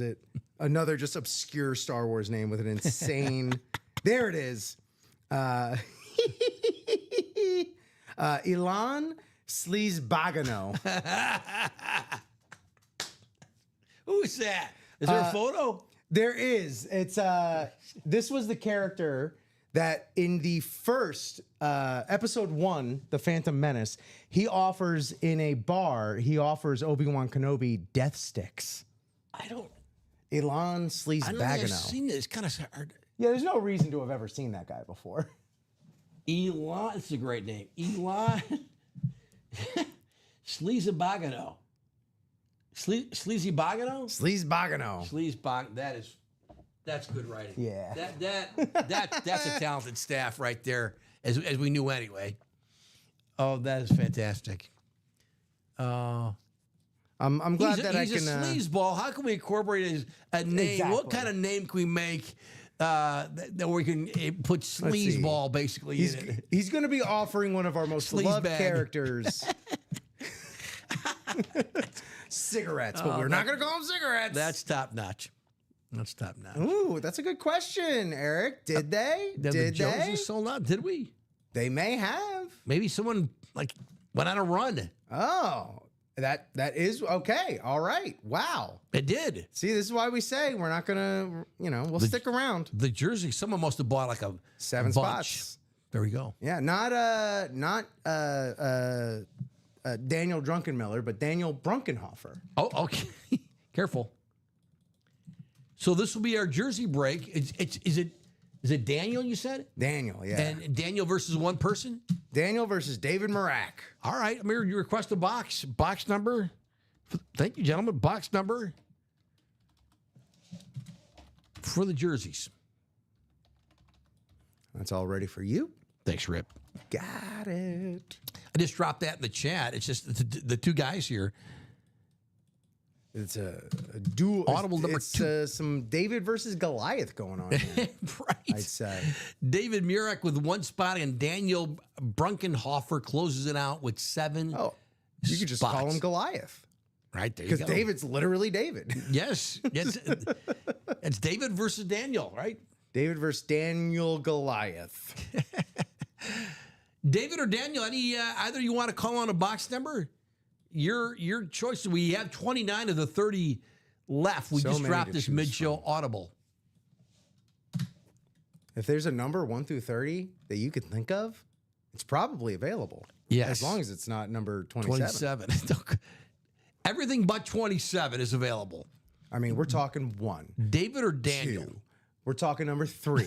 it? Another just obscure Star Wars name with an insane... There it is. Ilan Sleazebagano. Who is that? Is there a photo? There is. It's this was the character that in the first episode 1, The Phantom Menace, he offers in a bar, Obi-Wan Kenobi death sticks. Ilan Sleazebagano. I don't think I've seen this. It's kind of hard. Yeah, there's no reason to have ever seen that guy before. Elon, it's a great name. Elon Sleazebagano. Sleazebagano? Sleazebagano. That's good writing. Yeah. That's a talented staff right there, as we knew anyway. Oh, that is fantastic. I'm glad that I can. He's a sleazeball. How can we incorporate a name? Exactly. What kind of name can we make that we can put sleazeball basically in it? He's going to be offering one of our most loved characters cigarettes, but we're not going to call them cigarettes. That's top notch. Ooh, that's a good question, Eric. Did they? The Joneses sold out? Did we? They may have. Maybe someone went on a run. Oh, that is okay. All right. Wow. It did. See, this is why we say we're not gonna. We'll stick around. The jersey. Someone must have bought like a 7 bunch. spots. There we go. Yeah, not Daniel Drunkenmiller, but Daniel Brunkenhofer. Oh, okay. Careful. So this will be our jersey break. Is it Daniel, you said? Daniel, yeah. And Daniel versus one person? Daniel versus David Marak. All right. Amir, you request a box. Box number. Thank you, gentlemen. Box number for the jerseys. That's all ready for you. Thanks, Rip. Got it. I just dropped that in the chat. It's just the two guys here. It's a duel. Audible number it's, two. Some David versus Goliath going on here, Right. I'd say. David Murak with one spot, and Daniel Brunkenhofer closes it out with 7. Oh, you could just call spots. him Goliath. Right, there you Because go. David's literally David. Yes. Yes. It's David versus Daniel, right? David versus Daniel Goliath. David or Daniel, any either you want to call on a box number? Your choice. We have 29 of the 30 left. We So just many dropped to this choose mid-show audible. If there's a number 1 through 30 that you could think of, it's probably available. Yes. As long as it's not number 27. 27. Everything but 27 is available. I mean, we're talking 1, David or Daniel? 2. We're talking number 3,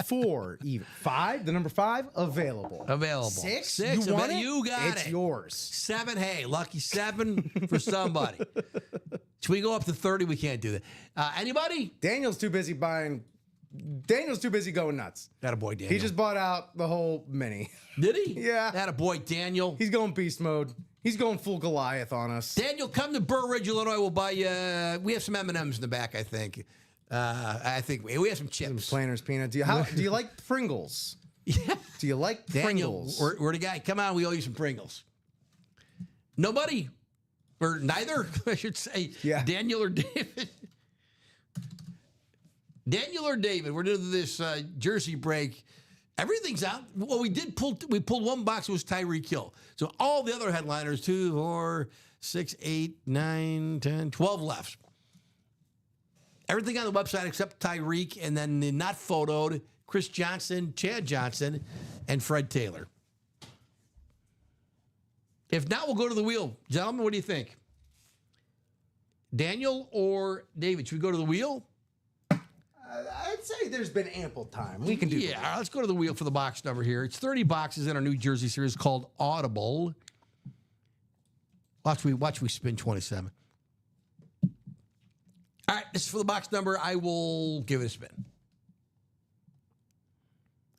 4, even 5. The number 5 available. Available. 6. Six, You want it? you got it's it. yours. 7, hey, lucky 7 for somebody. Should we go up to 30? We can't do that. Anybody? Daniel's too busy going nuts. That a boy, Daniel. He just bought out the whole mini. Did he? Yeah. That a boy, Daniel. He's going beast mode. He's going full Goliath on us. Daniel, come to Burr Ridge, Illinois. We'll buy you. We have some M&Ms in the back, I think. I think we have some chips. Planters peanut. Do you like Pringles? Yeah. Do you like Daniel, Pringles? we're the guy. Come on, we owe you some Pringles. Nobody, or neither, I should say. Yeah. Daniel or David. Daniel or David. We're doing this jersey break. Everything's out. Well, we pulled one box. It was Tyreek Hill. So all the other headliners, 2, 4, 6, 8, 9, 10, 12 left. Everything on the website except Tyreek, and then the not photoed Chris Johnson, Chad Johnson, and Fred Taylor. If not, we'll go to the wheel. Gentlemen, what do you think? Daniel or David? Should we go to the wheel? I'd say there's been ample time. We can do Yeah, all right, let's go to the wheel for the box number here. It's 30 boxes in our New Jersey series called Audible. Watch we spin 27. All right, this is for the box number. I will give it a spin.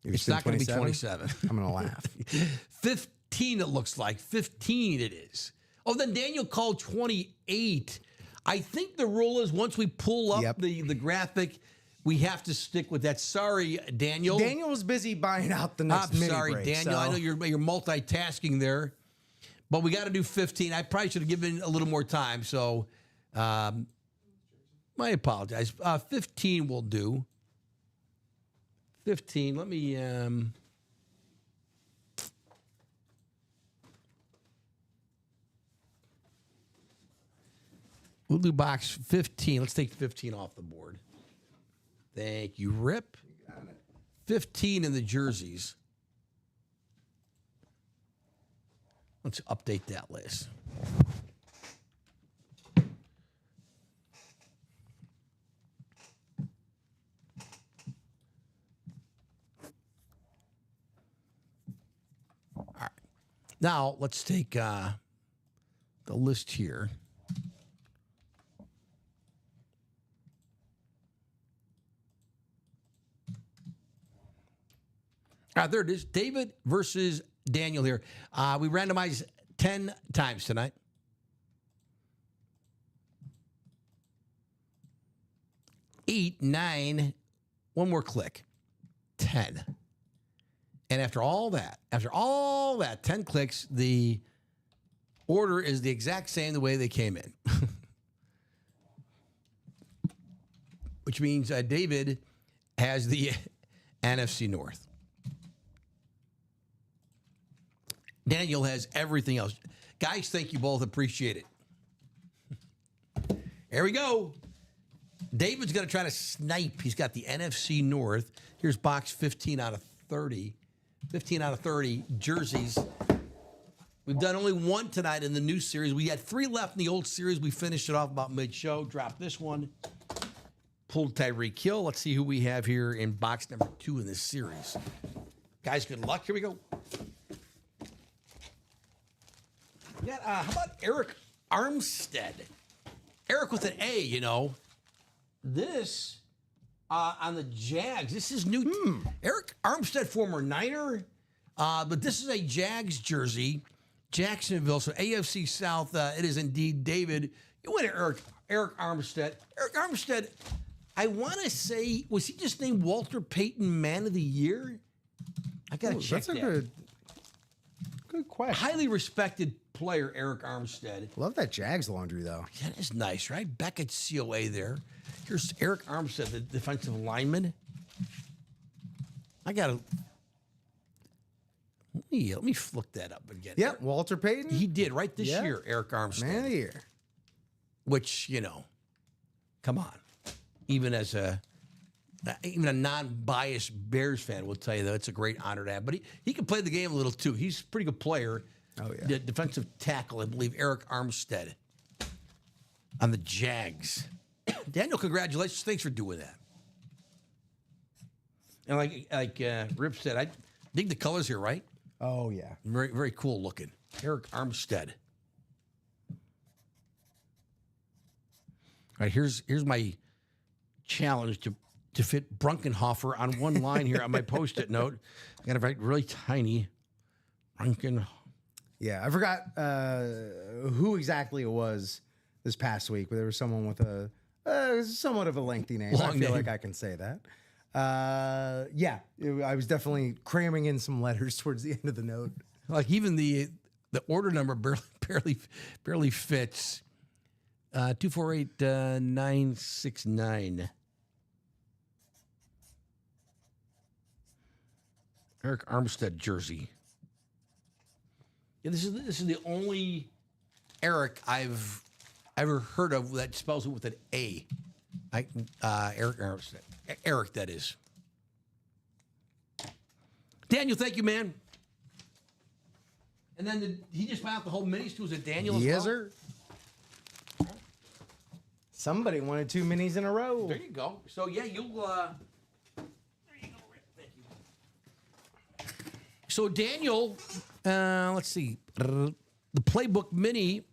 It's not going to be 27. I'm going to laugh. 15, it looks like. 15 it is. Oh, then Daniel called 28. I think the rule is once we pull up Yep. the graphic, we have to stick with that. Sorry, Daniel. Daniel was busy buying out the next I'm mini sorry, break, Daniel. so- I know you're multitasking there, but we got to do 15. I probably should have given a little more time. So, I apologize. 15 will do. 15. Let me. We'll do box 15. Let's take 15 off the board. Thank you, Rip. 15 in the jerseys. Let's update that list. All right. Now, let's take the list here. There it is. David versus Daniel here. We randomized 10 times tonight. 8, 9, one more click. 10. And after all that, 10 clicks, the order is the exact same the way they came in. Which means David has the NFC North. Daniel has everything else. Guys, thank you both. Appreciate it. Here we go. David's going to try to snipe. He's got the NFC North. Here's box 15 out of 30 15 out of 30 jerseys. We've done only one tonight in the new series. We had 3 left in the old series. We finished it off about mid-show. Dropped this one. Pulled Tyreek Hill. Let's see who we have here in box number 2 in this series. Guys, good luck. Here we go. We got, how about Eric Armstead? Eric with an A, you know. This, on the Jags, this is new. Eric Armstead, former Niner, but this is a Jags jersey. Jacksonville, so AFC South, it is indeed David. You went to Eric Armstead. Eric Armstead, I want to say, was he just named Walter Payton Man of the Year? I got to check That's that. a good question. Highly respected player, Eric Armstead. Love that Jags laundry, though. That is nice, right? Back at COA there. Here's Eric Armstead, the defensive lineman. I got to... Let me look that up again. Yep, Walter Payton. He did right this Yeah. year, Eric Armstead. Man of the year. Which, you know, come on. Even a non-biased Bears fan will tell you that it's a great honor to have. But he can play the game a little too. He's a pretty good player. Oh, yeah. The defensive tackle, I believe, Eric Armstead on the Jags. Daniel, congratulations. Thanks for doing that. And like Rip said, I dig the colors here, right? Oh, yeah. Very, very cool looking. Eric Armstead. All right, here's my challenge to fit Brunkenhofer on one line here on my Post-it note. I got to write really tiny. Brunken. Yeah, I forgot who exactly it was this past week, but there was someone with a somewhat of a lengthy name. Long I feel name. like I can say that. I was definitely cramming in some letters towards the end of the note. Like even the order number barely fits. 248969. Eric Armstead jersey. Yeah, this is the only Eric I've ever heard of that spells it with an A. Eric Armstead. Eric, that is. Daniel, thank you, man. And then he just found out the whole minis too. Was it Daniel? as Yes, well? sir. Somebody wanted 2 minis in a row. There you go. So yeah, you'll. There you go, Rick. Thank you. So Daniel, let's see, the Playbook Mini.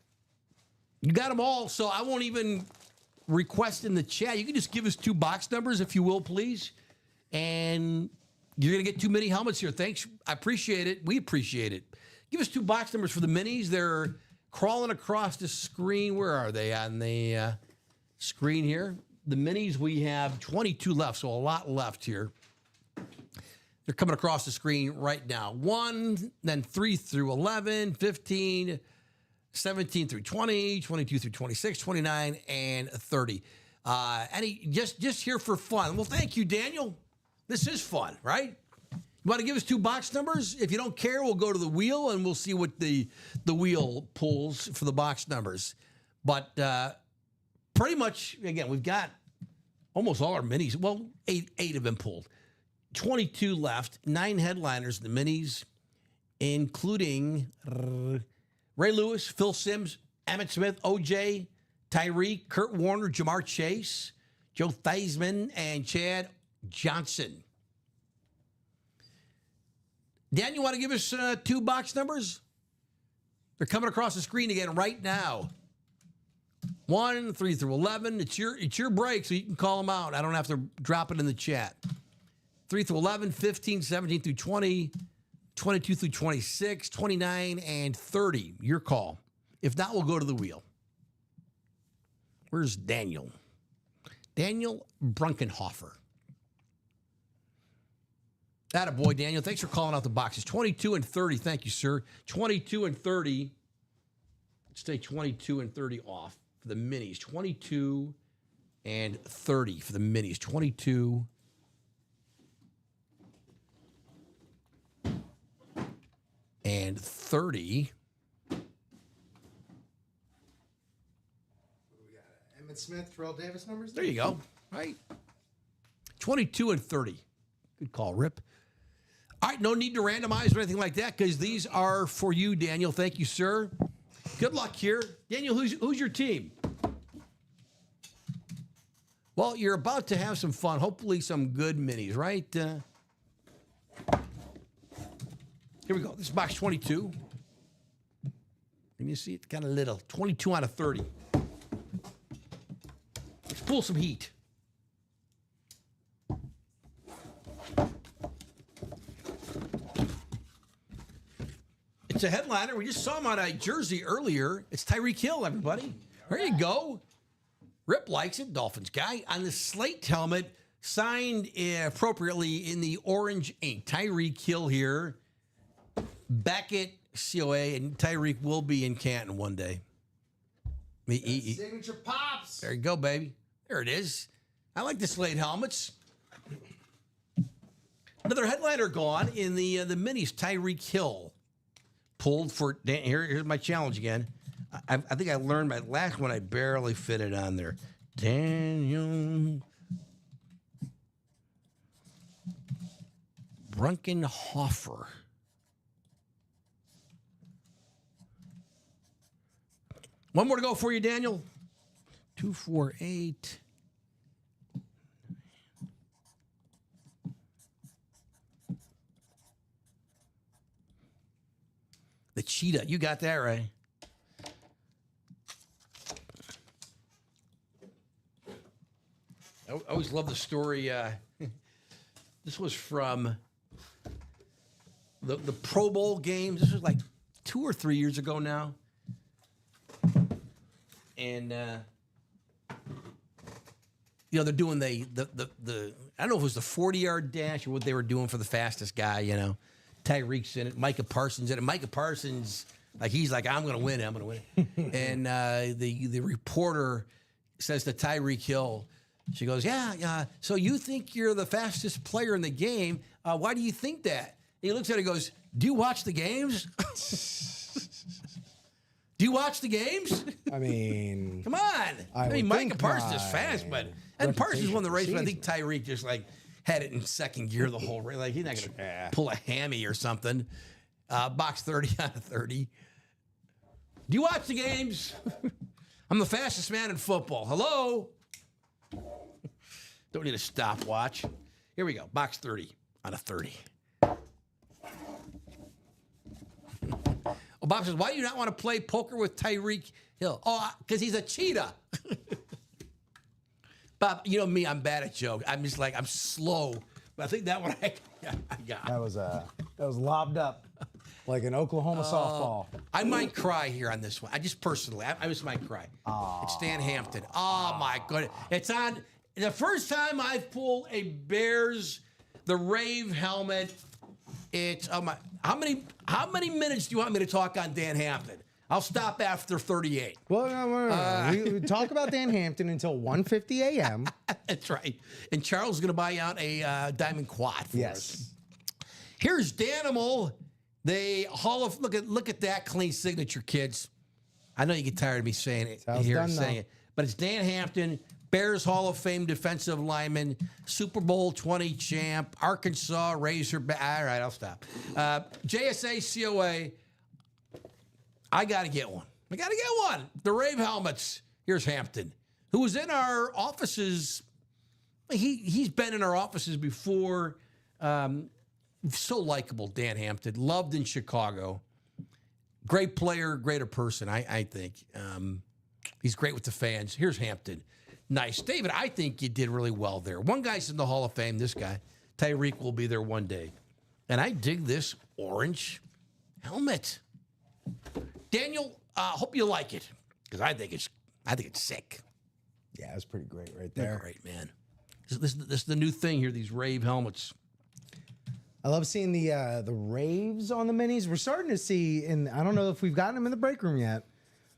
You got them all, so I won't even request in the chat. You can just give us 2 box numbers, if you will, please, and you're gonna get 2 mini helmets here. Thanks, I appreciate it. We appreciate it. Give us 2 box numbers for the minis. They're crawling across the screen. Where are they on the? Screen here. The minis, we have 22 left, so a lot left here. They're coming across the screen right now. 1, then 3 through 11, 15, 17 through 20, 22 through 26, 29, and 30. Just here for fun. Well, thank you, Daniel. This is fun, right? You want to give us 2 box numbers? If you don't care, we'll go to the wheel and we'll see what the wheel pulls for the box numbers. But pretty much, again, we've got almost all our minis. Well, eight have been pulled. 22 left, 9 headliners in the minis, including Ray Lewis, Phil Simms, Emmitt Smith, OJ, Tyreek, Kurt Warner, Jamar Chase, Joe Theismann, and Chad Johnson. Dan, you want to give us 2 box numbers? They're coming across the screen again right now. 1, 3 through 11. It's your break, so you can call them out. I don't have to drop it in the chat. 3 through 11, 15, 17 through 20, 22 through 26, 29, and 30. Your call. If not, we'll go to the wheel. Where's Daniel? Daniel Brunkenhofer. Attaboy, Daniel. Thanks for calling out the boxes. 22 and 30. Thank you, sir. 22 and 30. Let's take 22 and 30 off for the minis. 22 and 30 for the minis. 22 and 30. Emmitt Smith, Terrell Davis numbers? There you go. Right. 22 and 30. Good call, Rip. All right, no need to randomize or anything like that because these are for you, Daniel. Thank you, sir. Good luck here. Daniel, who's your team? Well, you're about to have some fun. Hopefully some good minis, right? Here we go. This is box 22. Can you see it? Kind of little. 22 out of 30. Let's pull some heat. It's a headliner. We just saw him on a jersey earlier. It's Tyreek Hill, everybody. There you go. Rip likes it, Dolphins guy. On the slate helmet, signed appropriately in the orange ink. Tyreek Hill here. Beckett, COA, and Tyreek will be in Canton one day. Signature pops. There you go, baby. There it is. I like the slate helmets. Another headliner gone in the minis. Tyreek Hill pulled for. Here's my challenge again. I think I learned my last one. I barely fit it on there. Daniel Brunkenhofer. One more to go for you, Daniel. 248. The cheetah. You got that right. I always love the story. This was from the Pro Bowl games. This was like 2 or 3 years ago now. And they're doing the I don't know if it was the 40-yard dash or what they were doing for the fastest guy. Tyreek's in it, Micah Parsons in it. Micah Parsons, he's like, I'm gonna win it. And the reporter says to Tyreek Hill, she goes, yeah. So you think you're the fastest player in the game? Why do you think that? And he looks at her and goes, do you watch the games? Do you watch the games? I mean, come on. I mean, Micah Parsons is fast, and Parsons won the race, but I think Tyreek just had it in second gear the whole race. He's not going to pull a hammy or something. Box 30 out of 30. Do you watch the games? I'm the fastest man in football. Hello? Don't need a stopwatch. Here we go. Box 30 out of 30. Oh, Bob says, why do you not want to play poker with Tyreek Hill? Oh, because he's a cheetah. Bob, you know me, I'm bad at jokes. I'm just I'm slow. But I think that one I got. That was lobbed up like an Oklahoma softball. I might cry here on this one. I just personally, I just might cry. It's Stan Hampton. Oh, my goodness. It's on the first time I've pulled a Bears, the Rave helmet. It's how many minutes do you want me to talk on Dan Hampton? I'll stop after 38. Well, no. We talk about Dan Hampton until 1:50 a.m. That's right. And Charles is going to buy out a Diamond Quad for us. Here's Danimal, the Hall of look at that clean signature, kids. I know you get tired of me saying it but it's Dan Hampton, Bears Hall of Fame defensive lineman, Super Bowl 20 champ, Arkansas Razorback. All right, I'll stop. JSA COA. I got to get one. The Rave helmets. Here's Hampton, who was in our offices. He's been in our offices before. So likable, Dan Hampton. Loved in Chicago. Great player, greater person, I think. He's great with the fans. Here's Hampton. Nice. David, I think you did really well there. One guy's in the Hall of Fame, this guy. Tyreek will be there one day. And I dig this orange helmet. Daniel, hope you like it. Because I think it's sick. Yeah, it's pretty great right there. They're great, man. This is the new thing here, these Rave helmets. I love seeing the Raves on the minis. We're starting to see, I don't know if we've gotten them in the break room yet,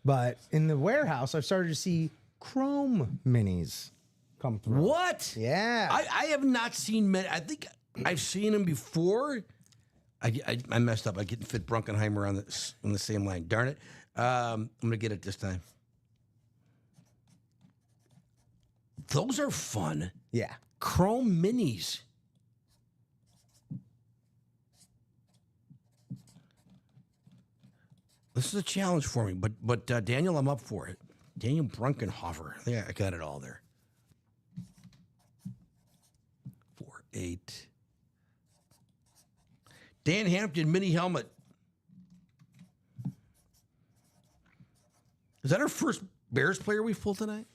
but in the warehouse, I've started to see chrome minis come through. What? Yeah. I have not seen many. I think I've seen them before. I messed up. I didn't fit Brunkenheimer on the same line. Darn it. I'm going to get it this time. Those are fun. Yeah. Chrome minis. This is a challenge for me, but Daniel, I'm up for it. Daniel Brunkenhofer. Yeah, I got it all there. 4-8. Dan Hampton mini helmet. Is that our first Bears player we've pulled tonight?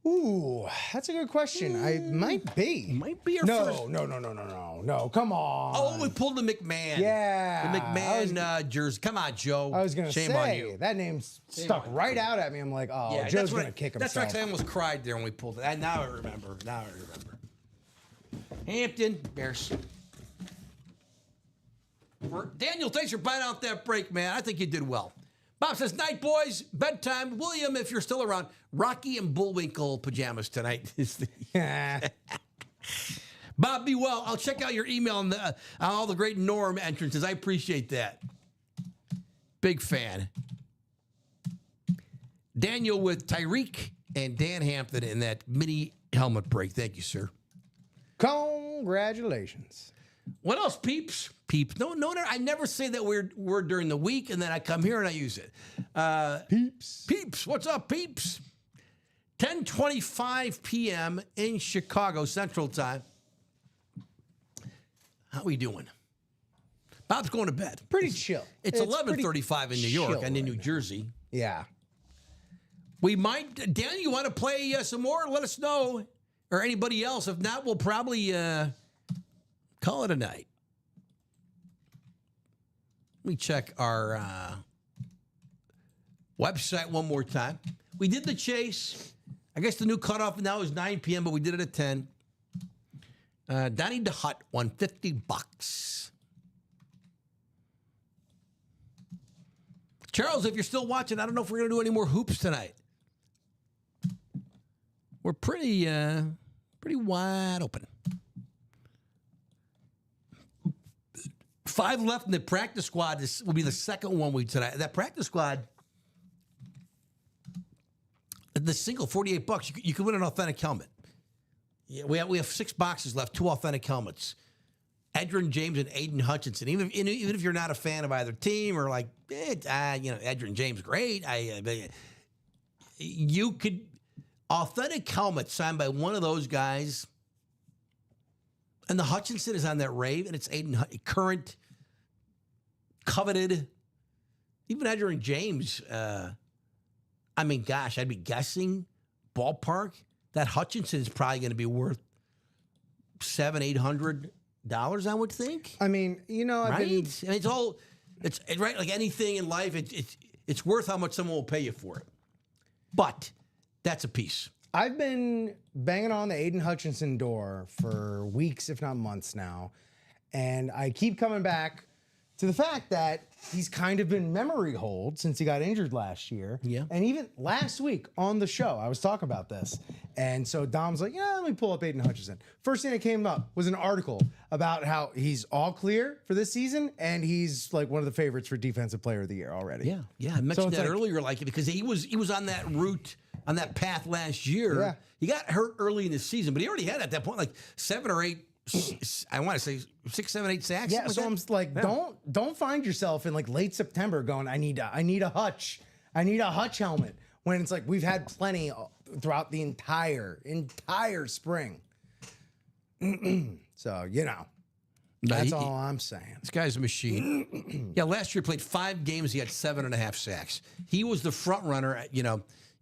Ooh, that's a good question. I might be. Might be our first. No. Come on. Oh, we pulled the McMahon. Yeah. The McMahon jersey. Come on, Joe. I was gonna Shame say on you. that name stuck right out at me. I'm like, oh, Yeah, Joe's gonna kick That's himself. right. I almost cried there when we pulled it. Now I remember. Hampton Bears. Daniel, thanks for buying out that break, man. I think you did well. Bob says, night, boys. Bedtime. William, if you're still around, Rocky and Bullwinkle pajamas tonight. Bob, be well. I'll check out your email on all the great Norm entrances. I appreciate that. Big fan. Daniel with Tyreek and Dan Hampton in that mini helmet break. Thank you, sir. Congratulations. What else, peeps? Peeps. No, I never say that word during the week, and then I come here and I use it. Peeps. Peeps. What's up, peeps? 10:25 p.m. in Chicago Central Time. How we doing? Bob's going to bed. Pretty chill. It's 11:35 in New York chill and in New right Jersey. Yeah. We might, Dan, you want to play some more? Let us know. Or anybody else. If not, we'll probably call it a night. Let me check our website one more time. We did the chase. I guess the new cutoff now is 9 p.m., but we did it at 10. Donnie DeHut won $50. Charles, if you're still watching, I don't know if we're going to do any more hoops tonight. We're pretty wide open. 5 left in the practice squad. This will be the second one we tonight. That practice squad, the single $48. You could win an authentic helmet. Yeah, we have 6 boxes left, 2 authentic helmets. Edgerrin James and Aiden Hutchinson. Even if you're not a fan of either team or like, Edgerrin James, great. You could authentic helmet signed by one of those guys. And the Hutchinson is on that rave, and it's Aiden current, coveted. Even Edgerrin James. I'd be guessing ballpark that Hutchinson is probably going to be worth $700-800. I would think. I mean, right? It's right. Like anything in life, it's worth how much someone will pay you for it. But that's a piece. I've been banging on the Aiden Hutchinson door for weeks, if not months now. And I keep coming back to the fact that he's kind of been memory hold since he got injured last year. Yeah. And even last week on the show, I was talking about this. And so Dom's like, let me pull up Aiden Hutchinson. First thing that came up was an article about how he's all clear for this season. And he's like one of the favorites for Defensive Player of the Year already. Yeah. I mentioned that earlier, because he was on that route, on that path last year. Yeah. He got hurt early in the season, but he already had at that point like 7 or 8. I want to say 6, 7, 8 sacks. Yeah, so I'm like, don't find yourself in like late September going, I need a Hutch helmet, when it's like we've had plenty throughout the entire spring. So that's all I'm saying. This guy's a machine. Yeah, last year he played 5 games. He had 7.5 sacks. He was the front runner.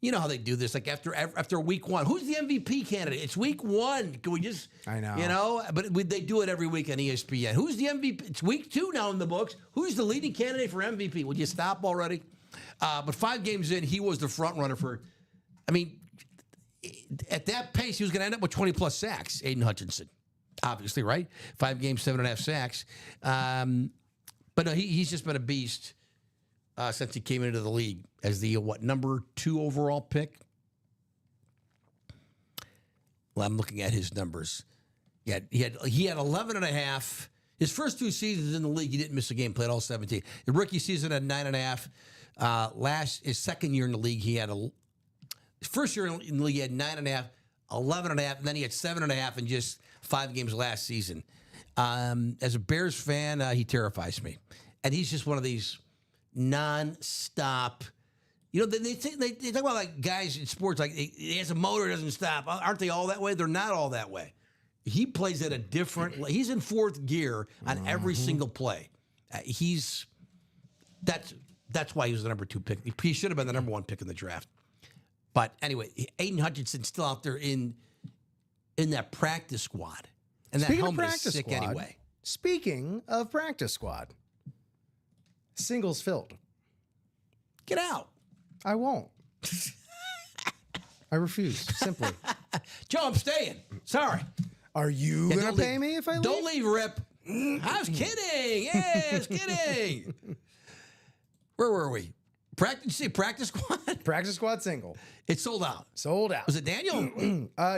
You know how they do this. Like after week 1, who's the MVP candidate? It's week 1. Can we just? I know. But they do it every week on ESPN. Who's the MVP? It's week 2 now in the books. Who's the leading candidate for MVP? Would you stop already? But 5 games in, he was the front runner for. I mean, at that pace, he was going to end up with 20+ sacks. Aiden Hutchinson, obviously, right? 5 games, 7.5 sacks. But no, he's just been a beast. Since he came into the league as the number 2 overall pick. Well, I'm looking at his numbers. Yeah, he had 11.5. His first 2 seasons in the league, he didn't miss a game. Played all 17. The rookie season had 9.5. His second year in the league, he had his first year in the league, he had 9.5, 11.5, and then he had 7.5 in just 5 games last season. As a Bears fan, he terrifies me, and he's just one of these. non-stop. You know, they talk about like guys in sports, like he has a motor, doesn't stop. Aren't they all that way? They're not all that way. He plays at a different. He's in fourth gear on every single play. That's why he was the number 2 pick. He should have been the number 1 pick in the draft. But anyway, Aiden Hutchinson's still out there in that practice squad, and that helmet is sick anyway. Speaking of practice squad, singles filled. Get out. I won't. I refuse, simply. Joe, I'm staying. Sorry. Are you going to pay me if I leave? Don't leave, Rip. I was kidding. Yeah, I was kidding. Where were we? Practice squad? Practice squad single. It sold out. Sold out. Was it Daniel?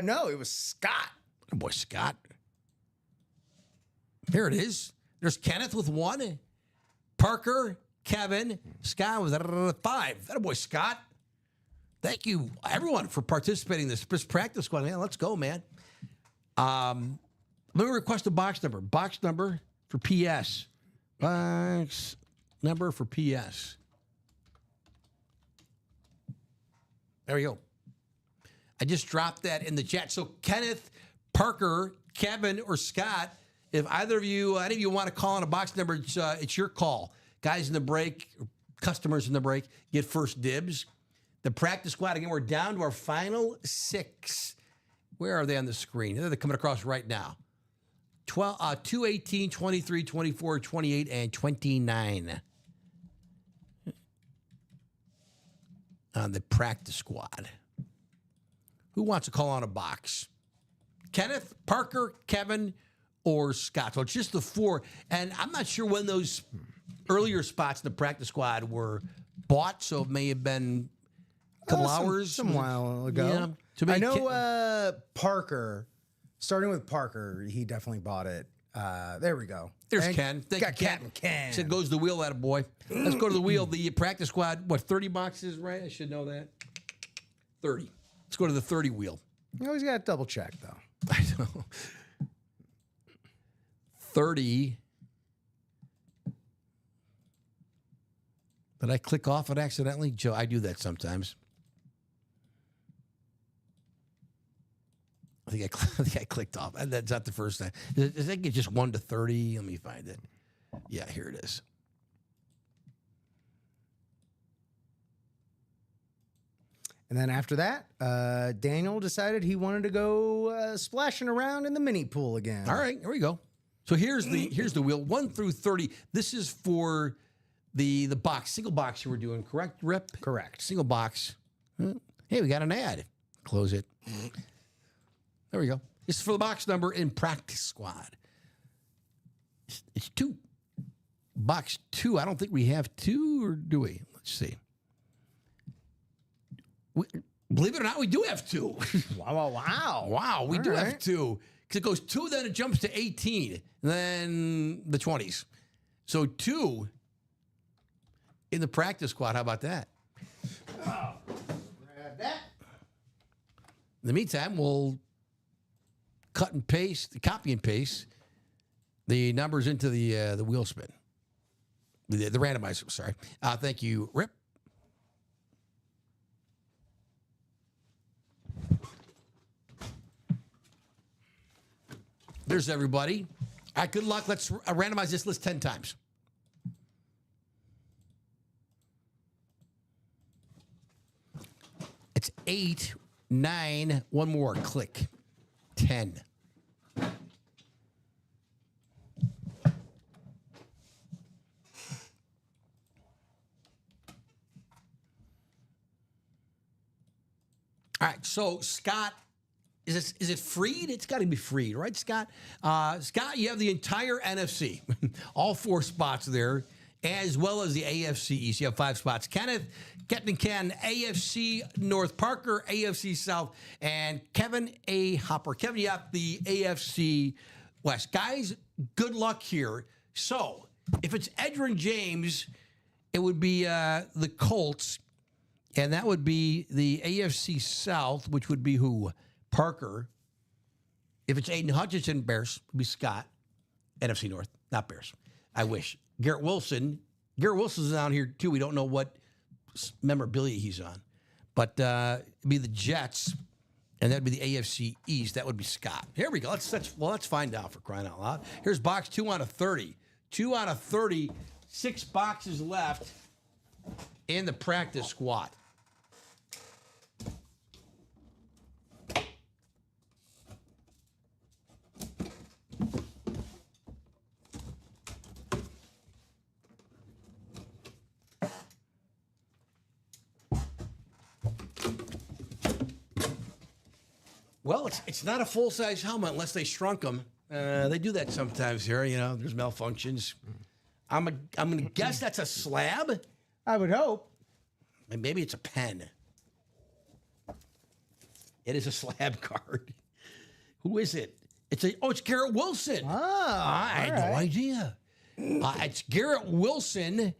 No, it was Scott. Oh, boy, Scott. Here it is. There's Kenneth with 1. Parker, Kevin, Scott was at 5. That boy, Scott. Thank you, everyone, for participating in this practice squad. Man, let's go, man. Let me request a box number. Box number for PS. Box number for PS. There we go. I just dropped that in the chat. So Kenneth, Parker, Kevin, or Scott, if either of you, any of you want to call on a box number, it's your call. Guys in the break, customers in the break, get first dibs. The practice squad, again, we're down to our final 6. Where are they on the screen? They're coming across right now. 2, 18, 23, 24, 28, and 29. On the practice squad. Who wants to call on a box? Kenneth, Parker, Kevin, or Scott? So it's just the 4. And I'm not sure when those earlier spots in the practice squad were bought, so it may have been a couple hours. Some while ago. Yeah. I know Parker, starting with Parker, he definitely bought it. There we go. There's Ken. Thank you, Captain Ken. Said goes the wheel, that boy. Let's go to the wheel. The practice squad, 30 boxes, right? I should know that. 30. Let's go to the 30 wheel. You always got to double check, though. I know. 30. Did I click off it accidentally? Joe, I do that sometimes. I think I clicked off. That's not the first time. I think it's just 1 to 30. Let me find it. Yeah, here it is. And then after that, Daniel decided he wanted to go splashing around in the mini pool again. All right, here we go. So here's the wheel, 1 through 30. This is for the box, single box you were doing, correct, Rip? Correct. Single box. Hey, we got an ad. Close it. There we go. This is for the box number in practice squad. It's 2. Box 2. I don't think we have 2, or do we? Let's see. Believe it or not, we do have 2. Wow. Wow, we All do have right. 2. Because it goes 2, then it jumps to 18, and then the 20s. So 2 in the practice squad. How about that? Grab that. In the meantime, we'll copy and paste the numbers into the wheel spin. The randomizer, sorry. Thank you, Rip. There's everybody. All right, good luck. Let's randomize this list 10 times. It's 8, 9, one more, click, 10. All right, so Scott, is it freed? It's got to be freed, right, Scott? Scott, you have the entire NFC, all 4 spots there, as well as the AFC East. You have 5 spots. Kenneth, Captain Ken, AFC North, Parker, AFC South, and Kevin A. Hopper. Kevin, you have the AFC West. Guys, good luck here. So, if it's Edgerrin James, it would be the Colts. And that would be the AFC South, which would be who? Parker. If it's Aiden Hutchinson, Bears, would be Scott. NFC North, not Bears. I wish. Garrett Wilson, Garrett Wilson's on here too. We don't know what memorabilia he's on, but it'd be the Jets, and that'd be the AFC East. That would be Scott. Here we go. Let's find out, for crying out loud. Here's box 2 out of 30. 2 out of 30. 6 boxes left in the practice squad. Well, it's not a full-size helmet unless they shrunk them. They do that sometimes here. There's malfunctions. I'm gonna guess that's a slab. I would hope. And maybe it's a pen. It is a slab card. Who is it? It's Garrett Wilson. I had no idea. It's Garrett Wilson,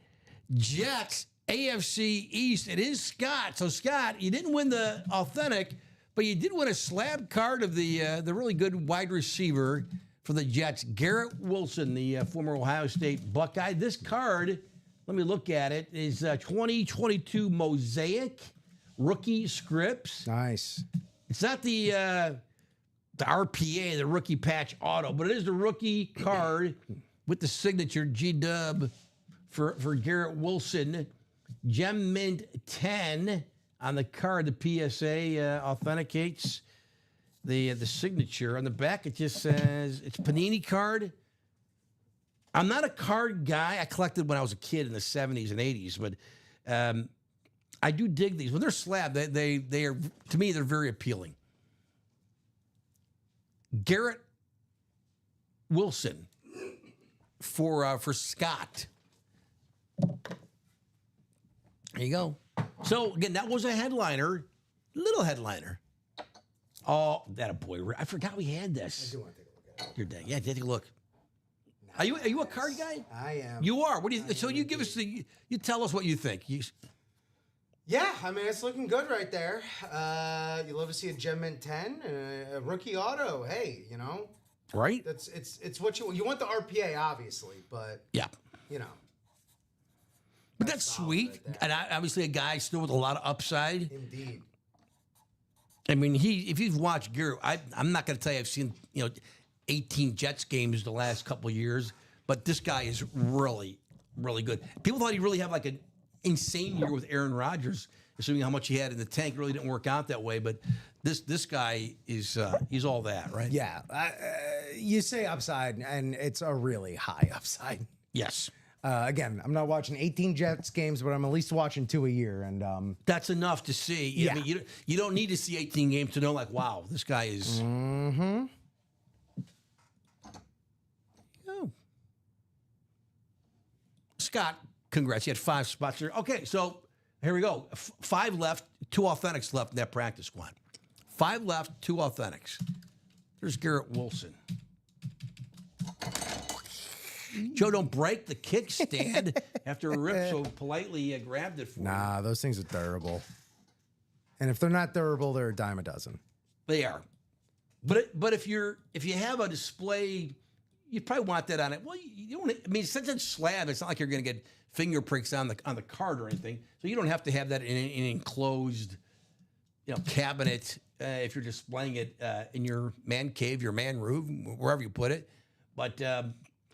Jets, AFC East. It is Scott. So Scott, you didn't win the authentic, but you did win a slab card of the really good wide receiver for the Jets, Garrett Wilson, the former Ohio State Buckeye. This card, let me look at it, is 2022 Mosaic rookie scripts. Nice. It's not the RPA, the rookie patch auto, but it is the rookie card with the signature G-Dub for Garrett Wilson. Gem Mint 10 on the card. The PSA authenticates the signature. On the back, it just says it's Panini card. I'm not a card guy. I collected when I was a kid in the 70s and 80s, but I do dig these. When they're slab, they are, to me, they're very appealing. Garrett Wilson for Scott. There you go. So again, that was a headliner, little headliner. Oh, that a boy! I forgot we had this. I do want to take a look at it. You're dang. Yeah, take a look. Are you a card guy? I am. You are. What do you? So you give us you tell us what you think. Yeah, I mean, it's looking good right there. You love to see a Gem Mint 10 and a rookie auto. Hey, Right? it's what you want the RPA, obviously, but Yeah. But that's solid sweet, right there. and obviously a guy still with a lot of upside. Indeed. I mean, if you've watched Garrett, I'm not going to tell you I've seen 18 Jets games the last couple of years, but this guy is really, really good. People thought he really had like an insane year with Aaron Rodgers, assuming how much he had in the tank. It really didn't work out that way, but this guy is he's all that, right? Yeah. You say upside, and it's a really high upside. Yes. Again, I'm not watching 18 Jets games, but I'm at least watching 2 a year. And That's enough to see. Yeah. I mean, you don't need to see 18 games to know, like, wow, this guy is. mm-hmm. Oh. Scott, congrats. You had 5 spots there. Okay, so here we go. 5 left, 2 authentics left in that practice squad. 5 left, 2 authentics. There's Garrett Wilson. Joe, don't break the kickstand after Rip so politely grabbed it for you. Nah, those things are durable. And if they're not durable, they're a dime a dozen. They are. But if you have a display, you probably want that on it. Well, you don't. I mean, since it's slab, it's not like you're going to get fingerprints on the card or anything. So you don't have to have that in an enclosed, cabinet if you're displaying it in your man cave, your man room, wherever you put it. But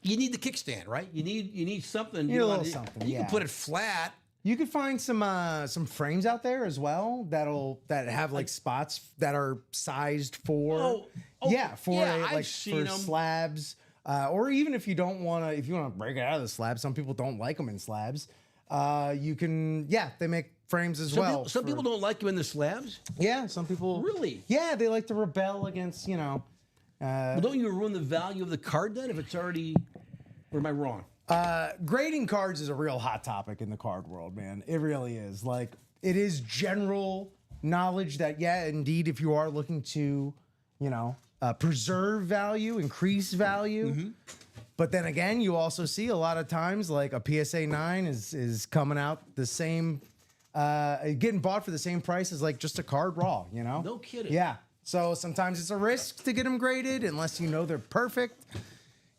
you need the kickstand, right? You need something. You need a little something. You can put it flat. You could find some frames out there as well that have like spots that are sized for I've seen them. slabs, or even if you want to break it out of the slab. Some people don't like them in slabs. You can they make frames as well. Some people don't like them in the slabs. Yeah, some people Really? Yeah, they like to rebel against Well, don't you ruin the value of the card then if it's already? Or am I wrong? Grading cards is a real hot topic in the card world, man. It really is. Like, it is general knowledge that, indeed, if you are looking to, preserve value, increase value. But then again, you also see a lot of times, like a PSA 9 is coming out the same, getting bought for the same price as like just a card raw, No kidding. Yeah. So sometimes it's a risk to get them graded unless you know they're perfect.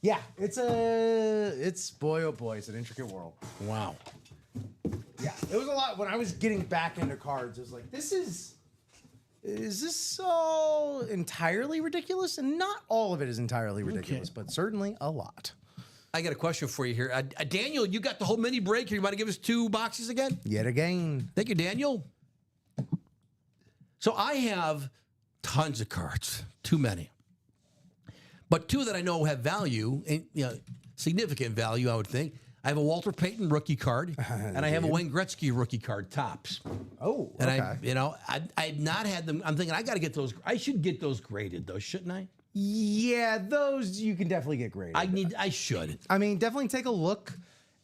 Yeah, it's boy oh boy, it's an intricate world. Wow. Yeah, it was a lot when I was getting back into cards. It was like, is this all entirely ridiculous? And not all of it is entirely ridiculous, but certainly a lot. I got a question for you here. Daniel, you got the whole mini break here. You want to give us 2 boxes again? Yet again. Thank you, Daniel. So I have tons of cards, too many. But 2 that I know have value, and significant value, I would think. I have a Walter Payton rookie card, and I have a Wayne Gretzky rookie card, tops. Oh, And okay. I've not had them. I'm thinking I got to get those. I should get those graded, though, shouldn't I? Yeah, those you can definitely get graded. I should. I mean, definitely take a look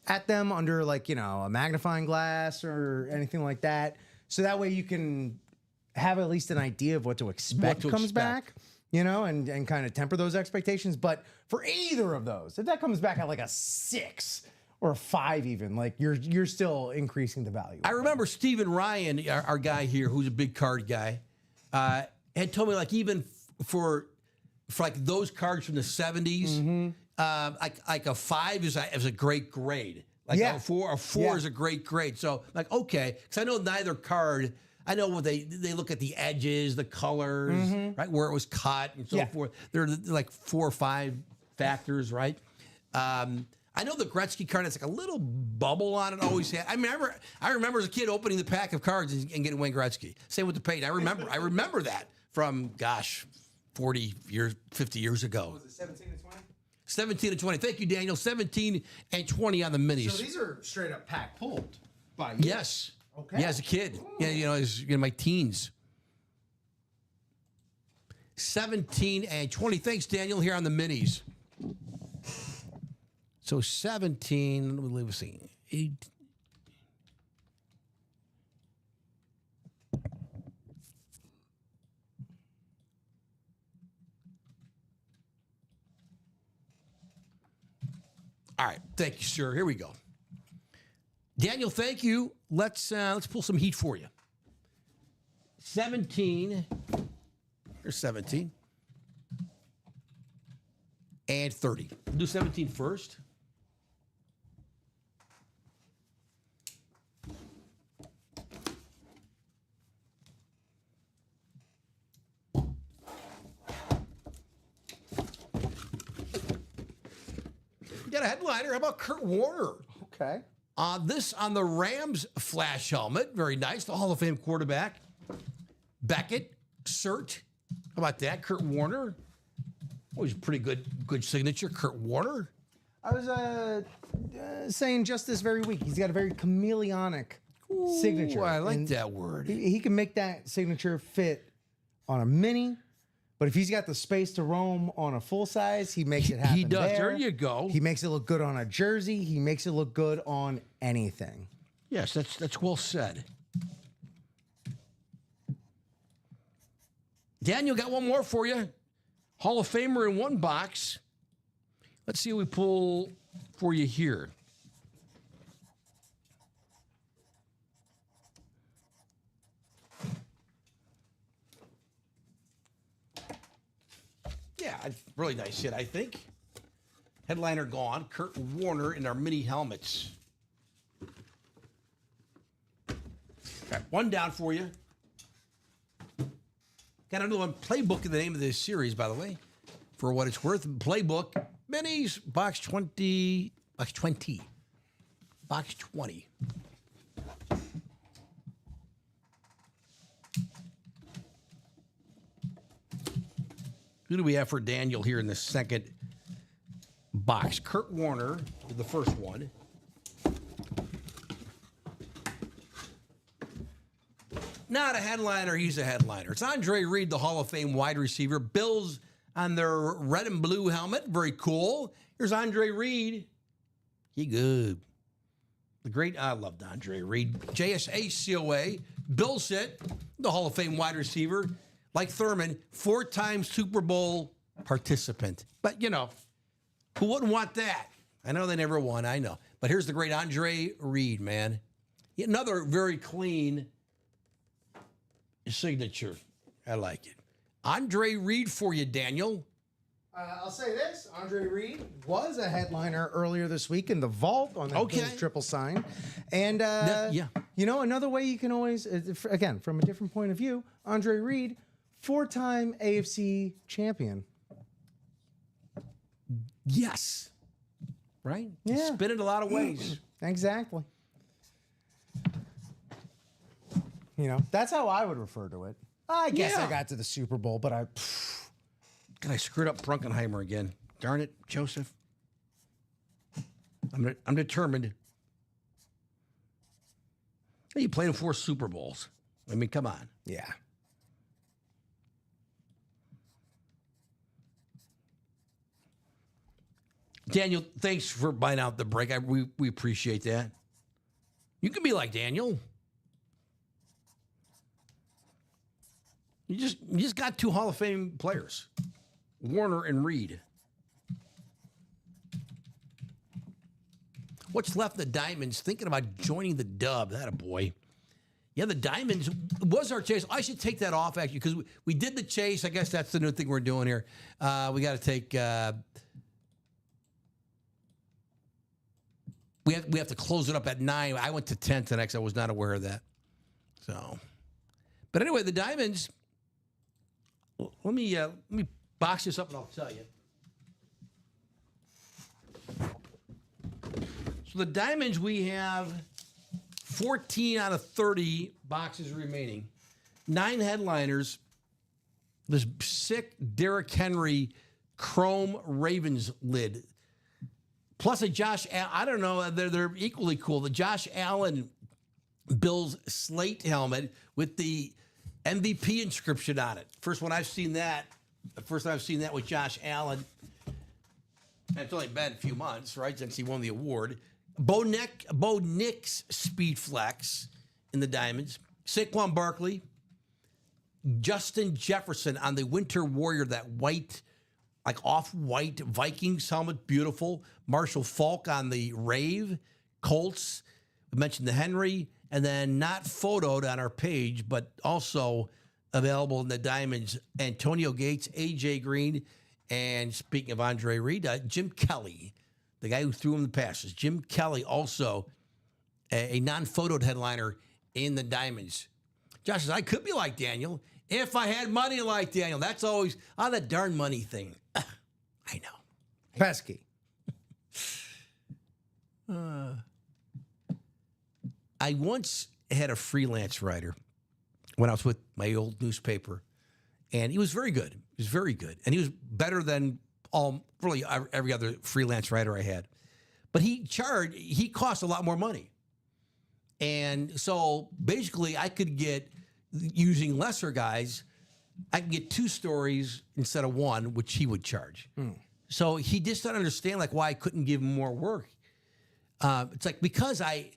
at them under like, a magnifying glass or anything like that. So that way you can have at least an idea of what to expect comes back, and kind of temper those expectations. But for either of those, if that comes back at like a 6 or a 5 even, like you're still increasing the value. I remember Stephen Ryan, our guy here, who's a big card guy, had told me like even for like those cards from the 70s, like a 5 is a great grade. Like a 4 is a great grade. So like, okay, because I know neither card, I know what they look at the edges, the colors, right, where it was cut and so forth. There are like 4 or 5 factors, right? I know the Gretzky card has like a little bubble on it. Always had. I remember as a kid opening the pack of cards and getting Wayne Gretzky. Same with the Payton. I remember that from 40 years, 50 years ago. Was it 17 and 20? 17 and 20. Thank you, Daniel. 17 and 20 on the minis. So these are straight up pack pulled by you. Yes. Okay. Yeah, as a kid. Yeah, as in my teens. 17 and 20. Thanks, Daniel, here on the minis. So 17, let me see. 8. All right, thank you, sir. Here we go. Daniel, thank you. Let's pull some heat for you. 17. Here's 17. And 30. We'll do 17 first. We got a headliner. How about Kurt Warner? Okay. This on the Rams flash helmet. Very nice. The Hall of Fame quarterback. Beckett, Cert. How about that? Kurt Warner. Always a pretty good signature. Kurt Warner. I was saying just this very week, he's got a very chameleonic signature. Ooh, I like And that word. He can make that signature fit on a mini, but if he's got the space to roam on a full size, he makes it happen. He does. There There you go. He makes it look good on a jersey. He makes it look good on anything. Yes, that's well said. Daniel, got one more for you. Hall of Famer in one box. Let's see what we pull for you here. Yeah, really nice hit, I think. Headliner gone. Kurt Warner in our mini helmets. Got one down for you. Got another one. Playbook is the name of this series, by the way, for what it's worth. Playbook, minis, box 20. Box 20. Box 20. Who do we have for Daniel here in the second box? Kurt Warner is the first one. Not a headliner, he's a headliner. It's Andre Reed, the Hall of Fame wide receiver. Bills on their red and blue helmet. Very cool. Here's Andre Reed. He good. The great, I loved Andre Reed. JSA COA. Bill Sitt, the Hall of Fame wide receiver. Like Thurman, 4-time Super Bowl participant. But, who wouldn't want that? I know they never won, I know. But here's the great Andre Reed, man. Another very clean signature. I like it. Andre Reed for you, Daniel. I'll say this: Andre Reed was a headliner earlier this week in the Vault on the Okay. Bills triple sign, and yeah. you know, another way you can always, again, from a different point of view, Andre Reed, 4-time AFC champion. Yes. Right? Yeah. Spin it a lot of ways. Exactly. You know, that's how I would refer to it. I guess Yeah. I got to the Super Bowl, but God, I screwed up Brunkenheimer again. Darn it, Joseph. I'm determined. You played in 4 Super Bowls. I mean, come on. yeah. Daniel, thanks for buying out the break. We appreciate that. You can be like Daniel. You just got 2 Hall of Fame players, Warner and Reed. What's left of the Diamonds? Thinking about joining the Dub. That a boy. Yeah, the Diamonds was our chase. I should take that off actually because we did the chase. I guess that's the new thing we're doing here. We got to take. We have to close it up at 9. I went to 10 tonight because I was not aware of that. So, but anyway, the Diamonds. Let me box this up and I'll tell you. So the Diamonds, we have 14 out of 30 boxes remaining. 9 headliners. This sick Derrick Henry chrome Ravens lid. Plus a Josh, I don't know, they're equally cool. The Josh Allen Bills slate helmet with the MVP inscription on it. First one I've seen that. The first time I've seen that with Josh Allen. And it's only been a few months, right, since he won the award. Bo Nix Speed Flex in the Diamonds. Saquon Barkley. Justin Jefferson on the Winter Warrior, that white, like off-white Vikings helmet, beautiful. Marshall Faulk on the Rave, Colts. We mentioned the Henry, and then not photoed on our page, but also available in the Diamonds, Antonio Gates, A.J. Green, and speaking of Andre Reed, Jim Kelly, the guy who threw him the passes. Jim Kelly also a non-photoed headliner in the Diamonds. Josh says, I could be like Daniel if I had money like Daniel. That's always on the darn money thing. I know. Pesky. I once had a freelance writer when I was with my old newspaper, and he was very good. He was very good, and he was better than really every other freelance writer I had. But he cost a lot more money, and so basically, I could get, using lesser guys, I could get 2 stories instead of 1, which he would charge. So he just didn't understand why I couldn't give him more work. It's because I'd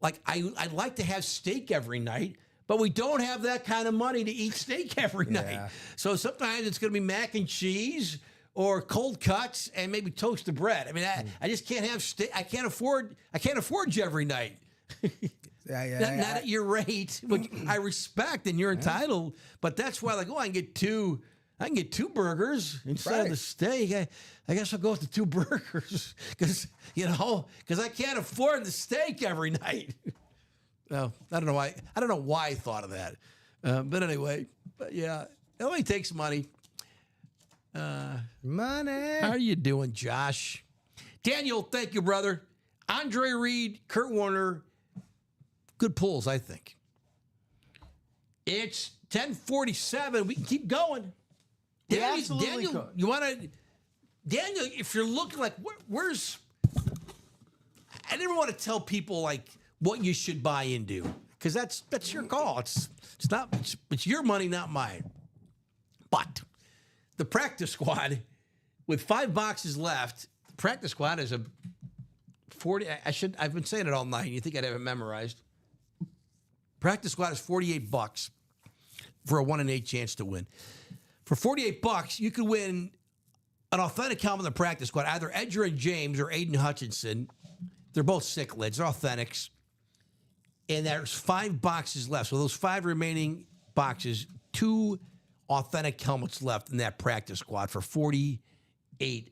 like to have steak every night, but we don't have that kind of money to eat steak every night. So sometimes it's going to be mac and cheese or cold cuts and maybe toasted bread. I mean, I just can't have steak. I can't afford you every night. Not at your rate, which I respect and you're entitled, but that's why I can get 2 burgers instead of the steak. I guess I'll go with the 2 burgers because I can't afford the steak every night. No, I don't know why. I don't know why I thought of that. But anyway, yeah, it only takes money. Money. How are you doing, Josh? Daniel, thank you, brother. Andre Reed, Kurt Warner, good pulls, I think. It's 10:47. We can keep going. Daniel, you want to? Daniel, if you're looking where's? I never want to tell people what you should buy into because that's your call. It's your money, not mine. But the practice squad, with 5 boxes left, the practice squad is a 40. I've been saying it all night. You think I'd have it memorized? Practice squad is $48 for a 1 in 8 chance to win. For $48, you could win an authentic helmet in the practice squad, either Edgerrin James or Aiden Hutchinson. They're both sick lids. They're authentics. And there's 5 boxes left. So those 5 remaining boxes, 2 authentic helmets left in that practice squad for $48. I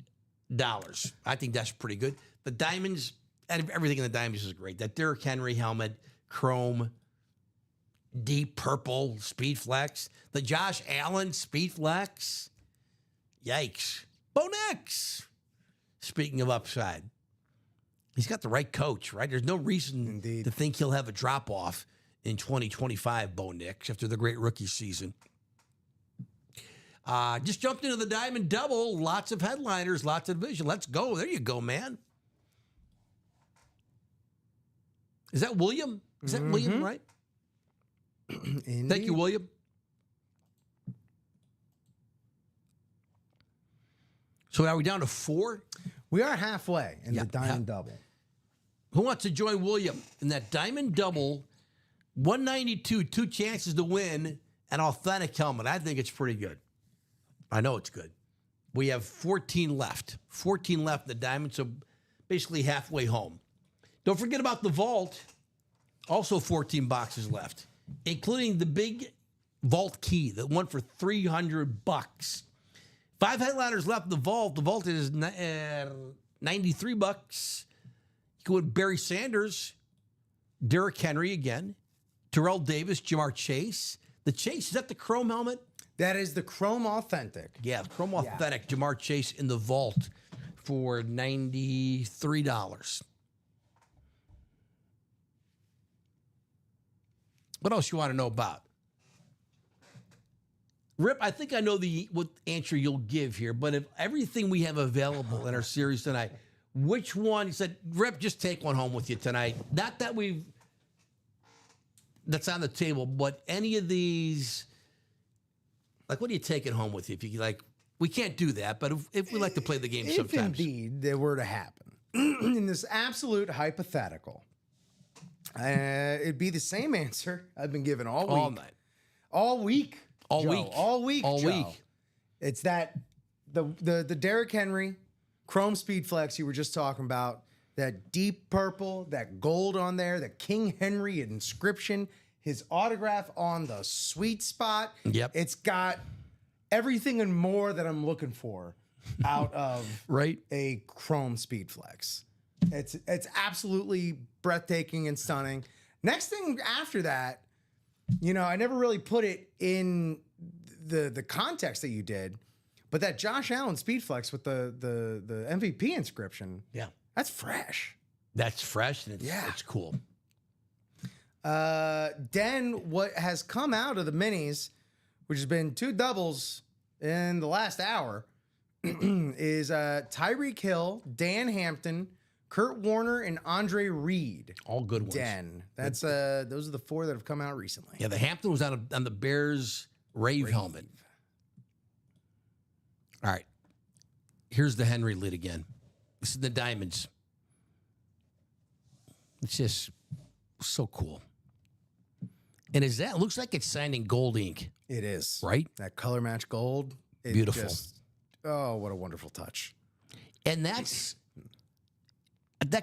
think that's pretty good. The diamonds, and everything in the diamonds is great. That Derrick Henry helmet, chrome, deep purple, Speed Flex. The Josh Allen Speed Flex. Yikes. Bo Nix. Speaking of upside, he's got the right coach, right? There's no reason Indeed. to think he'll have a drop-off in 2025, Bo Nix, after the great rookie season. Just jumped into the Diamond Double. Lots of headliners, lots of division. Let's go. There you go, man. Is that William? Is that William, right? Thank you, William. So are we down to 4? We are halfway in Yeah, the Diamond Double. Who wants to join William in that Diamond Double? 192, 2 chances to win, an authentic helmet. I think it's pretty good. I know it's good. We have 14 left. 14 left in the Diamond, so basically halfway home. Don't forget about the Vault. Also 14 boxes left, including the big Vault key, the one for $300. 5 headliners left in the Vault. The Vault is $93. You go with Barry Sanders, Derrick Henry again, Terrell Davis, Jamar Chase. The Chase, is that the chrome helmet? That is the Chrome Authentic. Yeah, Chrome Authentic, Jamar Chase in the Vault for $93. What else you want to know about? Rip, I think I know what answer you'll give here, but if everything we have available in our series tonight, which one, you said, Rip, just take one home with you tonight. Not that that's on the table, but any of these, like, what are you taking home with you? If you like, we can't do that, but if we like to play the game sometimes. If indeed there were to happen, in this absolute hypothetical, it'd be the same answer I've been given all week. All night. All week. All Joe. week. All week. All Joe. week. It's that the Derrick Henry Chrome Speed Flex you were just talking about, that deep purple, that gold on there, the King Henry inscription, his autograph on the sweet spot. Yep. It's got everything and more that I'm looking for out of Right. a Chrome Speed Flex. It's absolutely breathtaking and stunning. Next thing after that, you know, I never really put it in the context that you did, but that Josh Allen Speed Flex with the MVP inscription, Yeah. that's fresh. That's fresh and Yeah. it's cool. Then what has come out of the minis, which has been 2 doubles in the last hour, is Tyreek Hill, Dan Hampton, Kurt Warner, and Andre Reed. All good ones. Den. That's those are the 4 that have come out recently. Yeah, the Hampton was on the Bears Rave helmet. All right. Here's the Henry lid again. This is the diamonds. It's just so cool. And it looks like it's signed in gold ink, It is. right? That color match gold. It Beautiful. Oh, what a wonderful touch. And that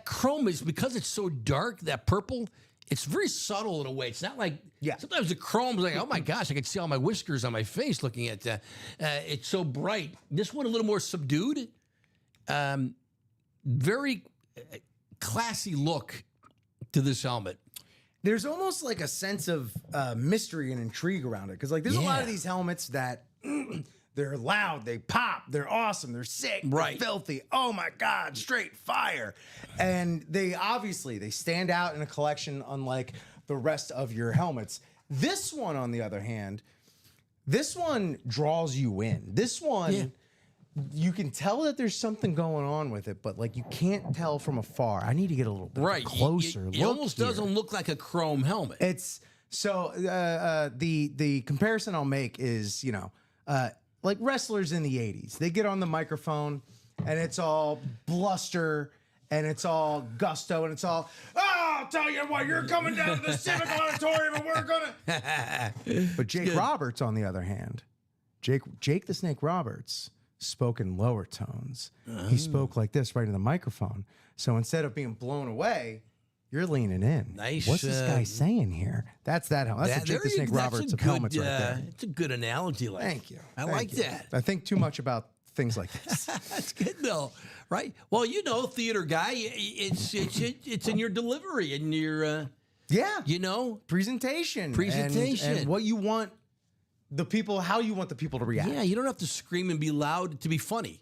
chrome is, because it's so dark, that purple, it's very subtle in a way. It's not like, sometimes the chrome's like, oh my gosh, I can see all my whiskers on my face looking at that. It's so bright. This one a little more subdued. Very classy look to this helmet. There's almost like a sense of mystery and intrigue around it. Because like there's a lot of these helmets that they're loud, they pop, they're awesome, they're sick, Right. they're filthy. Oh my God, straight fire. And they stand out in a collection unlike the rest of your helmets. This one, on the other hand, this one draws you in. This one, you can tell that there's something going on with it, but like you can't tell from afar. I need to get a little bit closer. It almost doesn't look like a chrome helmet. It's so the comparison I'll make is, you know, like wrestlers in the 80s. They get on the microphone and it's all bluster and it's all gusto and it's all, I'll tell you what, you're coming down to the Civic Auditorium and we're gonna. But Jake Roberts, on the other hand, Jake the Snake Roberts spoke in lower tones. He spoke like this right in the microphone. So instead of being blown away, you're leaning in. Nice. What's this guy saying here? That's the Jake the Snake Roberts of helmets right there. It's a good analogy. Thank you. I like that. I think too much about things like this. That's good though, right? Well, you know, theater guy, it's in your delivery and your Yeah. you know, Presentation. Presentation. And what you want how you want the people to react. yeah, you don't have to scream and be loud to be funny,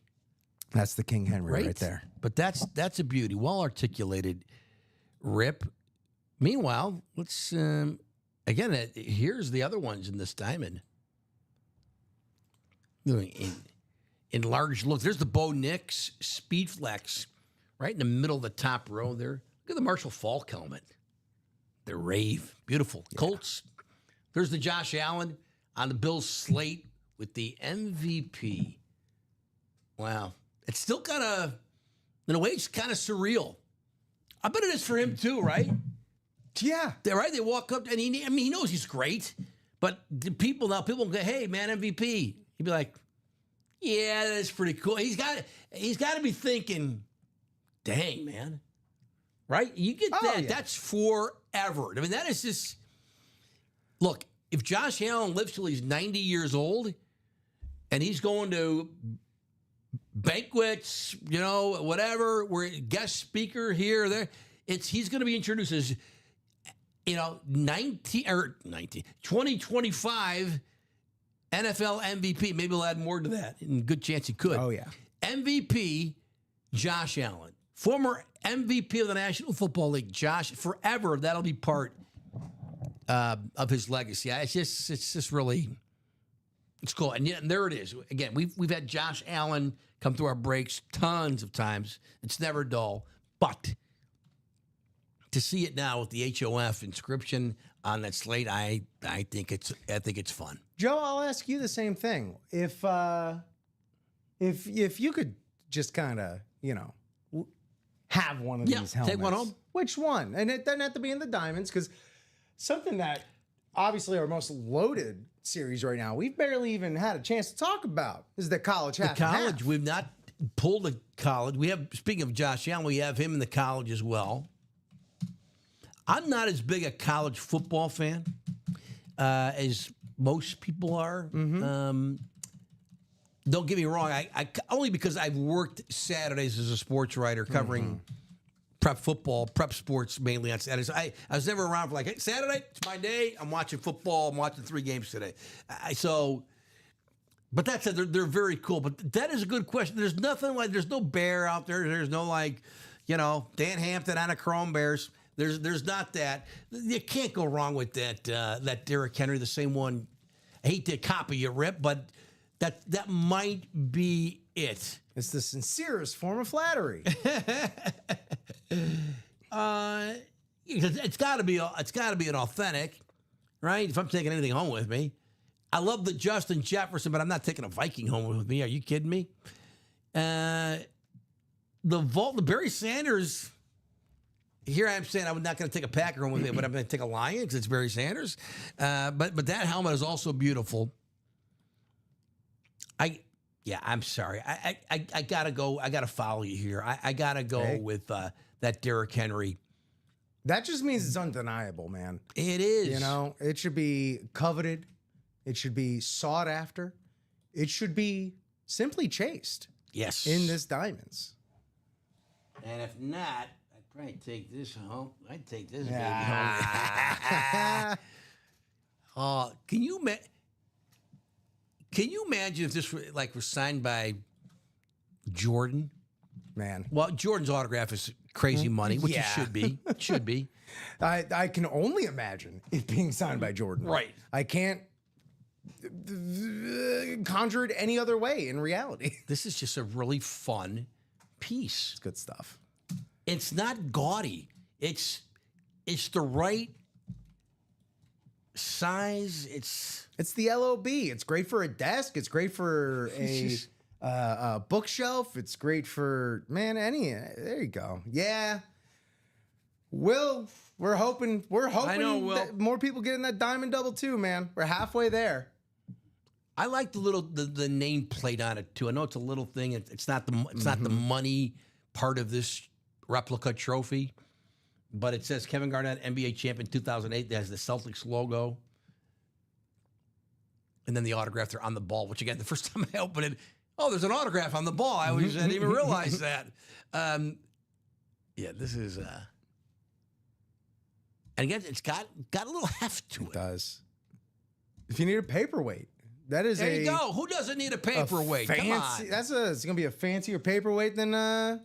That's the King Henry right there. But that's a beauty, well articulated, Rip. Meanwhile, let's again. Here's the other ones in this diamond. In large look, there's the Bo Nix Speed Flex, right in the middle of the top row there. Look at the Marshall Falk helmet. The Rave, beautiful. Yeah. Colts. There's the Josh Allen on the Bills slate with the MVP. Wow, it's still kind of, in a way, it's kind of surreal. I bet it is for him too, right? Yeah. They're right. They walk up and he knows he's great, but the people go, "Hey, man, MVP." He'd be like, "Yeah, that's pretty cool." He's got to be thinking, "Dang, man." Right? You get that. Yeah. That's forever. I mean, that is just, look, if Josh Allen lives till he's 90 years old and he's going to banquets, you know, whatever, we're guest speaker here or there, he's going to be introduced as, you know, 2025 NFL MVP. Maybe we'll add more to that. And good chance he could. Oh, yeah. MVP, Josh Allen. Former MVP of the National Football League, Josh. Forever, that'll be part of his legacy. It's just really, it's cool. And there it is. Again, we've had Josh Allen come through our breaks tons of times. It's never dull. But to see it now with the HOF inscription on that slate, I think it's fun. Joe, I'll ask you the same thing. If you could just kind of, you know, have one of these helmets, take one home. Which one? And it doesn't have to be in the diamonds, because something that obviously our most loaded series right now, we've barely even had a chance to talk about, is the college half. The college, and half. We've not pulled the college. We have, speaking of Josh Allen, we have him in the college as well. I'm not as big a college football fan as most people are. Mm-hmm. Don't get me wrong. I only because I've worked Saturdays as a sports writer covering prep football, prep sports mainly on Saturdays. I was never around for like, hey, Saturday, it's my day. I'm watching football. I'm watching 3 games today. But that said, they're very cool. But that is a good question. There's nothing like, there's no bear out there. There's no like, you know, Dan Hampton on a Chrome Bears. There's not that. You can't go wrong with that Derrick Henry, the same one. I hate to copy you, Rip, but that might be it. It's the sincerest form of flattery. It's got to be an authentic, right? If I'm taking anything home with me, I love the Justin Jefferson, but I'm not taking a Viking home with me. Are you kidding me? The Barry Sanders. Here I am saying I'm not going to take a Packer home with me, but I'm going to take a Lion because it's Barry Sanders. But that helmet is also beautiful. I'm sorry. I gotta go. I gotta follow you here. I gotta go with that Derrick Henry. That just means it's undeniable, man. It is. You know, it should be coveted. It should be sought after. It should be simply chased. Yes. In this diamonds. And if not, I'd probably take this home. I'd take this baby home. Can you imagine if this was signed by Jordan? Man. Well, Jordan's autograph is crazy money, which it should be. It should be. I can only imagine it being signed by Jordan. Right. I can't conjure it any other way in reality. This is just a really fun piece. It's good stuff. It's not gaudy. It's the right size. It's the LOB. It's great for a desk. It's great for a bookshelf. It's great for there you go. Yeah. We're hoping that more people get in that diamond double too, man. We're halfway there. I like the name plate on it too. I know it's a little thing. It's not the money part of this replica trophy, but it says Kevin Garnett, NBA champion 2008. That has the Celtics logo. And then the autograph there on the ball, which again, the first time I opened it, Oh, there's an autograph on the ball. I didn't even realize that. Yeah, this is. And again, it's got a little heft to it. It does. If you need a paperweight, that is There you go. Who doesn't need a paperweight? Come on. It's gonna be a fancier paperweight than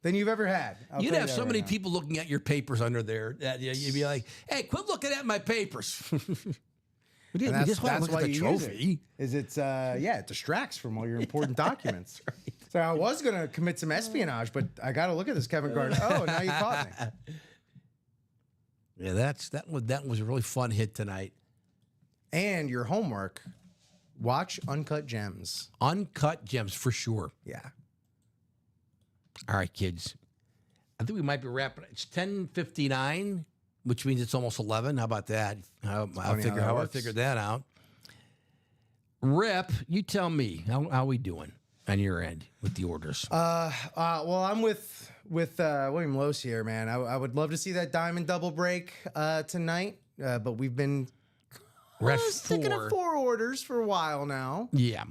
you've ever had. You'd have so many people looking at your papers under there that you'd be like, "Hey, quit looking at my papers." We just want to look at the trophy. It distracts from all your important documents. Right. So I was gonna commit some espionage, but I got to look at this Kevin Garnett. Oh, now you caught me. Yeah, that was a really fun hit tonight. And your homework: watch Uncut Gems. Uncut Gems for sure. Yeah. All right, kids. I think we might be wrapping. It's 10:59, which means it's almost 11. How about that? I'll figure that out. Rip, you tell me how we doing on your end with the orders. Well, I'm with William Lose here, man. I would love to see that diamond double break tonight, but we've been sticking at 4 orders for a while now. Yeah.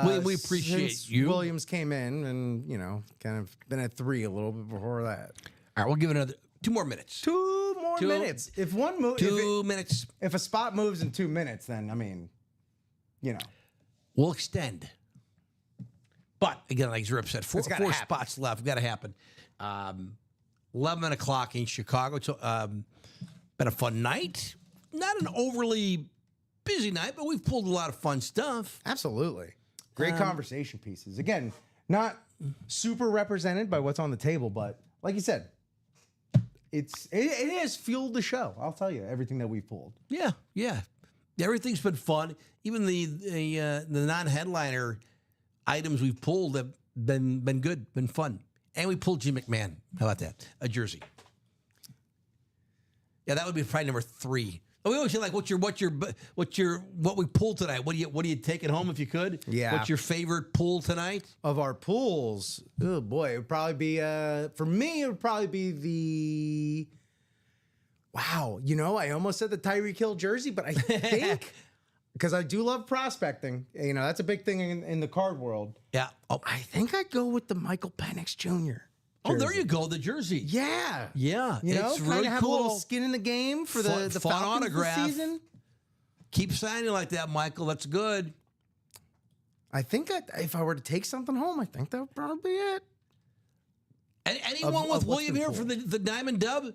We appreciate you. Williams came in and, kind of been at 3 a little bit before that. All right, we'll give it another 2 more minutes. 2 more minutes. If one move, 2 minutes. If a spot moves in 2 minutes, then we'll extend. But again, like Rip said, four spots left. Got to happen. 11 o'clock in Chicago. So, been a fun night. Not an overly busy night, but we've pulled a lot of fun stuff. Absolutely. Great conversation pieces. Again, not super represented by what's on the table, but like you said, it has fueled the show. I'll tell you everything that we've pulled. Yeah. Everything's been fun. Even the non-headliner items we've pulled have been good, been fun. And we pulled Jim McMahon. How about that? A jersey. Yeah, that would be probably number 3. We always say like, what we pulled tonight? What are you taking home if you could? Yeah. What's your favorite pull tonight? Of our pulls, oh boy, it would probably be for me. It would probably be the. Wow, I almost said the Tyreek Hill jersey, but I think because I do love prospecting, that's a big thing in the card world. Yeah. Oh, I think I'd go with the Michael Penix Jr. Oh, there you go, the jersey. Yeah. It's really have cool. A little skin in the game for the fun Falcons autograph. this season. Keep signing like that, Michael. That's good. I think if I were to take something home, I think that would probably be it. And anyone with William here for the Diamond Dub?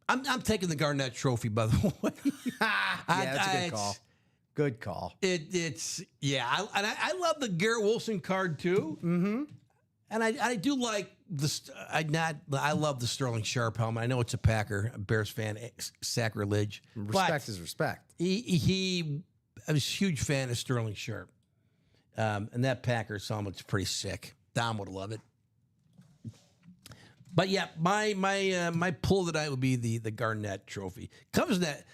I'm taking the Garnett Trophy, by the way. That's a good call. Good call. I love the Garrett Wilson card too. Mm-hmm. And I do like I love the Sterling Sharp helmet. I know it's a Packer, a Bears fan, sacrilege. Respect is respect. I was a huge fan of Sterling Sharp. And that Packers helmet's pretty sick. Dom would love it. But yeah, my pull tonight would be the Garnett Trophy. Comes that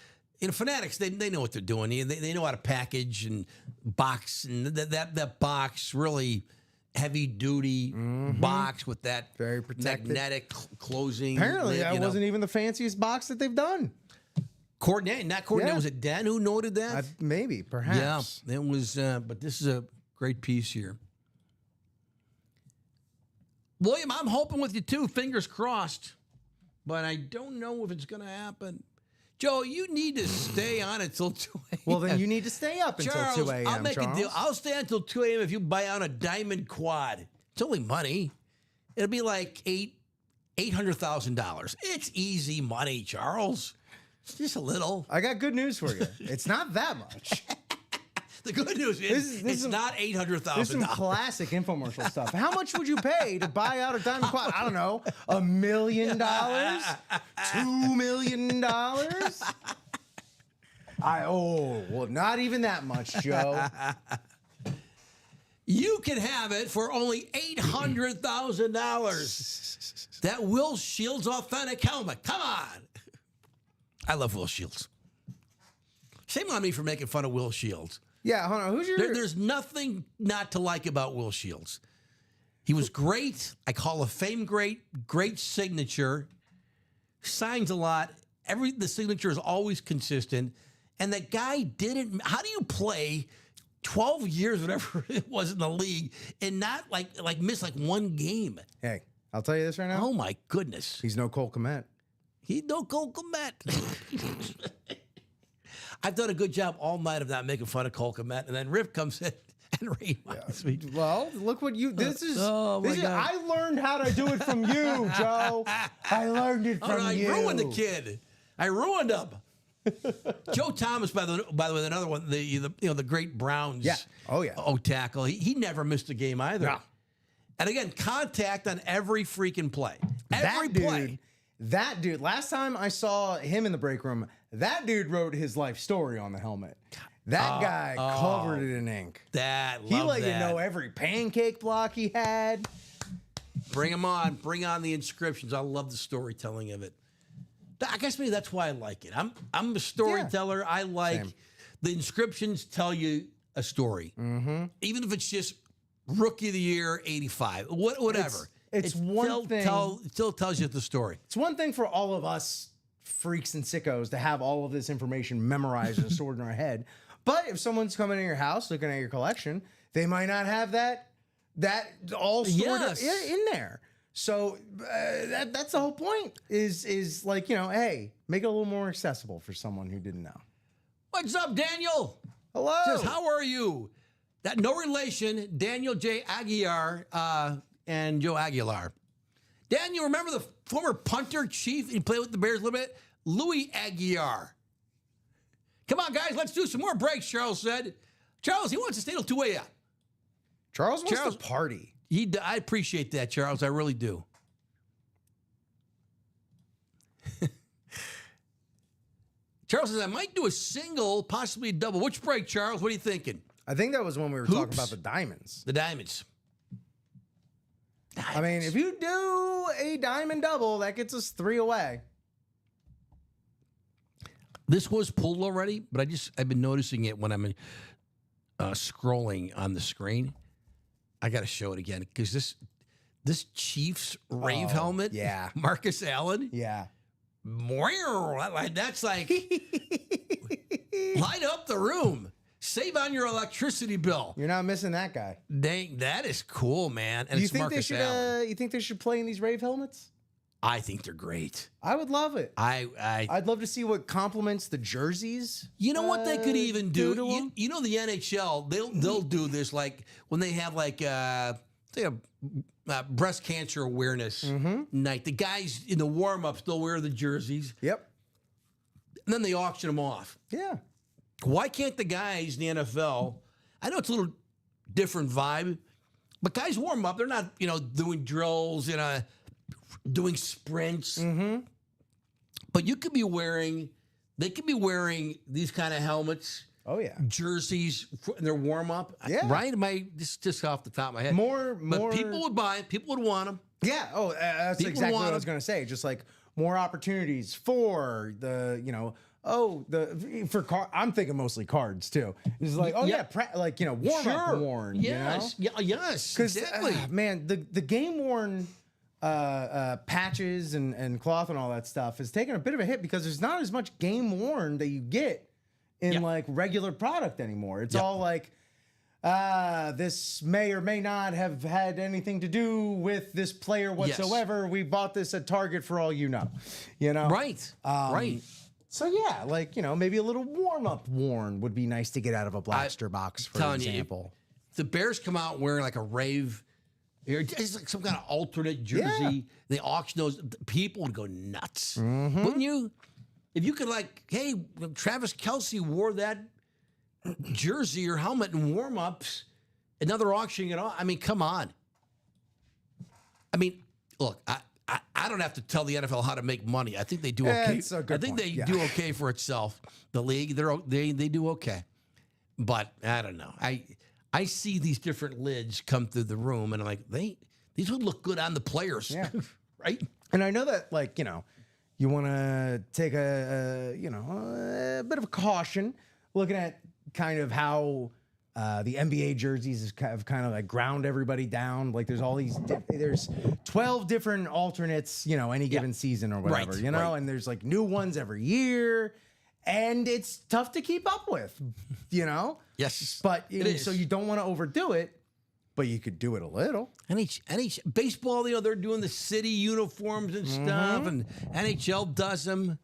Fanatics, they know what they're doing. They know how to package and box, and that box really heavy duty box with that very protected magnetic closing. Apparently, that wasn't even the fanciest box that they've done. Not coordinate. Yeah. Was it Dan who noted that? Maybe, perhaps. Yeah, it was. But this is a great piece here. William, I'm hoping with you too. Fingers crossed. But I don't know if it's going to happen. Joe, you need to stay on until 2 a.m. Well, then you need to stay up Charles, until 2 a.m. I'll make a deal. I'll stay until 2 a.m. if you buy on a diamond quad. It's only money. It'll be like $800,000. It's easy money, Charles. It's just a little. I got good news for you. It's not that much. The good news is it's not $800,000. This is some classic infomercial stuff. How much would you pay to buy out a diamond quad? I don't know, $1 million, $2 million. Well, not even that much, Joe. You can have it for only $800,000. That Will Shields authentic helmet. Come on. I love Will Shields. Shame on me for making fun of Will Shields. Yeah, hold on. Who's your? There's nothing not to like about Will Shields. He was great. I call of Fame great signature. Signs a lot. The signature is always consistent. And that guy didn't. How do you play 12 years, whatever it was in the league, and not like miss like one game. Hey, I'll tell you this right now. Oh my goodness. He's no Cole Kmet. He no Cole Kmet. I've done a good job all night of not making fun of Cole Kmet, and then Rip comes in and reminds me. Well, look what you. This is. Oh, my God. I learned how to do it from you, Joe. I learned it from I you. ruined the kid. I ruined him. Joe Thomas, by the way, another one. The great Browns. Yeah. Oh yeah. Tackle. He never missed a game either. No. And again, contact on every freaking play. Every play. That dude. Last time I saw him in the break room, that dude wrote his life story on the helmet. That guy covered it in ink. He let you know every pancake block he had. Bring him on. Bring on the inscriptions. I love the storytelling of it. I guess maybe that's why I like it. I'm a storyteller. I like the inscriptions tell you a story. Mm-hmm. Even if it's just Rookie of the Year, 85, whatever. It's one thing. It still tells you the story. It's one thing for all of us freaks and sickos to have all of this information memorized and stored in our head. But if someone's coming in your house looking at your collection, they might not have that all stored in there. So that's the whole point. Is like, hey, make it a little more accessible for someone who didn't know. What's up, Daniel? Hello. Says, how are you? That no relation, Daniel J. Aguilar and Joe Aguilar. Daniel, remember the former punter chief? He played with the Bears a little bit. Louis Aguilar. Come on, guys, let's do some more breaks, Charles said. Charles, he wants to stay till 2 a.m. Charles wants to party. I appreciate that, Charles. I really do. Charles says, I might do a single, possibly a double. Which break, Charles? What are you thinking? I think that was when we were talking about the diamonds. The diamonds. I mean, if you do a diamond double, that gets us 3 away. This was pulled already, but I've been noticing it when I'm scrolling on the screen. I got to show it again because this Chiefs rave helmet, Marcus Allen, that's like light up the room, save on your electricity bill. You're not missing that guy. Dang, that is cool, man. And Do you it's think Marcus they should? Allen. You think they should play in these rave helmets? I think they're great. I would love it. I'd love to see what complements the jerseys. You know what they could even do? to 'em? You know the NHL, they'll do this like when they have like say a breast cancer awareness night. The guys in the warm-ups, they'll wear the jerseys. Yep. And then they auction them off. Yeah. Why can't the guys in the NFL, I know it's a little different vibe, but guys warm up. They're not, doing drills, doing sprints. Mm-hmm. But they could be wearing these kind of helmets. Oh, yeah. Jerseys in their warm up. Yeah. Right? Just off the top of my head. But people would buy it. People would want them. Yeah. Oh, that's People exactly what I want was going to say. Just like more opportunities for the, I'm thinking mostly cards too. It's like, warm up worn. Yes. Yes. Because, Exactly. man, the game worn patches and cloth and all that stuff has taken a bit of a hit because there's not as much game worn that you get in like regular product anymore. It's all like, this may or may not have had anything to do with this player whatsoever. Yes. We bought this at Target for all you know. Right. Right. So yeah, maybe a little warm-up worn would be nice to get out of a Blackster box, for example. If the Bears come out wearing like a rave, it's like some kind of alternate jersey. They auction those. People would go nuts, wouldn't you? If you could, hey, Travis Kelce wore that jersey or helmet in warm-ups, another auctioning it off. I mean, come on. I mean, look, I don't have to tell the NFL how to make money. I think they do okay. I think they do okay for itself. The league, they do okay. But I don't know. I see these different lids come through the room, and I'm like, these would look good on the players, right? And I know that, you want to take a bit of caution looking at kind of how the NBA jerseys have kind of ground everybody down. Like there's all these, there's 12 different alternates, any given season or whatever, and there's new ones every year. and it's tough to keep up with, you know? Yes. But It is. so you don't want to overdo it, but you could do it a little. NH baseball, they're doing the city uniforms and stuff, and NHL does them.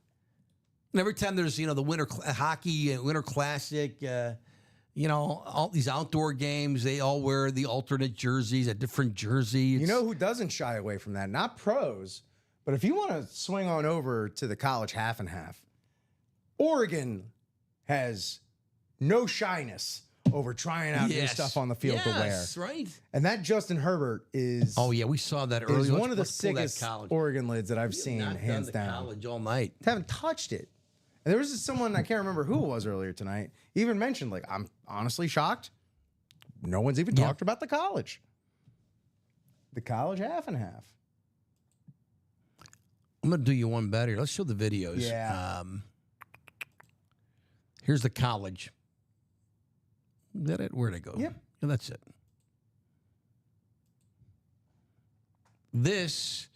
And every time there's, the winter hockey and winter classic, all these outdoor games, they all wear the alternate jerseys, a different jersey. You know who doesn't shy away from that? Not pros, but if you want to swing on over to the college half and half, Oregon has no shyness over trying out new stuff on the field to wear. Yes, right. And that Justin Herbert is Oh yeah, we saw that earlier. is one of the Let's pull that sickest college. Oregon lids that I've We have seen, not hands done the down. college all night. Haven't touched it. And there was just someone, I can't remember who it was earlier tonight, even mentioned, like, I'm honestly shocked. No one's even talked about the college. The college half and half. I'm gonna do you one better. Let's show the videos. Yeah. Here's the college. Is that it? Where'd it go? Yep. Yeah, that's it. This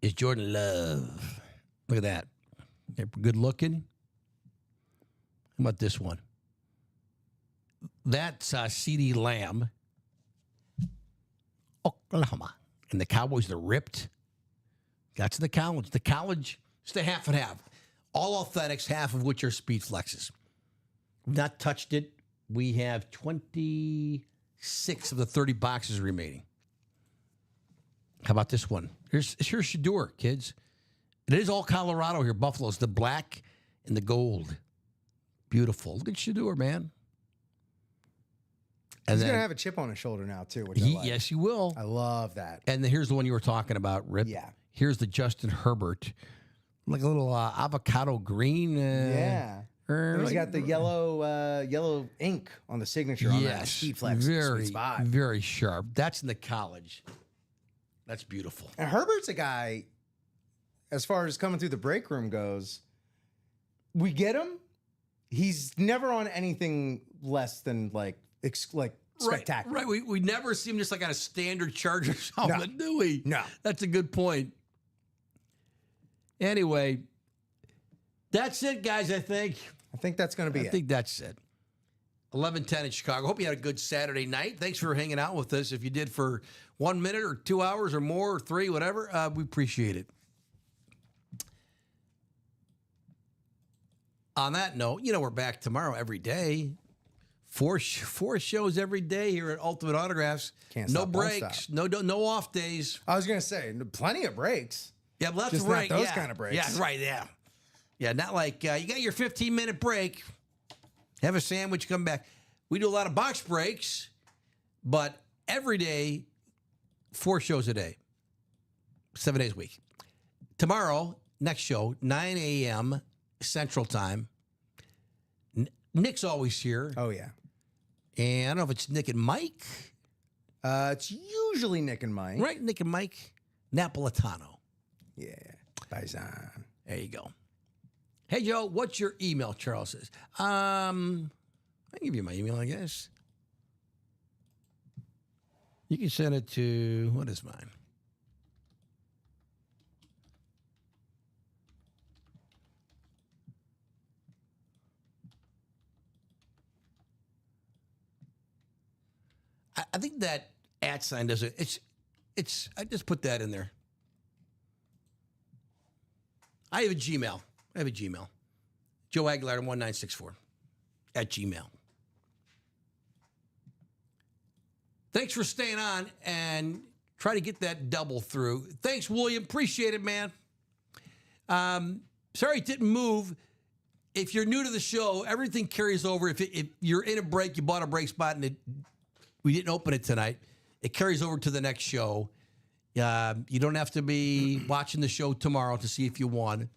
is Jordan Love. Look at that. Okay, good looking. How about this one? That's CeeDee Lamb. Oklahoma. And the Cowboys, they're ripped. That's the college. The college is the half and half. All authentics, half of which are speed flexes. We've not touched it. We have 26 of the 30 boxes remaining. How about this one? Here's Shador, kids. It is all Colorado here. Buffalo's the black and the gold. Beautiful. Look at Shador, man. And He's then, going to have a chip on his shoulder now, too, which I like. yes, he will. I love that. And then here's the one you were talking about, Rip. Yeah. Here's the Justin Herbert. Like a little avocado green. Yeah. He's got the yellow ink on the signature on that. Yes. Speed flex. Very, Sweet spot. very sharp. That's in the college. That's beautiful. And Herbert's a guy, as far as coming through the break room goes, we get him. He's never on anything less than like spectacular. Right. We never see him just like on a standard Chargers helmet, do we? No. That's a good point. Anyway, that's it, guys, I think. I think that's going to be I think that's it. 11:10 in Chicago. Hope you had a good Saturday night. Thanks for hanging out with us. If you did for 1 minute or 2 hours or more or 3, whatever, we appreciate it. On that note, we're back tomorrow every day. Four shows every day here at Ultimate Autographs. Can't no stop, won't breaks, stop. no off days. I was going to say, plenty of breaks. Yeah, well, that's Just not right. those yeah. kind of breaks. Yeah, right. Yeah, yeah. Not like you got your 15-minute break, have a sandwich, come back. We do a lot of box breaks, but every day, 4 shows a day, 7 days a week. Tomorrow, next show, 9 a.m. Central Time. Nick's always here, Oh, yeah. and I don't know if it's Nick and Mike. It's usually Nick and Mike. Right, Nick and Mike Napolitano. Yeah. Paisan. There you go. Hey, Joe, what's your email? Charles says. I can give you my email, I guess. You can send it to, what is mine? I think that @ sign does it. It's. I just put that in there. I have a Gmail. Joe Aguilar 1964 @gmail. Thanks for staying on and try to get that double through. Thanks, William. Appreciate it, man. Sorry it didn't move. If you're new to the show, everything carries over. If you're in a break, you bought a break spot and we didn't open it tonight, it carries over to the next show. You don't have to be watching the show tomorrow to see if you won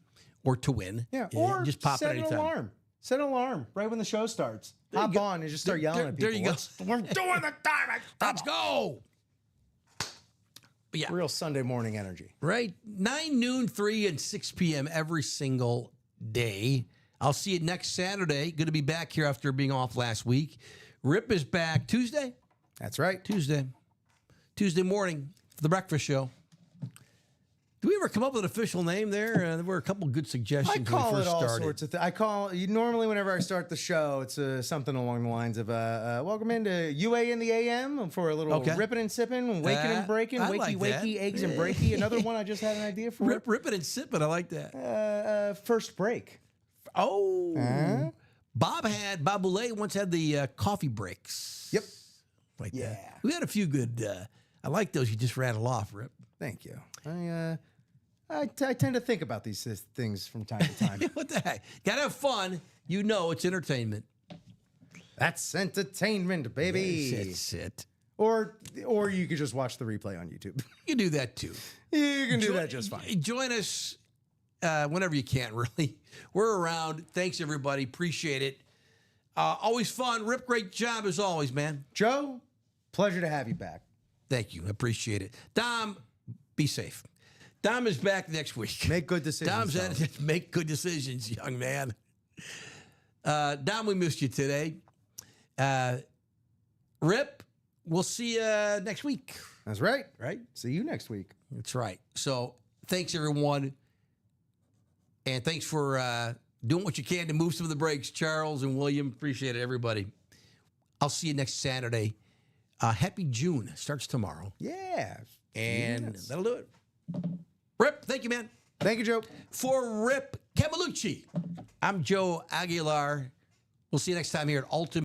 or to win. Yeah, or just pop set it an anytime. alarm. Set an alarm right when the show starts. There you Hop go. on and just start yelling at people. There you go. We're doing the time. Let's go. Yeah, Real Sunday morning energy. right. 9, noon, 3, and 6 p.m. every single day. I'll see you next Saturday. Going to be back here after being off last week. Rip is back Tuesday. That's right. Tuesday morning for the breakfast show. Do we ever come up with an official name there? There were a couple good suggestions I when call we it first all started. sorts of things. I call normally whenever I start the show, it's something along the lines of "Welcome into UA in the AM" for a little Okay. ripping and sipping, waking and breaking, I wakey like that. wakey, eggs and breaky. Another one I just had an idea for. Rip it and sip it. I like that. First break. Oh. Bob Boulay once had the coffee breaks. Yep. Like Yeah. that. We had a few good, I like those you just rattle off, Rip. Thank you. I tend to think about these things from time to time. What the heck? Gotta have fun. You know it's entertainment. That's entertainment, baby. That's it. Or you could just watch the replay on YouTube. You can do that too. You can do that just fine. Join us whenever you can, really. We're around. Thanks, everybody. Appreciate it. Always fun. Rip, great job as always, man. Joe, pleasure to have you back. Thank you. Appreciate it. Dom, be safe. Dom is back next week. Make good decisions. Dom's at it. Make good decisions, young man. Dom, we missed you today. Rip, we'll see you next week. That's right. Right? See you next week. That's right. So thanks, everyone. And thanks for doing what you can to move some of the breaks. Charles and William, appreciate it, everybody. I'll see you next Saturday. Happy June. Starts tomorrow. Yeah. And that'll do it. Rip, thank you, man. Thank you, Joe. For Rip Camelucci, I'm Joe Aguilar. We'll see you next time here at Ultimate.